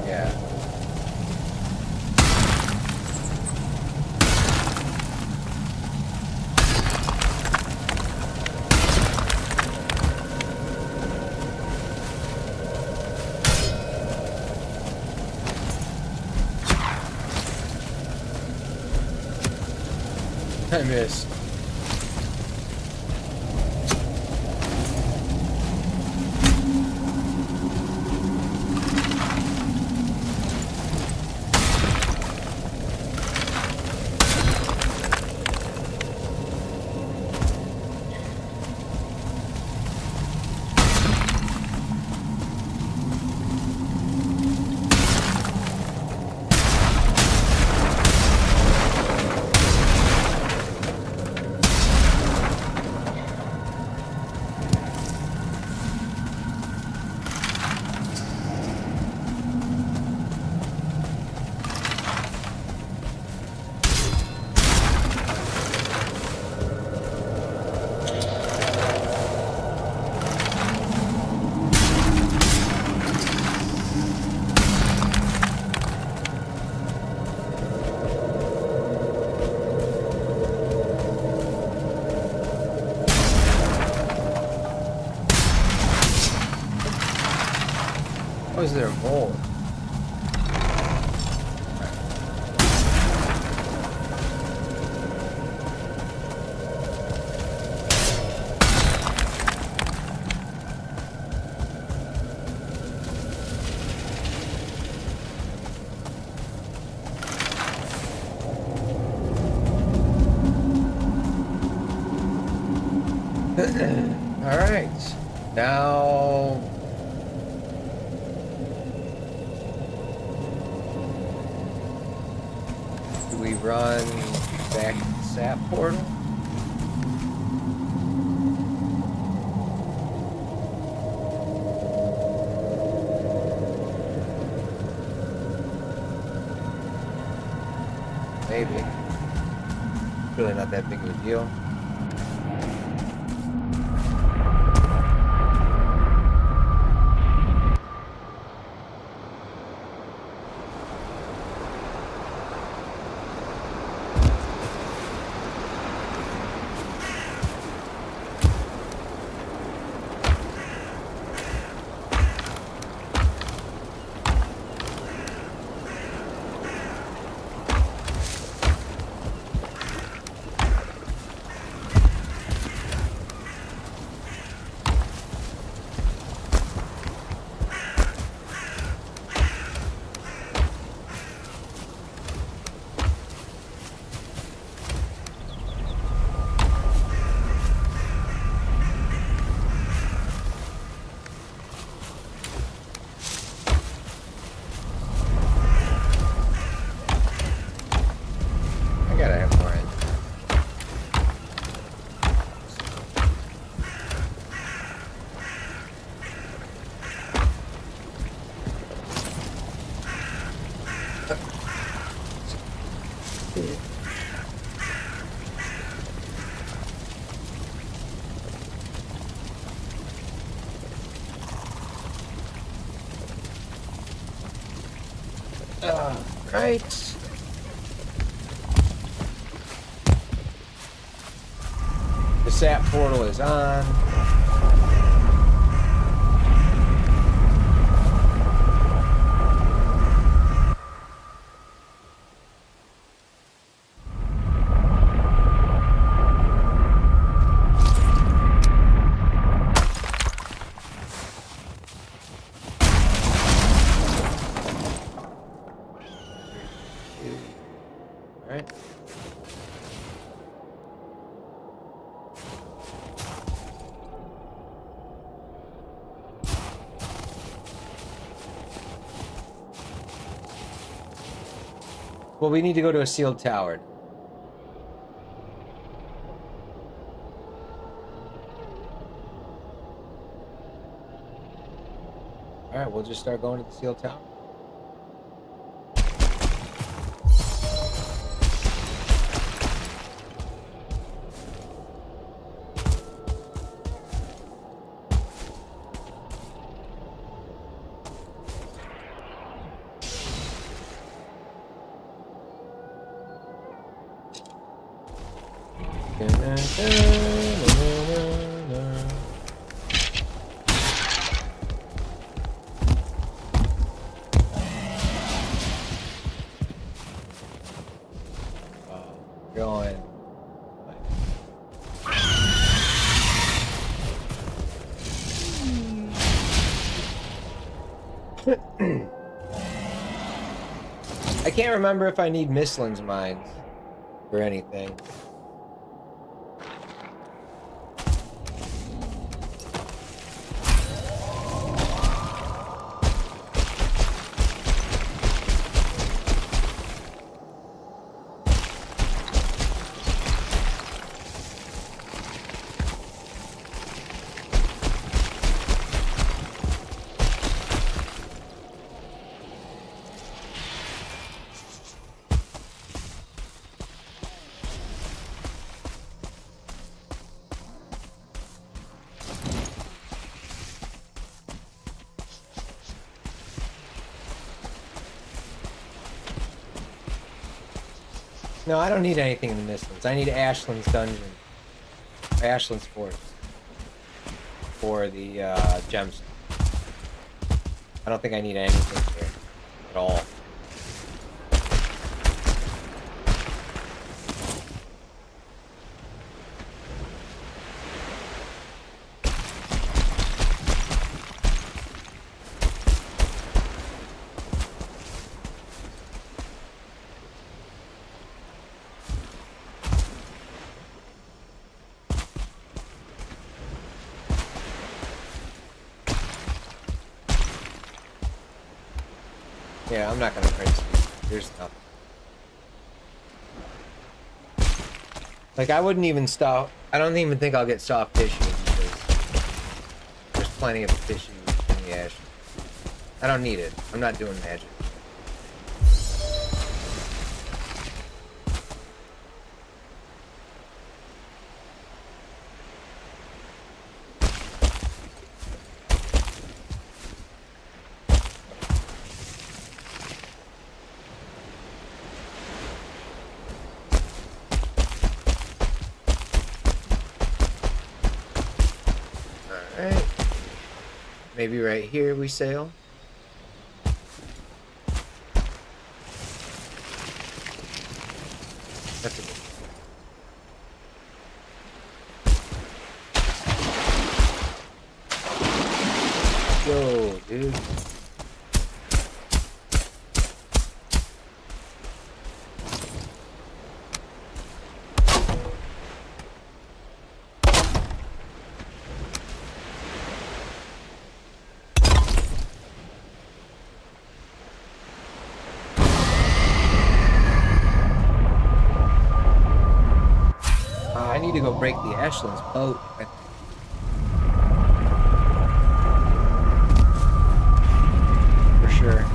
Yeah. I missed. How is there a mole? All right, now do we run back to the sap portal? Maybe. Really not that big of a deal. Right. The sap portal is on. Well, we need to go to a sealed tower. All right, we'll just start going to the sealed tower. Going. I can't remember if I need Mistlin's mines or anything. No, I don't need anything in the Mistlands. I need Ashland's dungeon. Ashland's fort. For the gems. I don't think I need anything here at all. Yeah, I'm not gonna print speed. There's nothing. Like, I wouldn't even stop. I don't even think I'll get soft tissue because there's plenty of tissue in the ash. I don't need it. I'm not doing magic. Alright. Maybe right here we sail. That's a good one. Yo, dude. I need to go break the Ashland's boat. For sure.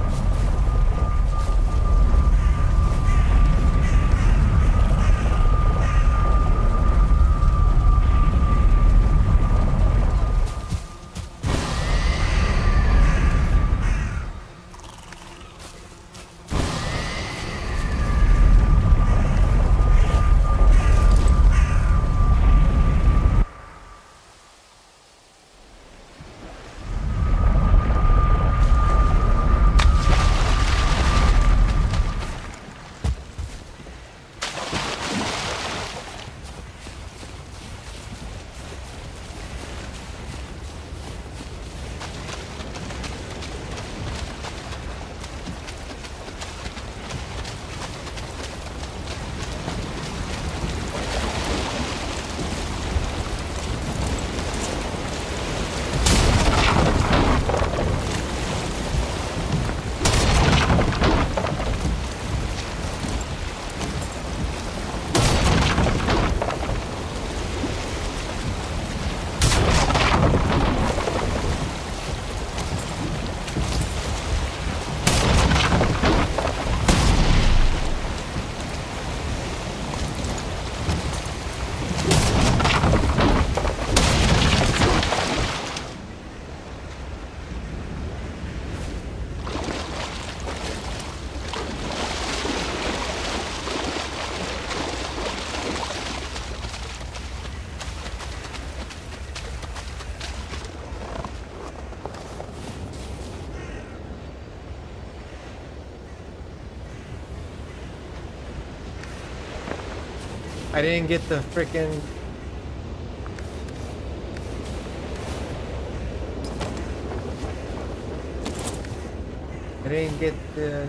I didn't get the freaking. I didn't get the.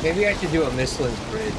Maybe I should do a Michelin bridge.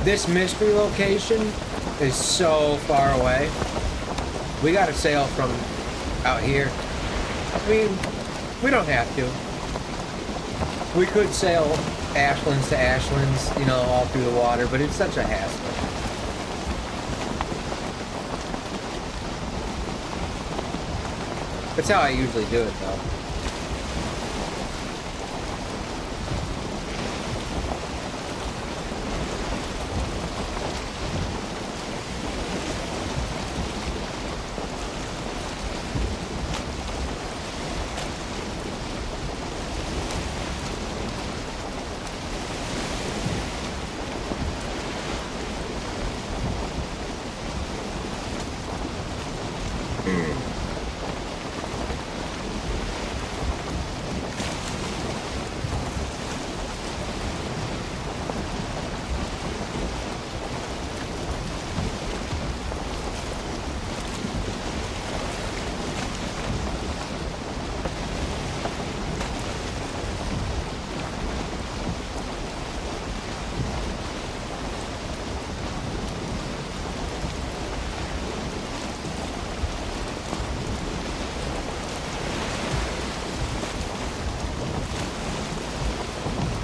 This mystery location is so far away. We gotta sail from out here. I mean, we don't have to. We could sail Ashlands to Ashlands, you know, all through the water, but it's such a hassle. That's how I usually do it, though.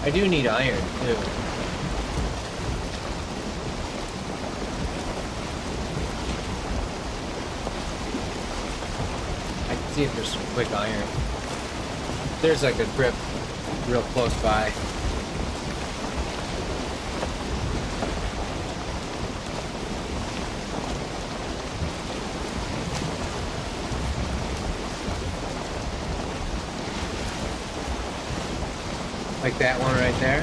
I do need iron, too. I can see if there's some quick iron. There's like a grip real close by. Like that one right there.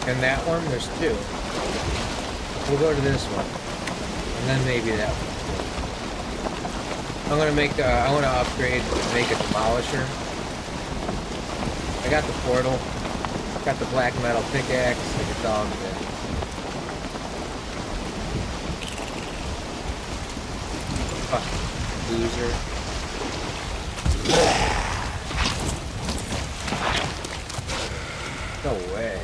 And that one, there's two. We'll go to this one. And then maybe that one. I'm gonna make, I wanna upgrade, make a demolisher. I got the portal. Got the black metal pickaxe, like it's all good. Loser. No way.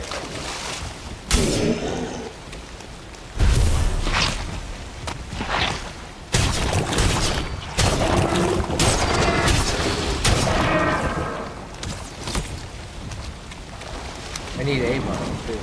I need a model too.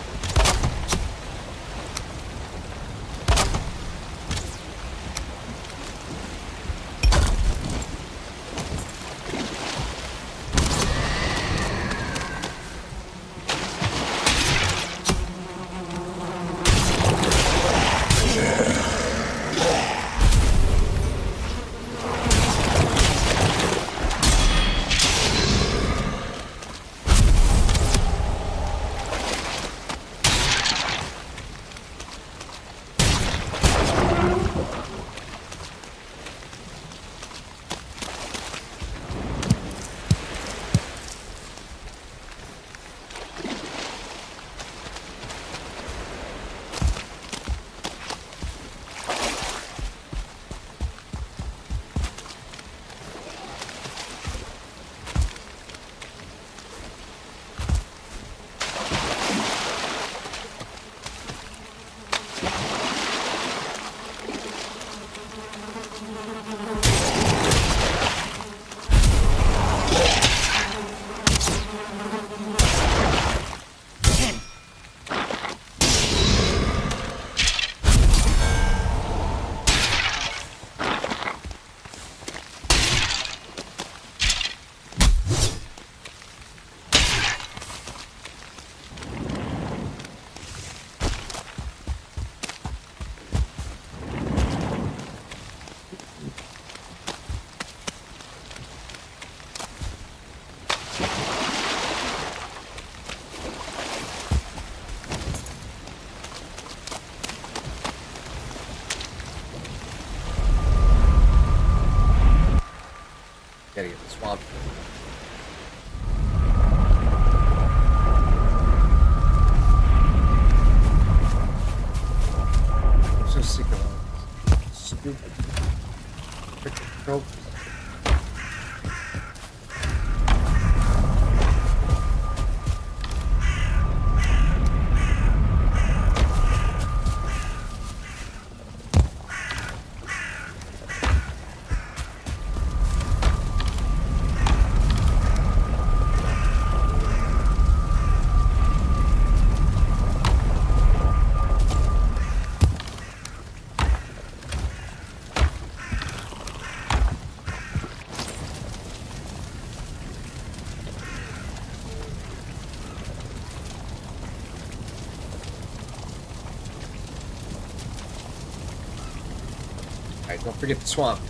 Alright, don't forget the swamp.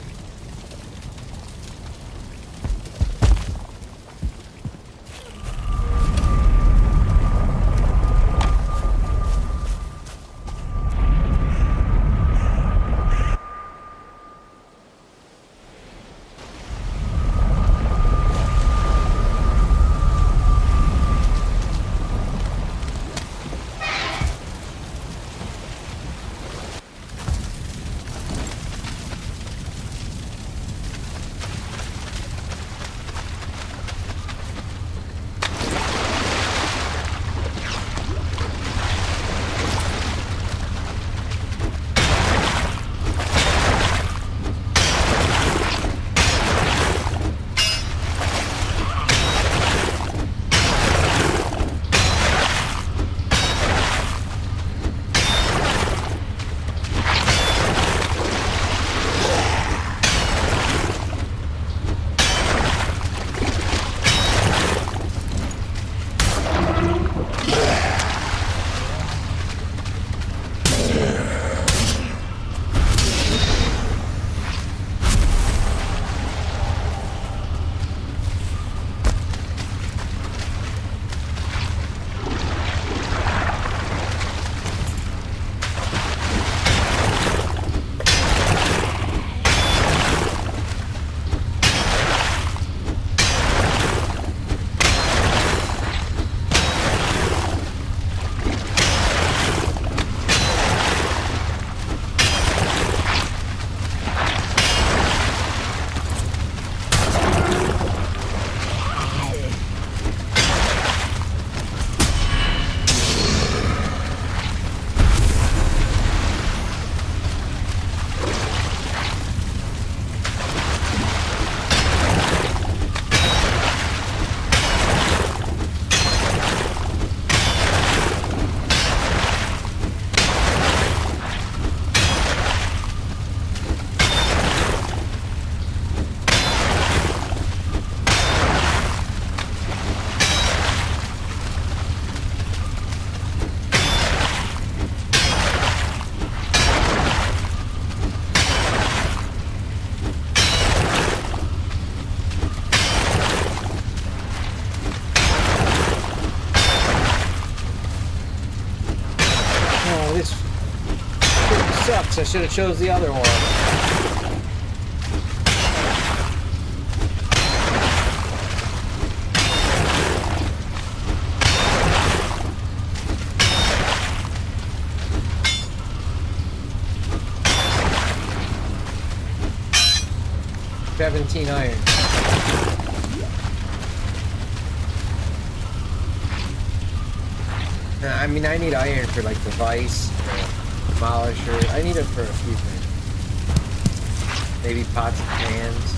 Sucks. I should have chose the other one. $17 iron. I mean, I need iron for like the vice. Demolisher. I need it for a few things. Maybe pots and pans.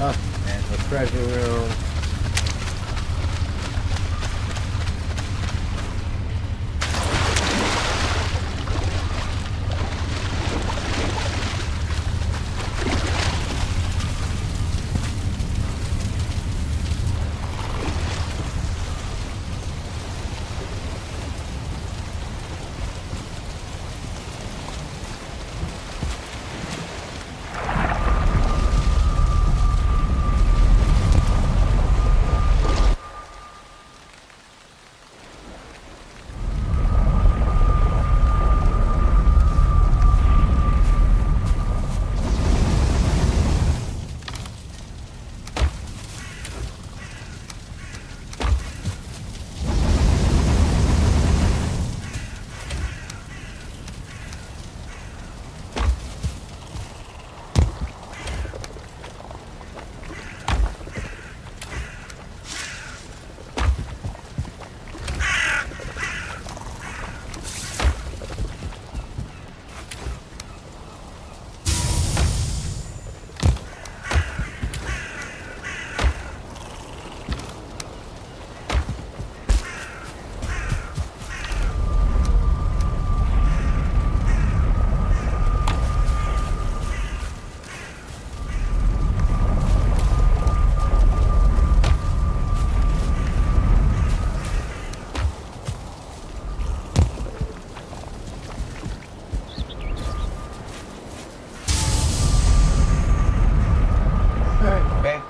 Oh, man, the treasure room.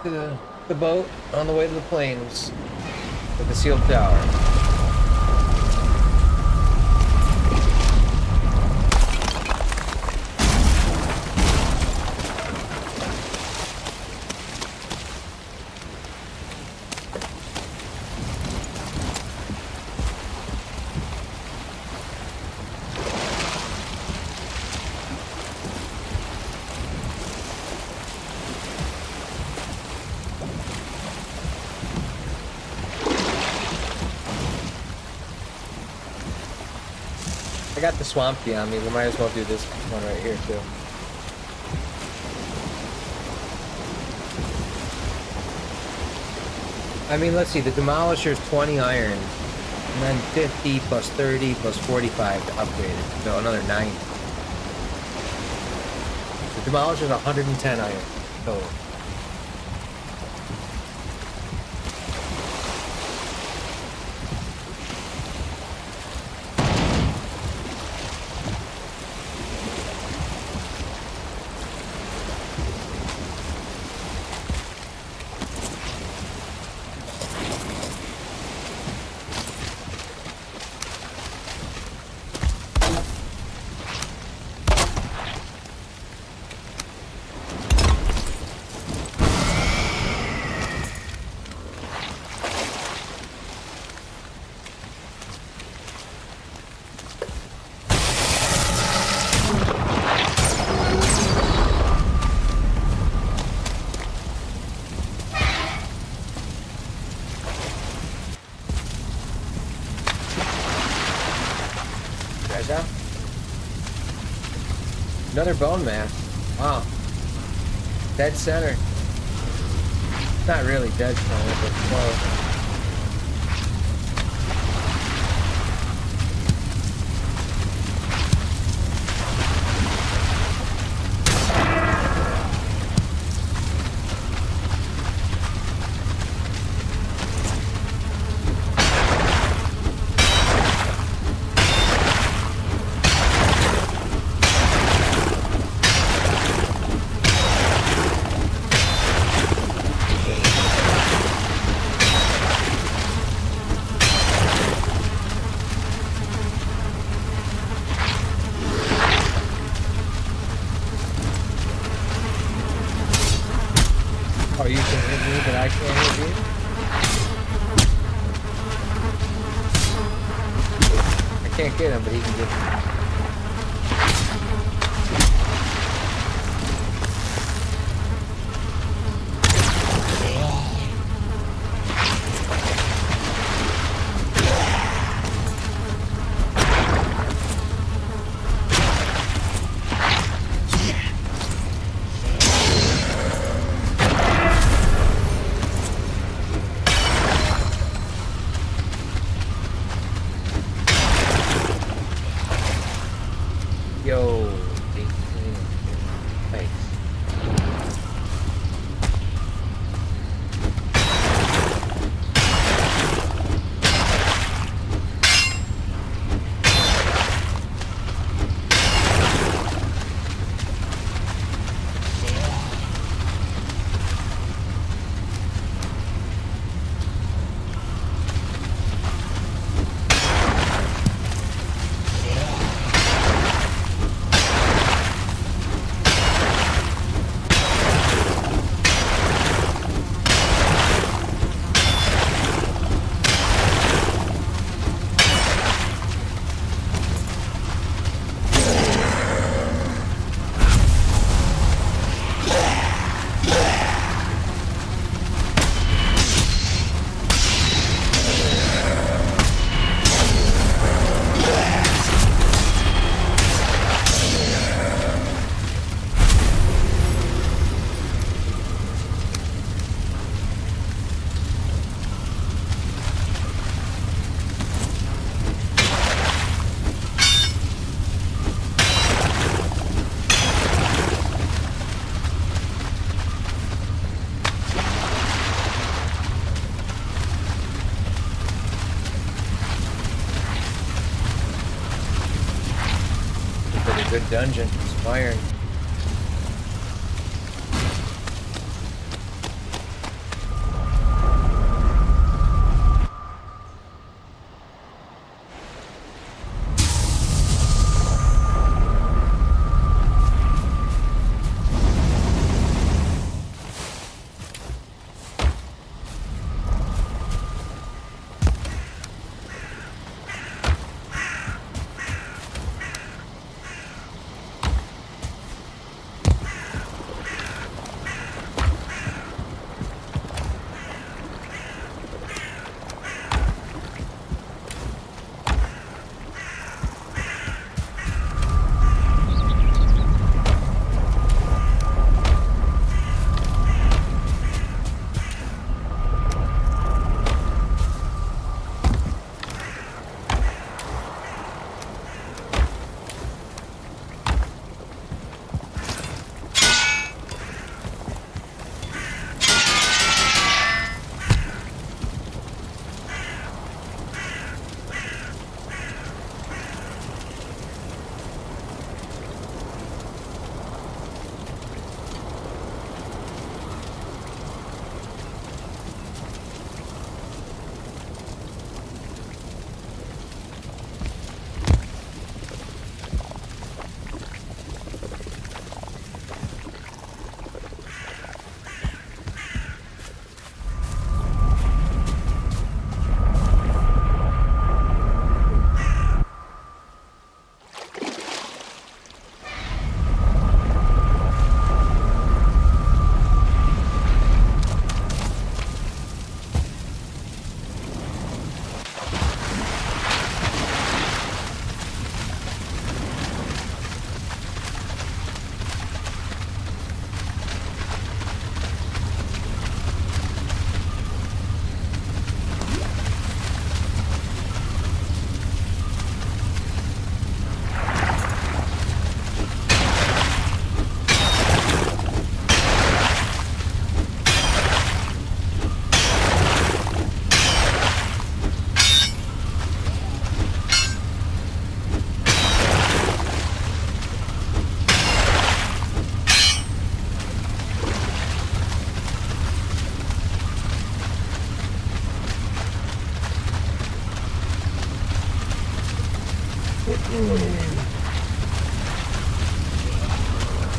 To the boat on the way to the plains with the sealed tower. I got the swamp key on me. We might as well do this one right here too. I mean, let's see. The Demolisher's 20 iron, and then 50 plus 30 plus 45 to upgrade it. So another 90. The Demolisher's 110 iron total. Another bone mass. Wow. Dead center. Not really dead center, but close. Oh, you can hit me, but I can't hit you? I can't get him, but he can get me. dungeon for some iron.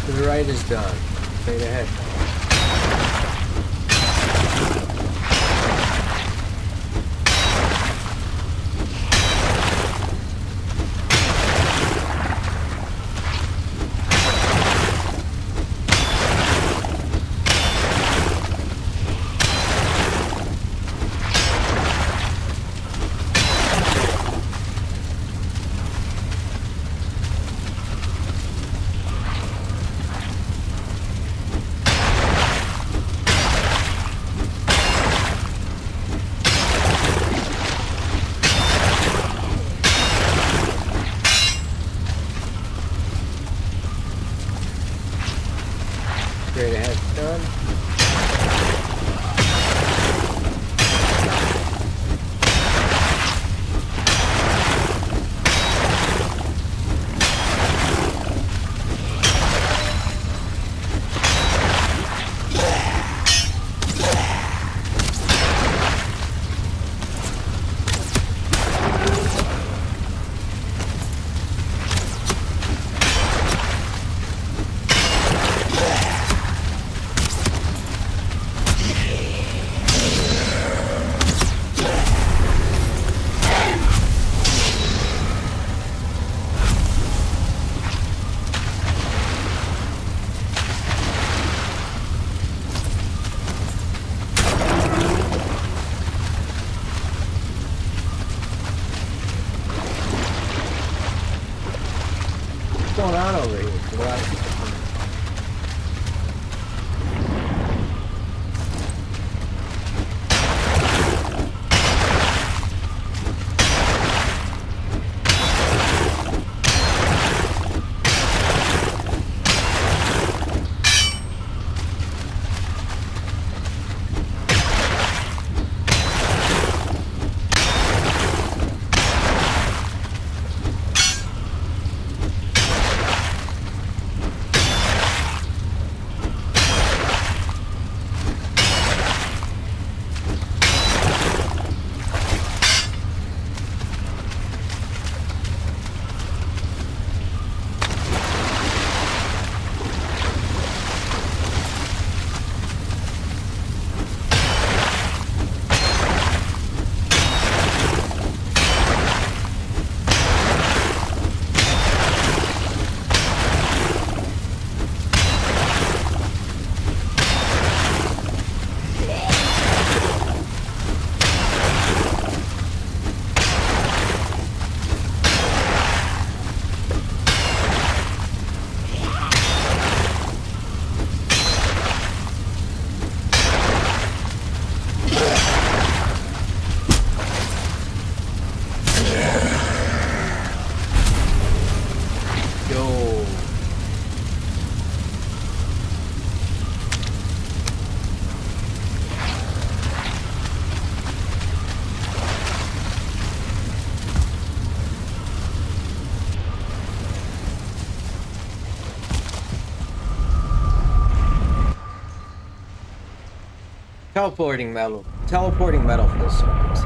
The right is done. Straight ahead. Straight ahead, done. Teleporting metal. Teleporting metal feels so nice.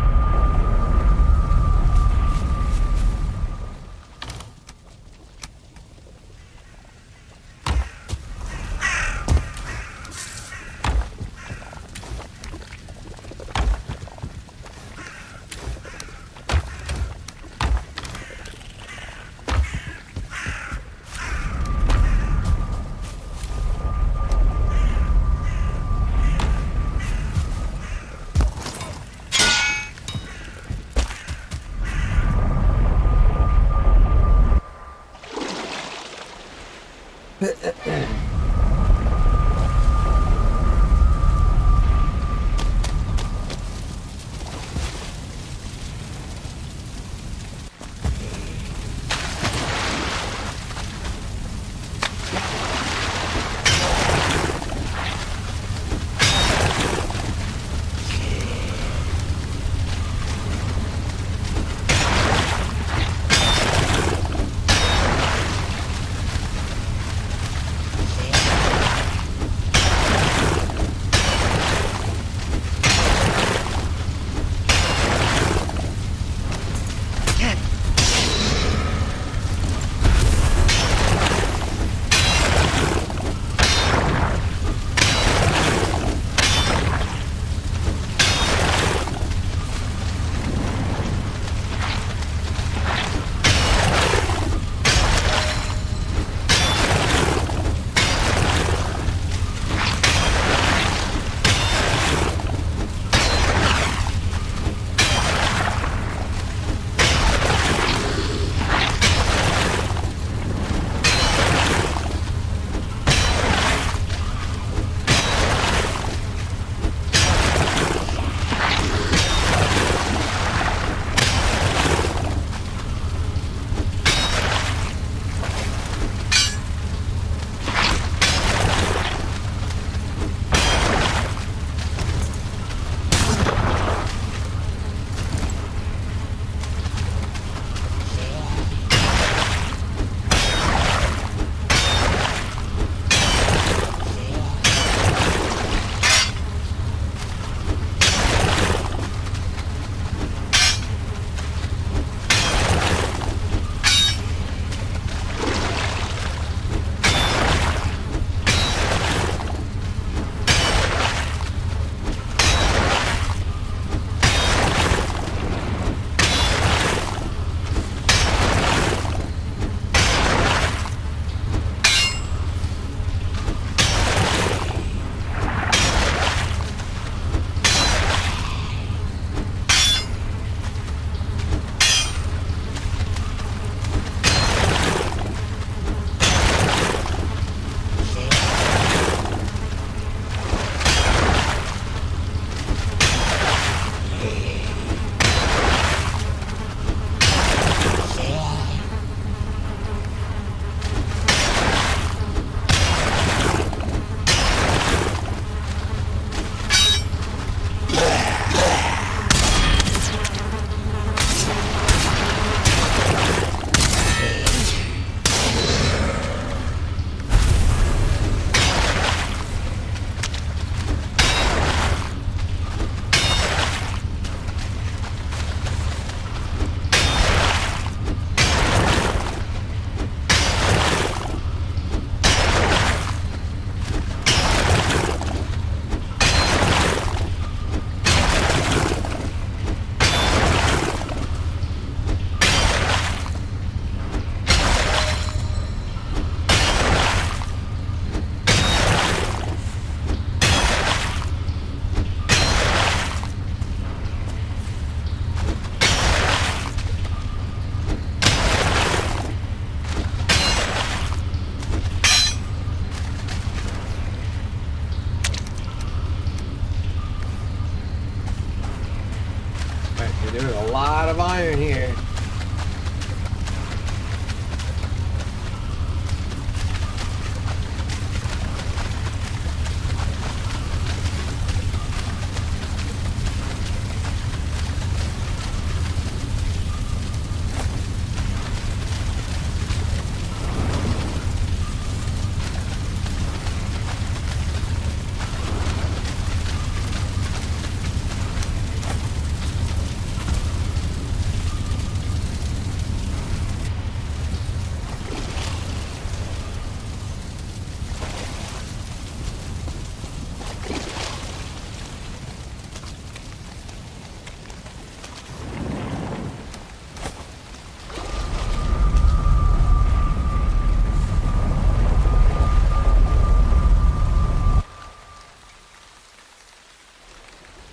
There's a lot of iron here.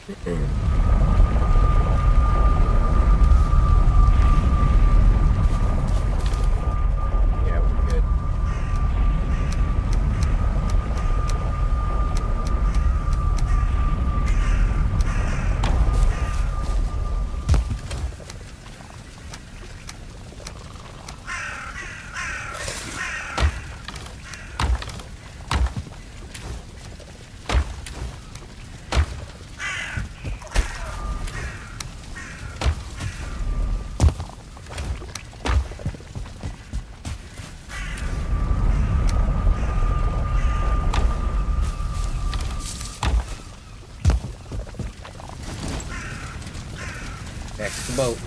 Yeah, we're good. Next the boat.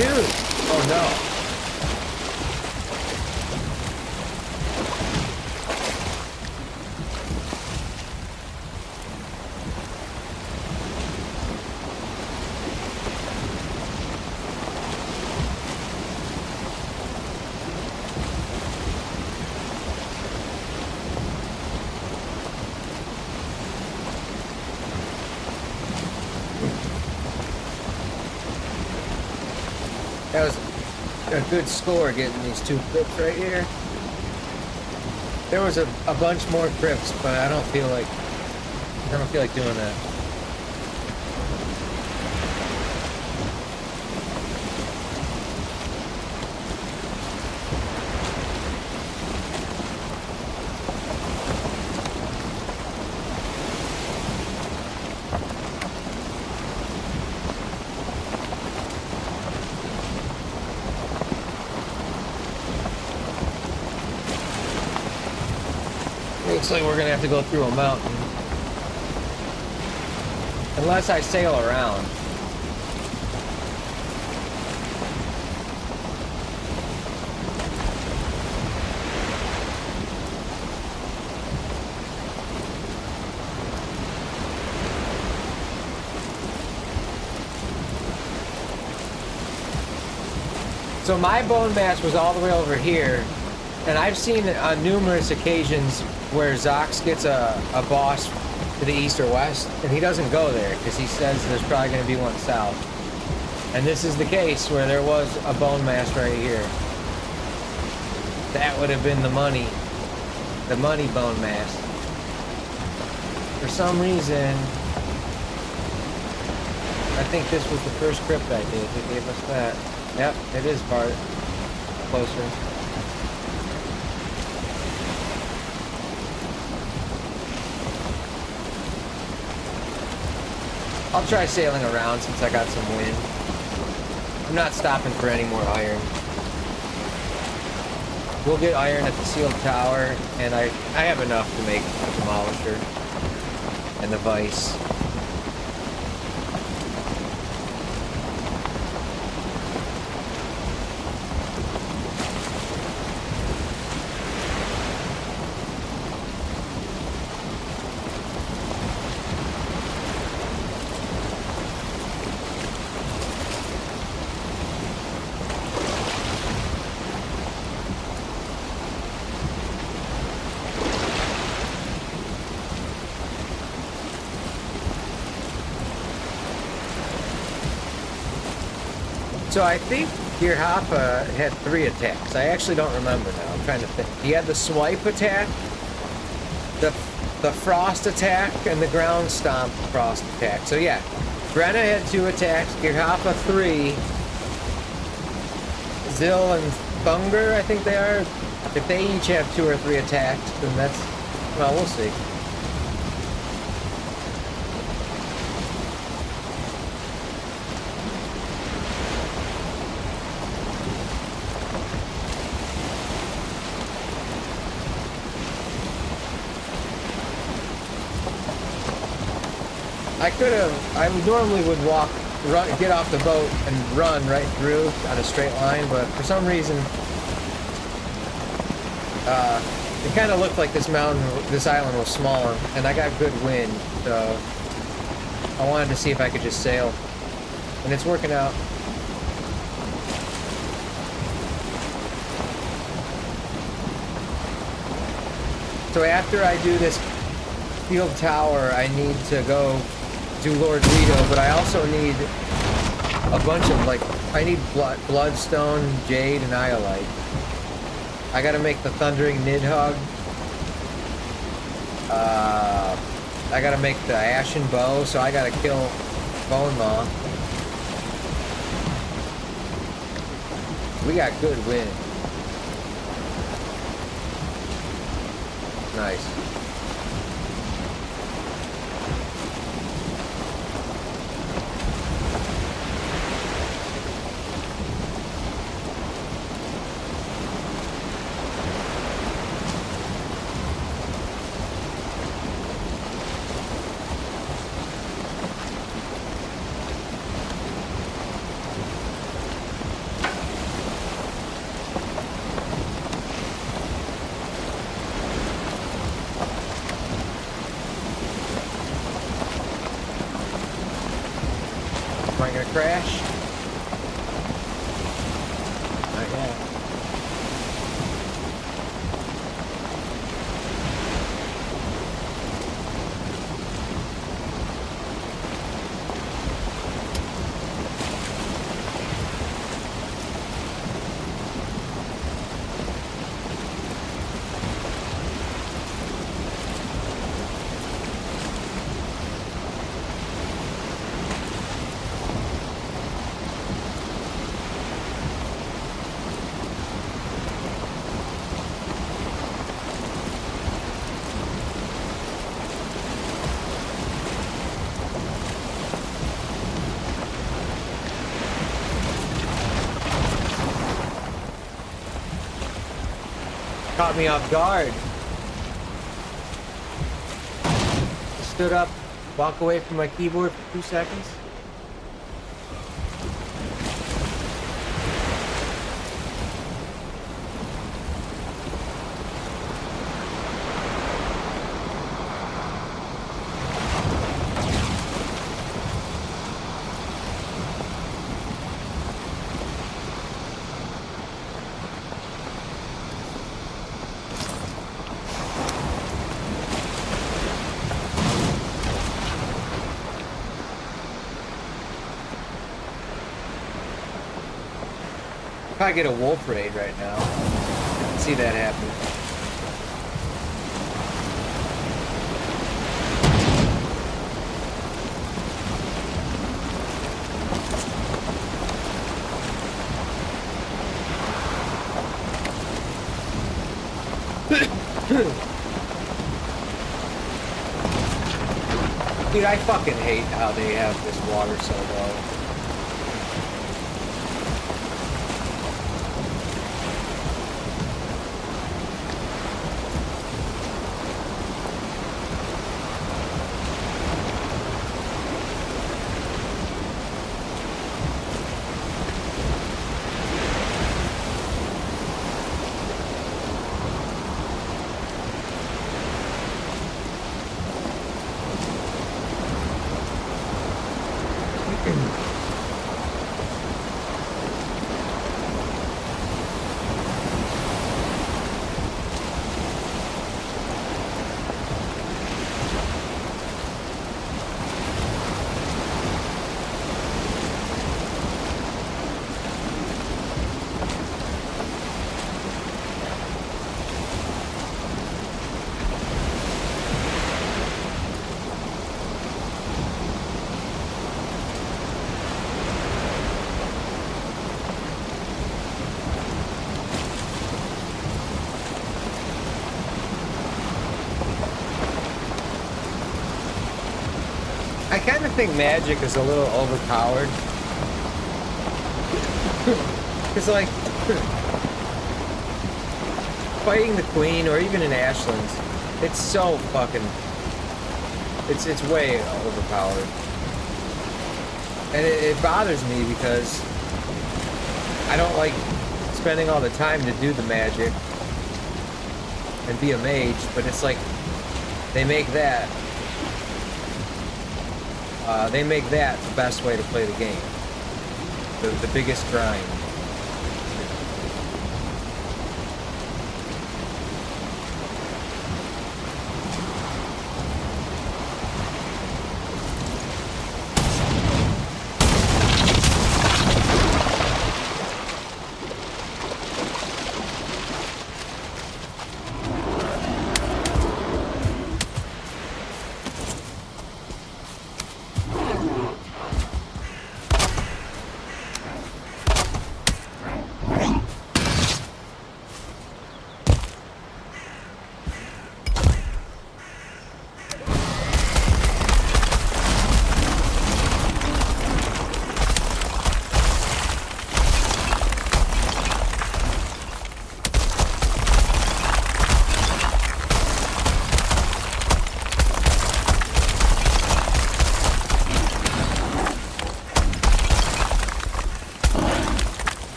Dude! Oh no. That was a good score getting these 2 crypts right here. There was a bunch more crypts, but I don't feel like doing that. Looks like we're gonna have to go through a mountain. Unless I sail around. So my bone mass was all the way over here, and I've seen on numerous occasions where Zox gets a boss to the east or west, and he doesn't go there because he says there's probably going to be one south. And this is the case where there was a bone mass right here. That would have been the money bone mass. For some reason, I think this was the first crypt I did. It gave us that. Yep, it is part closer. I'll try sailing around since I got some wind. I'm not stopping for any more iron. We'll get iron at the sealed tower, and I have enough to make the demolisher and the vice. So I think Girhapa had 3 attacks. I actually don't remember now. I'm trying to think. He had the swipe attack, the frost attack, and the ground stomp frost attack. So yeah, Brenna had 2 attacks, Girhapa 3, Zill and Thunger, I think they are. If they each have 2 or 3 attacks, then that's, well, we'll see. I could have. I normally would run, get off the boat and run right through on a straight line, but for some reason, it kind of looked like this island was small, and I got good wind, so I wanted to see if I could just sail, and it's working out. So after I do this field tower, I need to go do Lord Guido, but I also need a bunch of, like, I need bloodstone, jade, and iolite. I gotta make the thundering nidhogg. I gotta make the ashen bow, so I gotta kill Bone Maw. We got good wind. Nice. Am I gonna crash? Not yet. Caught me off guard. Stood up, walk away from my keyboard for 2 seconds. Probably get a wolf raid right now. I can see that happening. Dude, I fucking hate how they have this water so low. I kind of think magic is a little overpowered. Because, like, fighting the queen, or even in Ashlands, it's so fucking... It's way overpowered. And it bothers me because I don't like spending all the time to do the magic and be a mage, but it's like they make that the best way to play the game. The biggest grind.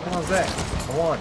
How's that? I won.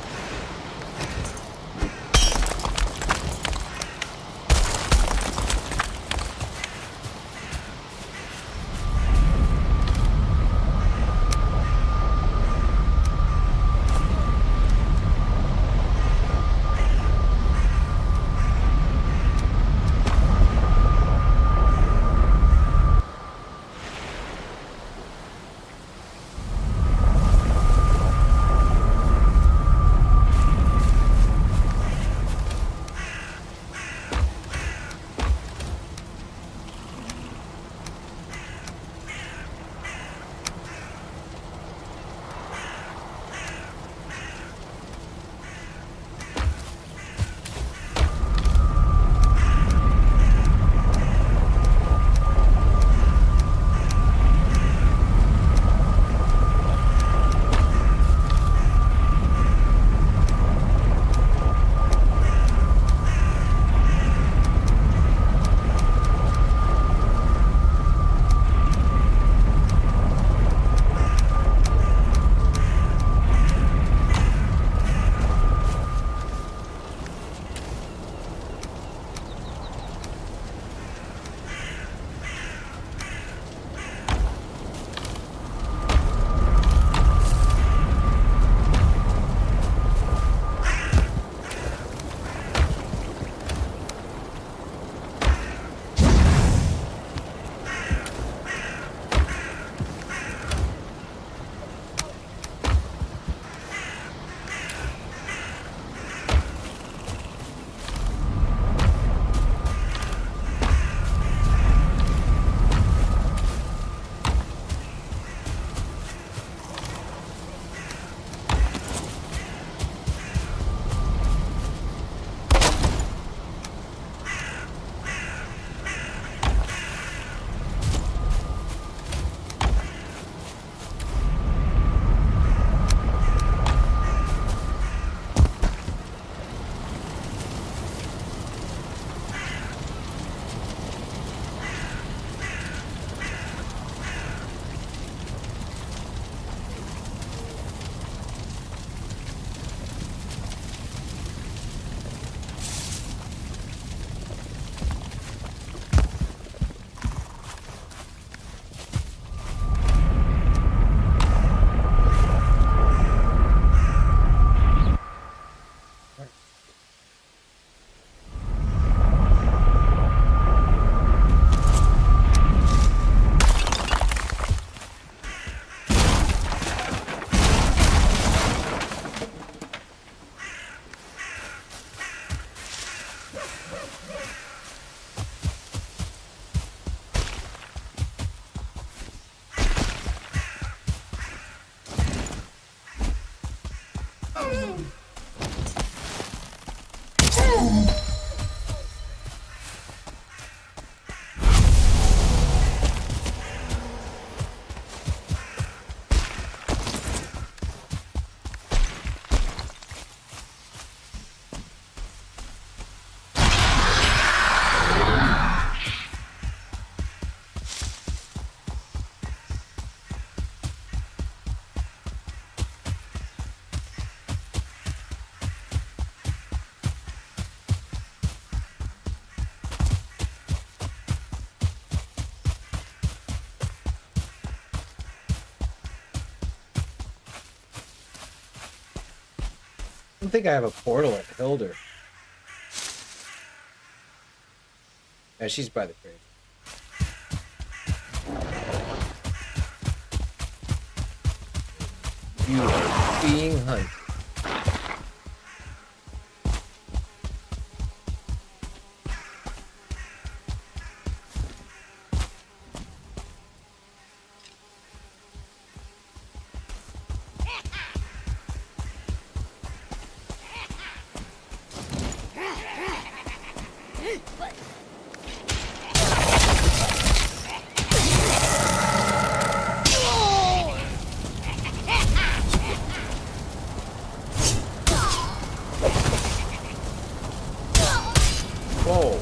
don't think I have a portal that killed her. Yeah, she's by the grave. You are being hunted. Whoa.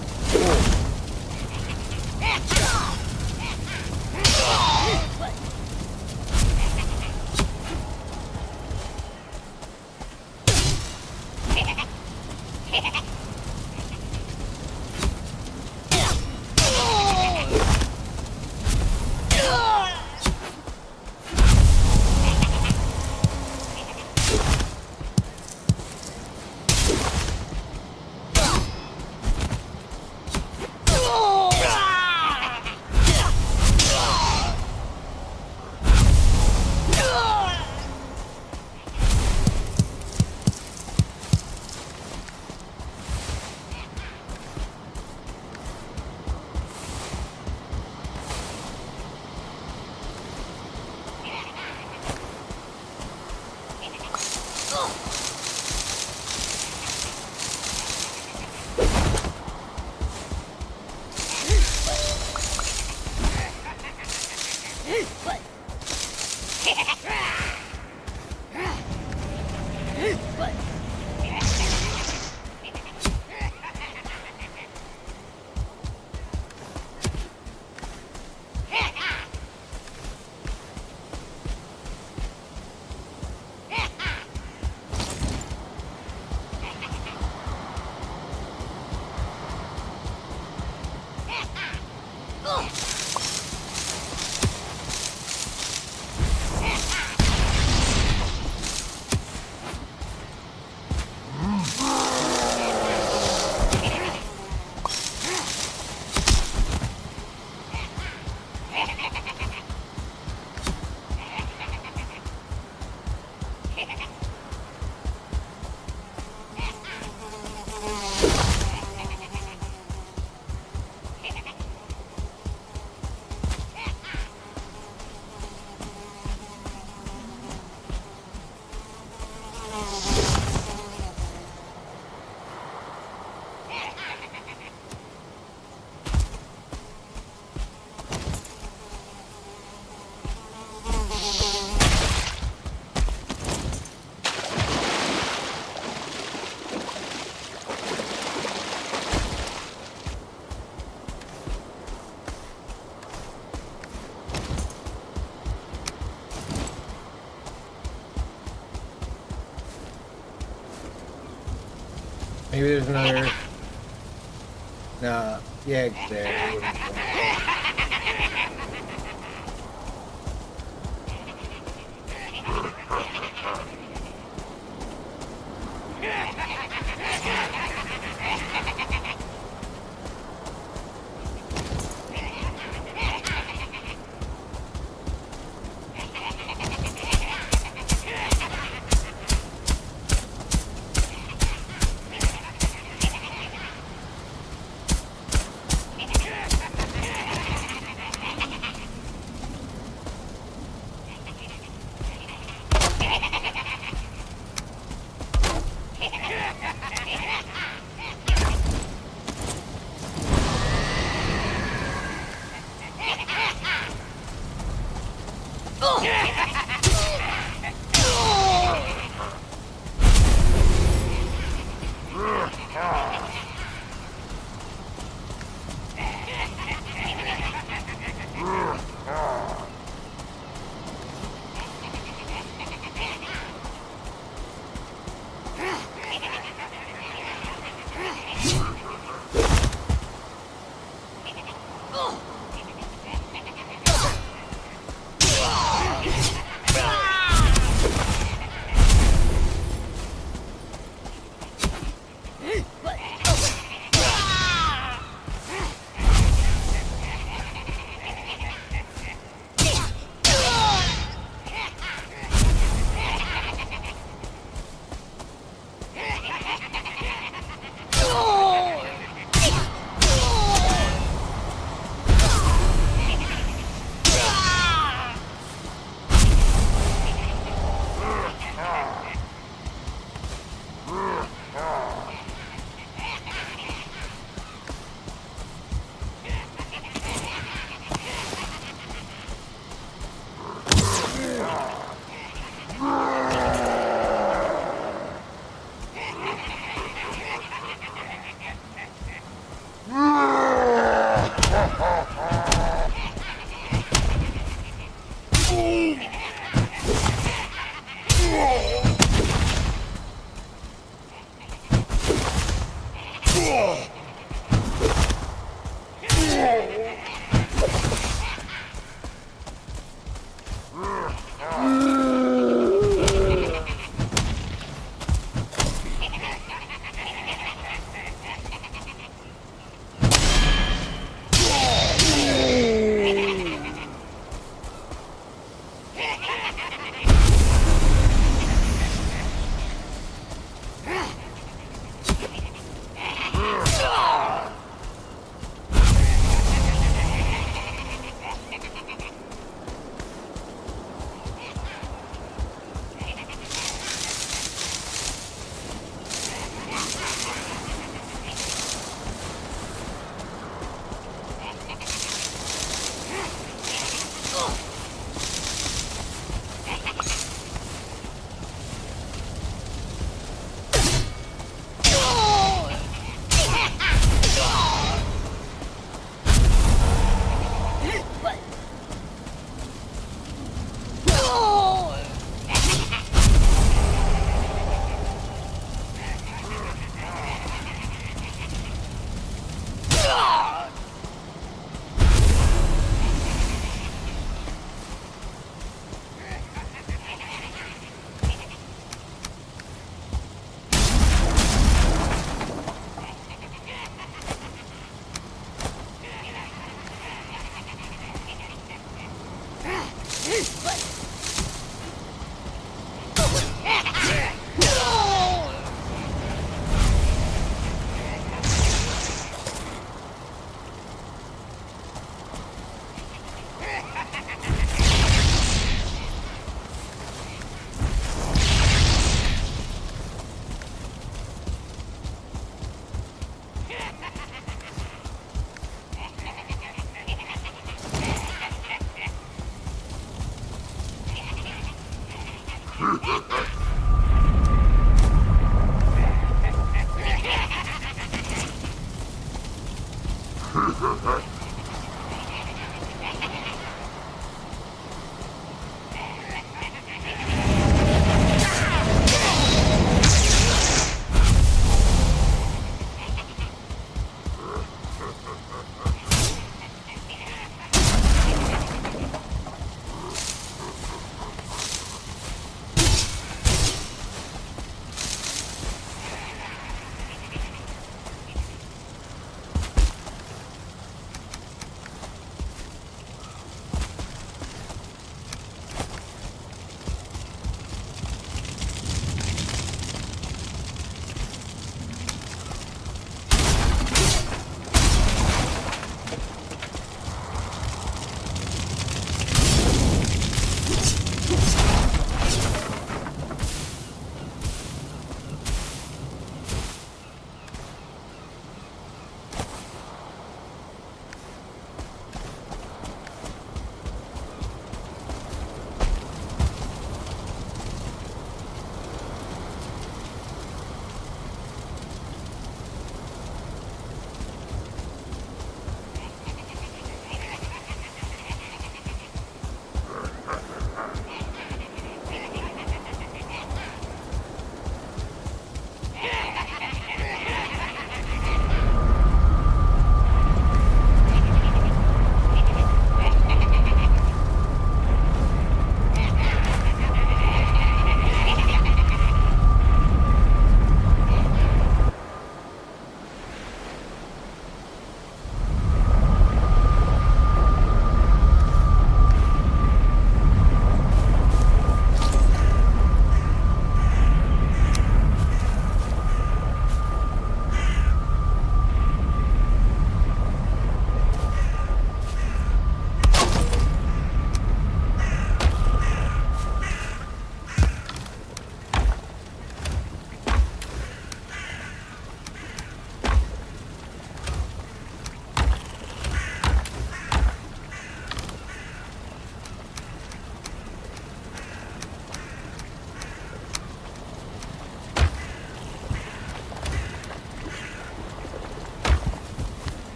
Maybe there's another. Nah, yeah, it's there.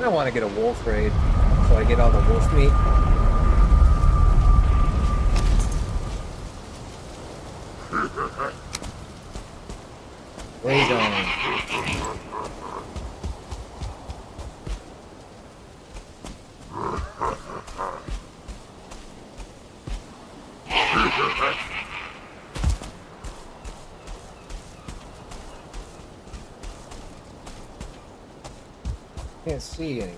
I want to get a wolf raid, so I get all the wolf meat. Where you going? Can't see any.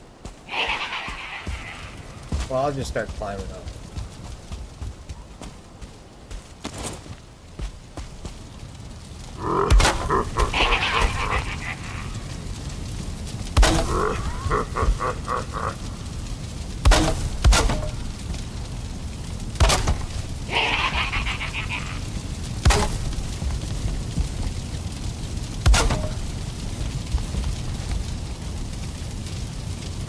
Well, I'll just start climbing up.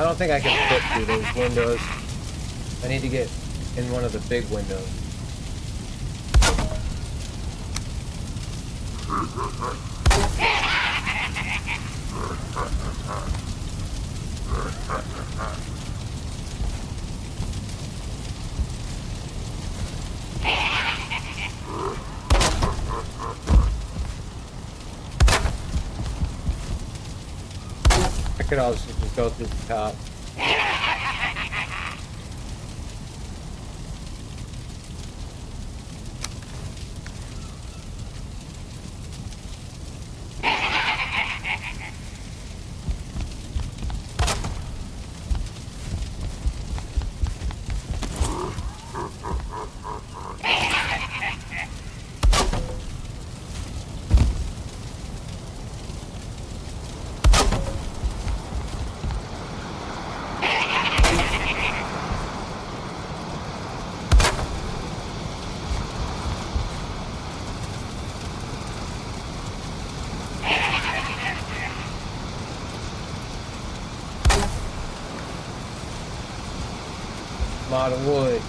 don't think I can fit through those windows. I need to get in one of the big windows. I could also just go through the top. A lot of wood.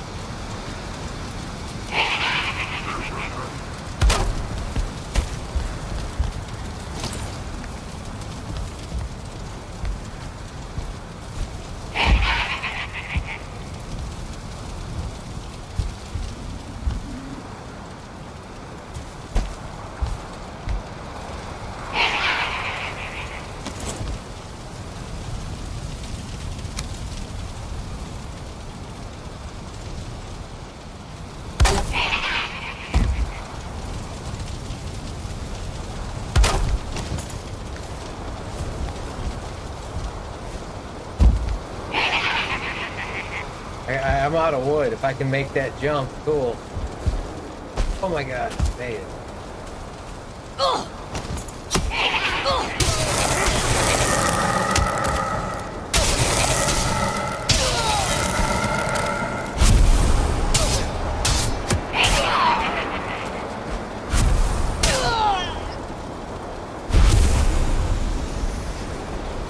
I'm out of wood. If I can make that jump, cool. Oh my god, made it.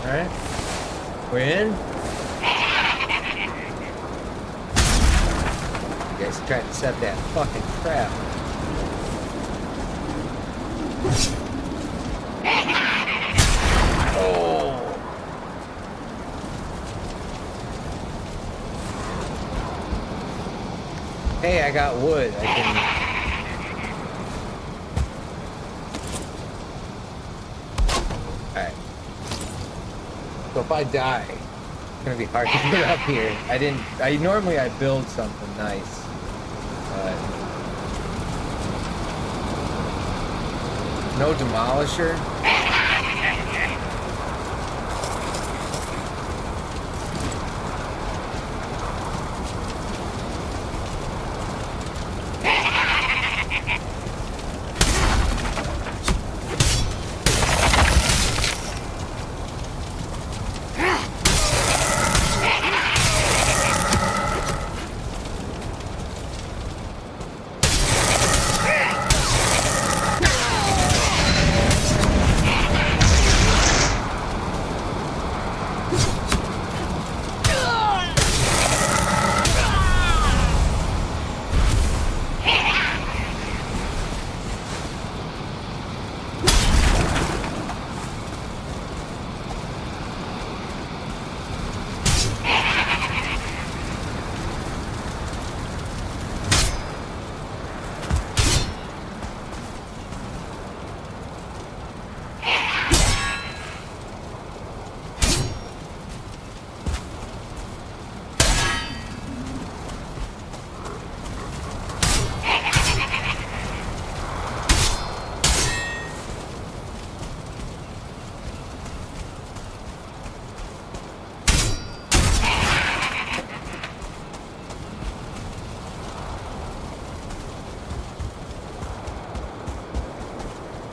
Alright. We're in. You guys tried to set that fucking trap. Oh. Hey, I got wood. I can... Alright. So if I die, it's gonna be hard to get up here. Normally I build something nice. No demolisher?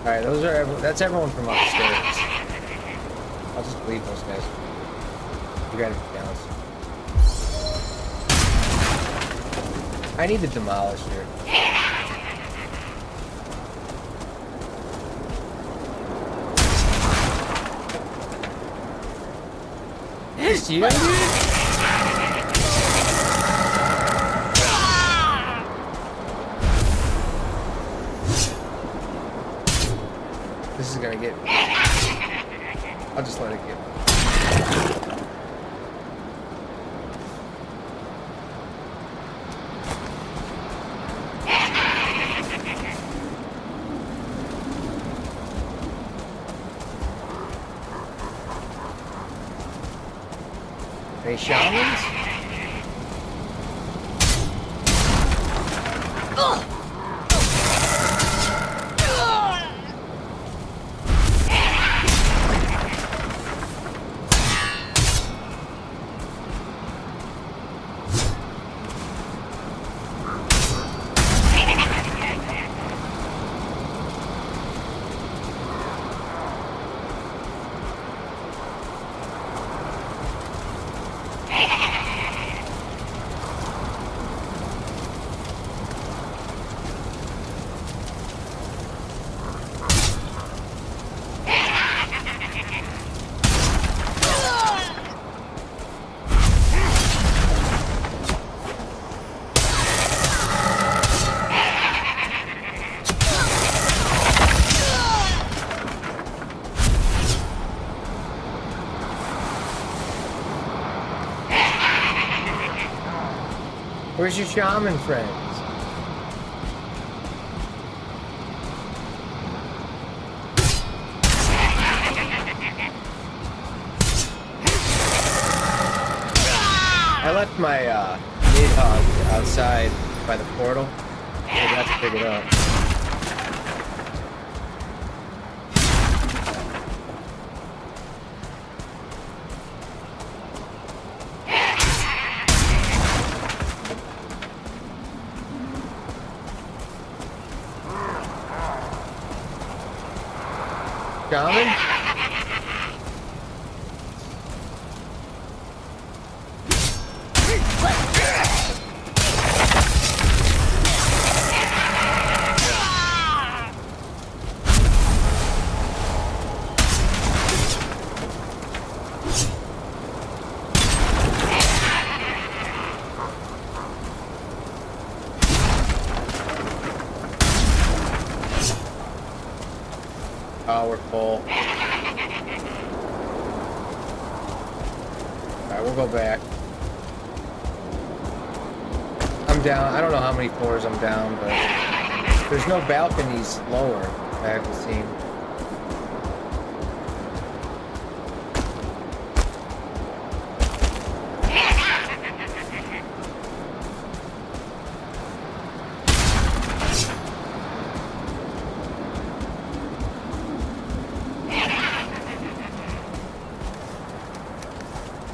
Alright, that's everyone from upstairs. I'll just leave those guys. You gotta get down. I need to demolish here. Just you, dude? This is gonna get me. I'll just let it get me. Hey, shamans? Where's your shaman friends? I left my Nidhogg outside by the portal. I got to pick it up. Shaman? Oh, we're full. Alright, we'll go back. I'm down. I don't know how many floors I'm down, but there's no balconies lower, I haven't seen.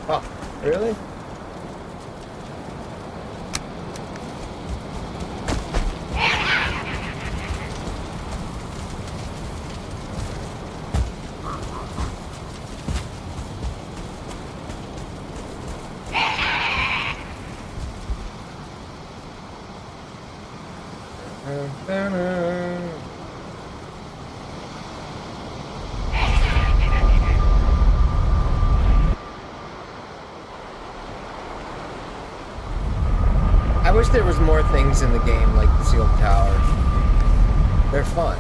Oh, really? I wish there was more things in the game like the sealed tower. They're fun.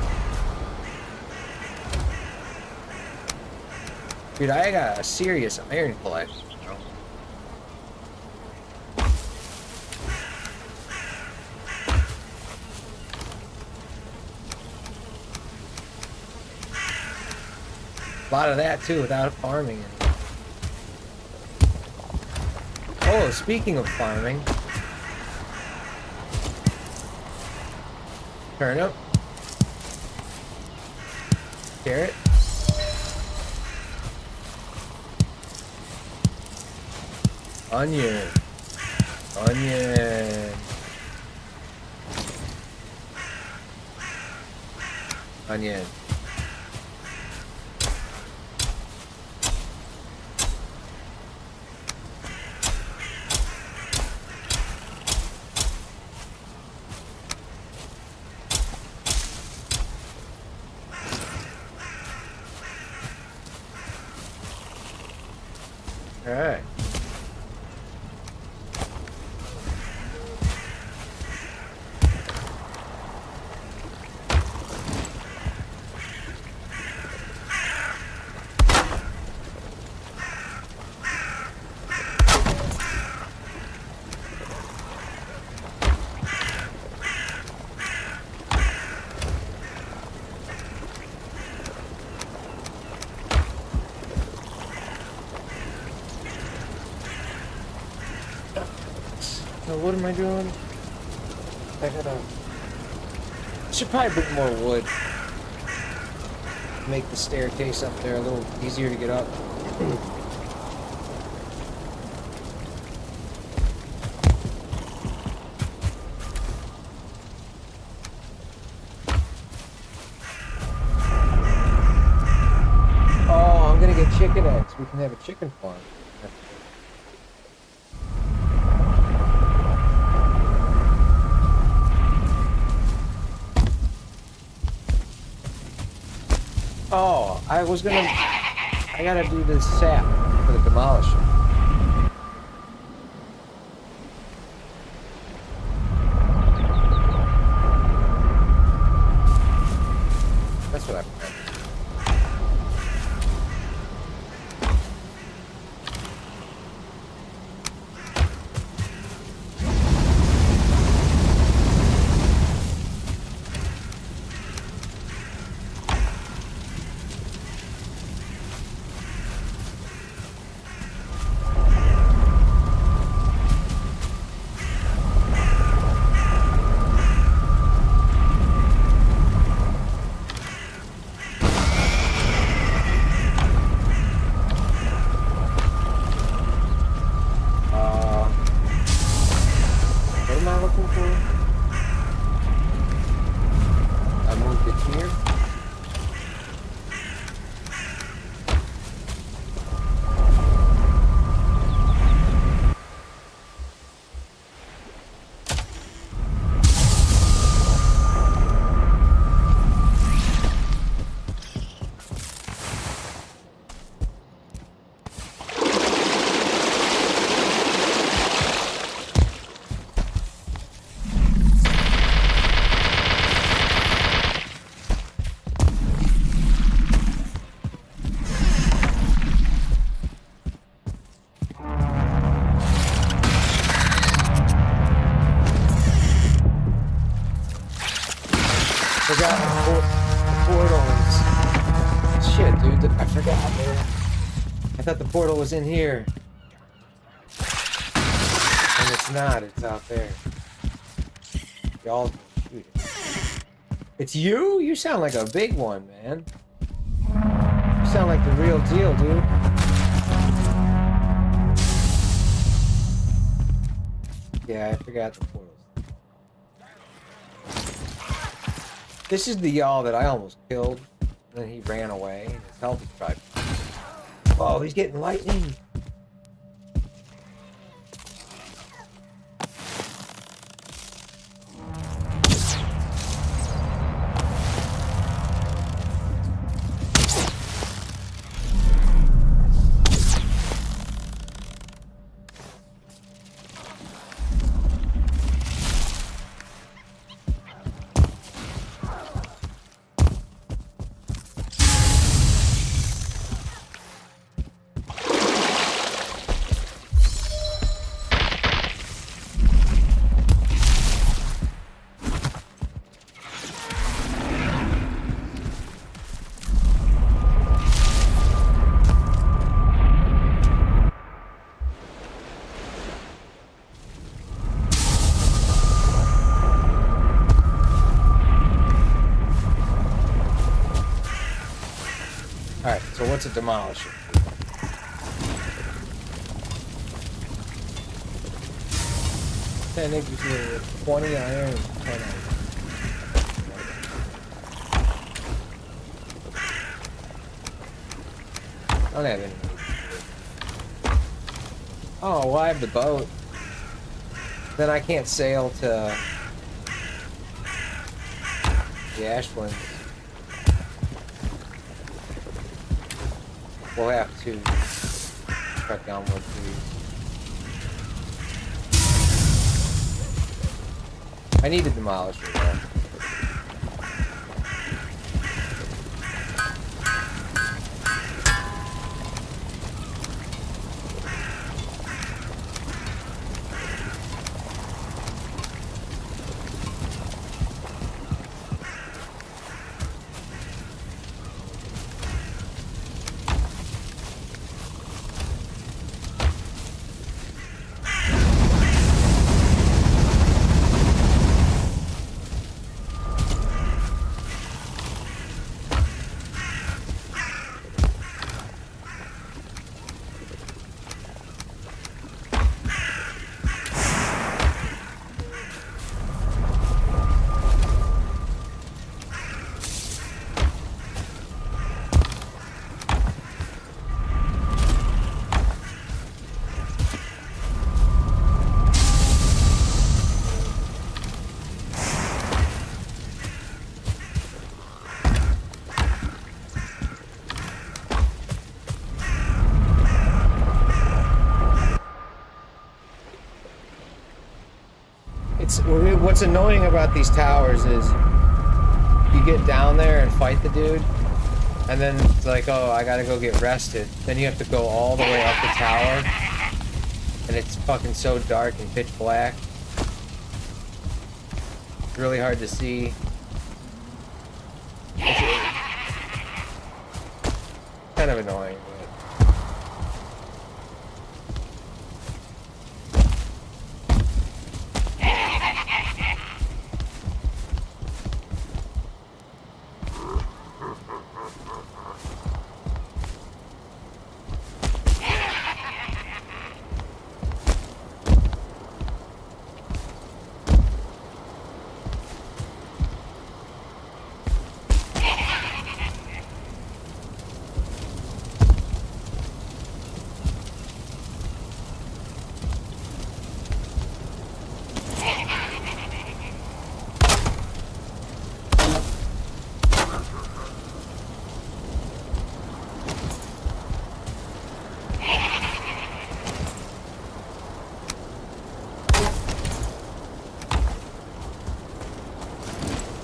Dude, I got a serious iron collection, bro. A lot of that too without farming it. Oh, speaking of farming. Turnip. Carrot. Onion. Onion. Onion. Alright. So what am I doing? I gotta... Should probably bring more wood. Make the staircase up there a little easier to get up. Oh, I'm gonna get chicken eggs. We can have a chicken farm. Oh, I gotta do this sap for the demolisher. That's what I planned. Forgot the portals. Shit, dude, I forgot, man. I thought the portal was in here. And it's not, it's out there. Y'all shoot it. It's you? You sound like a big one, man. You sound like the real deal, dude. Yeah, I forgot the portals. This is the y'all that I almost killed. And then he ran away. And his health is probably... Oh, he's getting lightning. Alright, so what's a demolisher? Ten inches with 20 iron and 10 iron. I don't have any. Oh, well, I have the boat. Then I can't sail to the Ashlands. We'll have to cut down more trees. I need to demolish it though. What's annoying about these towers is you get down there and fight the dude, and then it's like, oh, I gotta go get rested. Then you have to go all the way up the tower, and it's fucking so dark and pitch black. It's really hard to see. It's kind of annoying.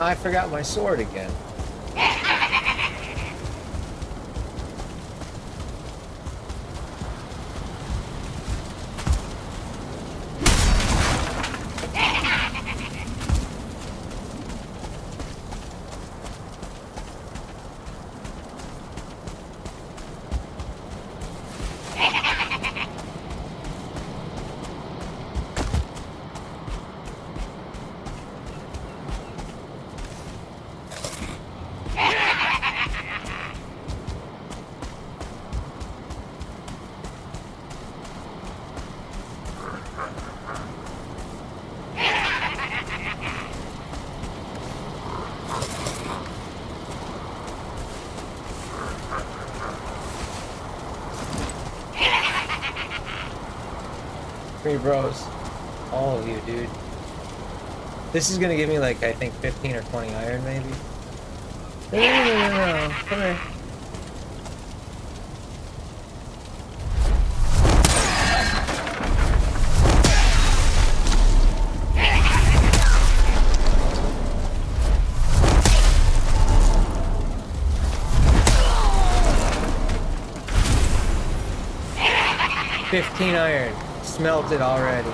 I forgot my sword again. Bros, all of you, dude. This is gonna give me like, I think 15 or 20 iron maybe. No, come here. $15 iron. Melted already.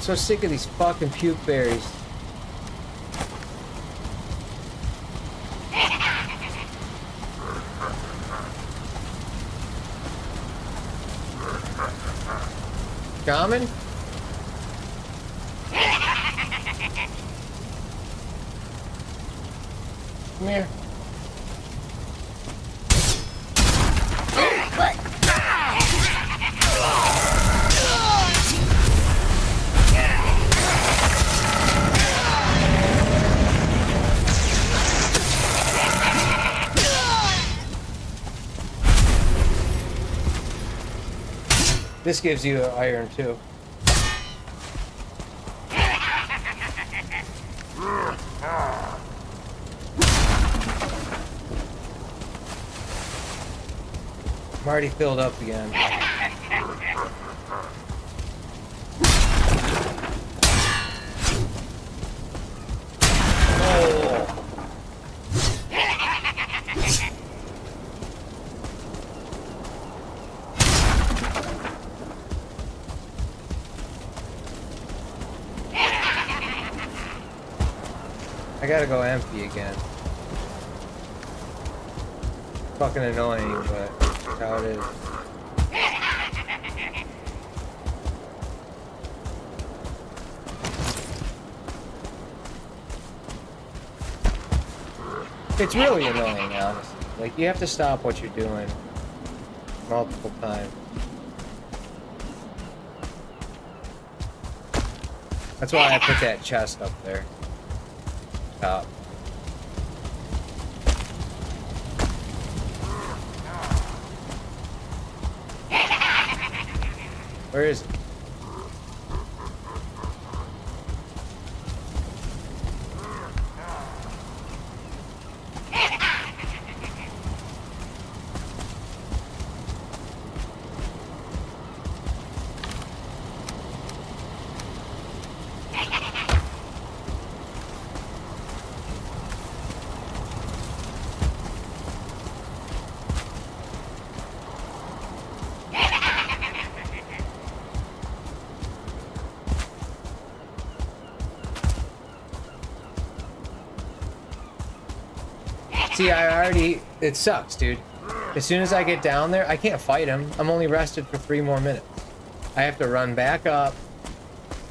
So sick of these fucking puke berries. Shaman? Come here. This gives you iron too. I'm already filled up again. Oh. I gotta go empty again. Fucking annoying, but that's how it is. It's really annoying, honestly. Like, you have to stop what you're doing multiple times. That's why I put that chest up there. Top. Where is it? See, it sucks, dude. As soon as I get down there, I can't fight him. I'm only rested for 3 more minutes. I have to run back up,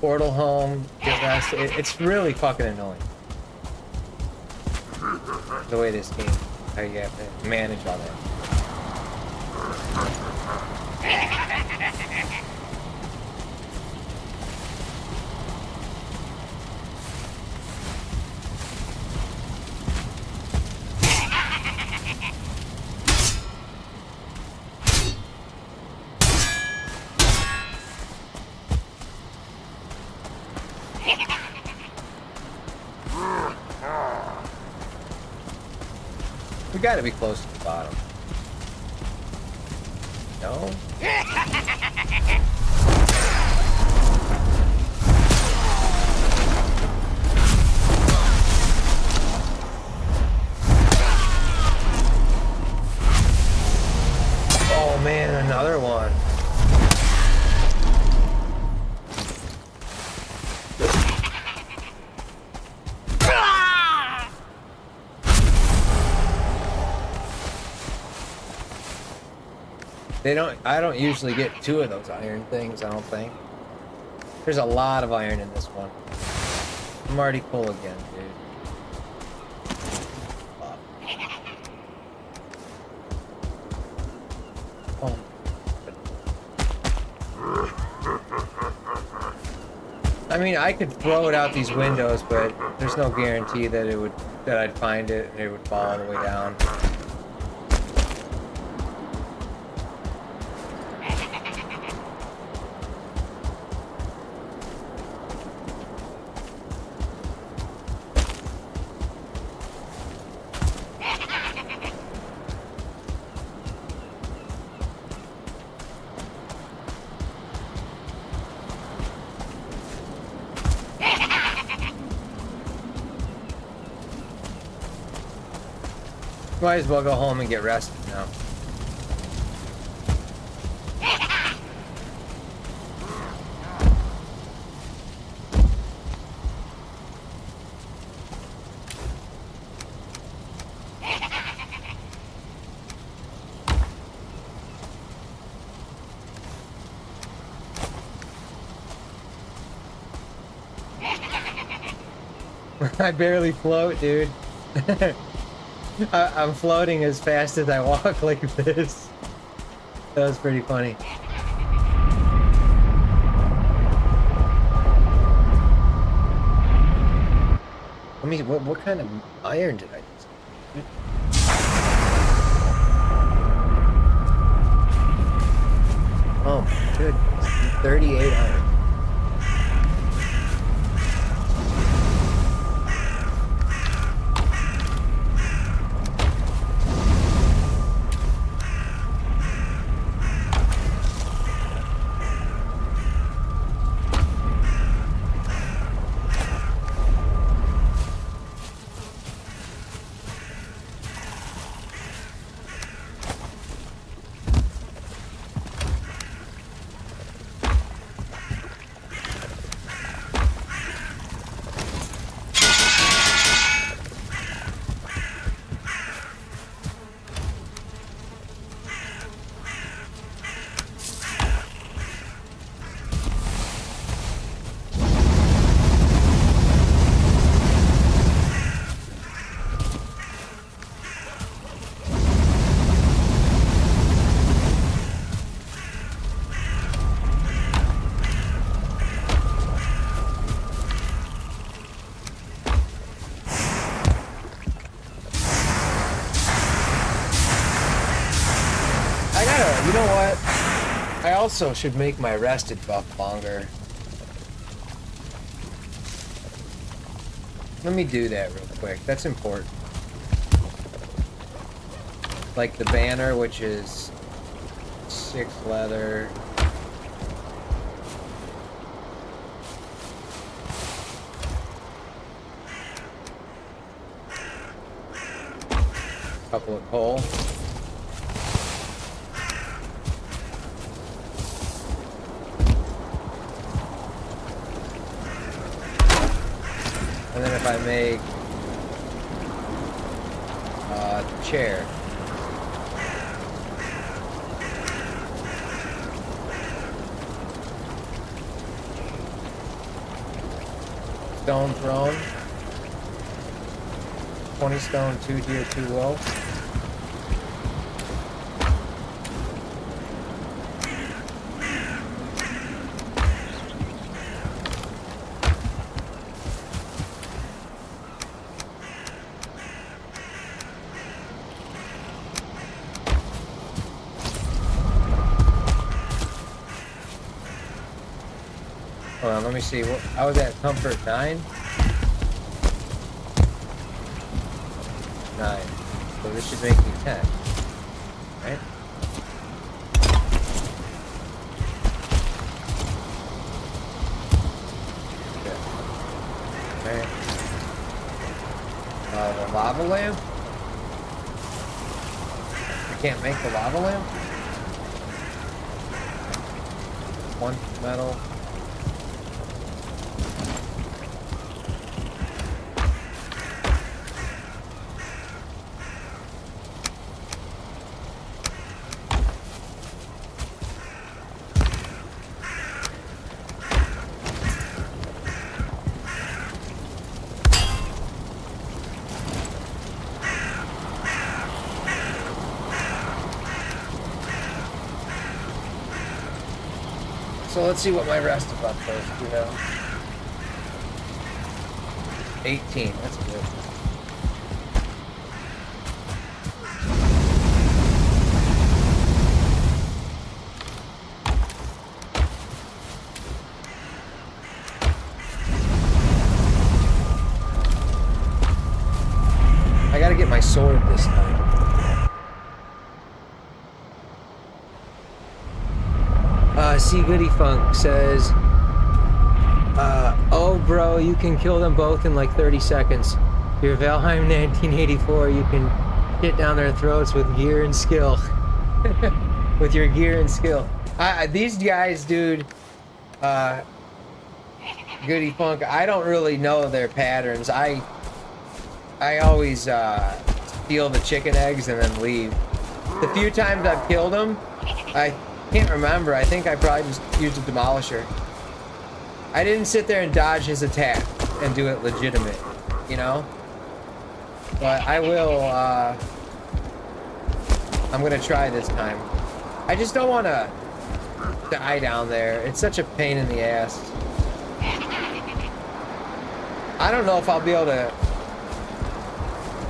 portal home, get rested. It's really fucking annoying. The way this game, how you have to manage all that. We gotta be close to the bottom. No? Oh man, another one. I don't usually get 2 of those iron things, I don't think. There's a lot of iron in this one. I'm already full again, dude. Oh. I mean, I could throw it out these windows, but there's no guarantee that I'd find it and it would fall all the way down. Might as well go home and get rested now. I barely float, dude. I'm floating as fast as I walk like this. That was pretty funny. I mean, what kind of iron did I use? Oh my goodness, 38 iron. gotta, you know what? I also should make my rested buff longer. Let me do that real quick. That's important. Like the banner, which is 6 leather. Couple of coal. And then if I make the chair. Stone throne. 20 stone, 2 deer, 2 wool. Hold on, let me see. I was at comfort 9. 9. So this should make me 10. Right? Okay. Alright. The lava lamp? I can't make the lava lamp? 1 metal. So let's see what my rest of buff does, you know. 18, that's good. I gotta get my sword this time. C Goody Funk says, oh bro, you can kill them both in like 30 seconds. Your Valheim 1984, you can get down their throats with gear and skill. With your gear and skill. These guys, dude, Goody Funk, I don't really know their patterns. I always steal the chicken eggs and then leave. The few times I've killed them, I can't remember. I think I probably just used a demolisher. I didn't sit there and dodge his attack and do it legitimate, you know? But I will, I'm gonna try this time. I just don't want to die down there. It's such a pain in the ass. I don't know if I'll be able to...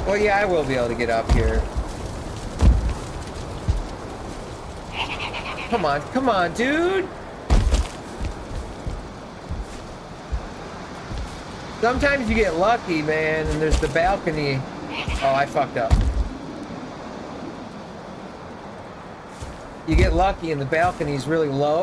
Well, yeah, I will be able to get up here. Come on, dude! Sometimes you get lucky, man, and there's the balcony. Oh, I fucked up. You get lucky and the balcony's really low.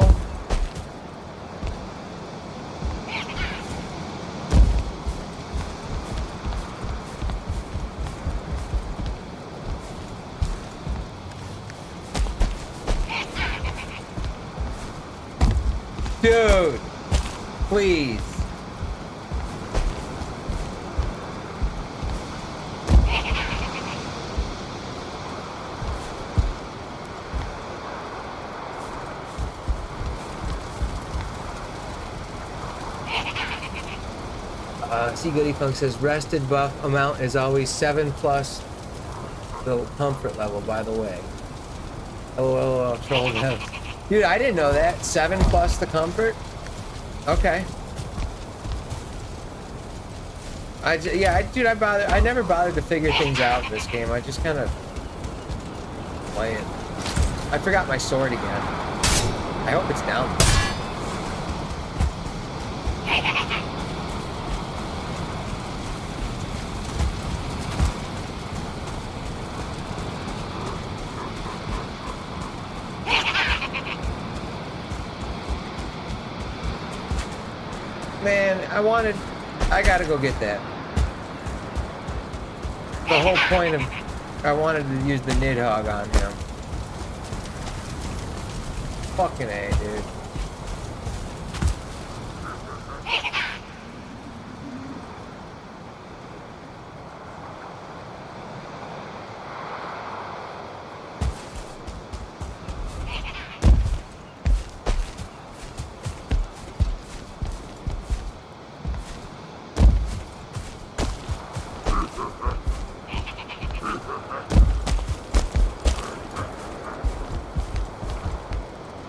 Dude, please. C Goody Funk says rested buff amount is always 7 plus the comfort level, by the way. LOL, troll them. Dude, I didn't know that. 7 plus the comfort? Okay. Dude, I never bothered to figure things out in this game. I just kind of play it. I forgot my sword again. I hope it's down. Man, I gotta go get that. The whole point of, I wanted to use the Nidhogg on him. Fucking A, dude.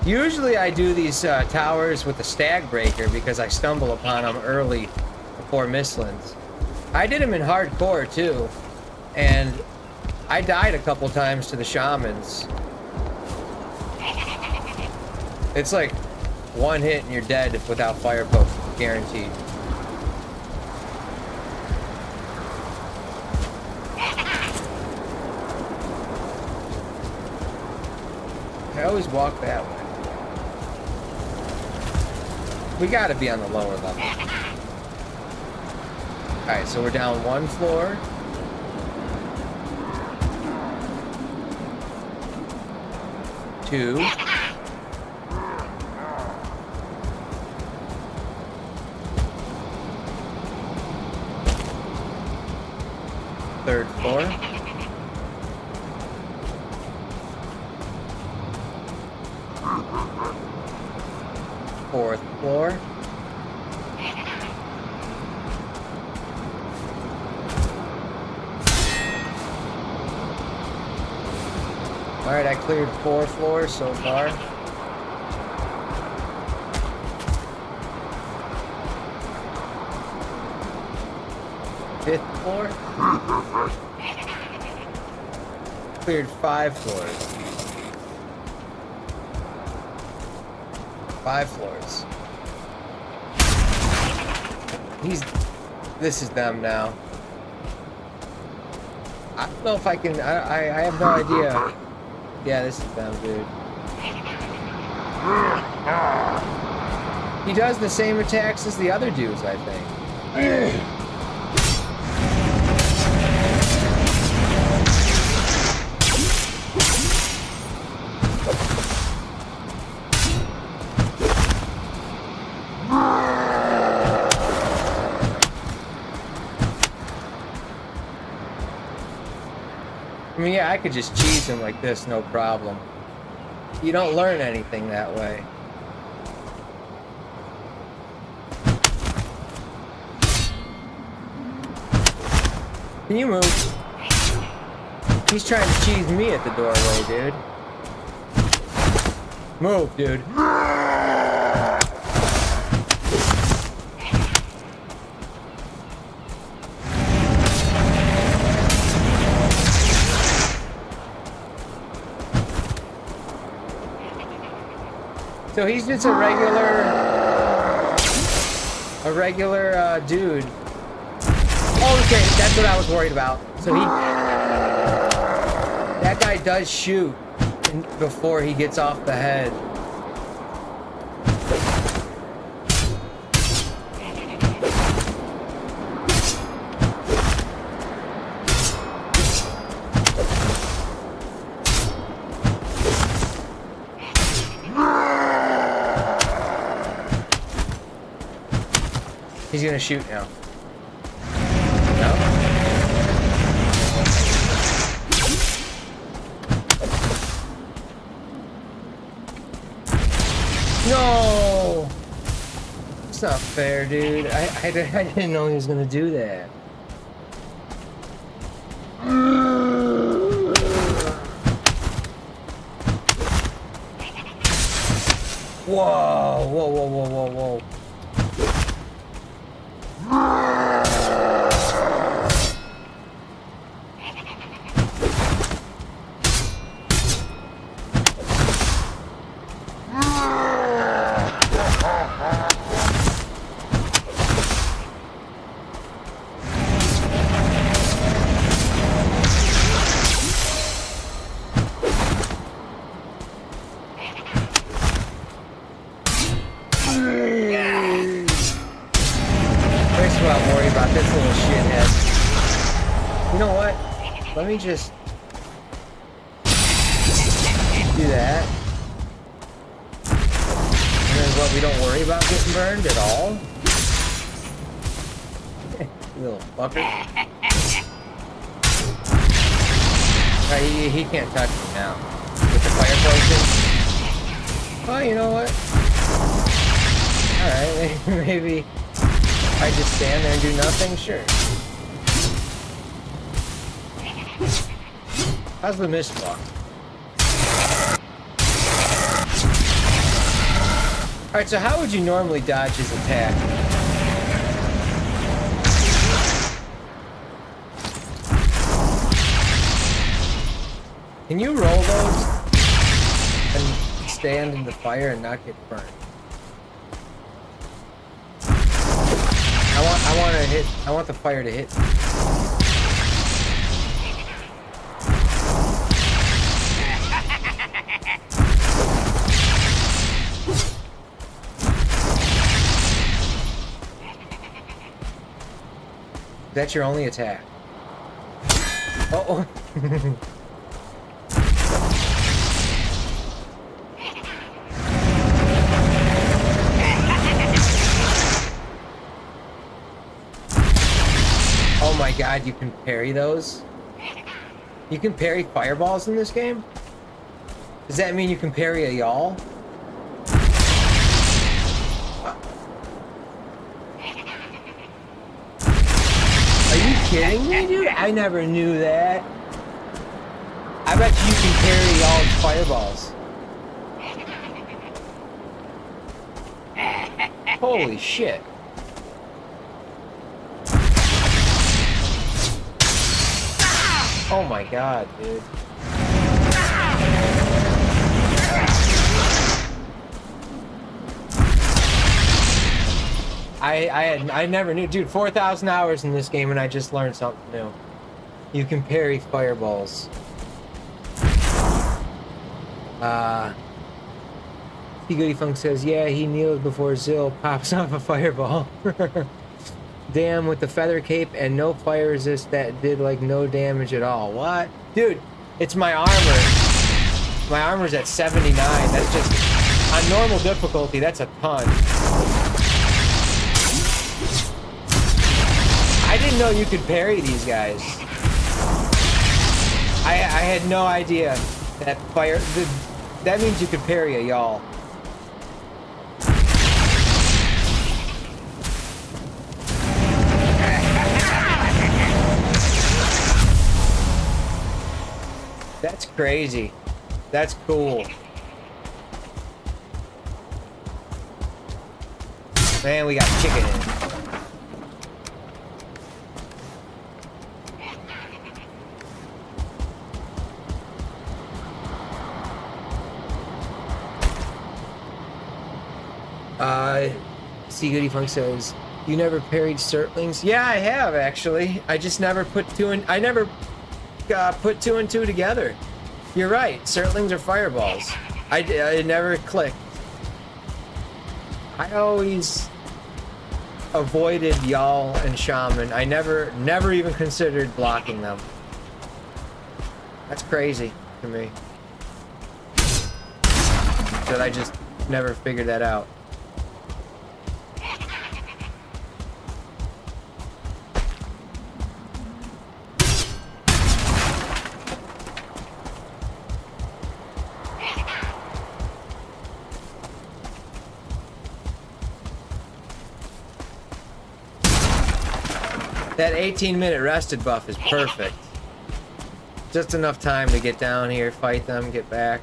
Usually I do these towers with the stag breaker because I stumble upon them early before Mistlands. I did them in hardcore too, and I died a couple times to the shamans. It's like one hit and you're dead without fire poke, guaranteed. I always walk that way. We gotta be on the lower level. Alright, so we're down one floor. Two. Third floor. Fourth floor. Alright, I cleared 4 floors so far. Fifth floor. Cleared 5 floors. 5 floors. This is them now. I don't know if I can, I have no idea. Yeah, this is them, dude. He does the same attacks as the other dudes, I think. I mean, yeah, I could just cheese him like this, no problem. You don't learn anything that way. Can you move? He's trying to cheese me at the doorway, dude. Move, dude. So he's just a regular dude. Oh, okay, that's what I was worried about. So that guy does shoot before he gets off the head. He's gonna shoot now. No? No! It's not fair, dude. I didn't know he was gonna do that. Whoa, whoa, whoa, whoa, whoa, whoa. let me just do that. And then what, we don't worry about getting burned at all? You little fucker. Right, he can't touch me now. With the fire potion. Oh, you know what? Alright, maybe I just stand there and do nothing? Sure. How's the mist block? Alright, so how would you normally dodge his attack? Can you roll those and stand in the fire and not get burned? I want the fire to hit. That's your only attack. Uh-oh. Oh my god, you can parry those? You can parry fireballs in this game? Does that mean you can parry a y'all? Are you kidding me, dude? I never knew that. I bet you can parry y'all's fireballs. Holy shit. Oh my god, dude. I never knew, dude. 4,000 hours in this game, and I just learned something new. You can parry fireballs. T Goody Funk says, yeah, he kneels before Zill pops off a fireball. Damn, with the feather cape and no fire resist, that did like no damage at all. What? Dude, it's my armor. My armor's at 79. That's just, on normal difficulty, that's a ton. I didn't know you could parry these guys. I had no idea that fire, that means you could parry a y'all. That's crazy. That's cool. Man, we got chicken in. C Goody Funk says, you never parried Surtlings? Yeah, I have actually. I just never put two and put two and two together. You're right. Surtlings are fireballs. I never clicked. I always avoided y'all and shaman. I never even considered blocking them. That's crazy to me. That I just never figured that out. That 18-minute rested buff is perfect. Just enough time to get down here, fight them, get back.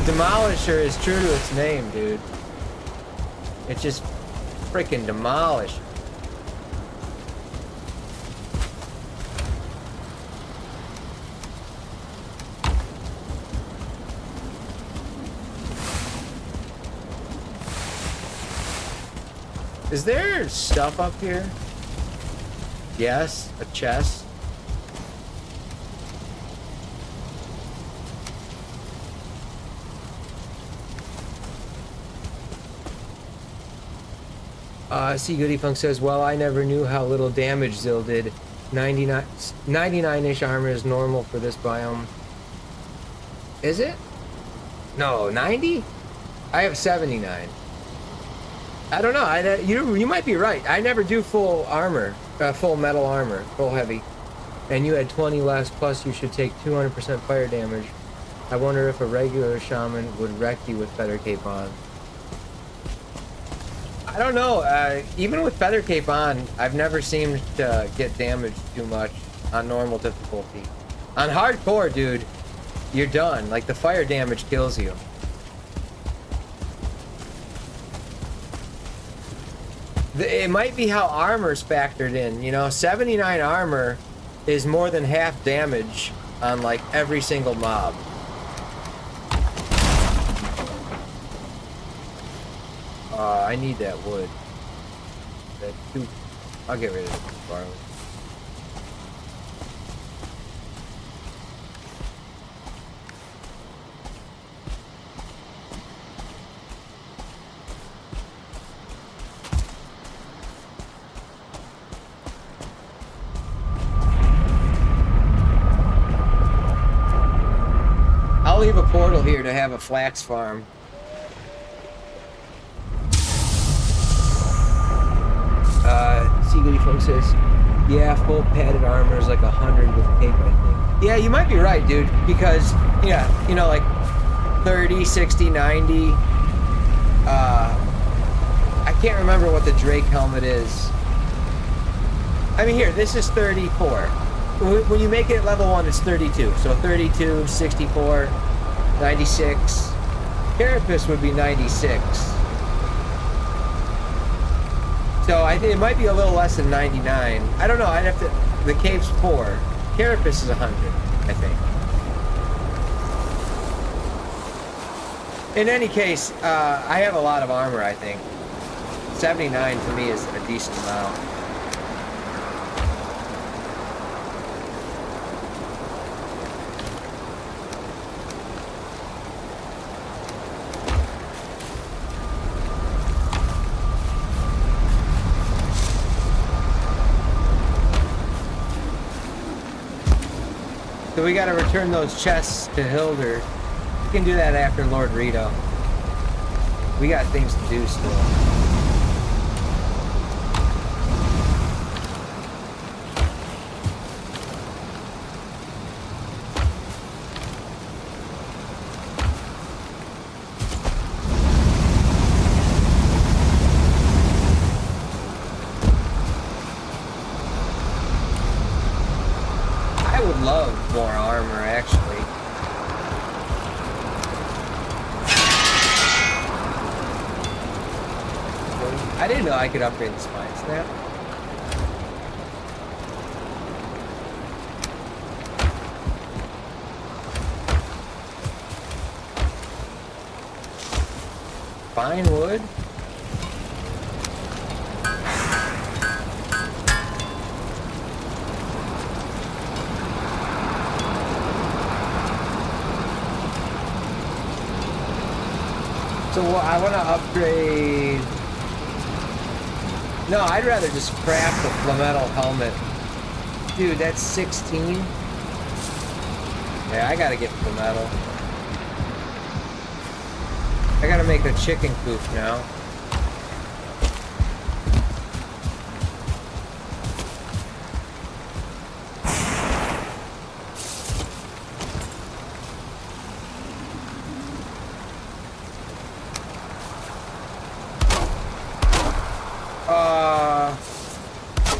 Demolisher is true to its name, dude. It just freaking demolished. Is there stuff up here? Yes, a chest. See Goody Funk says, well, I never knew how little damage Zill did. 99-ish armor is normal for this biome. Is it? No, 90? I have 79. I don't know. You might be right. I never do full armor, full metal armor, full heavy. And you had 20 less, plus you should take 200% fire damage. I wonder if a regular shaman would wreck you with Feather Cape on. I don't know. Even with Feather Cape on, I've never seemed to get damaged too much on normal difficulty. On hardcore, dude, you're done. Like, the fire damage kills you. It might be how armor's factored in, you know? 79 armor is more than half damage on, like, every single mob. I need that wood. I'll get rid of it. Barley. I'll leave a portal here to have a flax farm. Goody Folk says, yeah, full padded armor is like 100 with cape, I think. Yeah, you might be right, dude, because, yeah, you know, like 30, 60, 90. I can't remember what the Drake helmet is. I mean, here, this is 34. When you make it at level 1, it's 32. So 32, 64, 96. Carapace would be 96. So I think it might be a little less than 99. I don't know. I'd have to. The cave's 4. Carapace is 100, I think. In any case, I have a lot of armor. I think 79 to me is a decent amount. So we gotta return those chests to Hilder. We can do that after Lord Rito. We got things to do still. Love more armor, actually. I didn't know I could upgrade the spine snap. Fine wood. So I want to upgrade. No, I'd rather just craft the Flametal helmet. Dude, that's 16. Yeah, I gotta get Flametal. I gotta make a chicken coop now.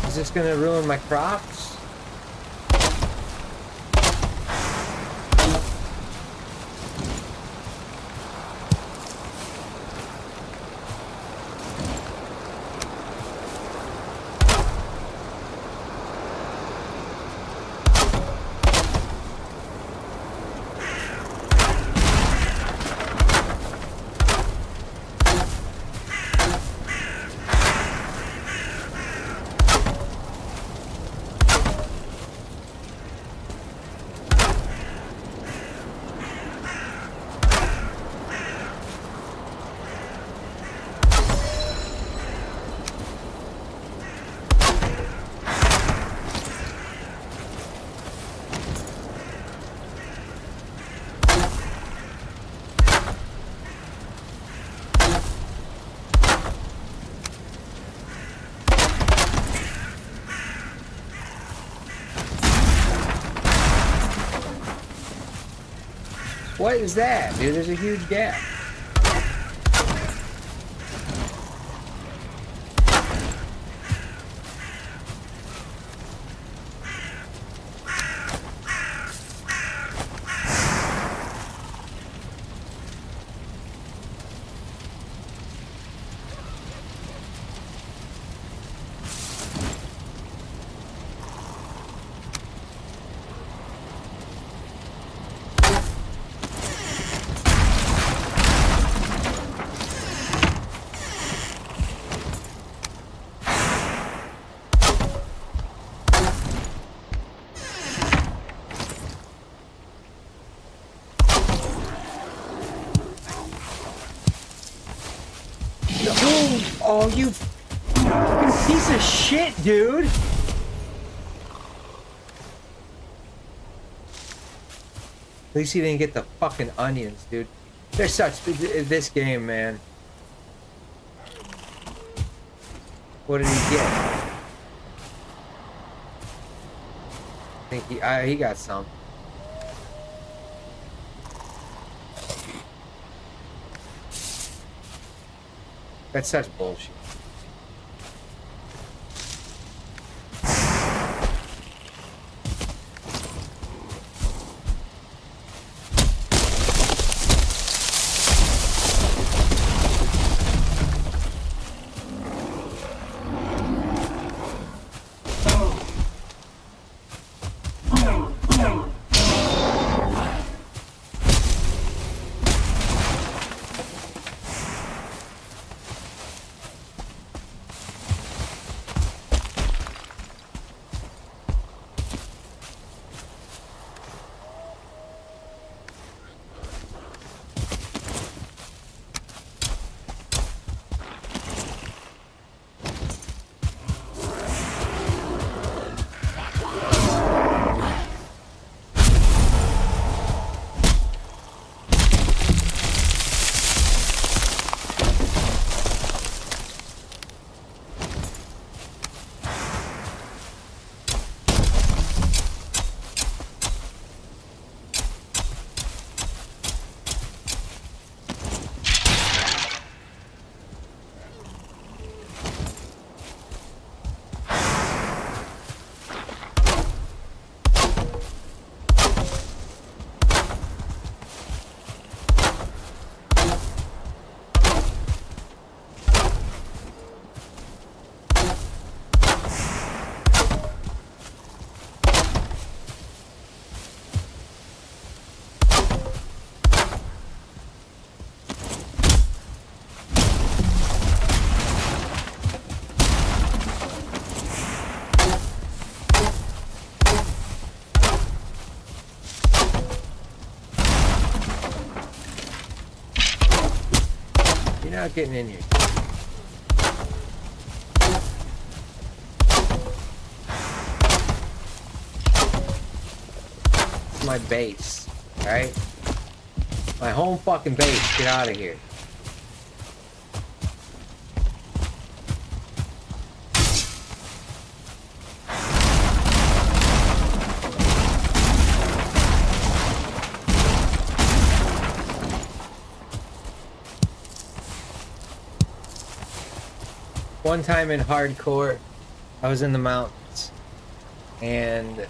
Is this gonna ruin my crops? What is that, dude? There's a huge gap. Oh, you fucking piece of shit, dude! At least he didn't get the fucking onions, dude. They're such this game, man. What did he get? I think he got some. That's such bullshit. You're not getting in here. It's my base, alright? My home fucking base. Get out of here. One time in hardcore, I was in the mountains, and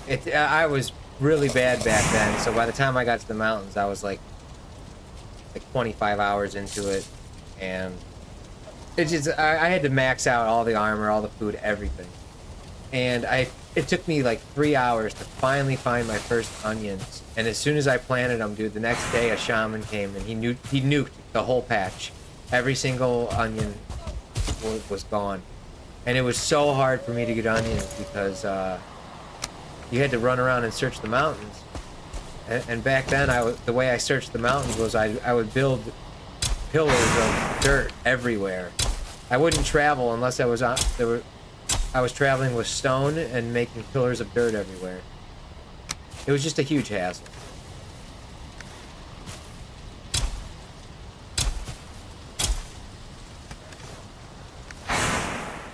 I was really bad back then. So by the time I got to the mountains, I was like 25 hours into it, and it just I had to max out all the armor, all the food, everything. And it took me like 3 hours to finally find my first onions. And as soon as I planted them, dude, the next day a shaman came and he nuked the whole patch. Every single onion was gone, and it was so hard for me to get onions because you had to run around and search the mountains. And back then, the way I searched the mountains was I would build pillars of dirt everywhere. I wouldn't travel unless I was traveling with stone and making pillars of dirt everywhere. It was just a huge hassle.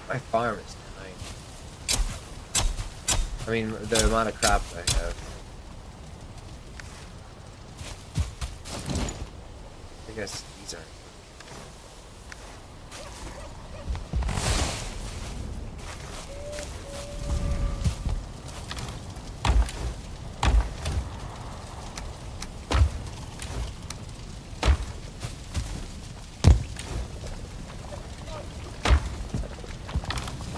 My farm is tiny. I mean, the amount of crops I have. I guess these are.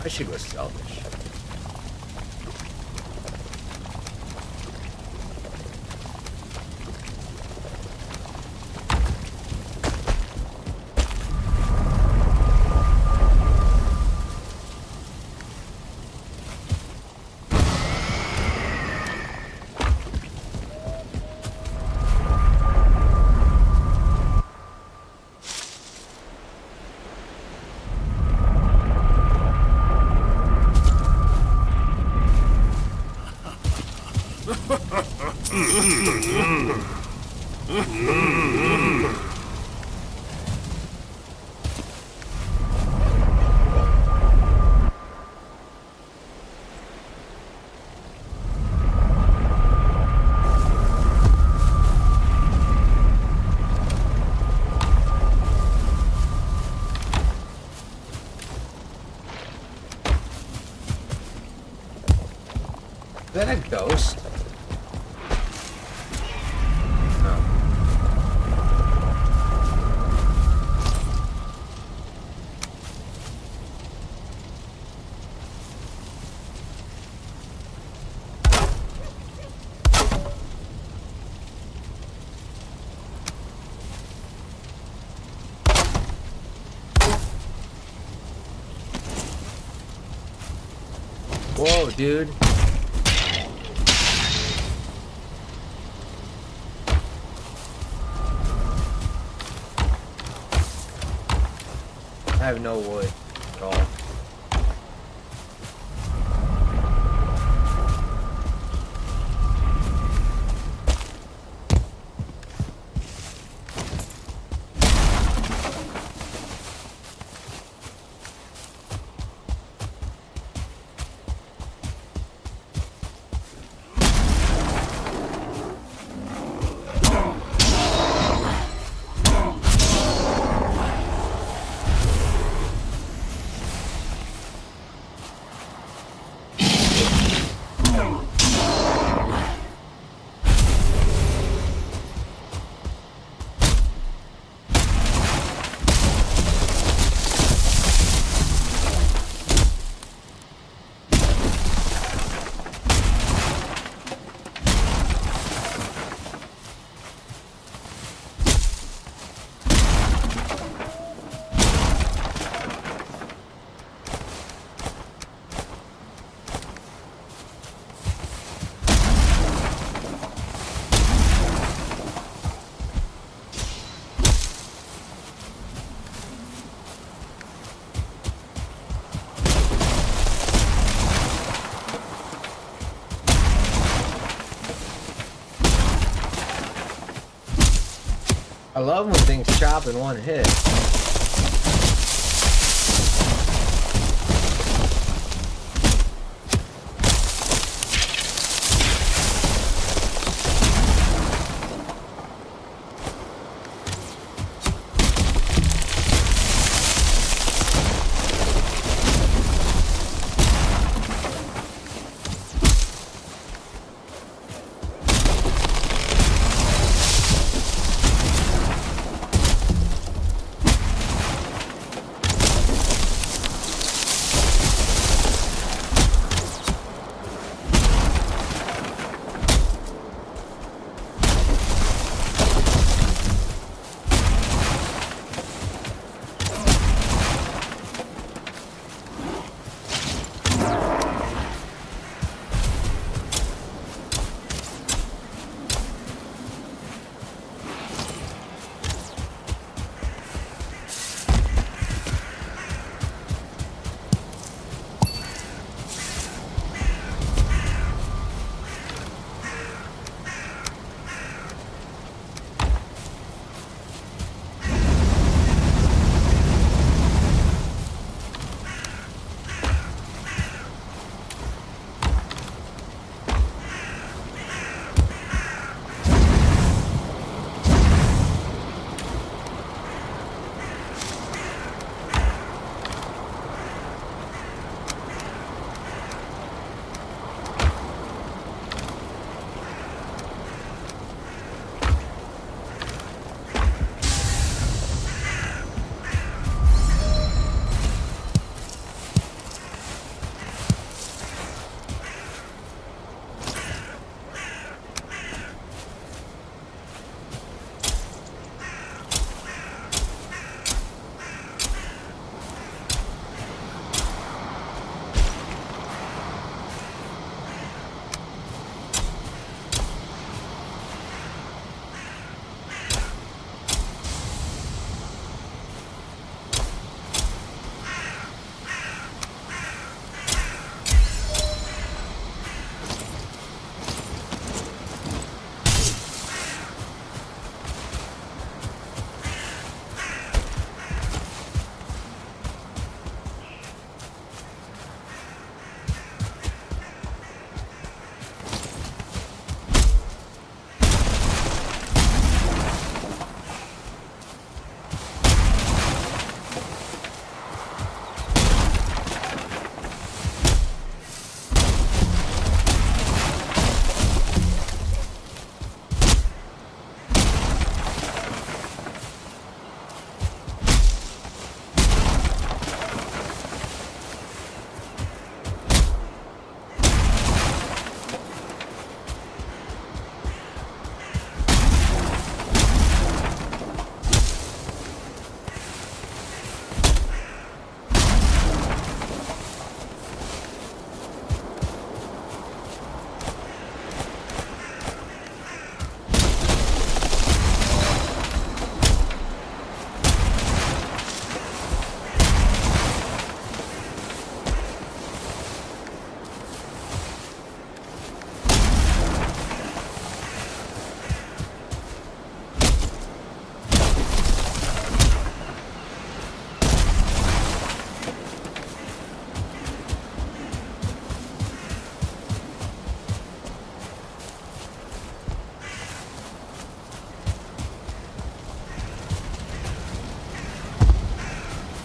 I should go sell this shit. Is that a ghost? No. Whoa, dude. I have no wood at all. I love when things chop in one hit.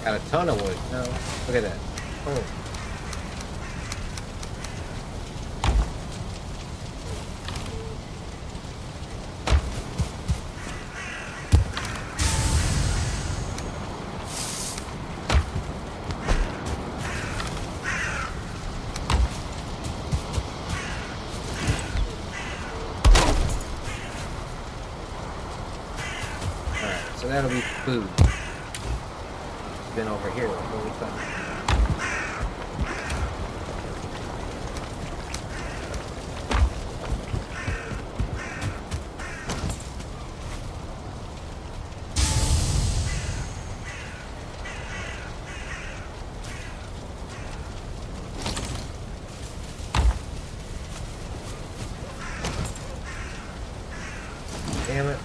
Got a ton of wood. No, look at that. Oh. So that'll be food. Then over here, what we found. Damn it.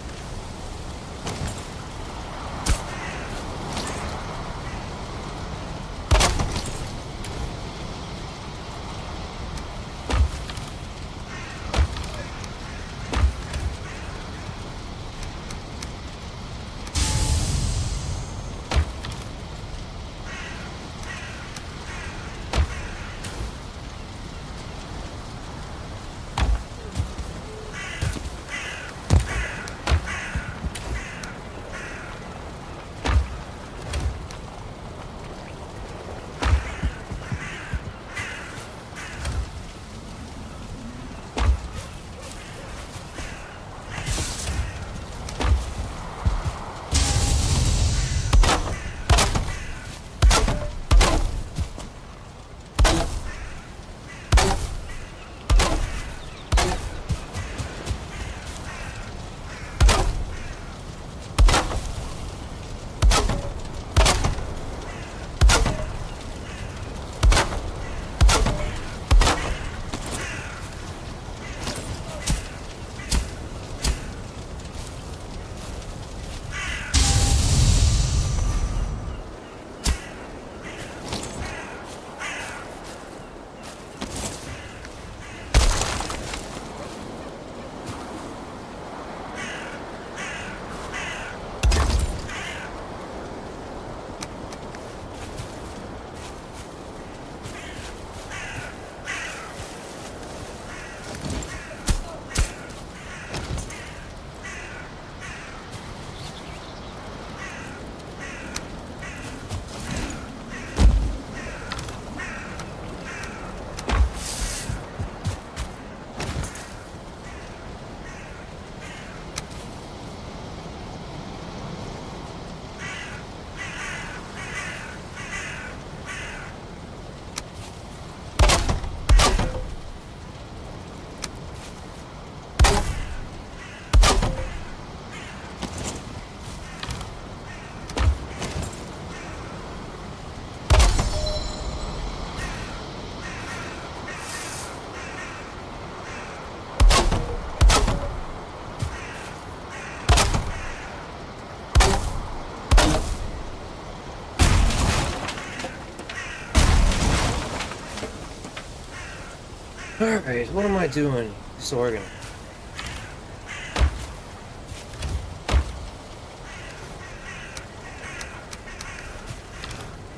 Alright, what am I doing? Disorganized.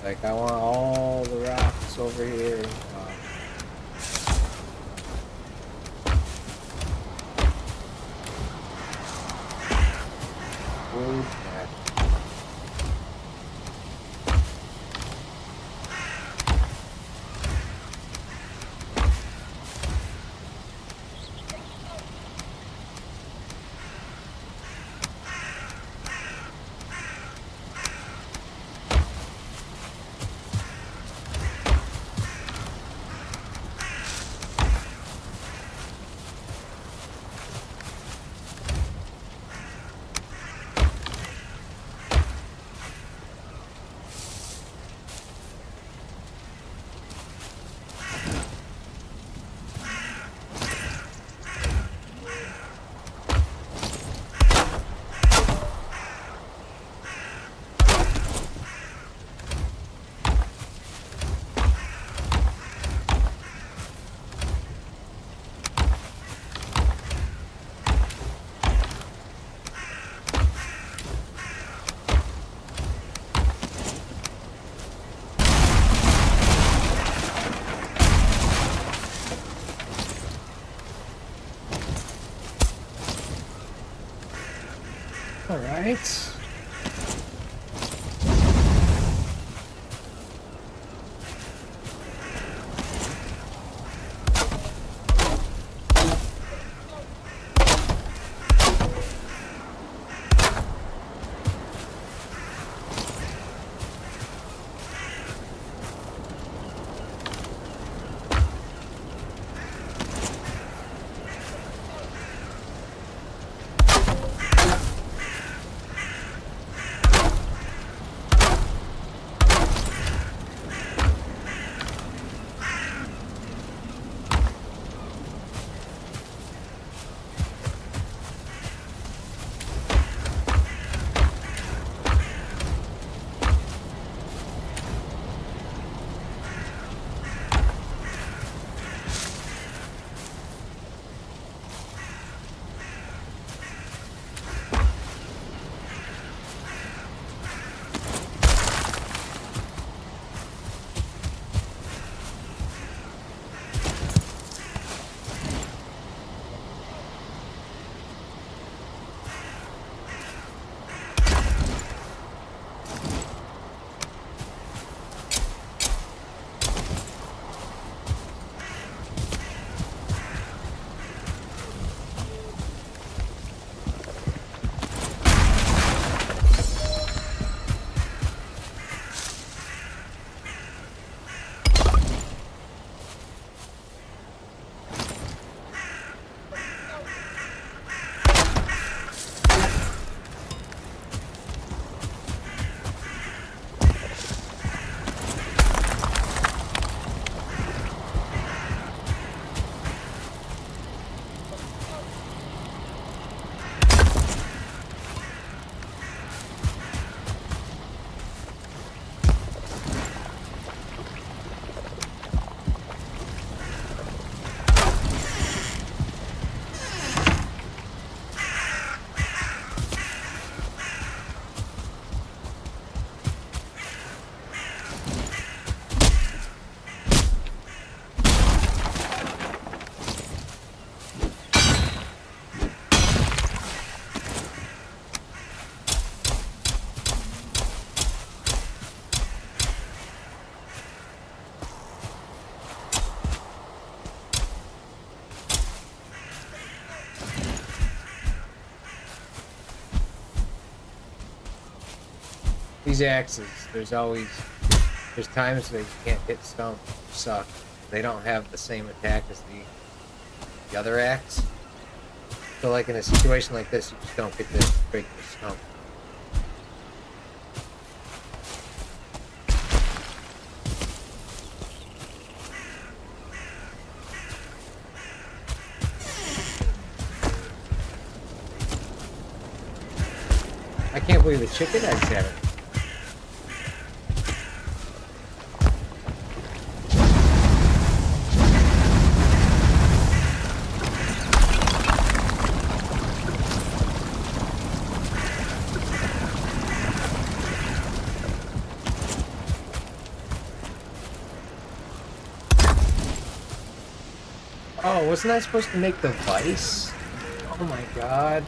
Like, I want all the rocks over here. Wood. All right. These axes, there's times that you can't hit stump, suck. They don't have the same attack as the other axe. So like in a situation like this, you just don't get to break the stump. I can't believe the chicken eggs haven't. Oh, wasn't I supposed to make the vice? Oh my god.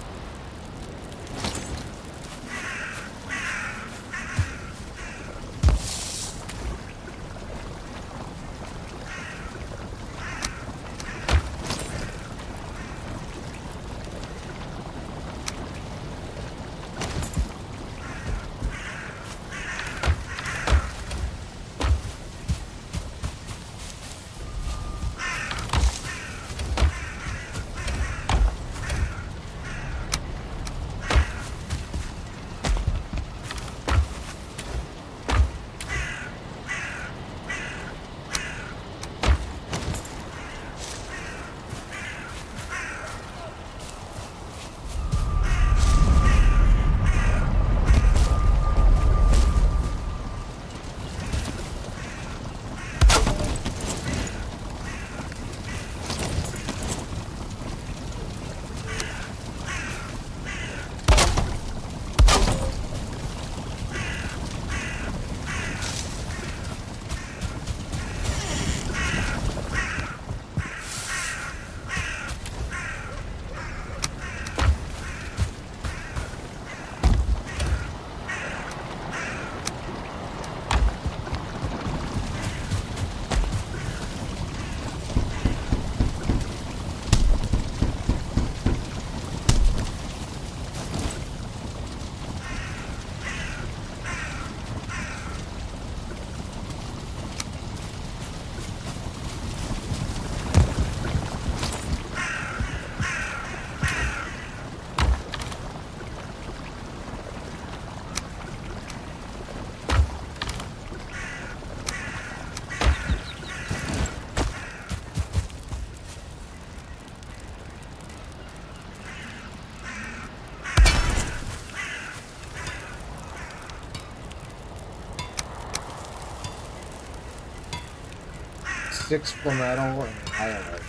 6 full metal, and I don't know. I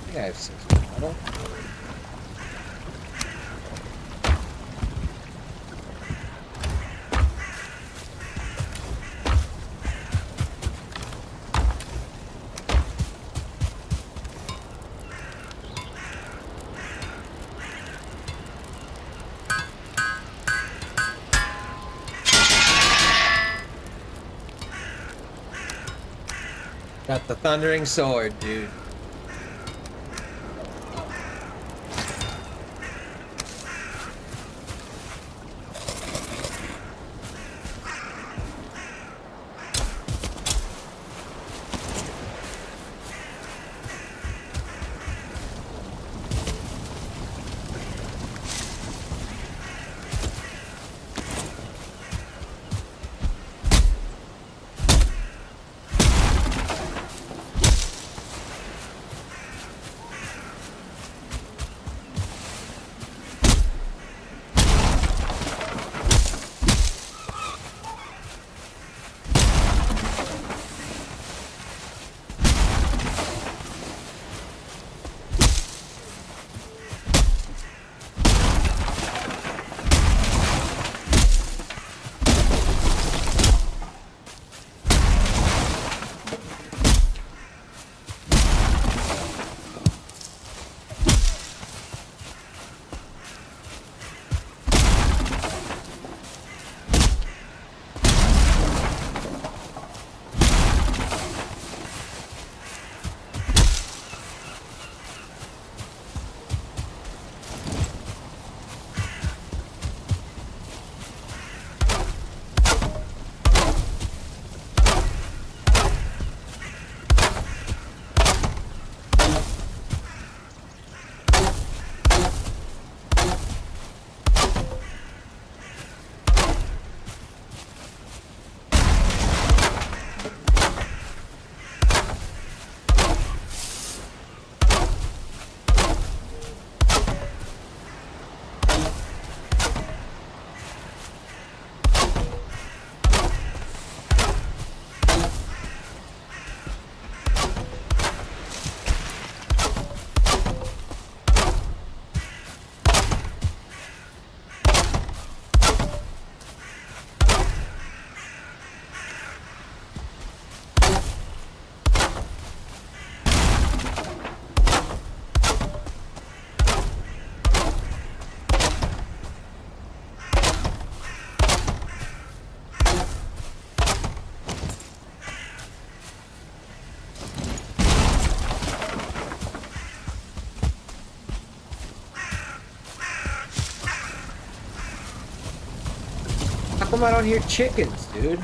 think I have 6 full metal. Got the thundering sword, dude. How come I don't hear chickens, dude?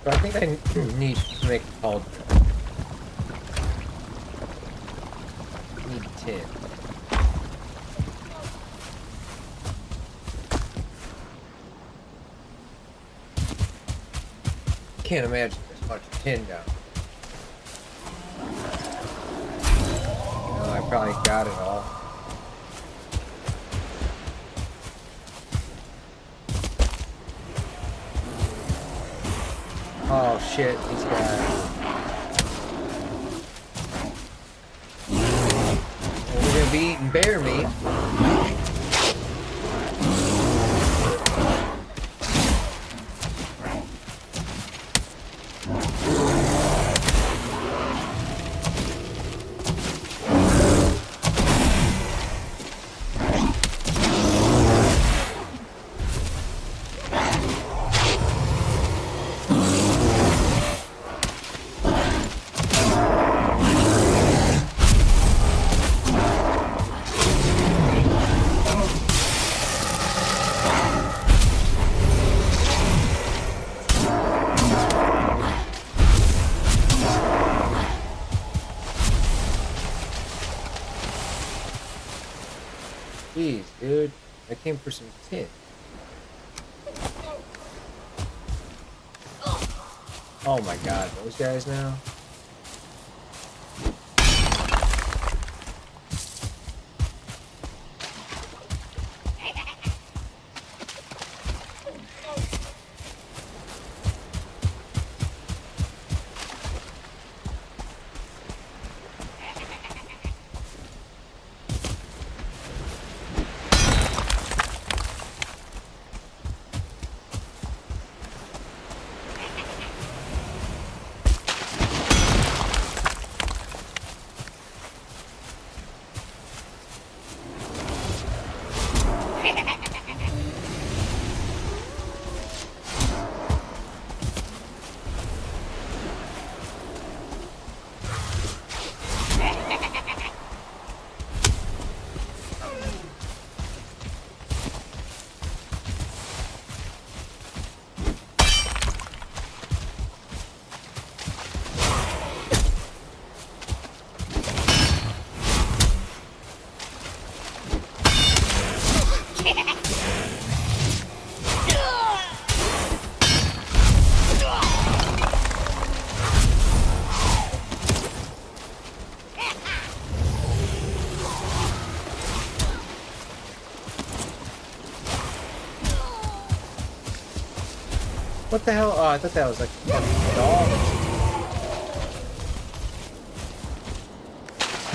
So I think I need to make a cauldron. Need tin. Can't imagine there's much tin down. No, I probably got it all. Oh shit, these guys. Well, we're gonna be eating bear meat. Jeez, dude. I came for some tin. Oh my god, those guys now? What the hell? Oh, I thought that was like a dog.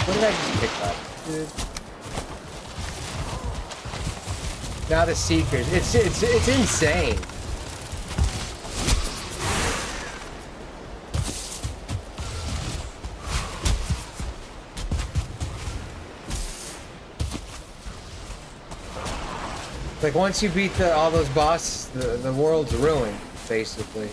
What did I just pick up, dude? Now the Seekers. It's insane. Like once you beat all those bosses, the world's ruined, basically.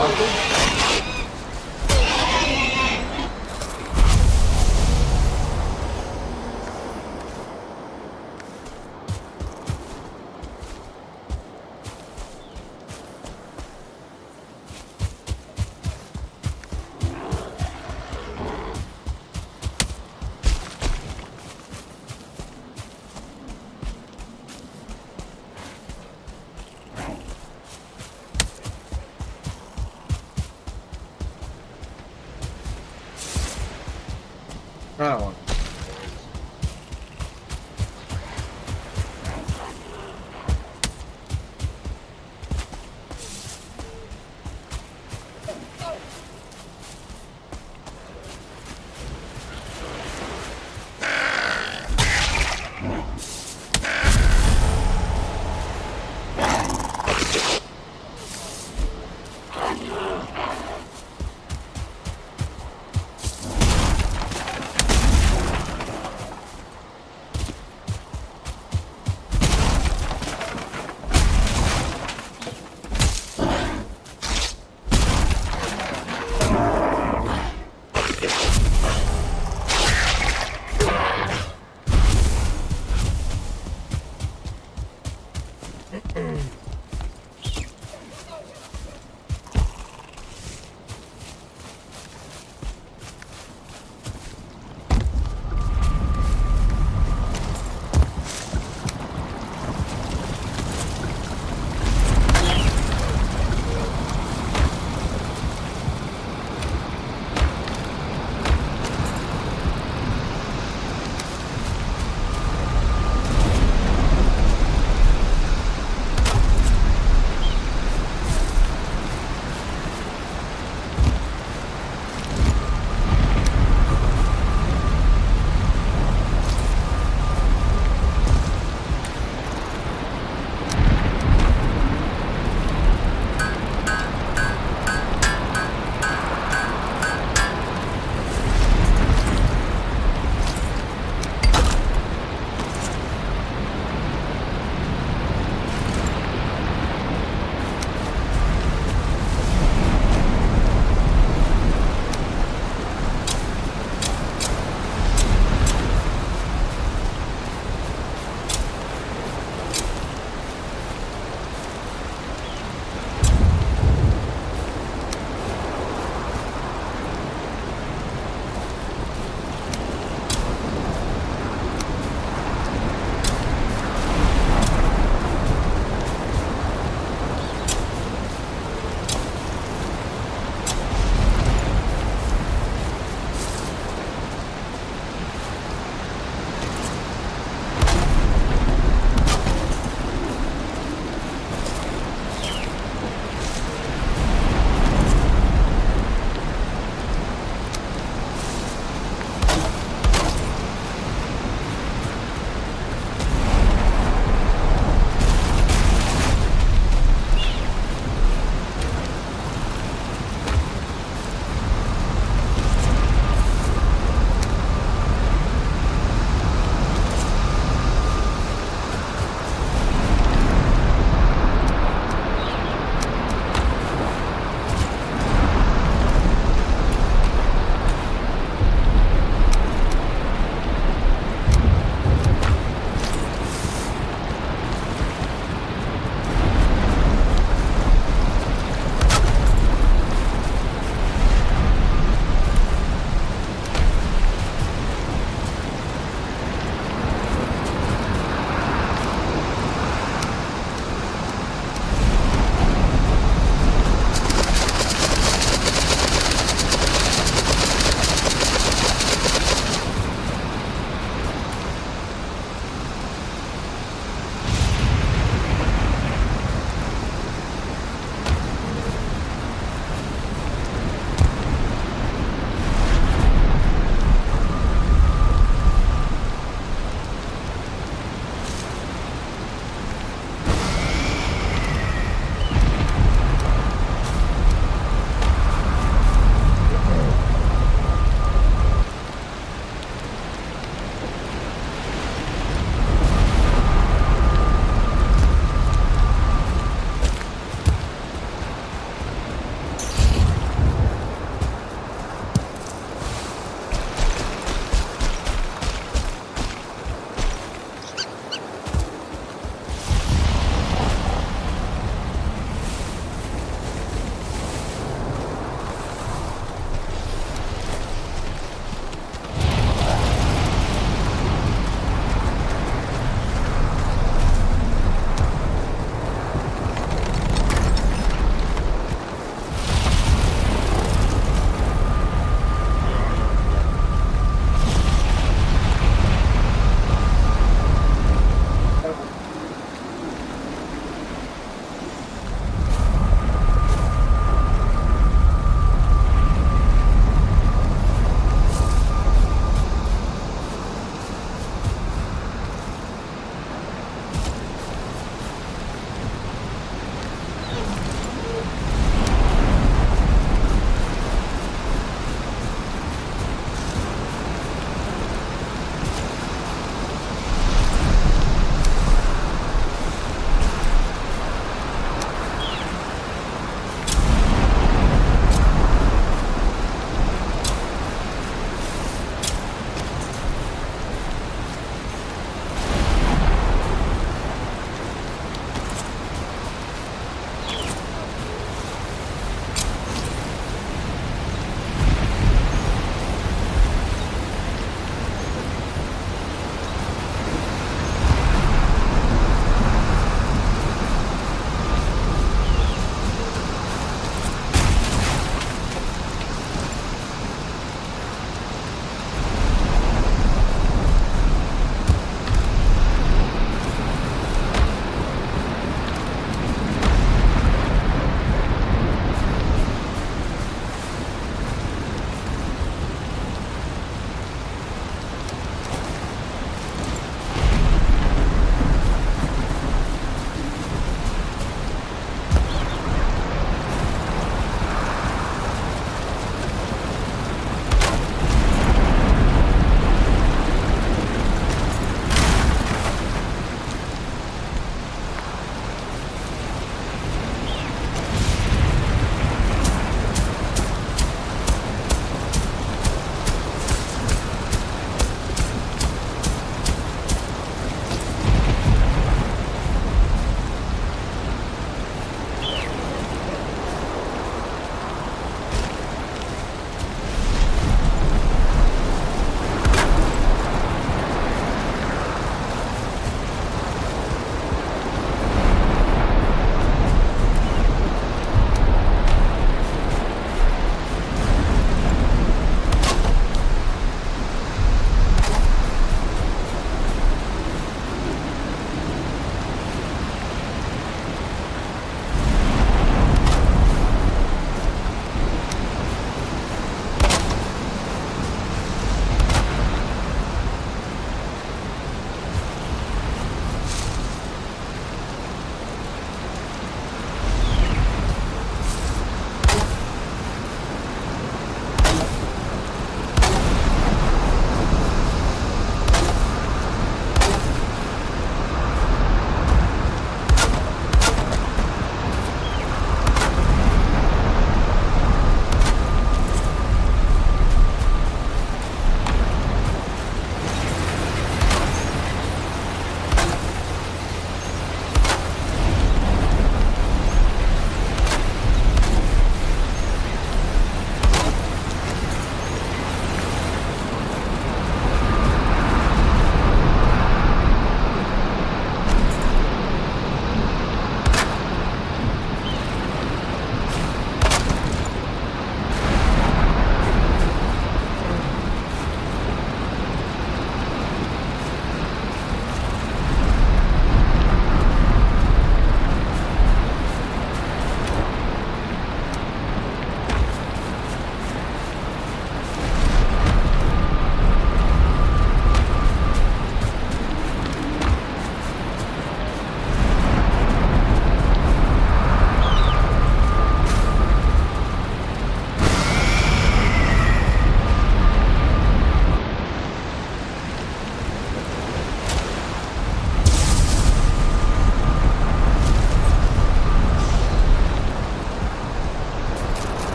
Fucker. I don't want to.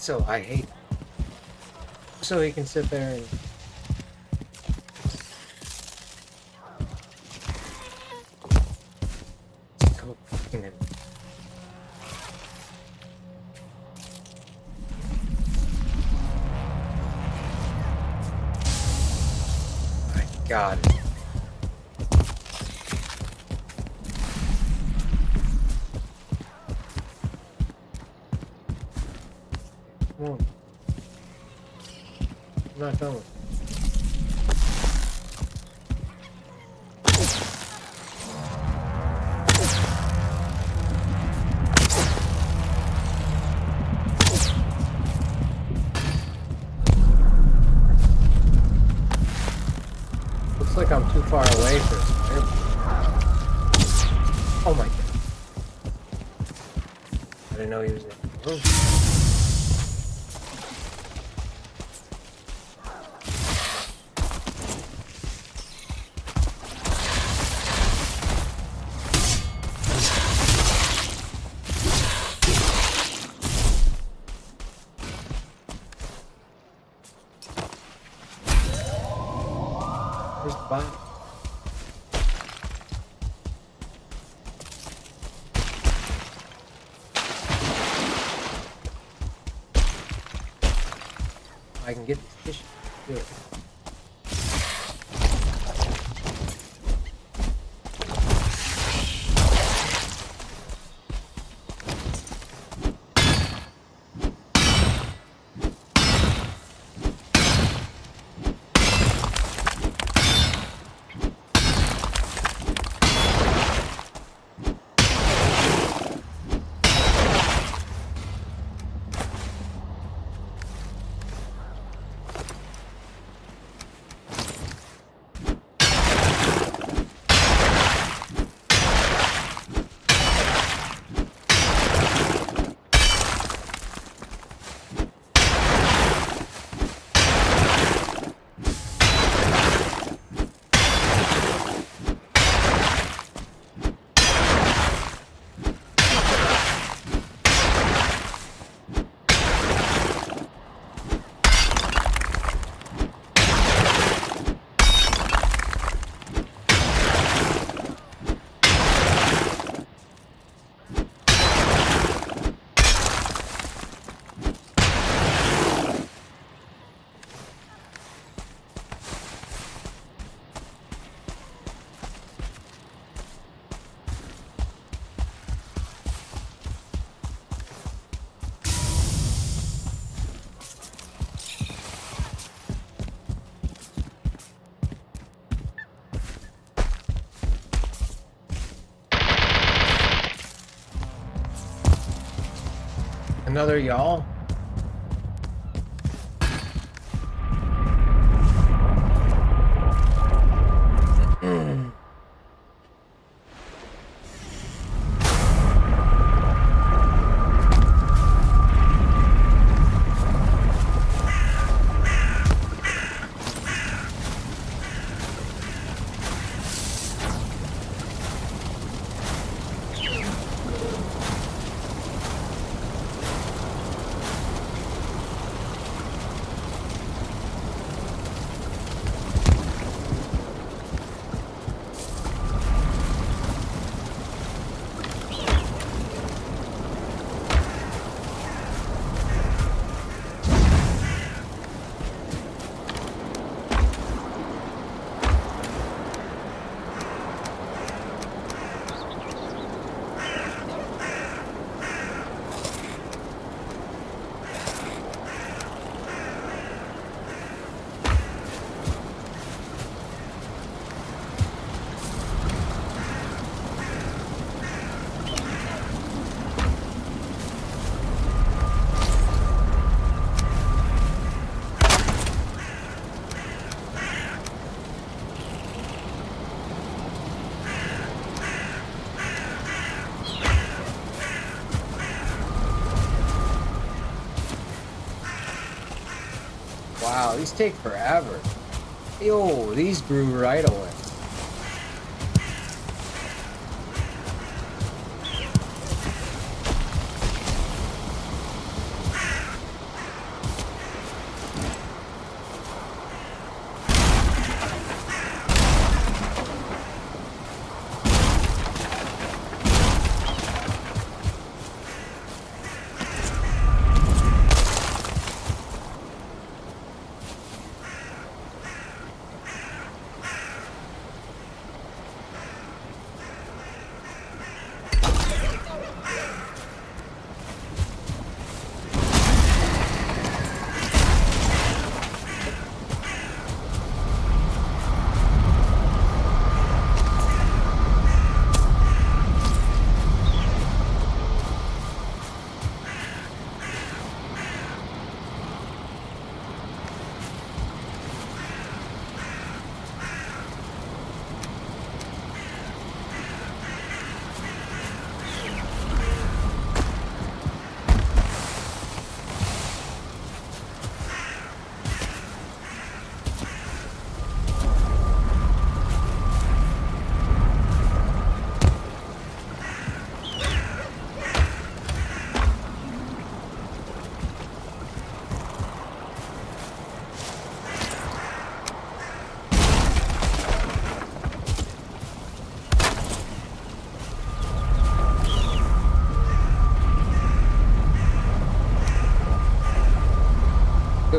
So I hate. So he can sit there and. Go fucking him. My God. Come on. I'm not done with it. Looks like I'm too far away for this. Oh my God. I didn't know he was in the room. Where's the bot? I can get this fish. Do it. Another y'all? Wow, these take forever. Yo, these grew right away.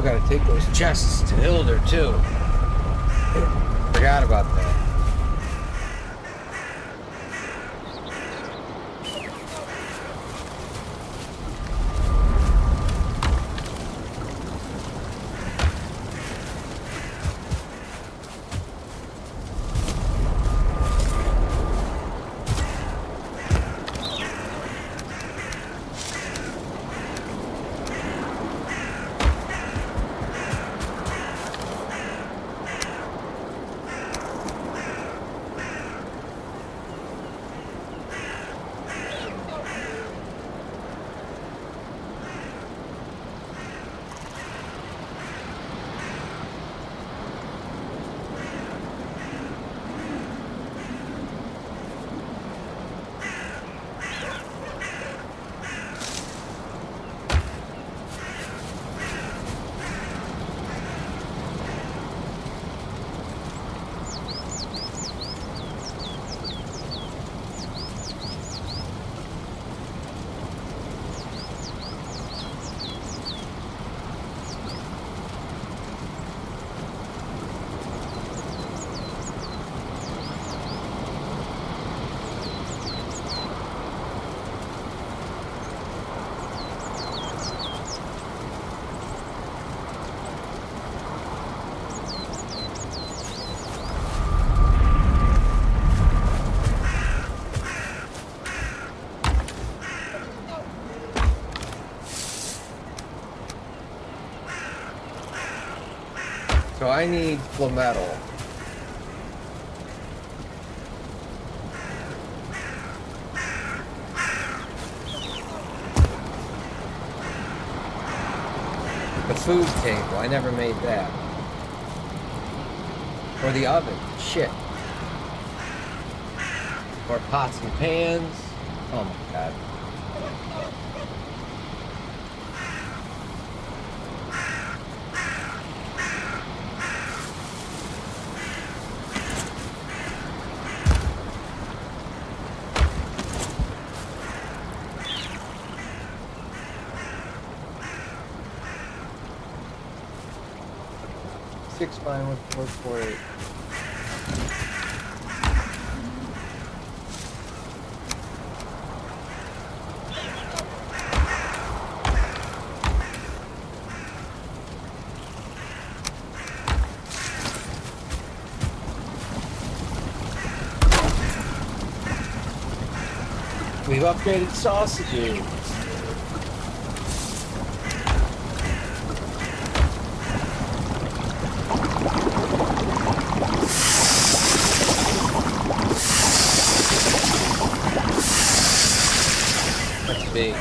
gotta take those chests to Hilder too. Forgot about that. So I need flametal. The food table, I never made that. Or the oven, shit. Or pots and pans. Oh my god. Six five 1448. We've upgraded sausages. That's big.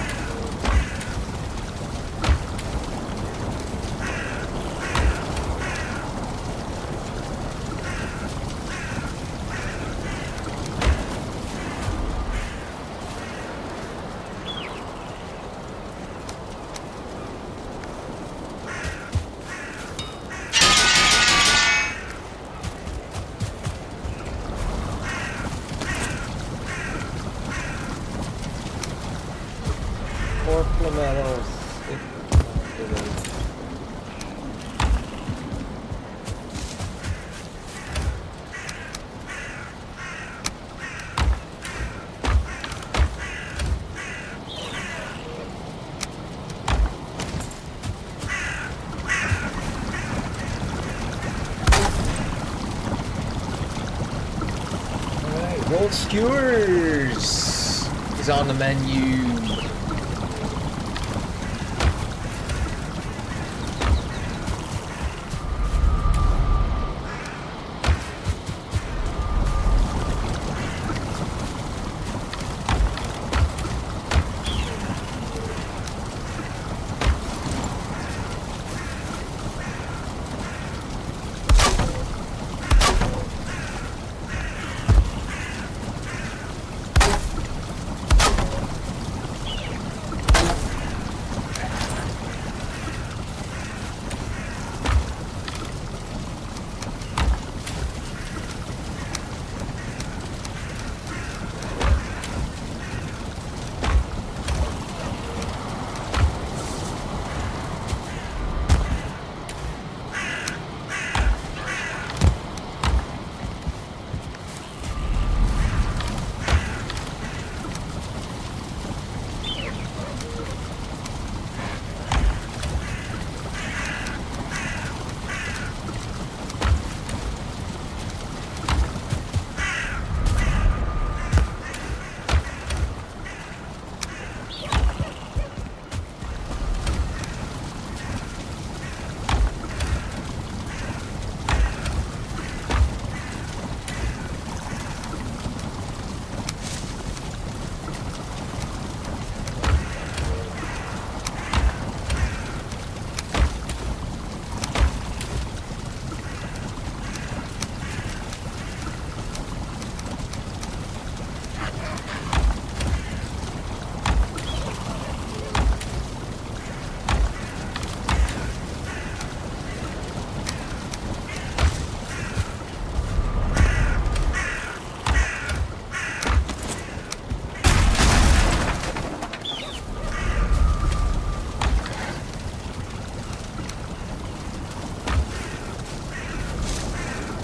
Four flametals. Alright, rolled skewers is on the menu.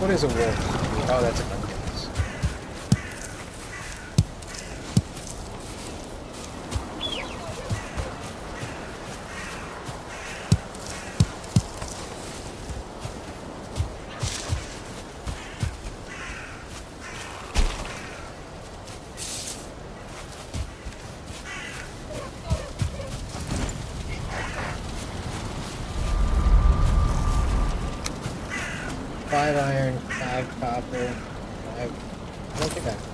What is a wolf? Oh, that's a gun. Five iron, 5 copper, 5. I don't think I.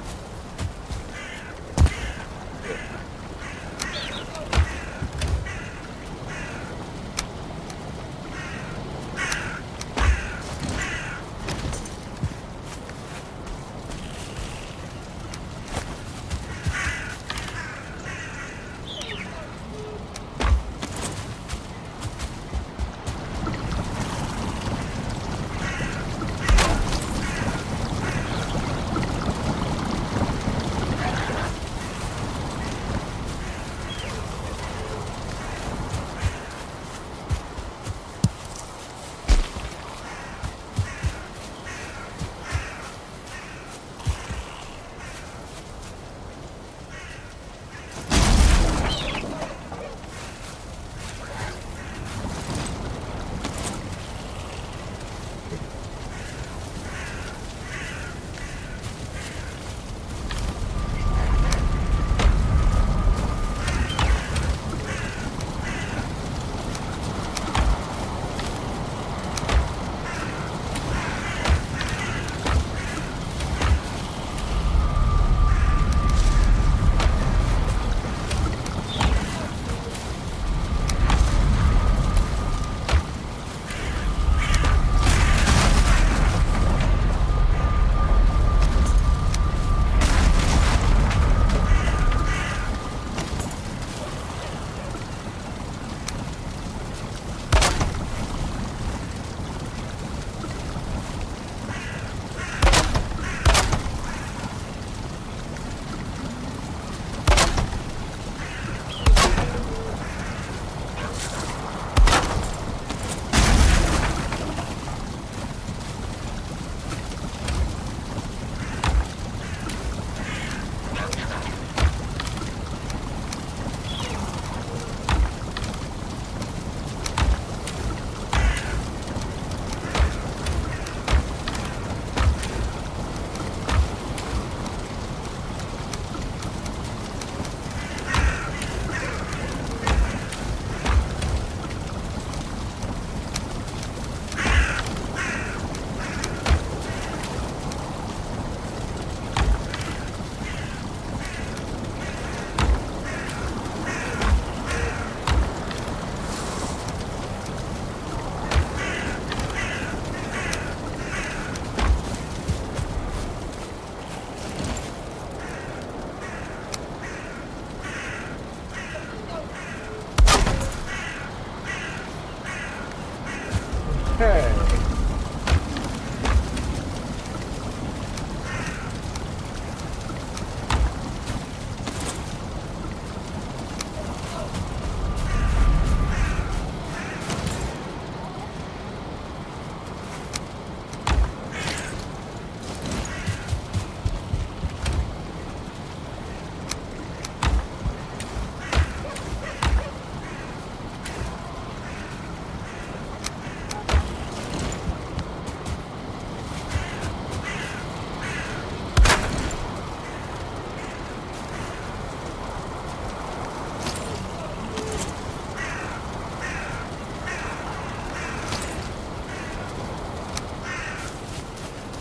Okay.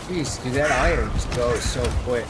Jeez, dude, that iron just goes so quick.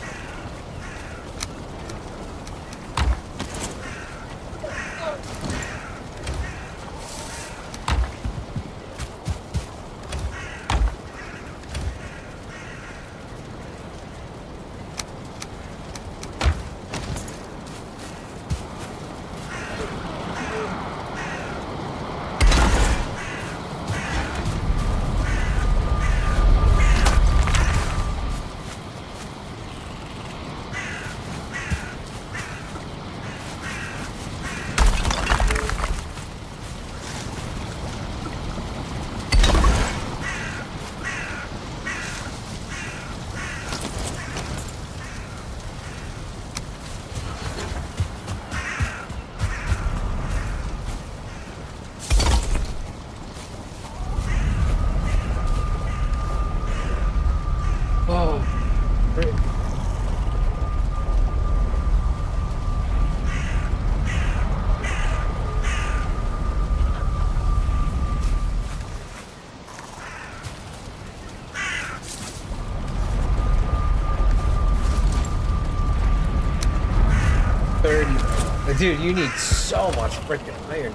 Dude, you need so much freaking iron.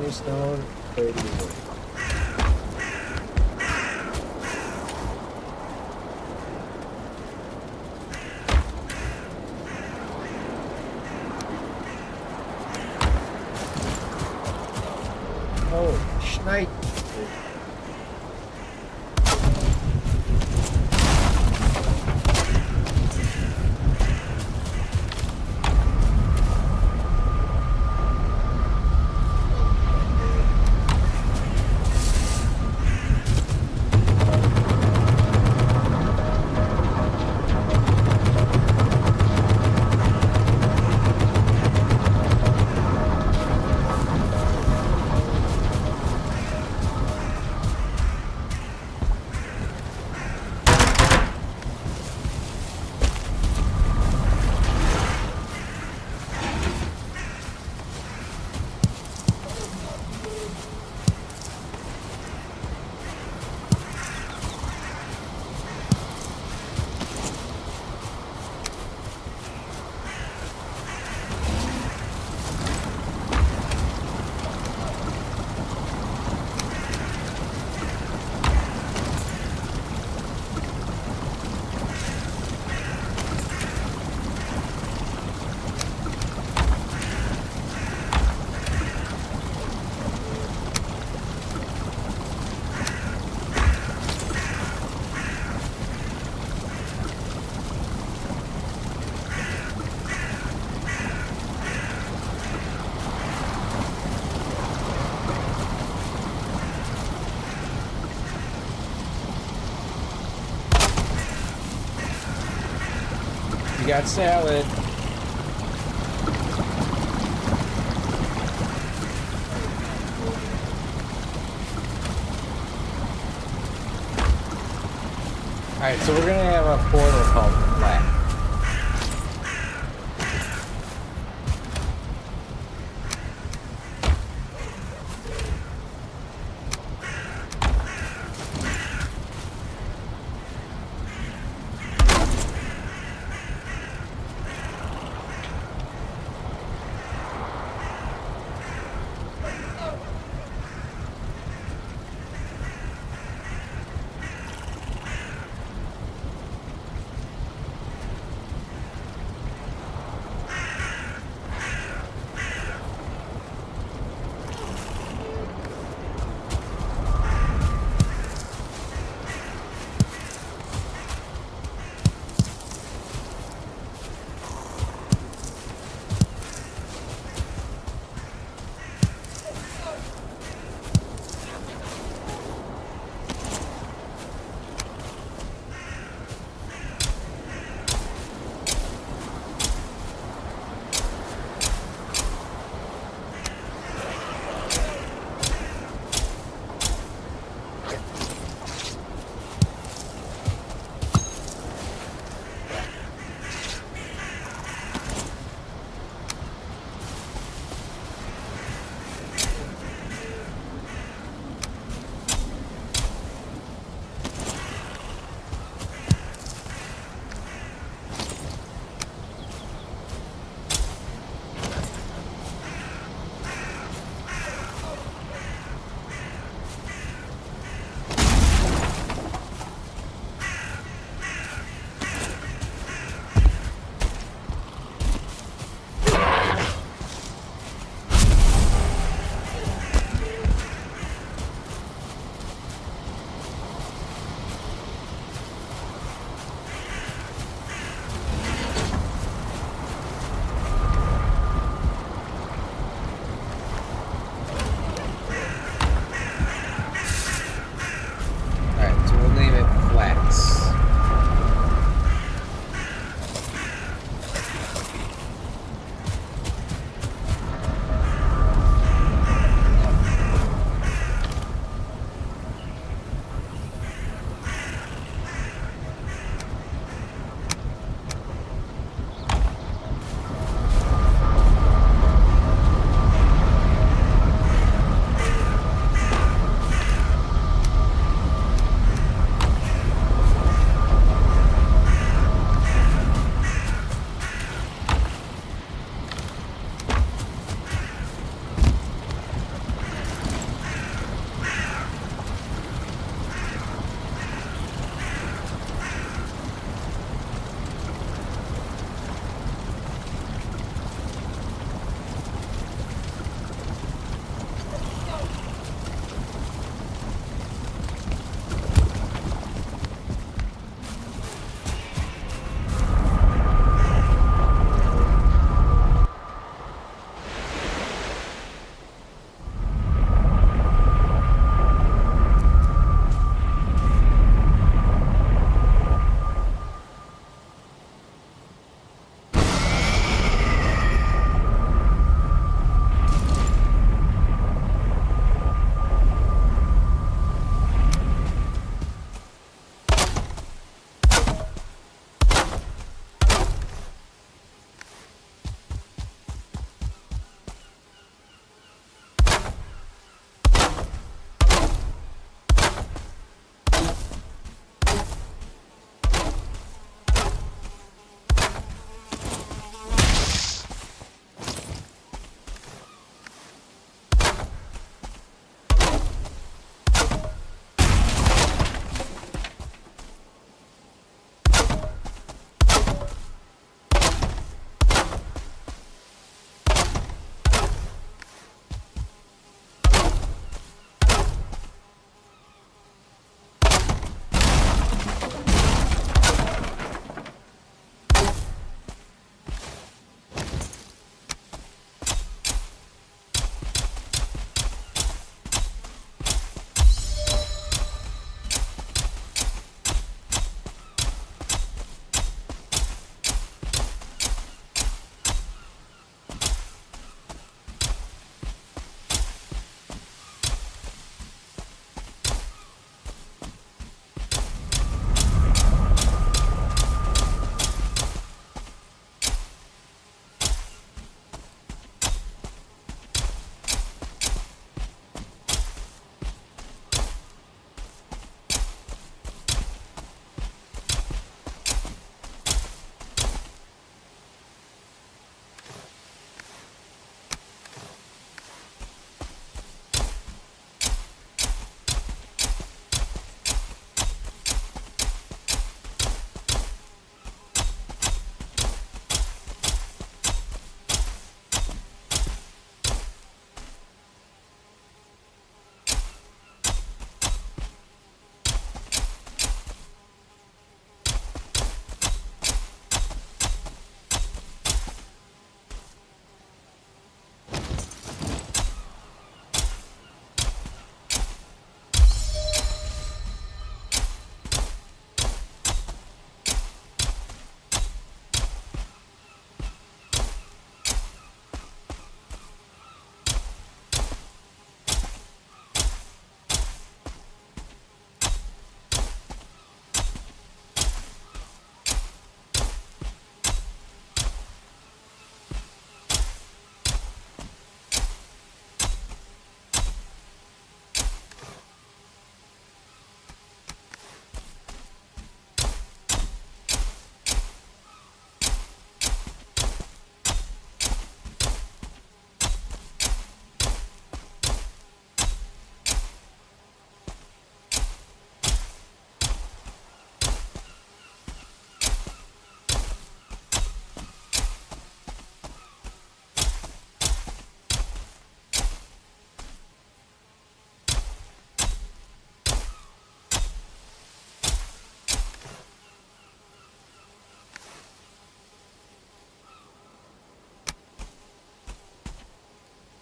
Stone, 30 wood. Oh, shite. Got salad. Alright, so we're gonna have a portal called Black.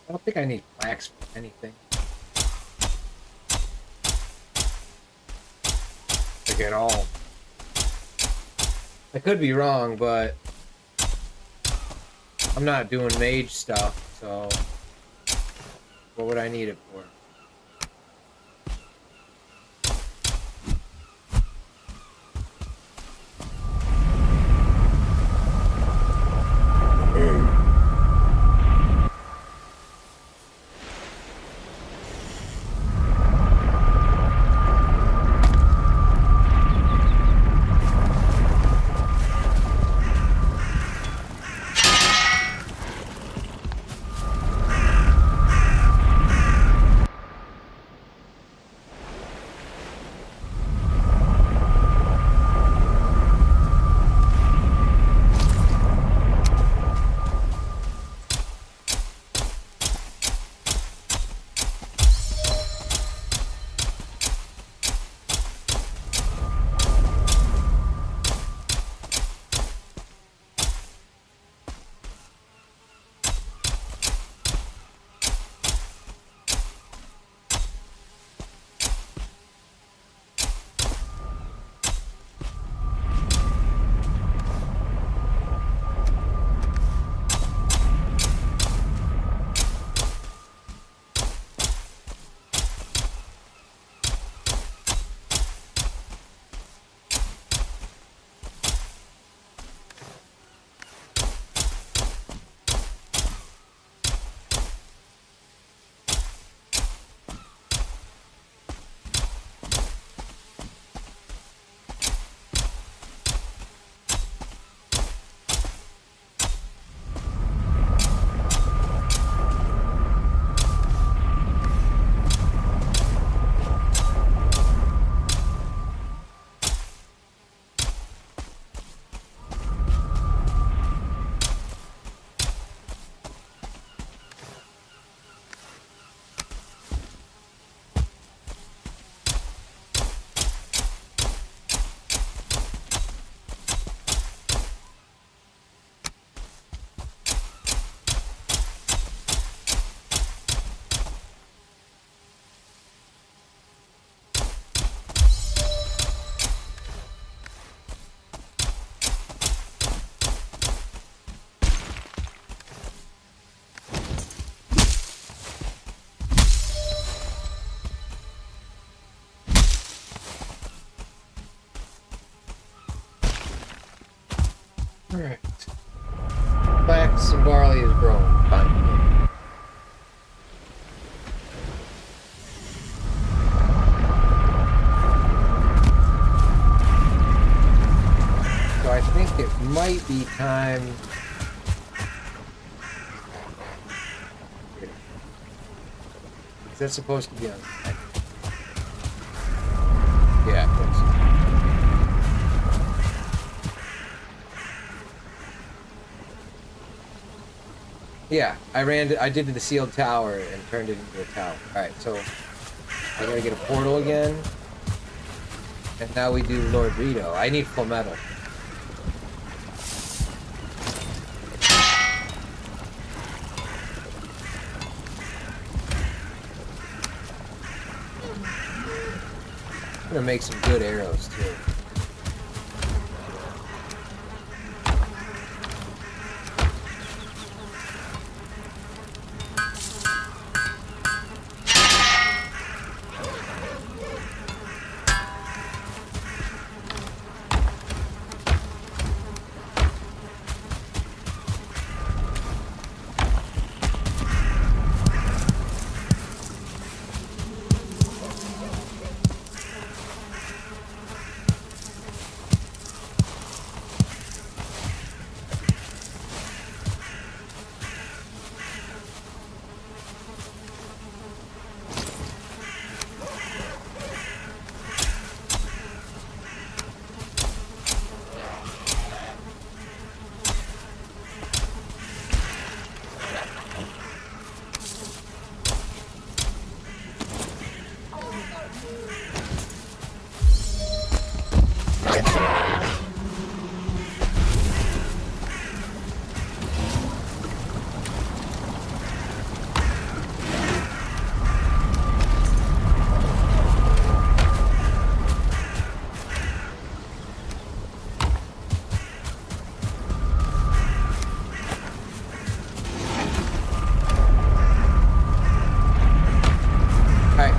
I don't think I need flax for anything. Like at all. I could be wrong, but I'm not doing mage stuff, so what would I need it for? Alright. Flax and barley is grown. Fine. So I think it might be time. Is that supposed to be on? Yeah, of course. Yeah, I did the sealed tower and turned it into a tower. Alright, so I gotta get a portal again. And now we do Lord Rito. I need full metal. I'm gonna make some good arrows too.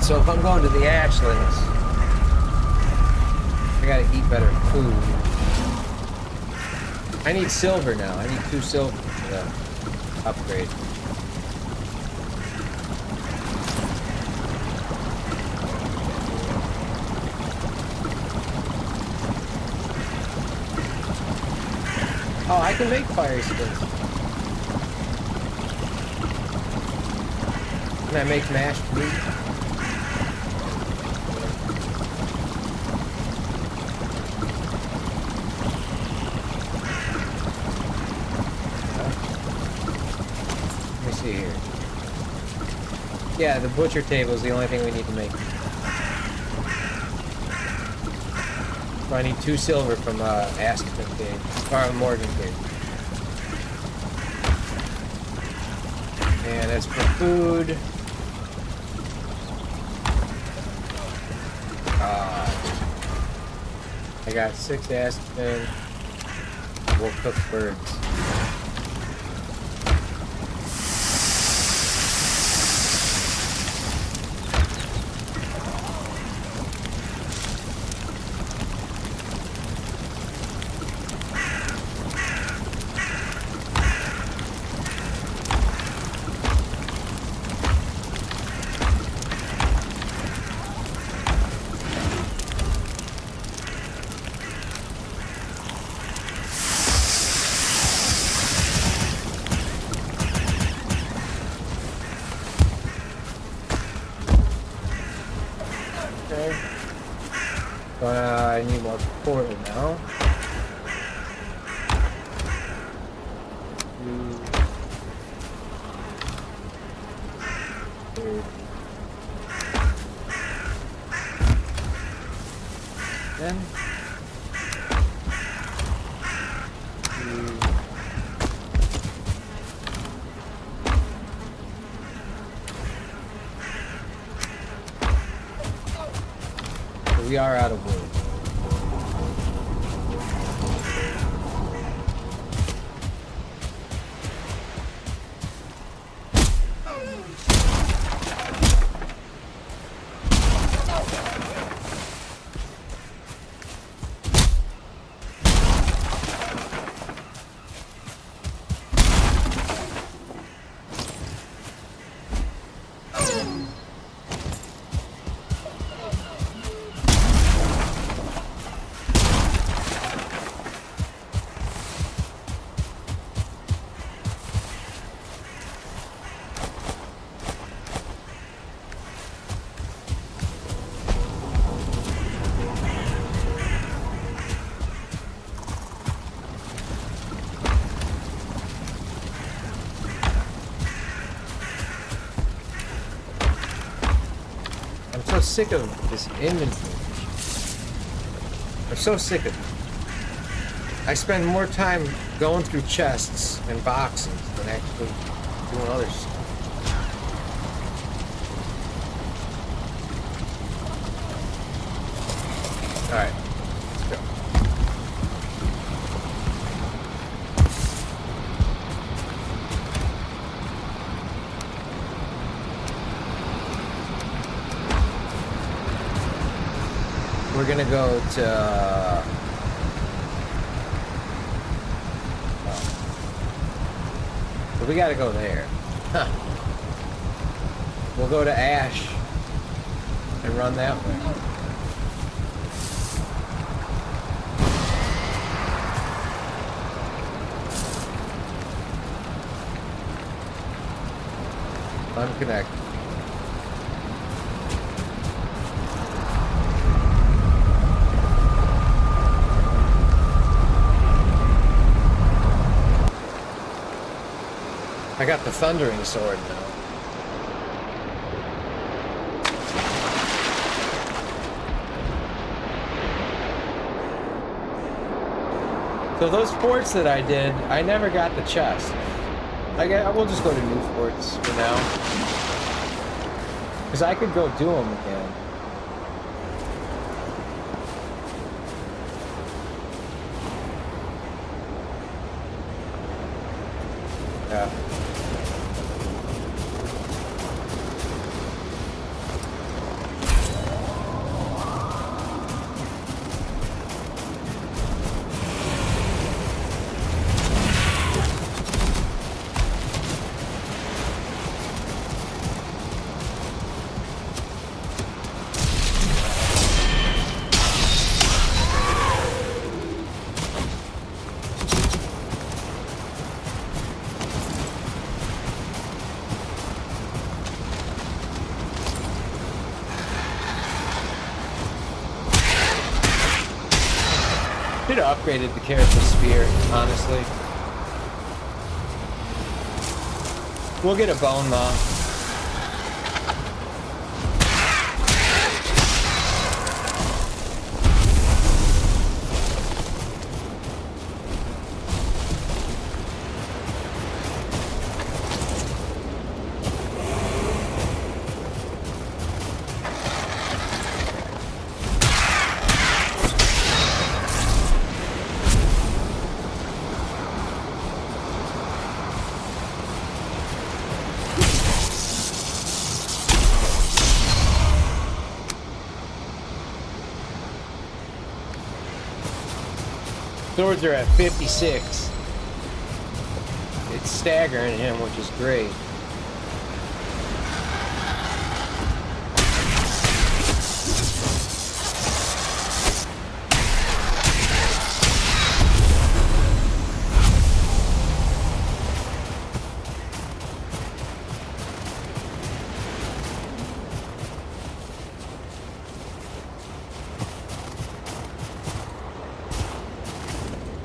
So if I'm going to the Ashlands, I gotta eat better food. I need silver now. I need 2 silver for the upgrade. Oh, I can make fire spins. Can I make mashed meat? Let me see here. Yeah, the butcher table is the only thing we need to make. So I need 2 silver from Aspen Cave, or Morgan Cave. And as for food, I got 6 Aspen. We'll cook birds. I need more portal now. Then we are out of wood. I'm so sick of this inventory. I'm so sick of it. I spend more time going through chests and boxes than actually doing other stuff. Alright, let's go. We're gonna go to but we gotta go there. Huh. We'll go to Ash and run that way. Unconnect. I got the thundering sword now. So those forts that I did, I never got the chest. We'll just go to new forts for now. Because I could go do them again. Yeah. Should have upgraded the character spear, honestly. We'll get a bone maw. Swords are at 56. It's staggering him, which is great.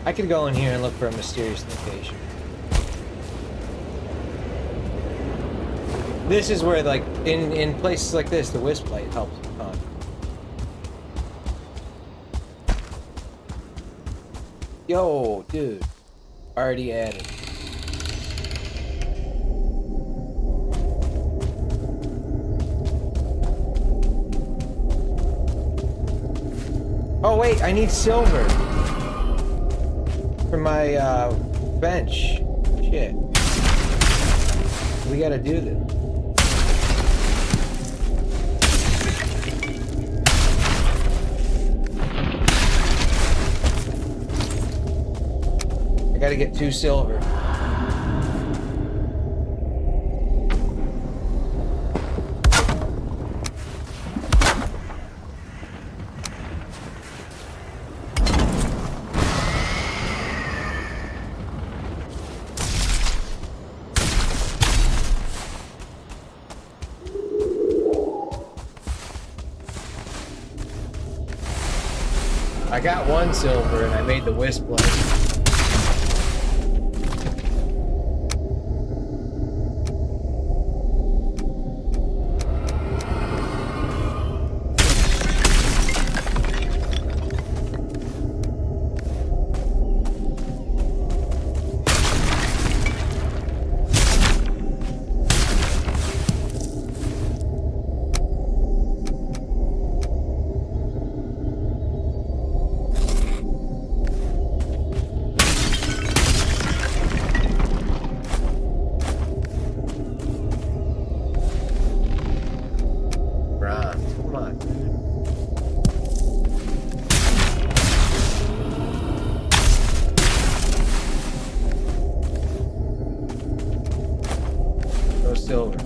I could go in here and look for a mysterious location. This is where, like, in places like this, the wisp light helps a ton. Yo, dude. Already added. Oh, wait, I need silver. For my bench. Shit. We gotta do this. I gotta get 2 silver. I got 1 silver and I made the wisp blade. Silver.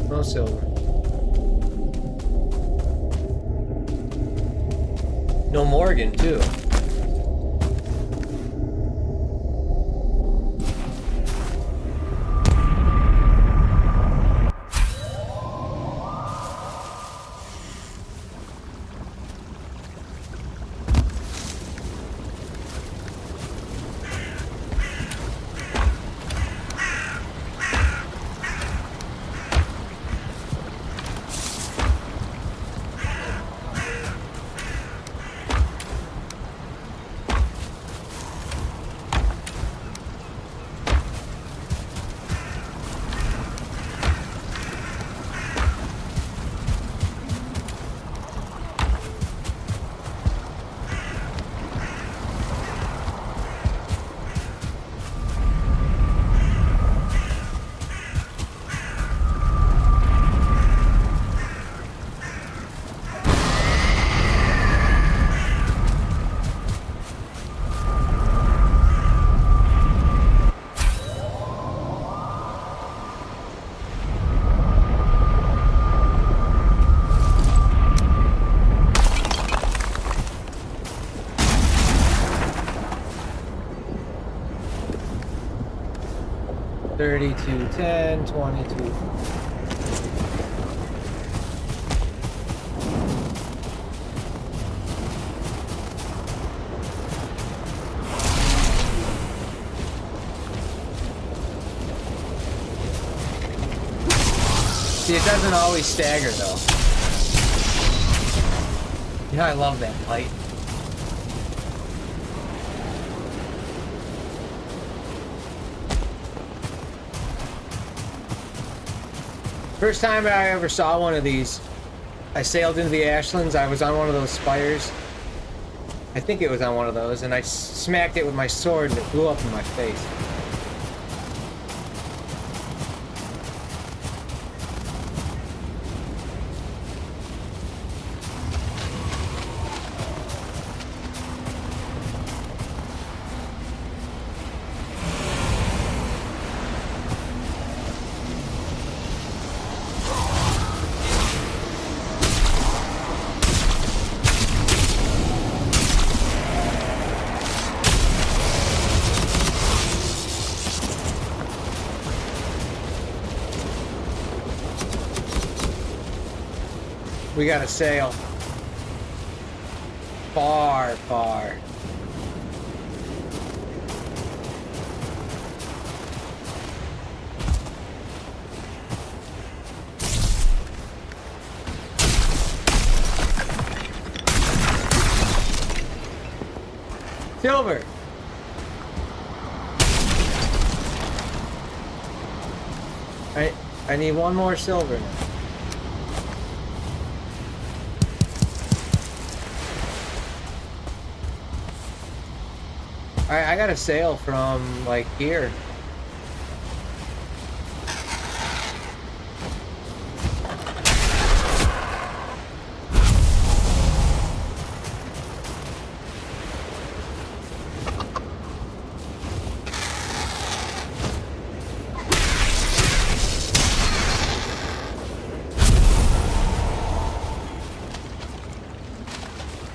No silver. No Morgan, too. 32, 10, 22. See, it doesn't always stagger though. Yeah, I love that light. First time I ever saw one of these, I sailed into the Ashlands. I was on one of those spires. I think it was on one of those, and I smacked it with my sword and it blew up in my face. We gotta sail. Far, far. Silver. I need one more silver now. I gotta sail from, like, here.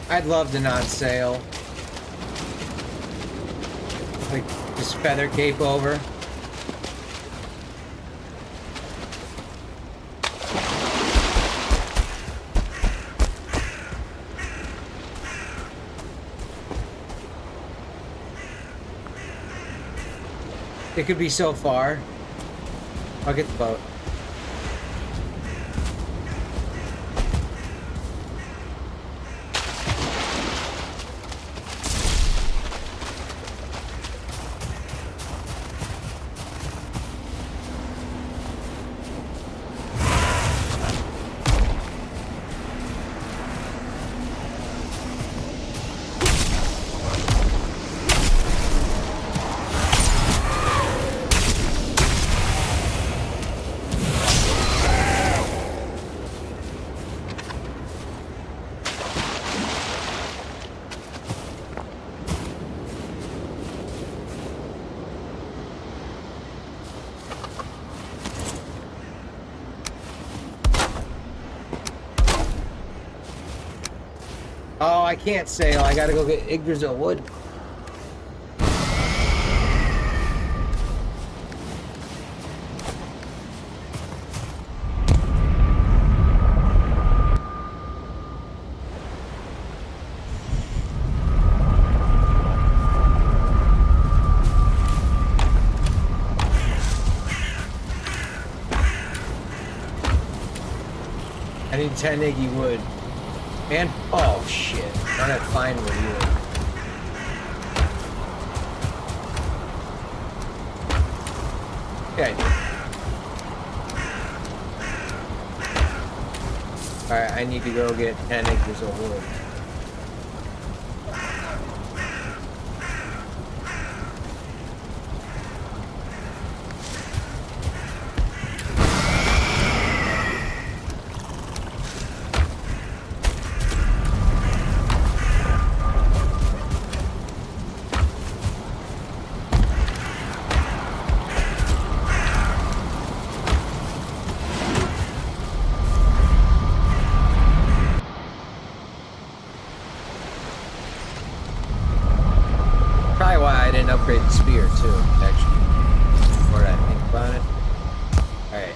I'd love to not sail. Like, just feather cape over. It could be so far. I'll get the boat. Oh, I can't sail. I gotta go get Yggdrasil wood. I need 10 Iggy wood. And, oh shit, I'm not fine with you. Okay. Alright, I need to go get 10 acres of wood.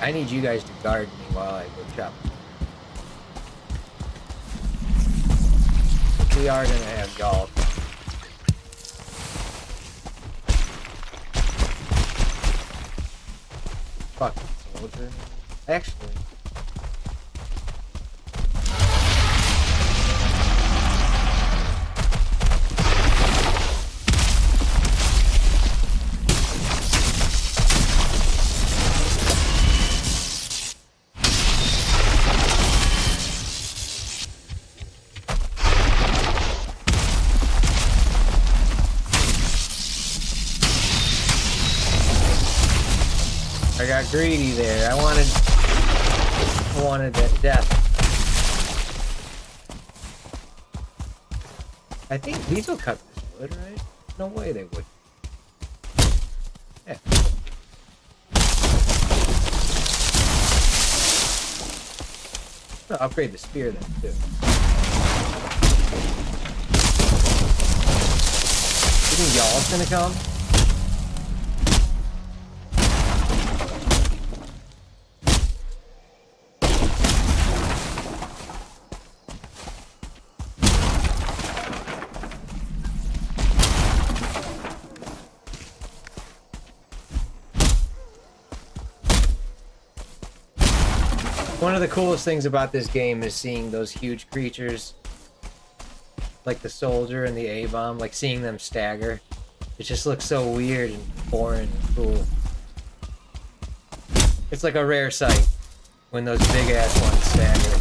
I need you guys to guard me while I go chop. We are gonna have y'all. Fucking soldier. Actually. I got greedy there. I wanted that death. I think these will cut this wood, right? No way they would. Yeah. I'll upgrade the spear then too. You think y'all's gonna come? One of the coolest things about this game is seeing those huge creatures, like the soldier and the A-bomb, like seeing them stagger. It just looks so weird and foreign and cool. It's like a rare sight when those big ass ones stagger.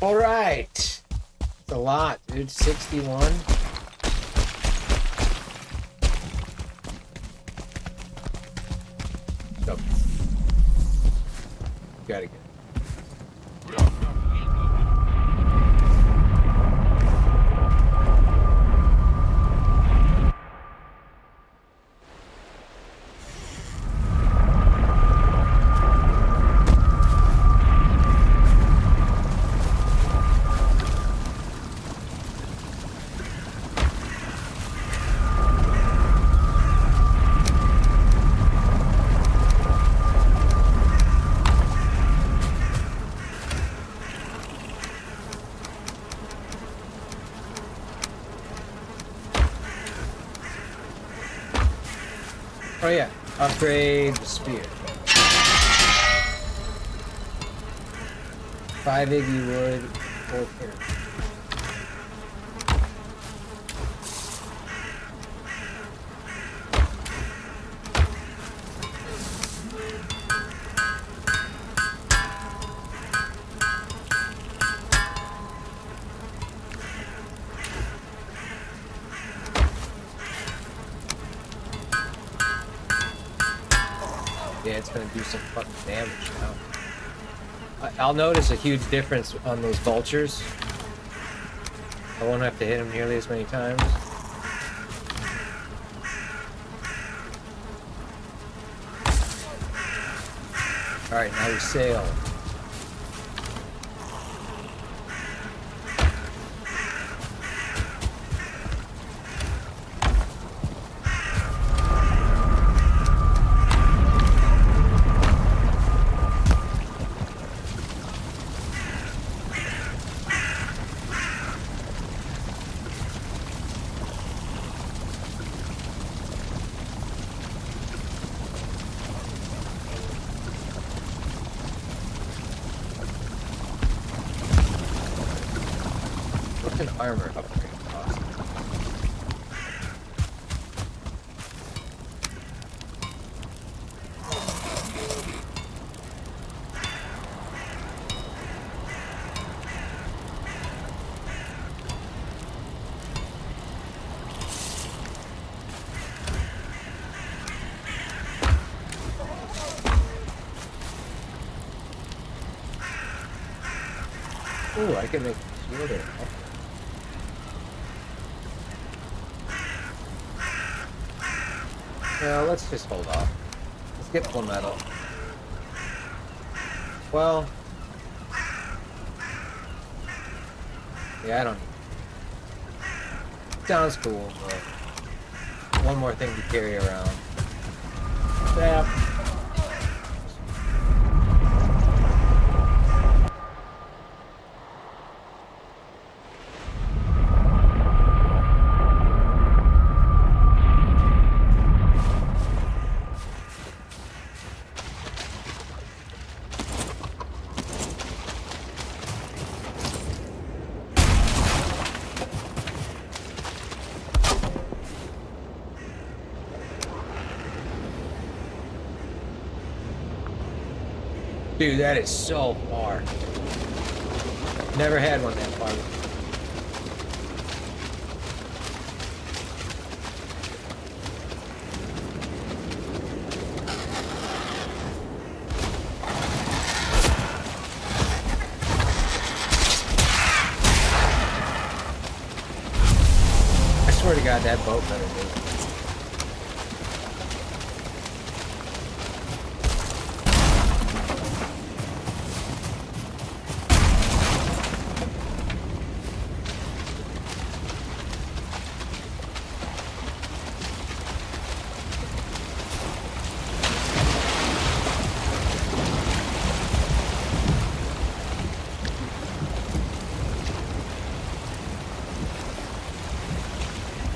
All right. It's a lot, dude. 61. Go. Gotta get it. Oh yeah, upgrade the spear. 5 Iggy wood. Right here. Yeah, it's gonna do some fucking damage now. I'll notice a huge difference on those vultures. I won't have to hit them nearly as many times. Alright, now we sail. What's an armor upgrade cost? Ooh, I can make a shield or well, let's just hold off. Let's get full metal. Well, yeah, I don't. Sounds cool, but one more thing to carry around. Yeah. Dude, that is so far. Never had one that far. I swear to God, that boat better move.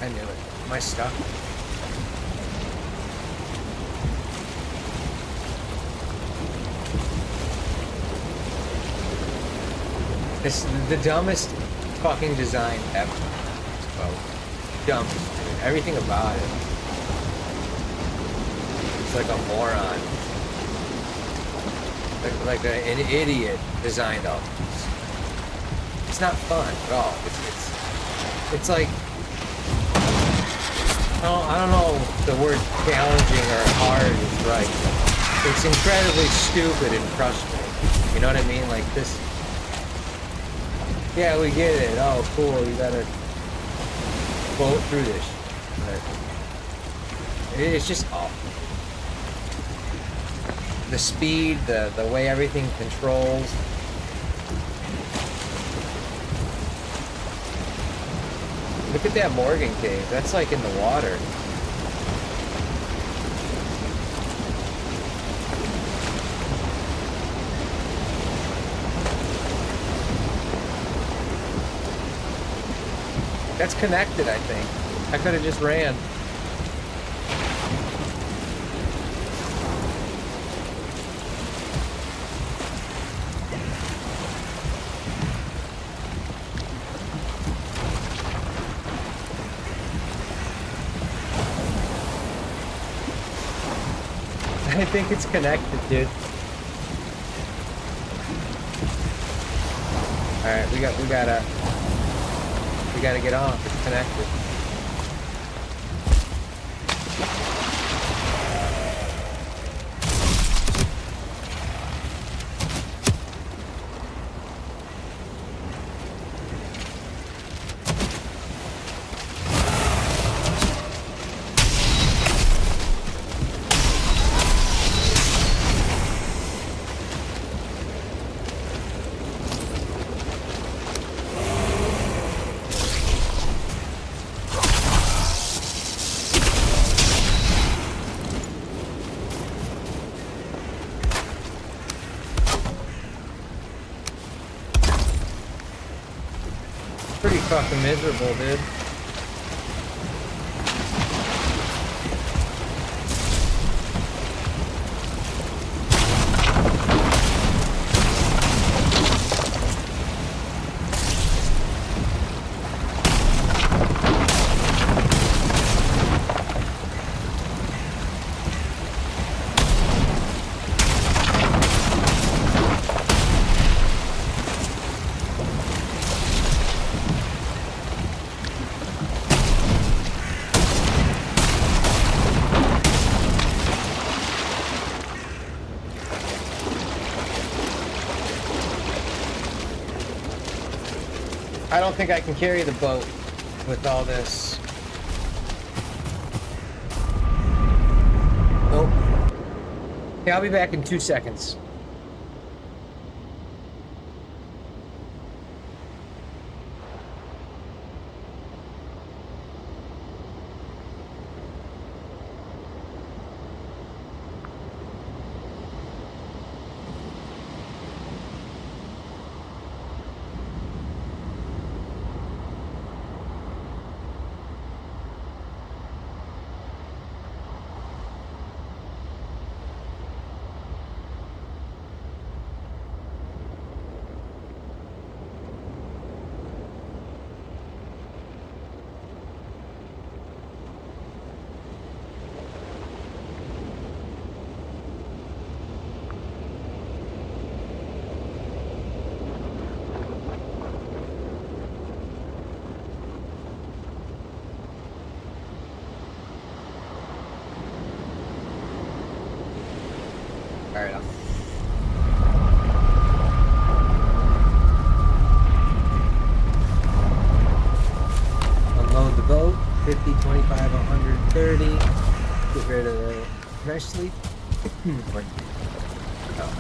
I knew it. Am I stuck? This is the dumbest fucking design ever. Well, dumbest, dude. Everything about it. It's like a moron. Like an idiot designed all this. It's not fun at all. It's like, I don't know if the word challenging or hard is right. It's incredibly stupid and frustrating. You know what I mean? Like this. Yeah, we get it. Oh, cool. You gotta boat through this. But it's just awful. The speed, the way everything controls. Look at that Morgan cave. That's like in the water. That's connected, I think. I could have just ran. I think it's connected, dude. All right, we gotta get on. It's connected. Pretty fucking miserable, dude. I don't think I can carry the boat with all this. Nope. Okay, I'll be back in 2 seconds. All right. Unload the boat. 50, 25, 130. Get rid of the... Can I sleep? Wait. Oh.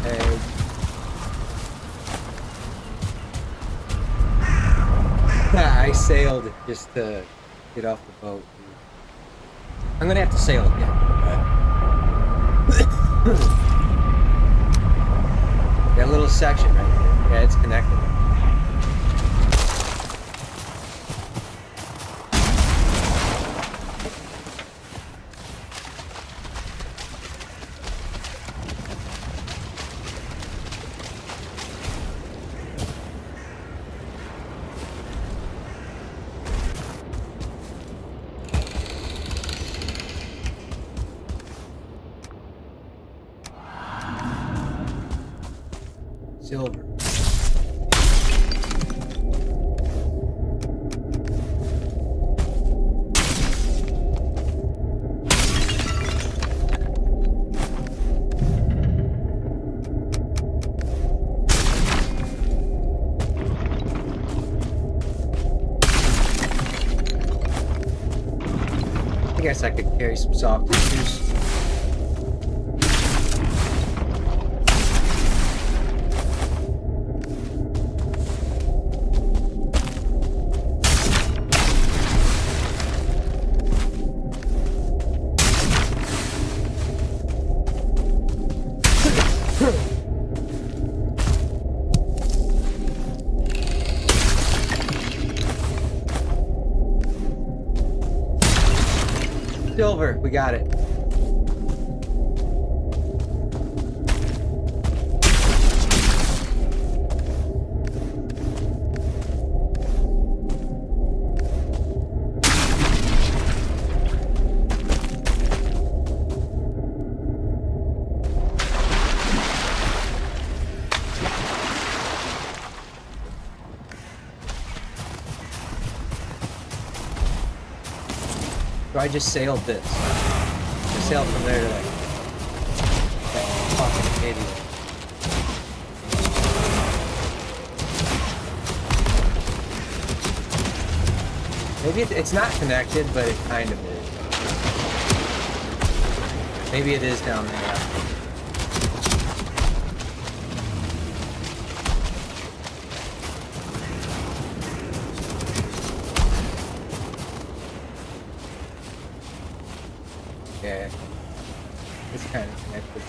Egg. I sailed just to get off the boat. I'm gonna have to sail again. That little section right there. Yeah, it's connected. Silver. I guess I could carry some soft tissues. Silver, we got it. I just sailed this. I sailed from there to that fucking idiot. Maybe it's not connected, but it kind of is. Maybe it is down there. Yeah, it's kind of connected.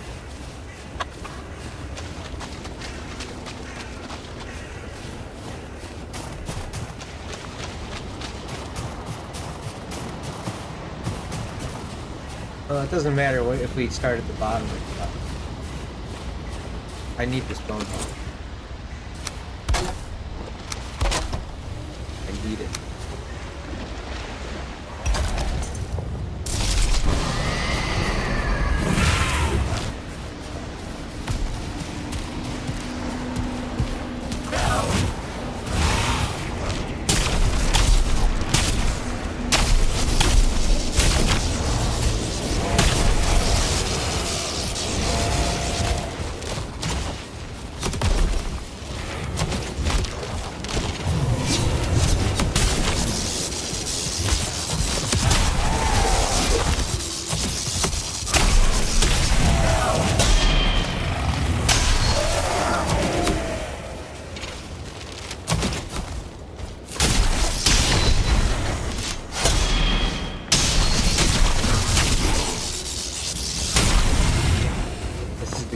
Well, it doesn't matter if we start at the bottom or the top. I need this bone. I need it.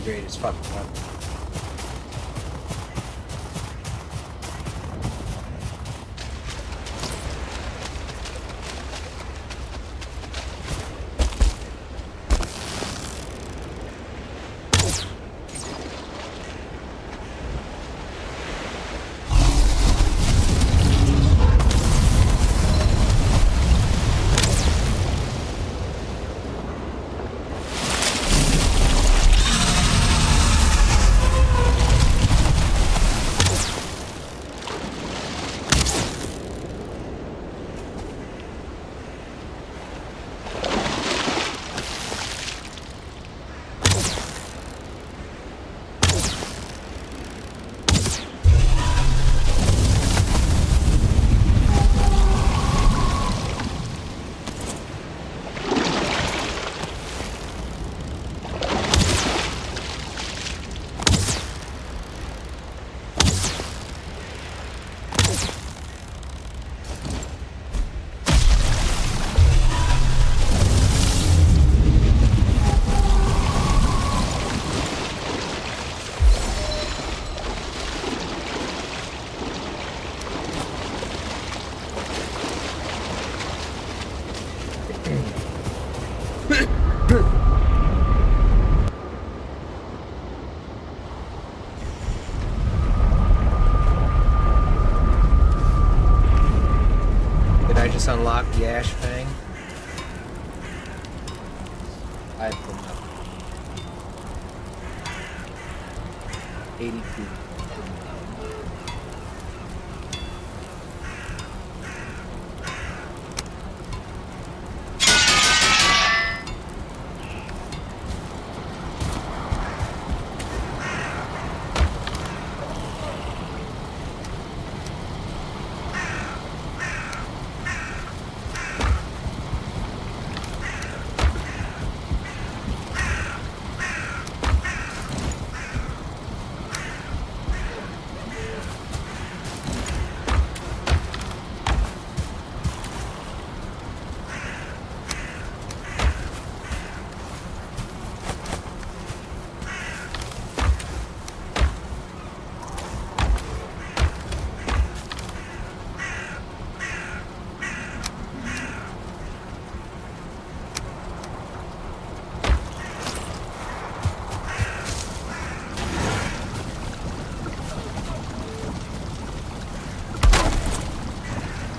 Greatest fucking one. Unlock the Ash Fang. I put up 80 feet.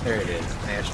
There it is, Ash.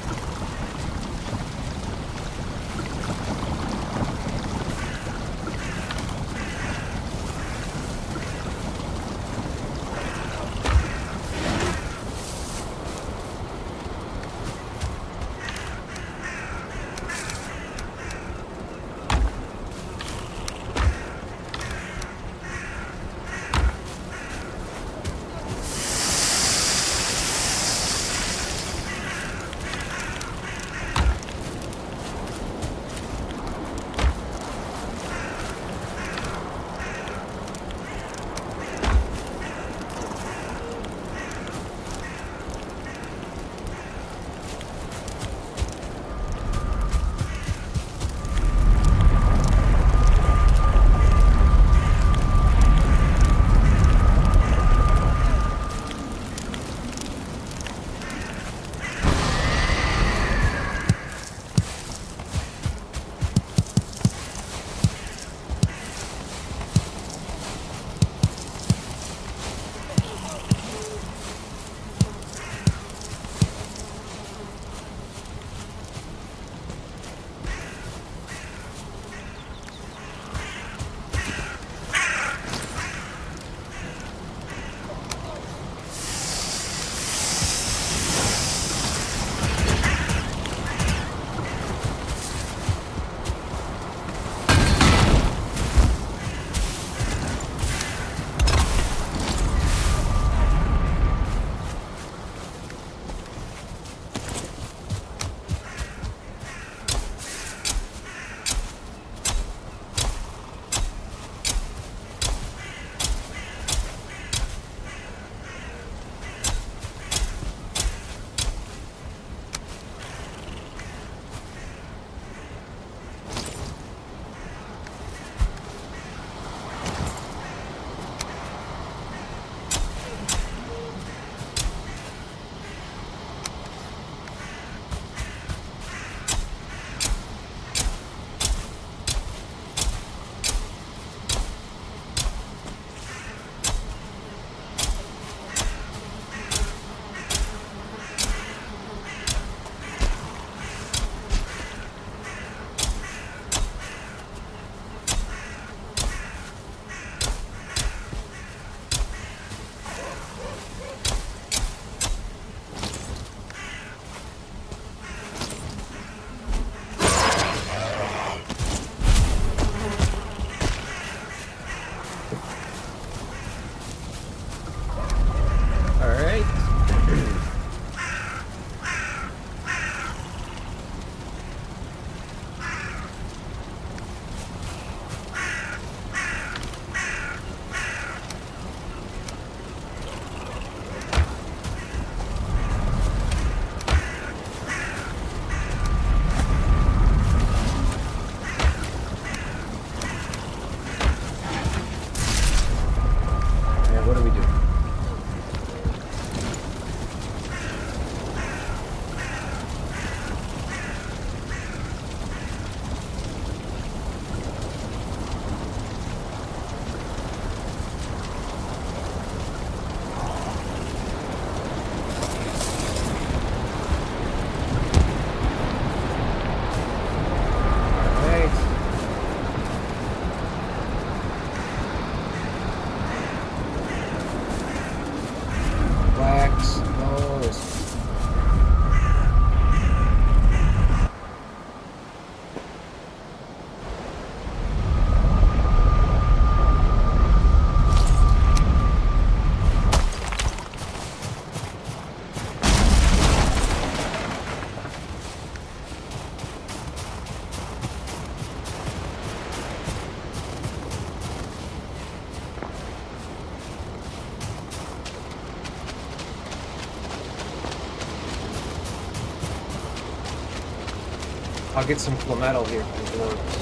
I'll get some metal here from the dwarves.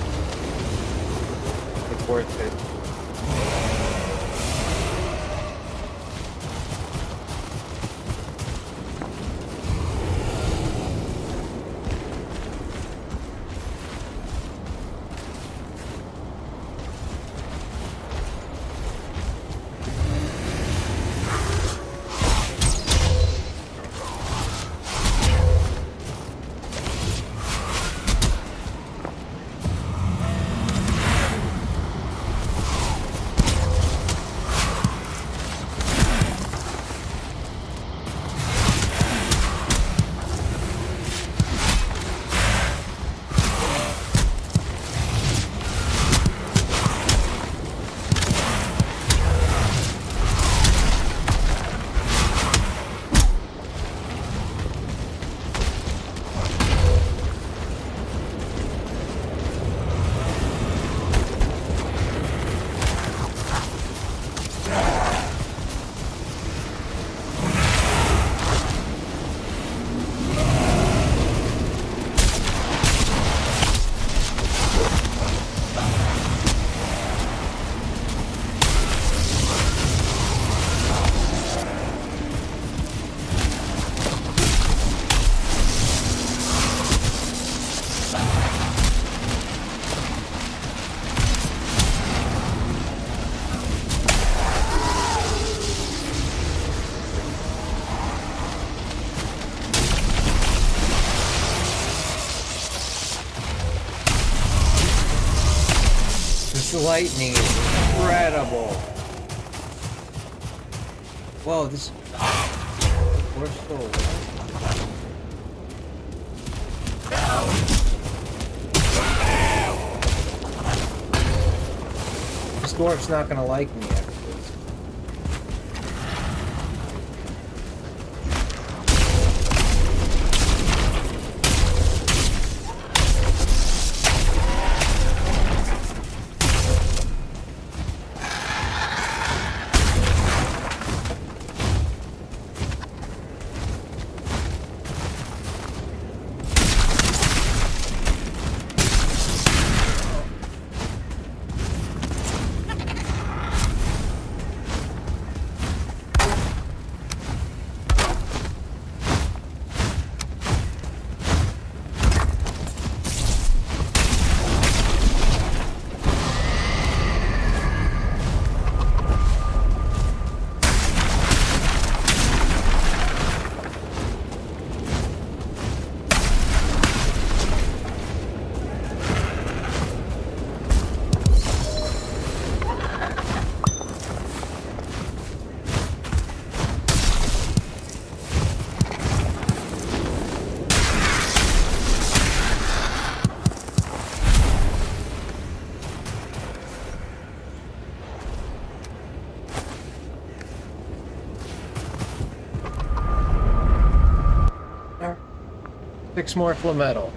It's worth it. This lightning is incredible. Whoa, this... We're still alive. This dwarf's not gonna like me after this. Six more metal.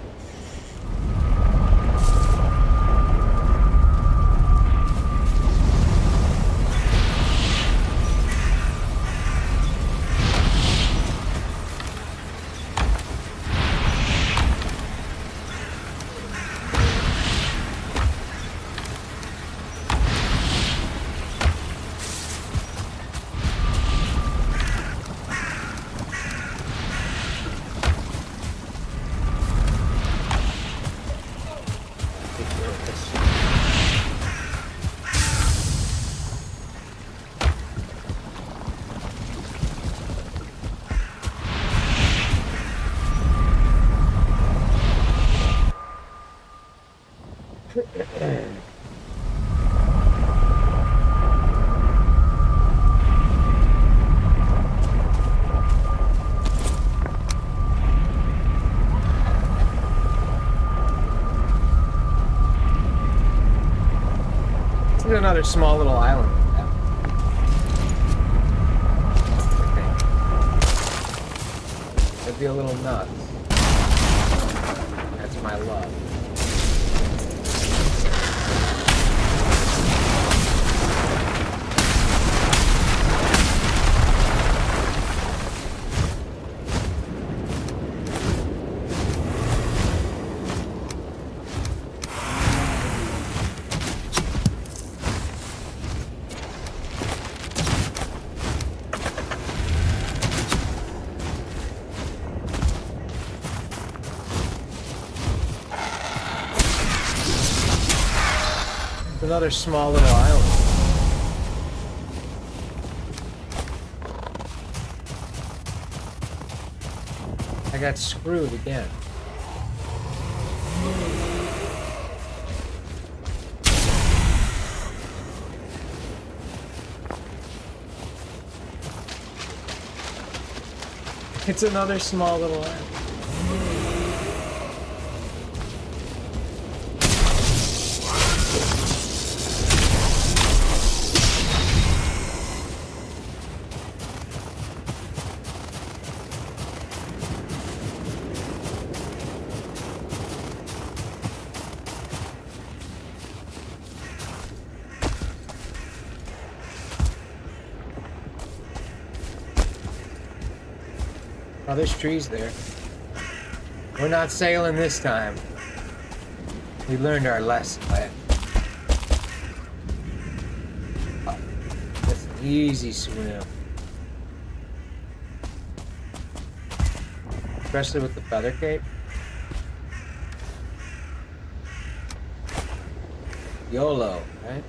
Another small little island. That'd be a little nuts. That's my love. another small little island. I got screwed again. It's another small little island. Oh, there's trees there. We're not sailing this time. We learned our lesson. Oh, that's an easy swim. Especially with the feather cape. YOLO, right?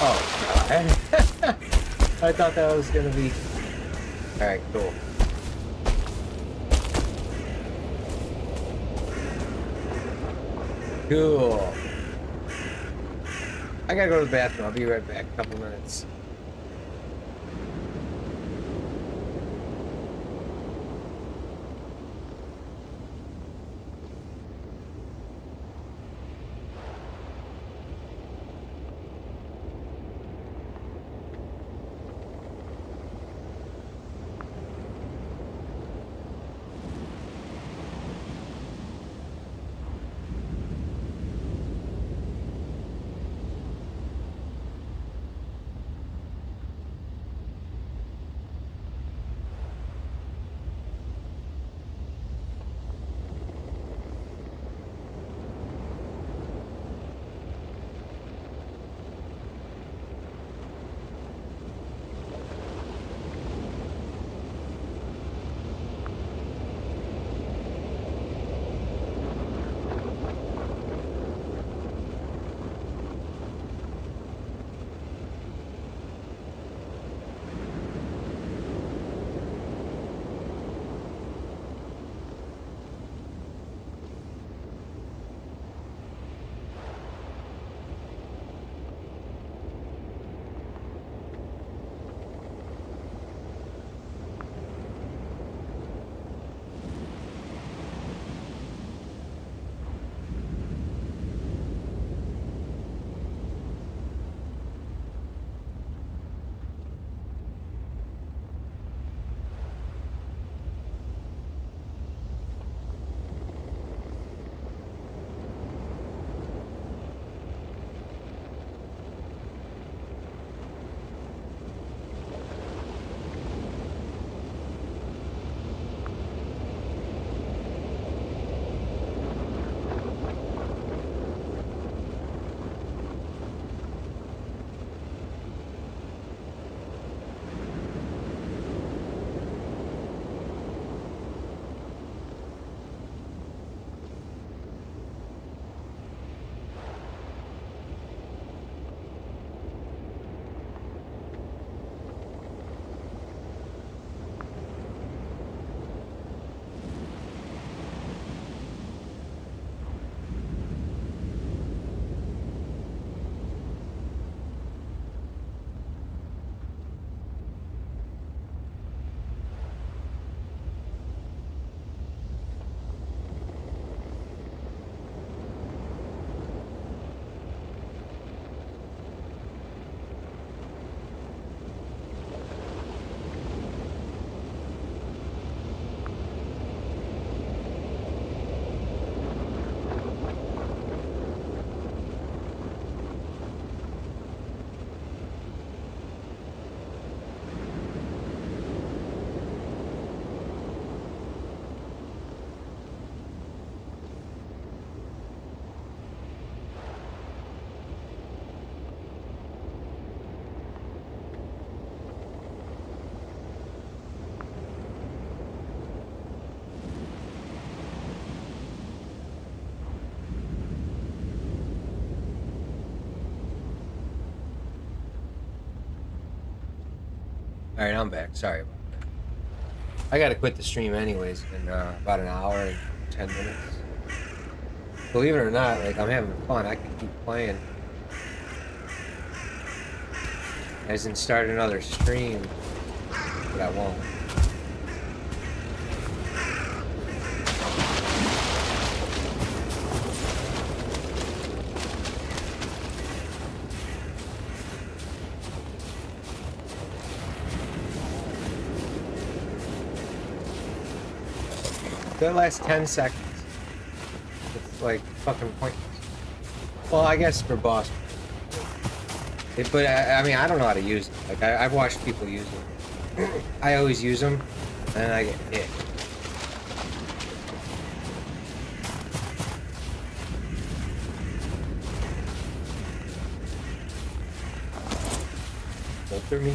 Oh, God. I thought that was gonna be... Alright, cool. Cool. I gotta go to the bathroom. I'll be right back. A couple minutes. Alright, I'm back. Sorry about that. I gotta quit the stream anyways in about an hour and 10 minutes. Believe it or not, like, I'm having fun. I can keep playing. As in start another stream, but I won't. That last 10 seconds. It's like fucking pointless. Well, I guess for boss. But I mean, I don't know how to use it. Like, I've watched people use it. I always use them, and then I get hit. Filter me.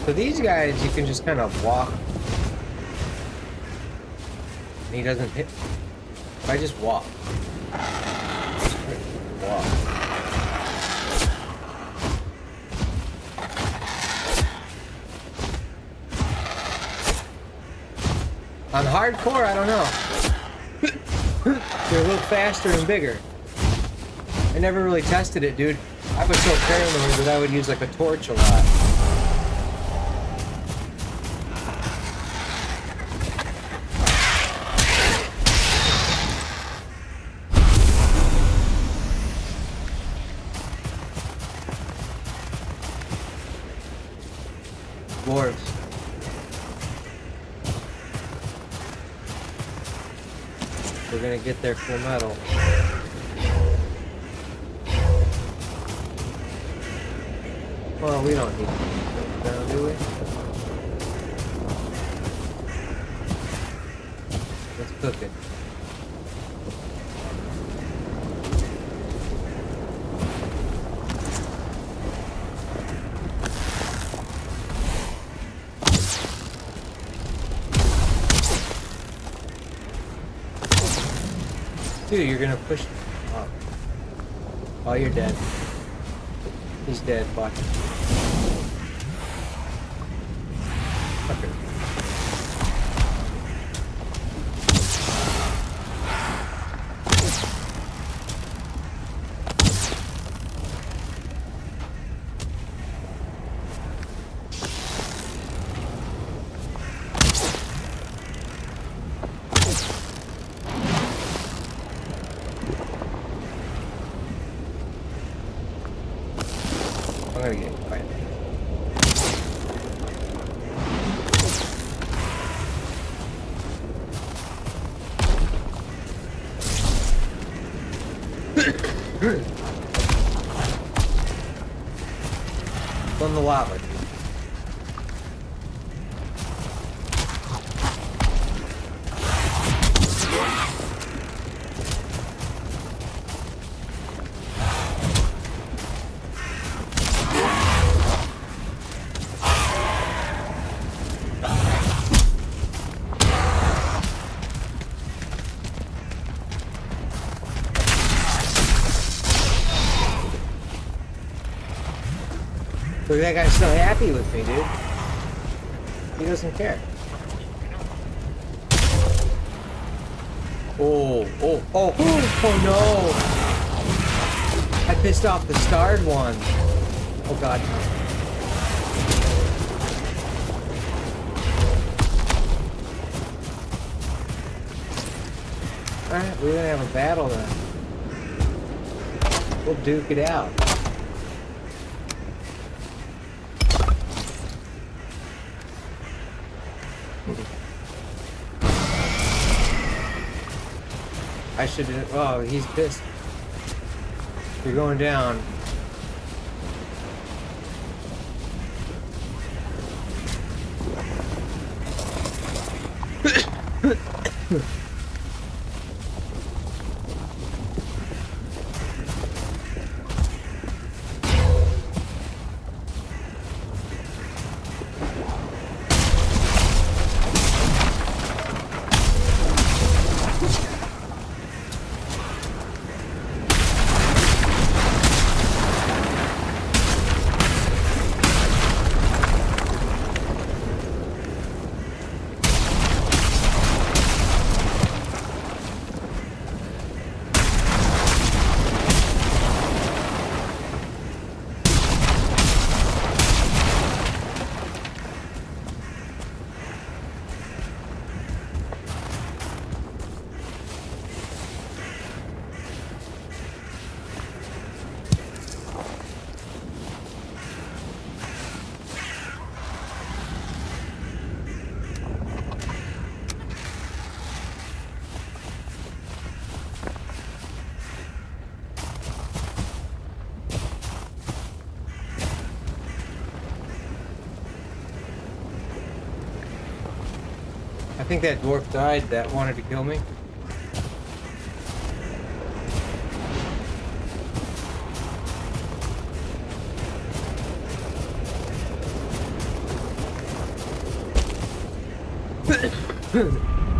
So these guys, you can just kind of walk. And he doesn't hit. If I just walk. Walk. On hardcore, I don't know. They're a little faster and bigger. I never really tested it, dude. I was so paranoid that I would use like a torch a lot. Dwarves. We're gonna get their full metal. Well, we don't need to go down, do we? Let's cook it. Dude, you're gonna push him up. Oh, you're dead. He's dead, watch. Fucker. I'm gonna get quiet. From the lava, dude. Look, that guy's so happy with me, dude. He doesn't care. Oh, oh, oh, oh no! I pissed off the starred one. Oh god. Alright, we're gonna have a battle then. We'll duke it out. I should have. Oh, he's pissed. You're going down. I think that dwarf died that wanted to kill me.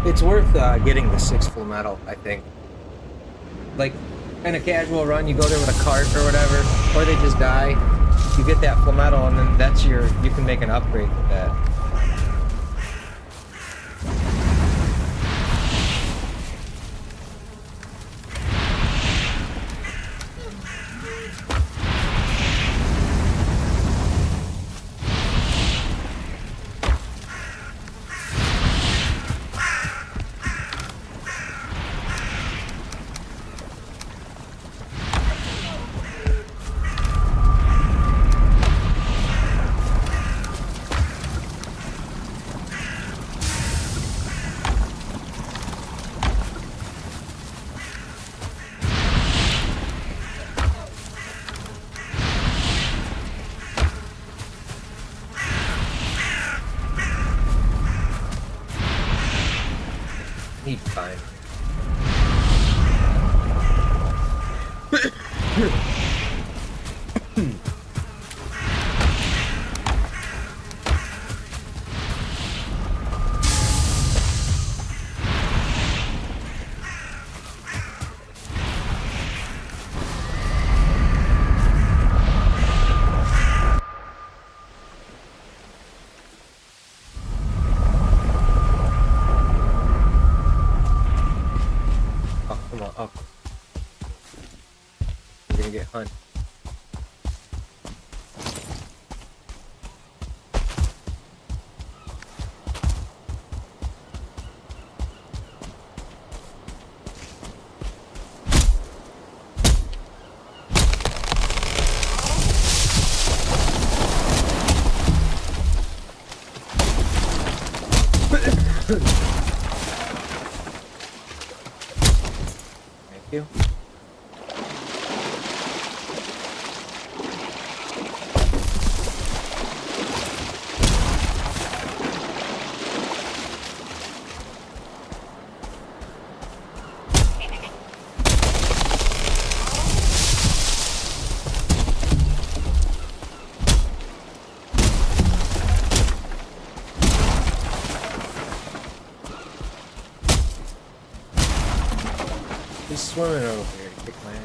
It's worth getting the 6 full metal, I think. Like, in a casual run, you go there with a cart or whatever, or they just die. You get that full metal, and then that's you can make an upgrade with that. He's fine. Oh, come on, up. You're gonna get hunt. Thank you. He's swimming over here to kick my ass.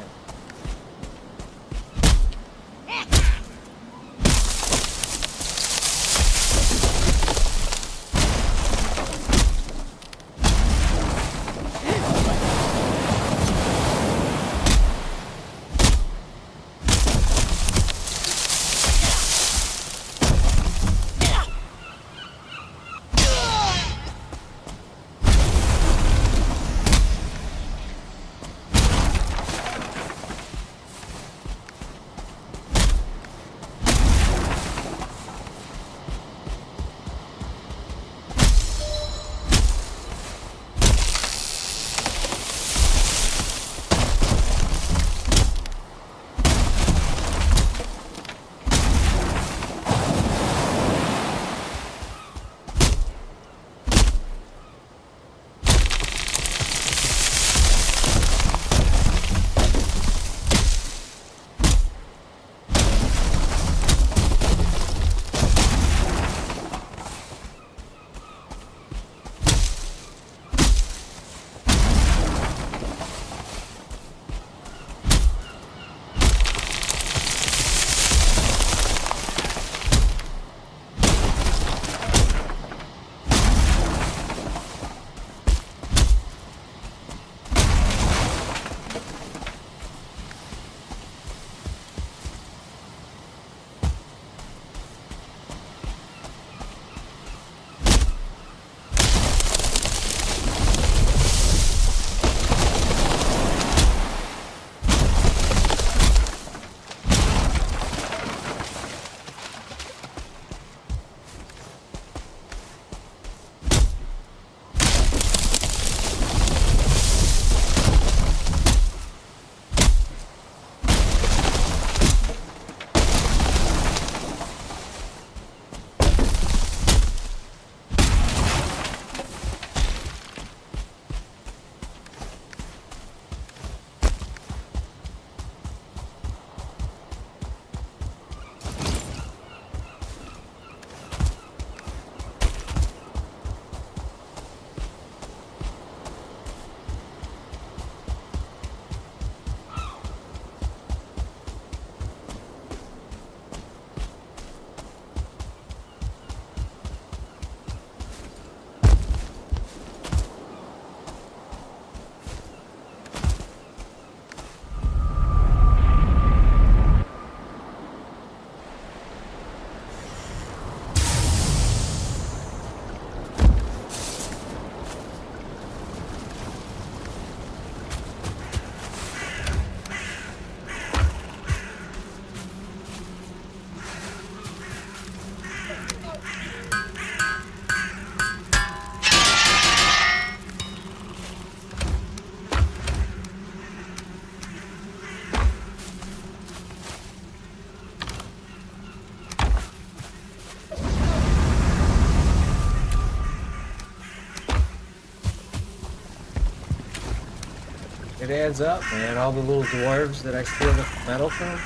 It adds up, man. All the little dwarves that I steal the metal from.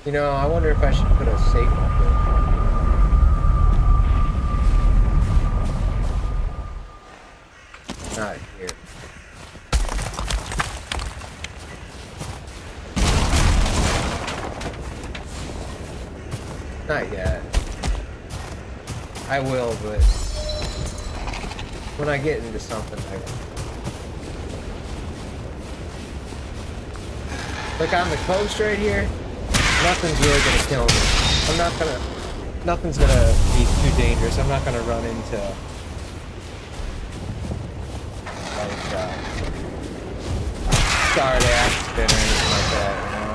You know, I wonder if I should put a safe up there. Not here. Not yet. I will, but when I get into something, I will. Like on the coast right here, nothing's really gonna kill me. Nothing's gonna be too dangerous. I'm not gonna run into like starred accident or anything like that, you know?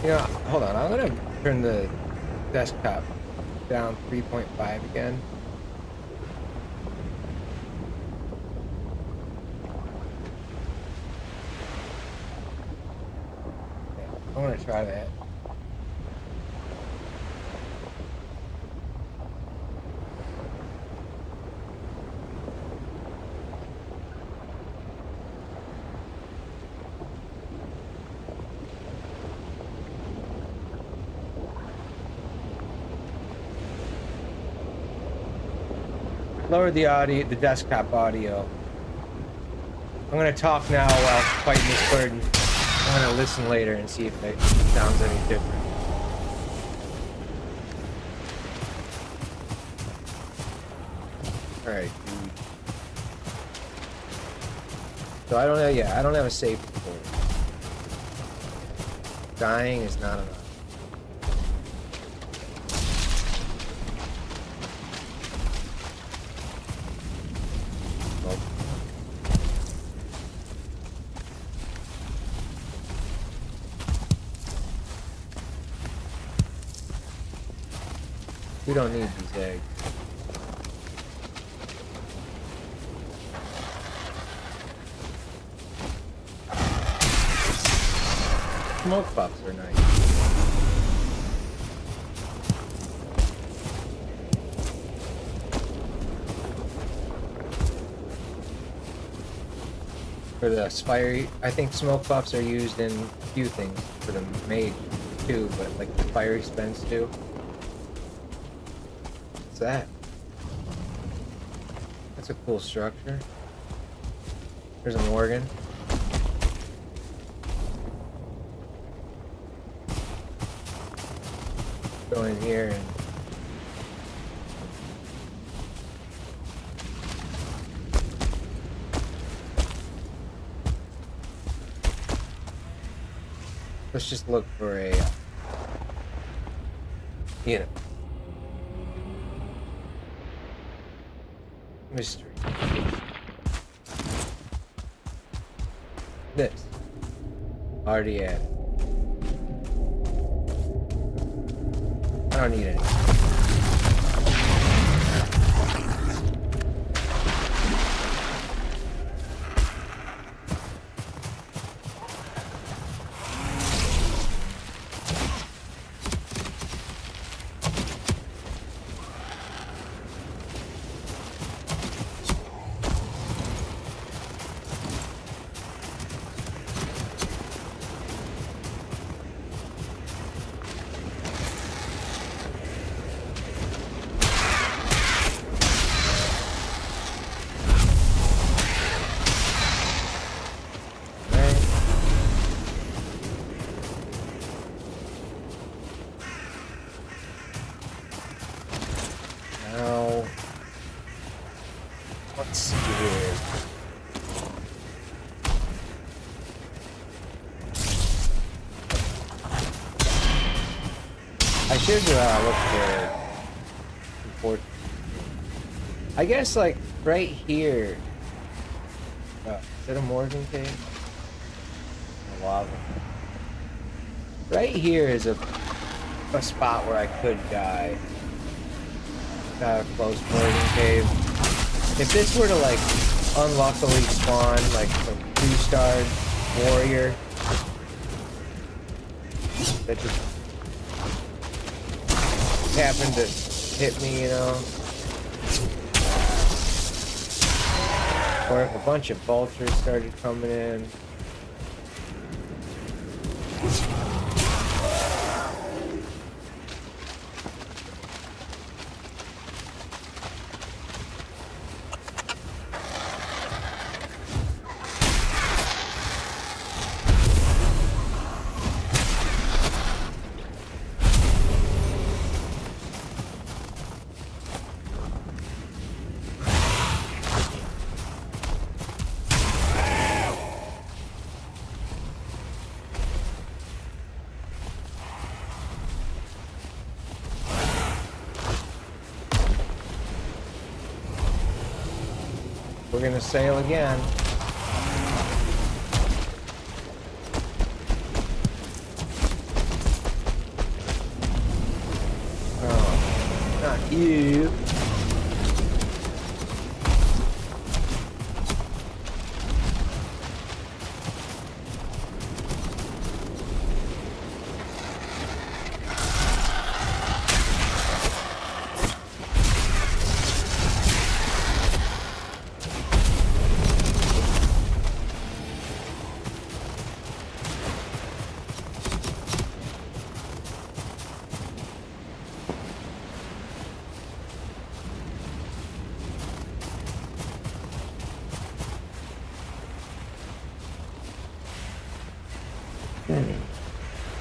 You know, hold on, I'm gonna turn the desktop down 3.5 again. I want to try that. Lower the audio, the desktop audio. I'm gonna talk now while fighting this bird. I'm gonna listen later and see if it sounds any different. All right, dude. So I don't know. Yeah, I don't have a safe for it. Dying is not enough. We don't need these eggs. Smoke puffs are nice. For the fiery, I think smoke puffs are used in a few things for the mage too, but like the fiery spence too. What's that? That's a cool structure. There's an organ. Go in here and let's just look for a, you know, mystery. This. Already added. I don't need any. I should look for important. I guess like right here. Is that a Morgan cave? A lava. Right here is a spot where I could die. Got a close Morgan cave. If this were to like unluckily spawn like some 2-star warrior that just happened to hit me, you know. Or if a bunch of vultures started coming in. We're gonna sail again. Oh, not you.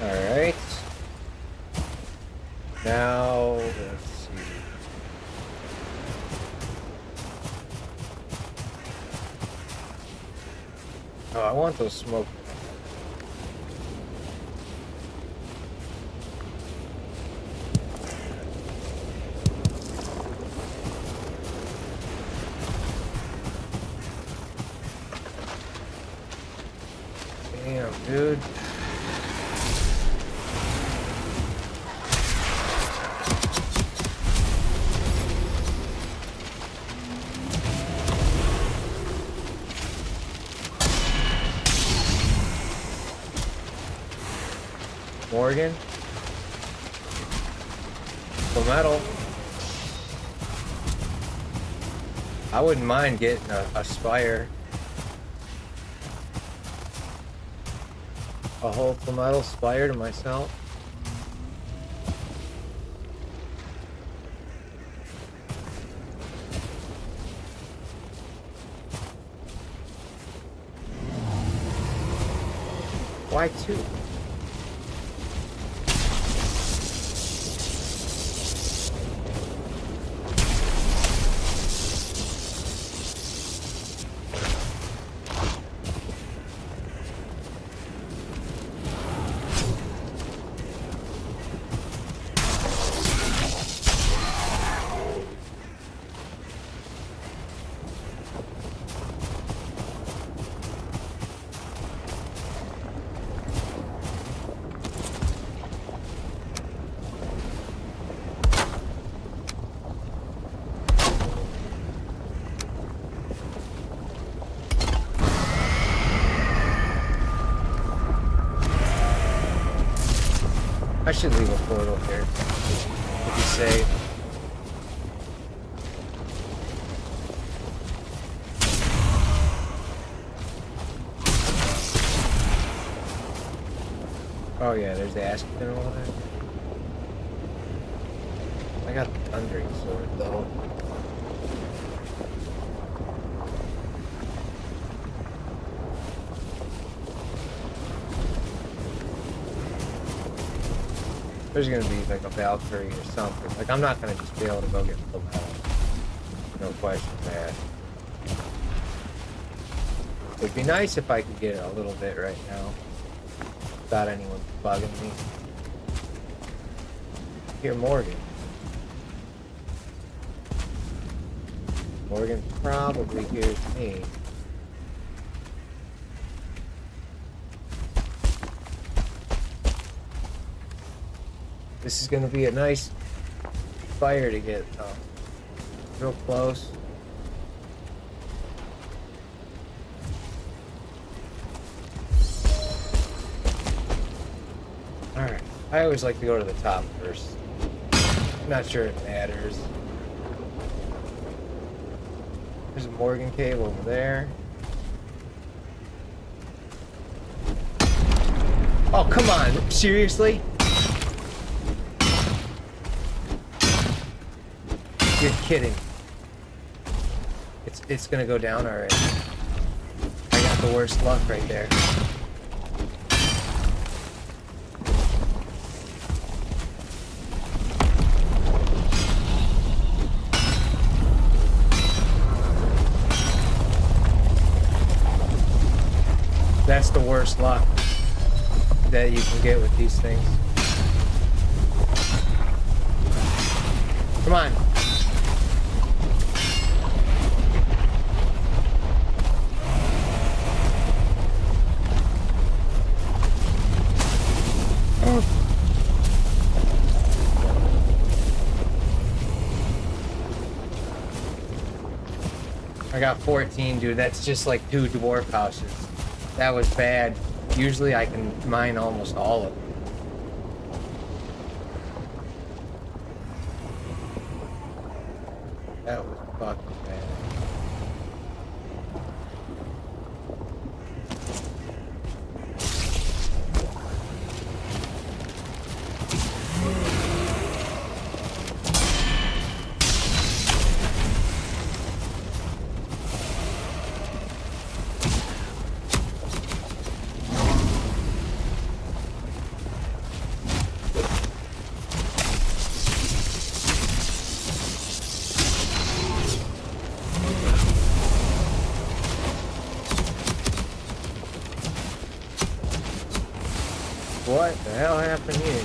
Alright. Now, let's see. Oh, I want those smoke. Damn, dude. Morgan. For metal. I wouldn't mind getting a spire. A whole full metal spire to myself. Why two? I should leave a portal here to be safe. Oh yeah, there's the Aspen over there. I got the Thundering Sword though. There's gonna be like a Valkyrie or something. Like I'm not gonna just be able to go get full metal. No question asked. It'd be nice if I could get a little bit right now without anyone bugging me. hear Morgan. Morgan probably hears me. This is gonna be a nice fire to get though. Real close. Alright. I always like to go to the top first. I'm not sure it matters. There's a Morgan cave over there. Oh, come on. Seriously? You're kidding. It's gonna go down already. I got the worst luck right there. That's the worst luck that you can get with these things. Come on. I got 14, dude. That's just like 2 dwarf houses. That was bad. Usually I can mine almost all of them. That was fucking bad. What the hell happened here?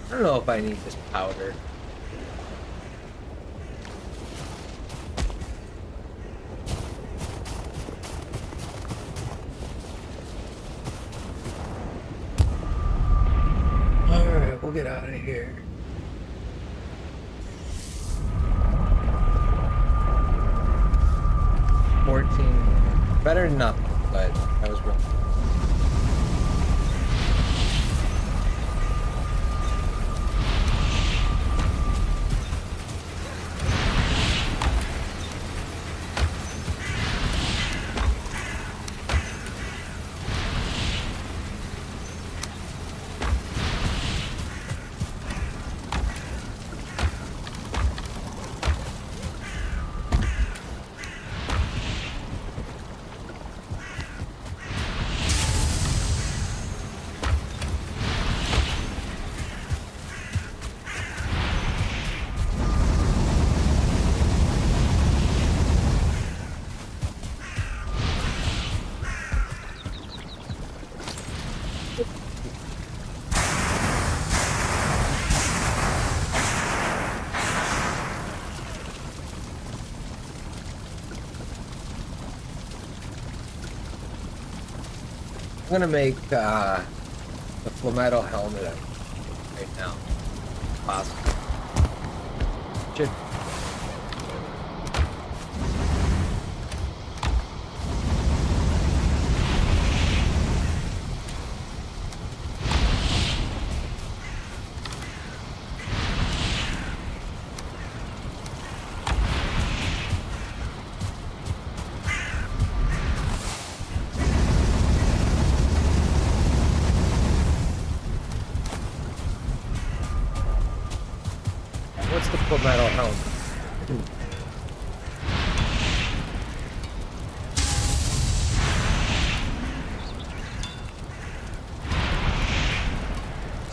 I don't know if I need this powder. We'll get out of here. Better than nothing, but that was rough. I'm gonna make the Flametto helmet right now. Possible. Should. What's the Flametto helmet?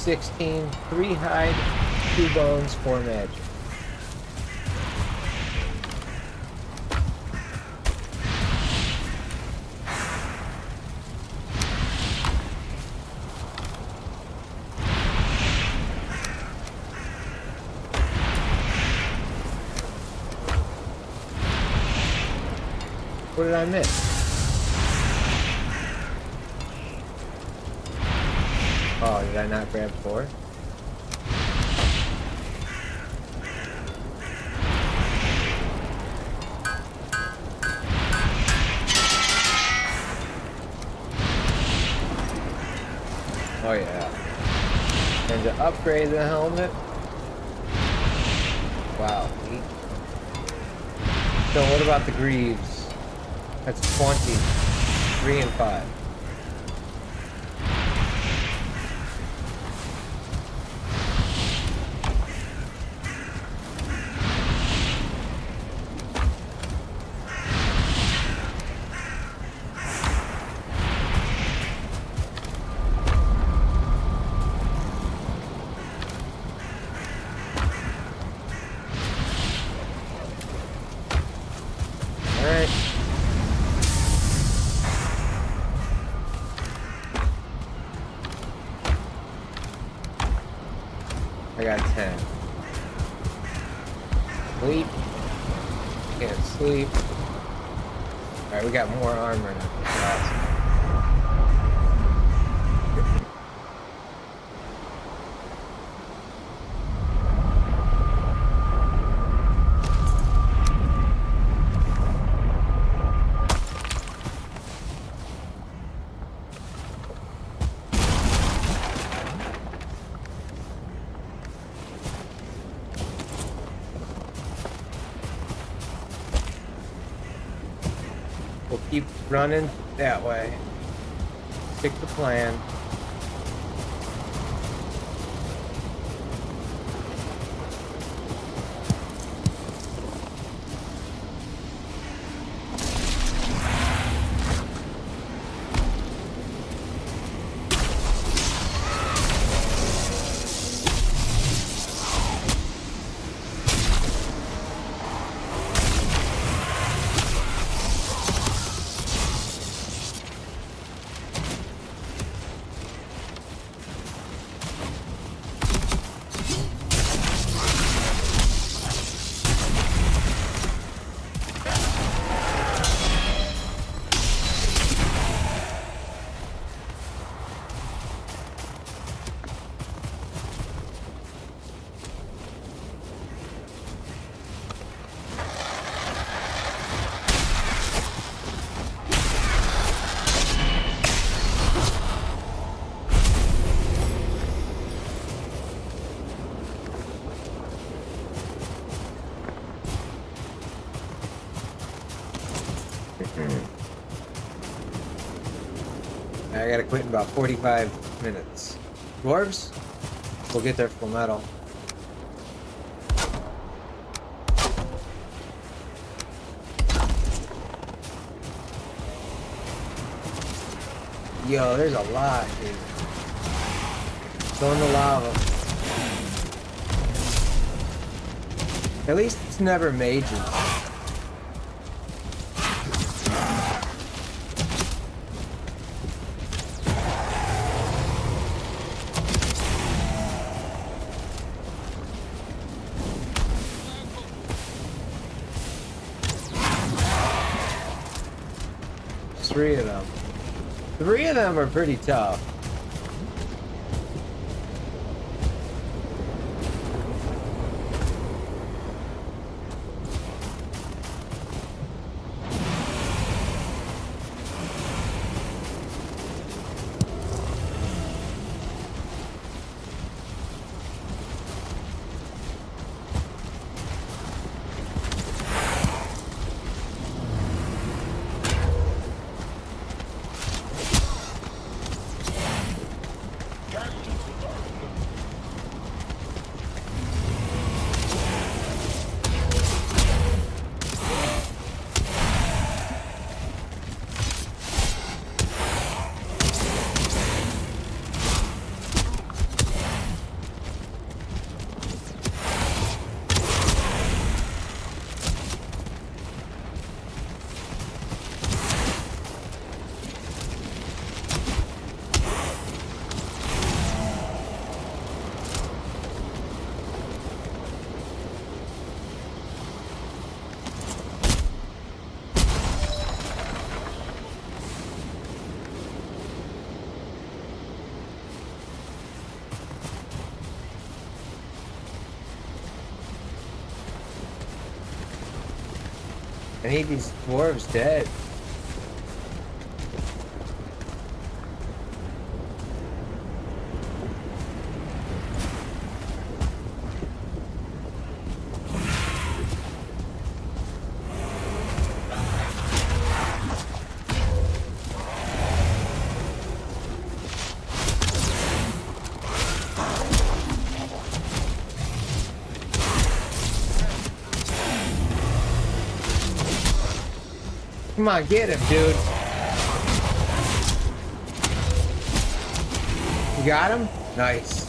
16, 3 hide, 2 bones, 4 magic. What did I miss? Oh, did I not grab 4? Oh yeah. And to upgrade the helmet. Wow. 8. So what about the greaves? That's 20. 3 and 5. Alright. I got 10. Sleep. Can't sleep. Alright, we got more armor now. Awesome. We'll keep running that way. Stick the plan. I gotta quit in about 45 minutes. Dwarves? We'll get there full metal. Yo, there's a lot, dude. Go in the lava. At least it's never major. Three of them. 3 of them are pretty tough. I need these dwarves dead. Come on, get him, dude. You got him? Nice.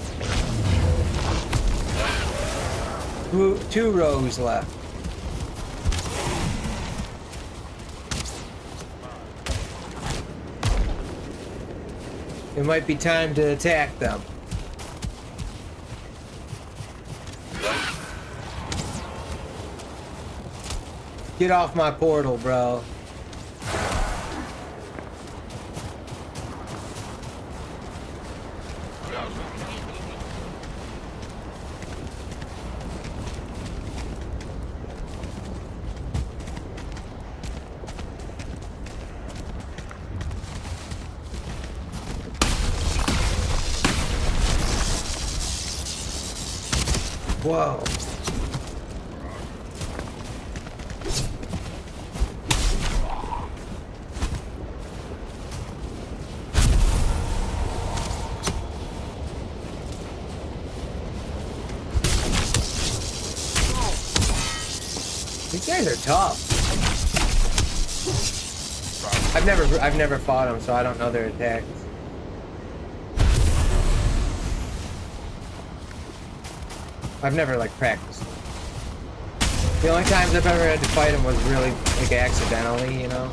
Two rows left. It might be time to attack them. Get off my portal, bro. Whoa. These guys are tough. I've never fought them, so I don't know their attacks. I've never like practiced. The only times I've ever had to fight them was really like accidentally, you know.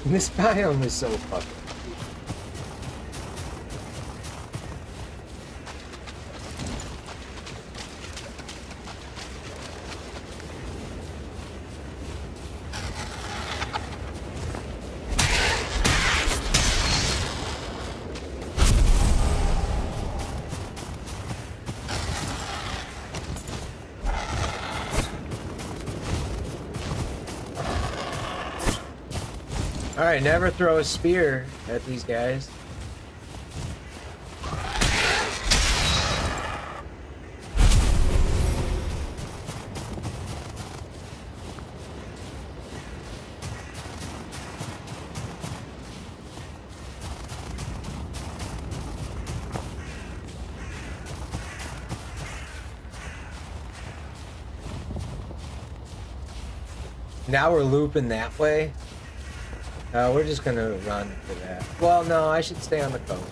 This biome is so fucking. Alright, never throw a spear at these guys. Now we're looping that way. We're just gonna run for that. Well, no, I should stay on the coast.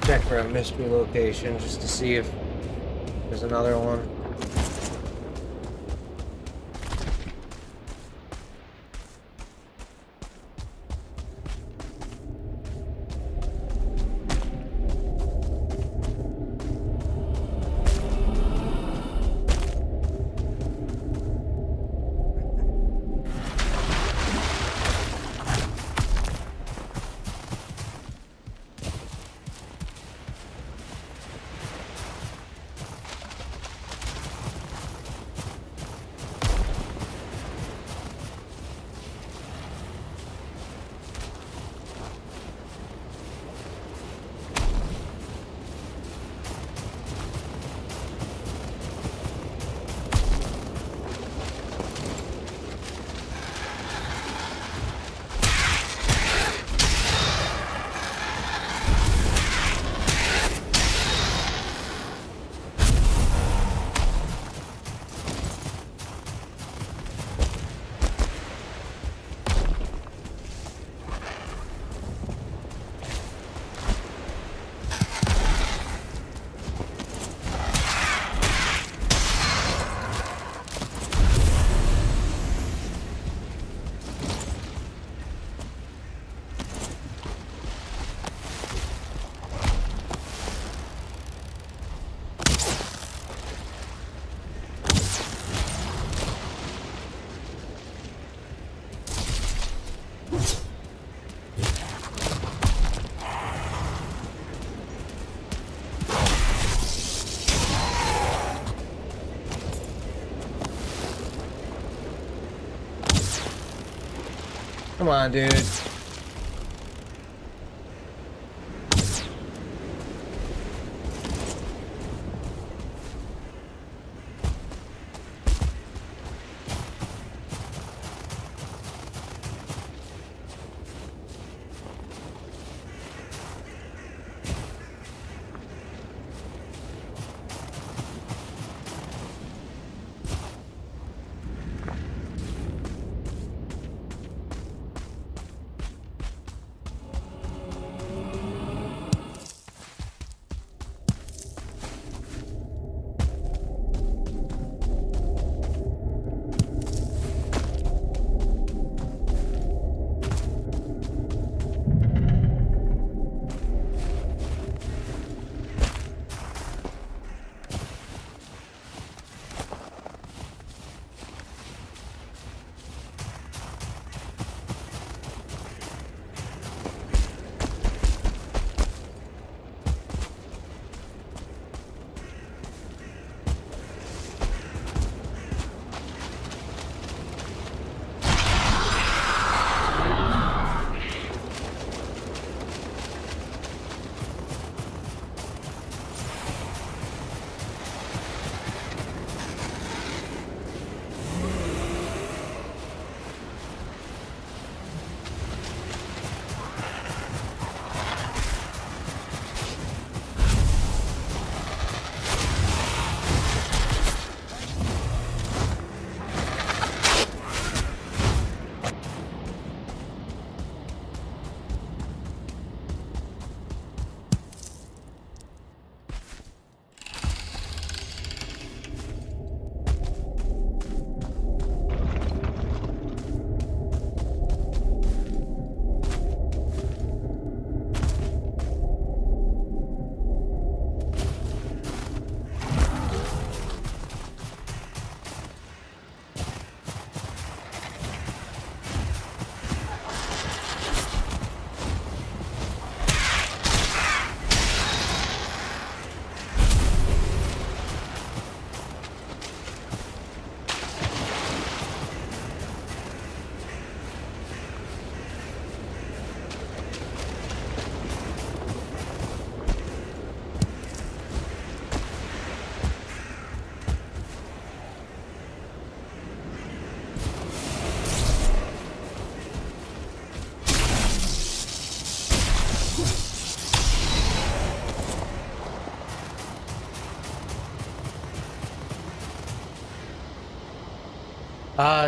Check for a mystery location just to see if there's another one. Come on, dude.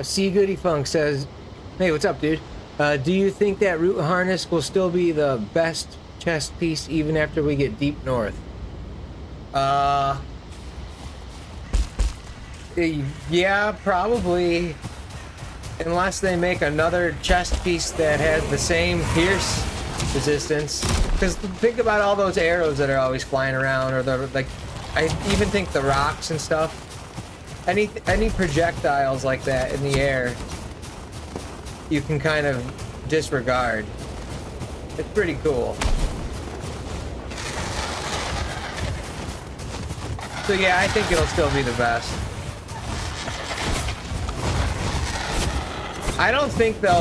C Goody Funk says, hey, what's up, dude? Do you think that root harness will still be the best chest piece even after we get deep north? Yeah, probably. Unless they make another chest piece that has the same pierce resistance. Because think about all those arrows that are always flying around, or the, like, I even think the rocks and stuff. Any projectiles like that in the air, you can kind of disregard. It's pretty cool. So yeah, I think it'll still be the best. I don't think they'll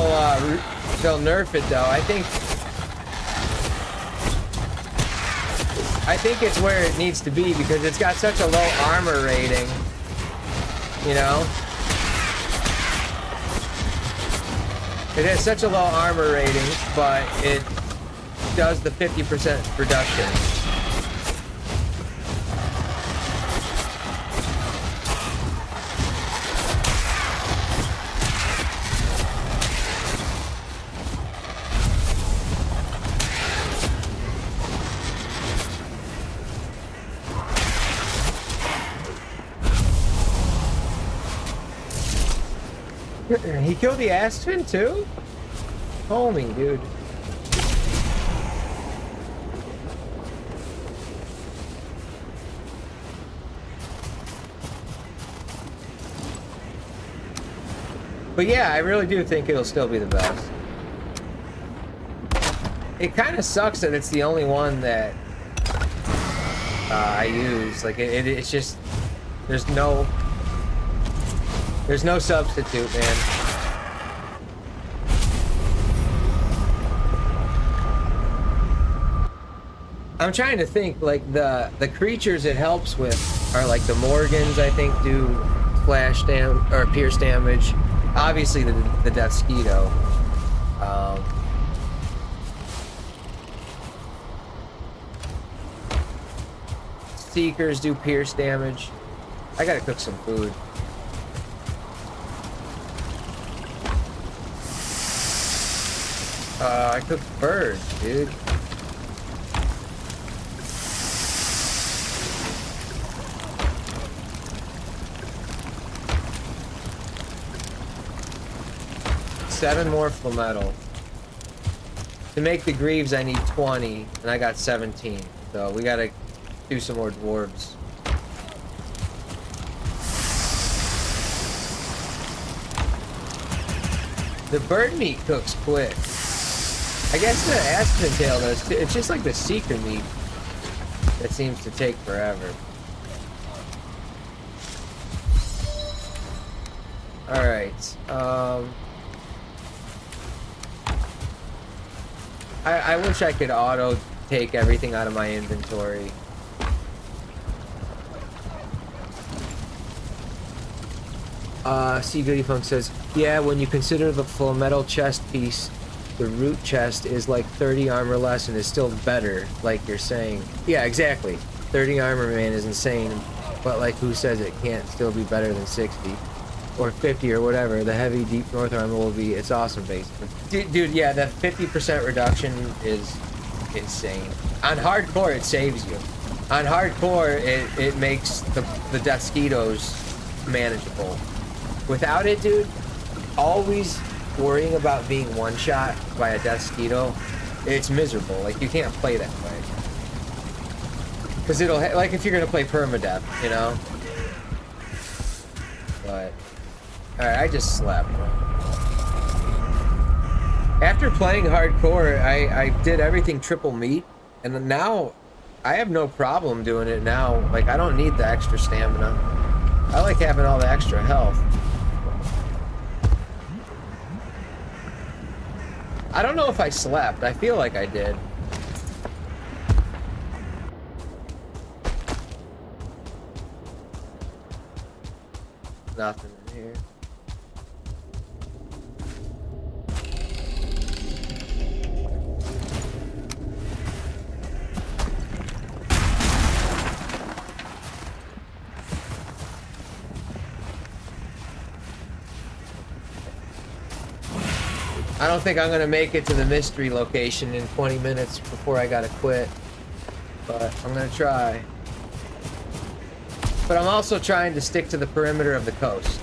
nerf it though. I think it's where it needs to be because it's got such a low armor rating. You know? It has such a low armor rating, but it does the 50% reduction. He killed the Aspen too? Homie, dude. But yeah, I really do think it'll still be the best. It kind of sucks that it's the only one that I use. Like it's just there's no substitute, man. I'm trying to think, like the creatures it helps with are like the Morgans, I think, do flash damage or pierce damage. Obviously the Deathsquito. Seekers do pierce damage. I gotta cook some food. I cooked birds, dude. Seven more flametal. To make the greaves, I need 20, and I got 17. So we gotta do some more dwarves. The bird meat cooks quick. I guess the aspen tail does too. It's just like the seeker meat that seems to take forever. Alright. I wish I could auto take everything out of my inventory. C Goody Funk says, yeah, when you consider the full metal chest piece, the root chest is like 30 armor less and is still better, like you're saying. Yeah, exactly. 30 armor, man, is insane. But like, who says it can't still be better than 60? Or 50 or whatever. The heavy deep north armor will be, it's awesome, basically. Dude, yeah, that 50% reduction is insane. On hardcore, it saves you. On hardcore, it makes the Deathsquitos manageable. Without it, dude, always worrying about being one-shot by a Deathsquito, it's miserable. Like, you can't play that way. Because it'll, like, if you're gonna play permadeath, you know? But, alright, I just slept. After playing hardcore, I did everything triple meat, and now I have no problem doing it now. Like, I don't need the extra stamina. I like having all the extra health. I don't know if I slept. I feel like I did. Nothing in here. I don't think I'm gonna make it to the mystery location in 20 minutes before I gotta quit. But I'm gonna try. But I'm also trying to stick to the perimeter of the coast.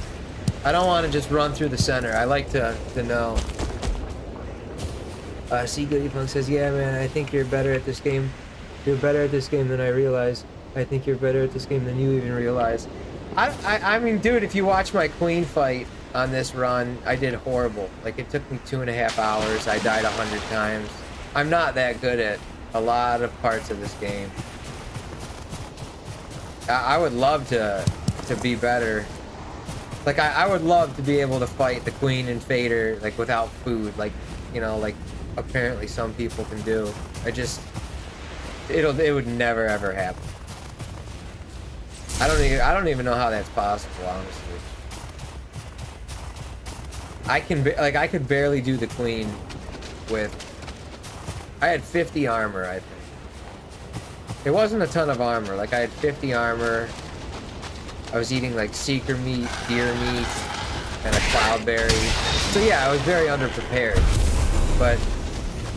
I don't want to just run through the center. I like to know. See Goody Punk says, yeah, man, I think you're better at this game. You're better at this game than I realized. I think you're better at this game than you even realize. I mean, dude, if you watch my Queen fight on this run, I did horrible. Like, it took me 2.5 hours. I died 100 times. I'm not that good at a lot of parts of this game. I would love to be better. Like, I would love to be able to fight the Queen and Fader, like, without food. Like, you know, like, apparently some people can do. It would never, ever happen. I don't even know how that's possible, honestly. I could barely do the Queen with... I had 50 armor, I think. It wasn't a ton of armor. Like, I had 50 armor. I was eating, like, seeker meat, deer meat, and a cloudberry. So, yeah, I was very underprepared. But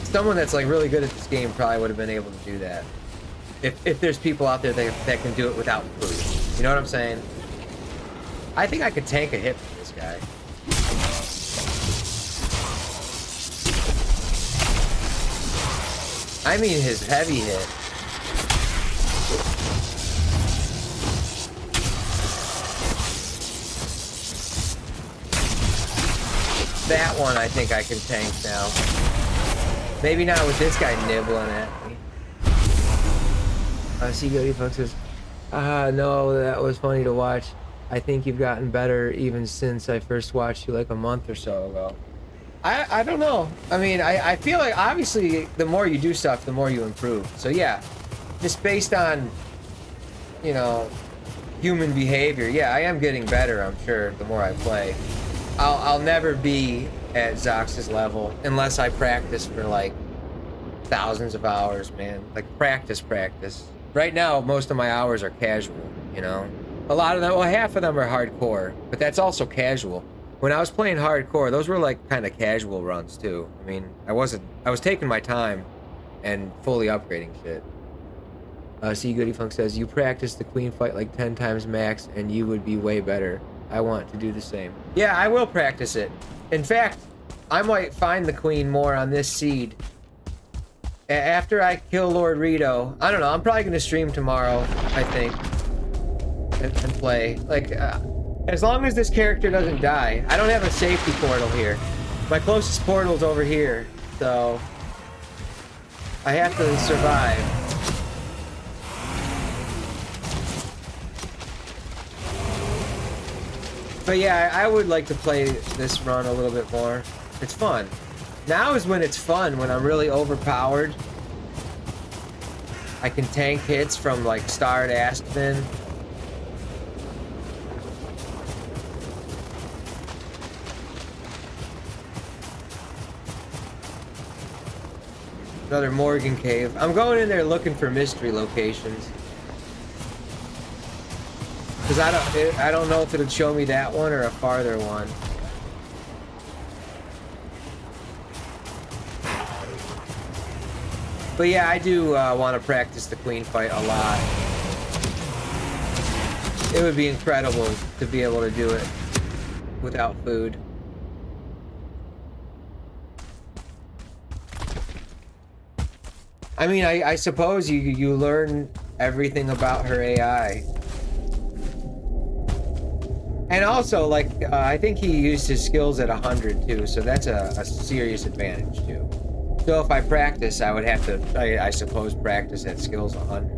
someone that's, like, really good at this game probably would have been able to do that. If there's people out there that can do it without food. You know what I'm saying? I think I could tank a hit from this guy. I mean his heavy hit. That one I think I can tank now. Maybe not with this guy nibbling at me. See Goody Fuck says, no, that was funny to watch. I think you've gotten better even since I first watched you like a month or so ago. I don't know. I mean, I feel like obviously the more you do stuff, the more you improve. So yeah, just based on, you know, human behavior, yeah, I am getting better, I'm sure, the more I play. I'll never be at Zox's level unless I practice for like thousands of hours, man. Like practice. Right now, most of my hours are casual, you know? A lot of them, well, half of them are hardcore, but that's also casual. When I was playing hardcore, those were like kind of casual runs too. I mean, I was taking my time and fully upgrading shit. See Goody Funk says, you practice the Queen fight like 10 times max and you would be way better. I want to do the same. Yeah, I will practice it. In fact, I might find the Queen more on this seed. After I kill Lord Rito, I don't know, I'm probably going to stream tomorrow, I think. And play. Like, as long as this character doesn't die. I don't have a safety portal here. My closest portal's over here, so... I have to survive. But yeah, I would like to play this run a little bit more. It's fun. Now is when it's fun, when I'm really overpowered. I can tank hits from like Starred Aspen. Another Morgan Cave. I'm going in there looking for mystery locations. Because I don't know if it'll show me that one or a farther one. But yeah, I do want to practice the Queen fight a lot. It would be incredible to be able to do it without food. I mean, I suppose you learn everything about her AI. And also, like, I think he used his skills at 100 too, so that's a serious advantage too. So if I practice, I would have to, I suppose, practice at skills 100.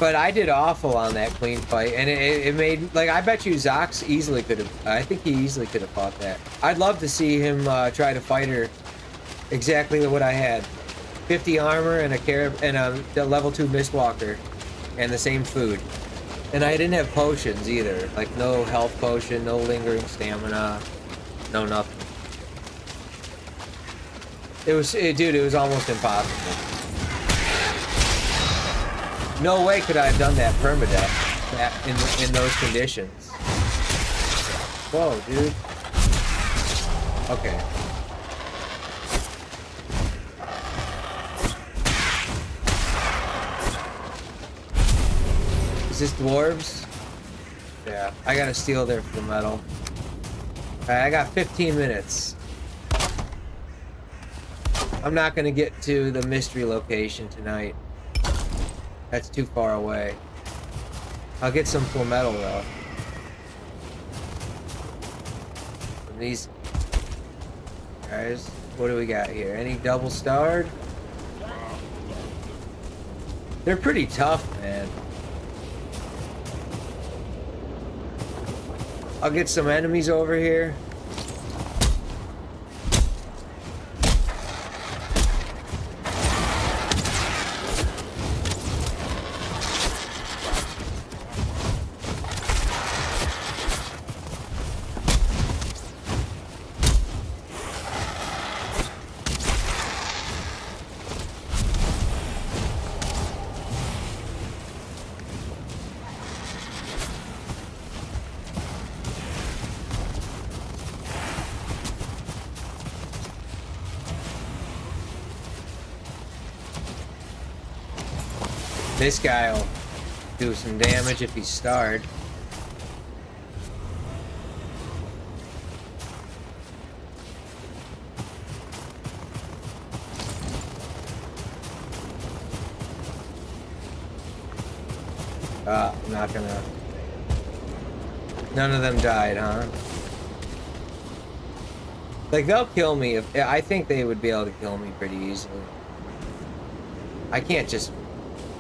But I did awful on that Queen fight, and it made, like, I bet you Zox easily could have, I think he easily could have fought that. I'd love to see him try to fight her exactly what I had. 50 armor and a level 2 Mistwalker, and the same food. And I didn't have potions either, like no health potion, no lingering stamina, no nothing. Dude, it was almost impossible. No way could I have done that permadeath in those conditions. Whoa, dude. Okay. Is this dwarves? Yeah, I gotta steal their metal. Alright, I got 15 minutes. I'm not gonna get to the mystery location tonight. That's too far away. I'll get some full metal though. From these guys, what do we got here? Any double starred? They're pretty tough, man. I'll get some enemies over here. This guy will do some damage if he's starred. I'm not gonna... None of them died, huh? Like, they'll kill me if... I think they would be able to kill me pretty easily. I can't just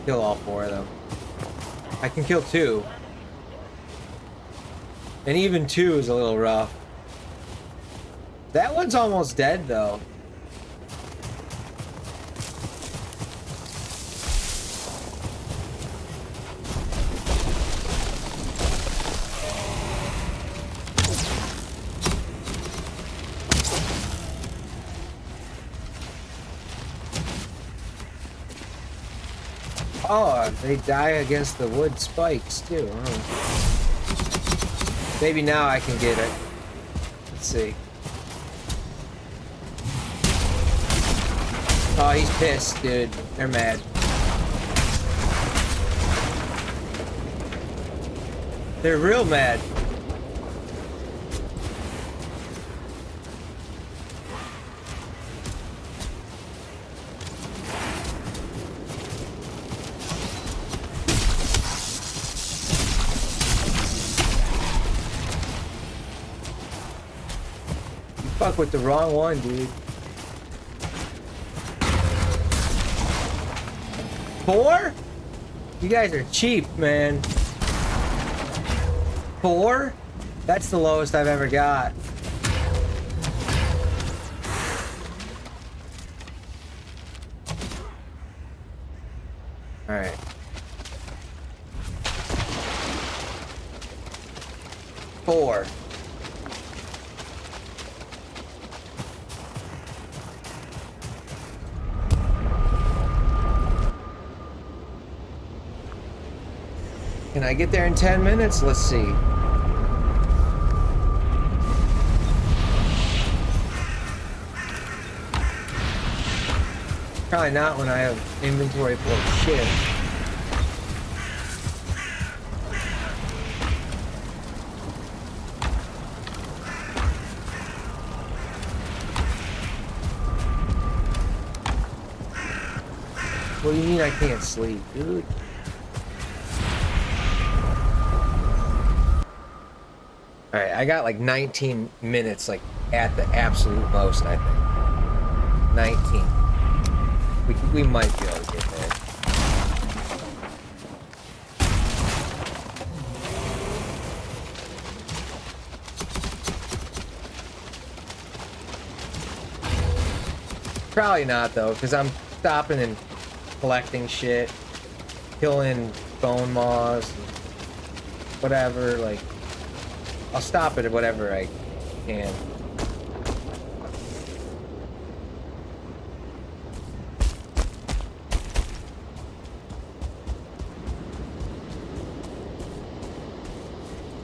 kill all 4 of them. I can kill 2. And even 2 is a little rough. That one's almost dead, though. Oh, they die against the wood spikes, too. Oh. Maybe now I can get it. Let's see. Oh, he's pissed, dude. They're mad. They're real mad. Fuck with the wrong one, dude. 4? You guys are cheap, man. 4? That's the lowest I've ever got. Alright. 4. Can I get there in 10 minutes? Let's see. Probably not when I have inventory full of shit. What do you mean I can't sleep, dude? Alright, I got like 19 minutes, like, at the absolute most, I think. 19. We might be able to get there. Probably not, though, because I'm stopping and collecting shit, killing bone moths, and whatever, like... I'll stop it at whatever I can.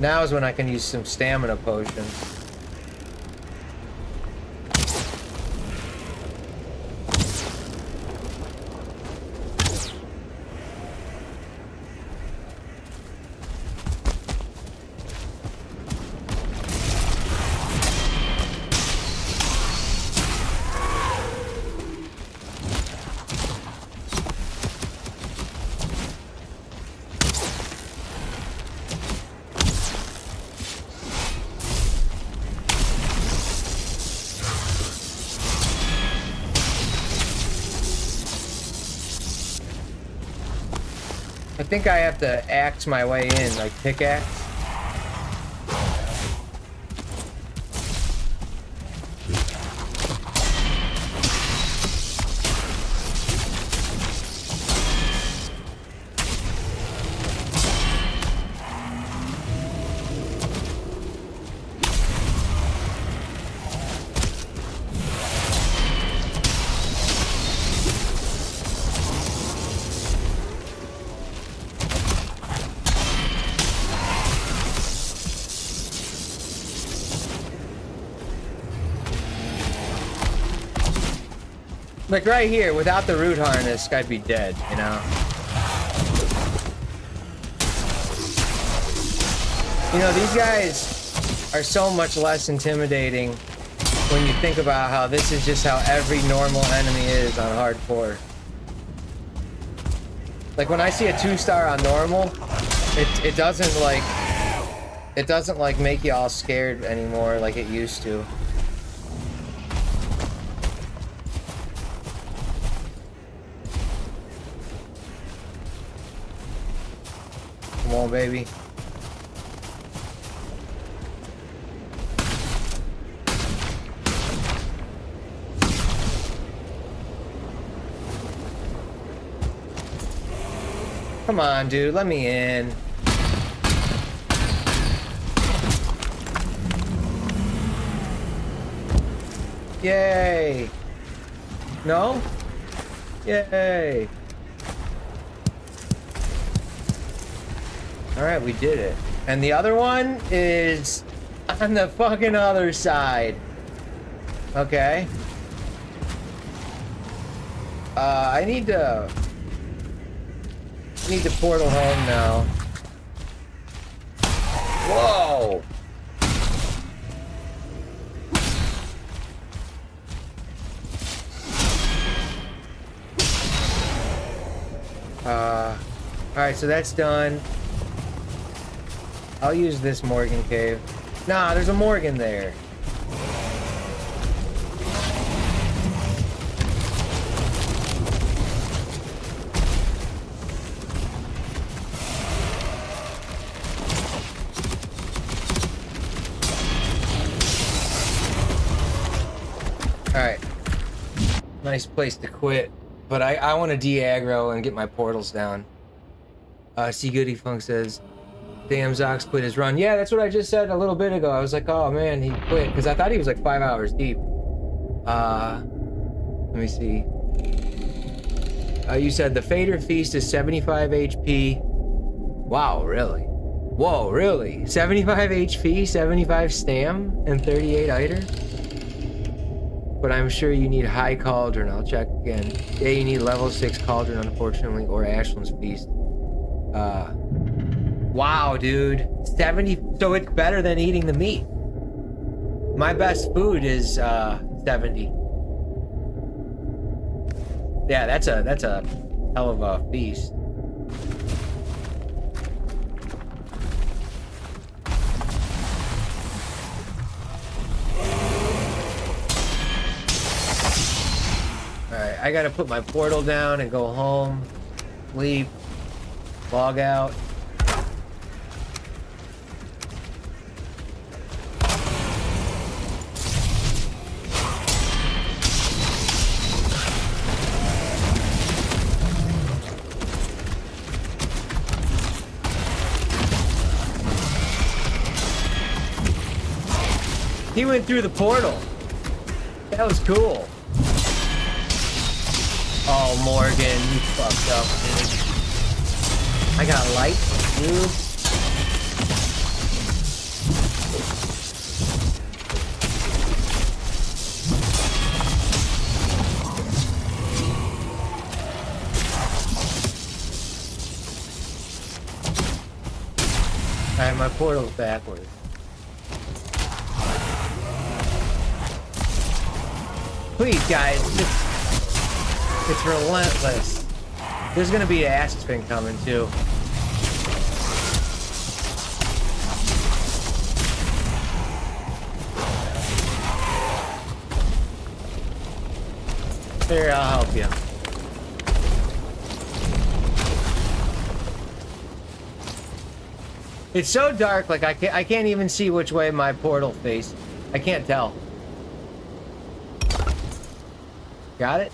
Now is when I can use some stamina potions. I think I have to axe my way in, like pickaxe. Like right here, without the root harness, I'd be dead, you know? You know, these guys are so much less intimidating when you think about how this is just how every normal enemy is on hardcore. Like when I see a 2-star on normal, it doesn't like make you all scared anymore like it used to. Come on, baby. Come on, dude, let me in. Yay. No? Yay. Alright, we did it. And the other one is on the fucking other side. Okay. I need to portal home now. Whoa! Alright, so that's done. I'll use this Morgan cave. Nah, there's a Morgan there. Alright. Nice place to quit. But I want to de-aggro and get my portals down. See Goody Funk says, damn, Zox quit his run. Yeah, that's what I just said a little bit ago. I was like, oh man, he quit. Because I thought he was like 5 hours deep. Let me see. You said the Fader Feast is 75 HP. Wow, really? Whoa, really? 75 HP, 75 stam, and 38 iter? But I'm sure you need high cauldron. I'll check again. Yeah, you need level 6 cauldron, unfortunately, or Ashland's Feast. Wow, dude. 70. So it's better than eating the meat. My best food is 70. Yeah, that's a hell of a feast. Alright, I gotta put my portal down and go home, sleep, log out. He went through the portal. That was cool. Oh, Morgan, you fucked up, dude. I got light, dude. my portal's backwards. Please, guys, it's relentless. There's gonna be an ass spin coming too. Here, I'll help you. It's so dark, like I can't even see which way my portal faced. I can't tell. Got it?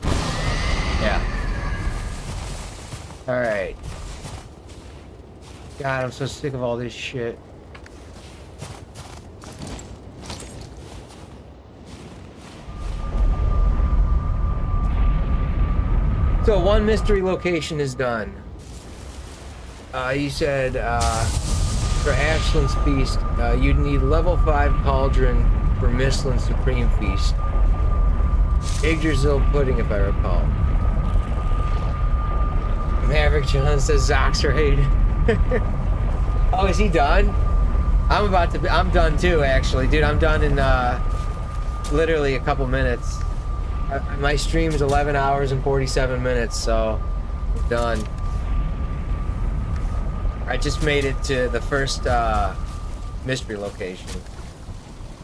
Yeah. Alright. God, I'm so sick of all this shit. So one mystery location is done. You said for Ashland's Feast, you'd need level 5 Cauldron for Mistland's Supreme Feast. Yggdrasil Pudding, if I recall. Maverick John says Zoxerade. Oh, is he done? I'm done too, actually. Dude, I'm done in literally a couple minutes. My stream is 11 hours and 47 minutes, so I'm done. I just made it to the first mystery location.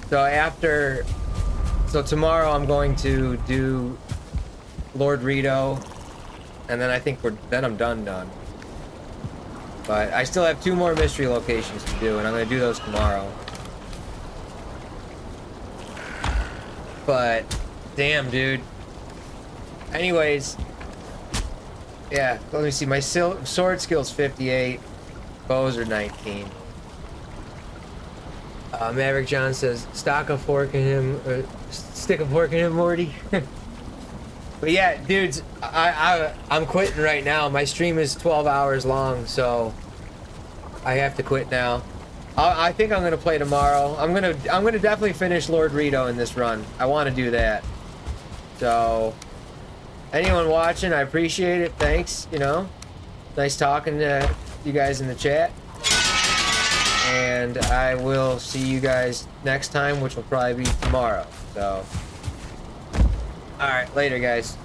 So tomorrow I'm going to do Lord Rito, and then I think then I'm done. But I still have 2 more mystery locations to do, and I'm gonna do those tomorrow. But damn, dude. Anyways, yeah, let me see. My sword skill's 58. Bows are 19. Maverick John says, stick a fork in him, Morty. But yeah, dudes, I'm quitting right now. My stream is 12 hours long, so I have to quit now. I think I'm gonna play tomorrow. I'm gonna definitely finish Lord Rito in this run. I want to do that. So, anyone watching, I appreciate it. Thanks. You know, nice talking to you guys in the chat. And I will see you guys next time, which will probably be tomorrow. So, all right, later, guys.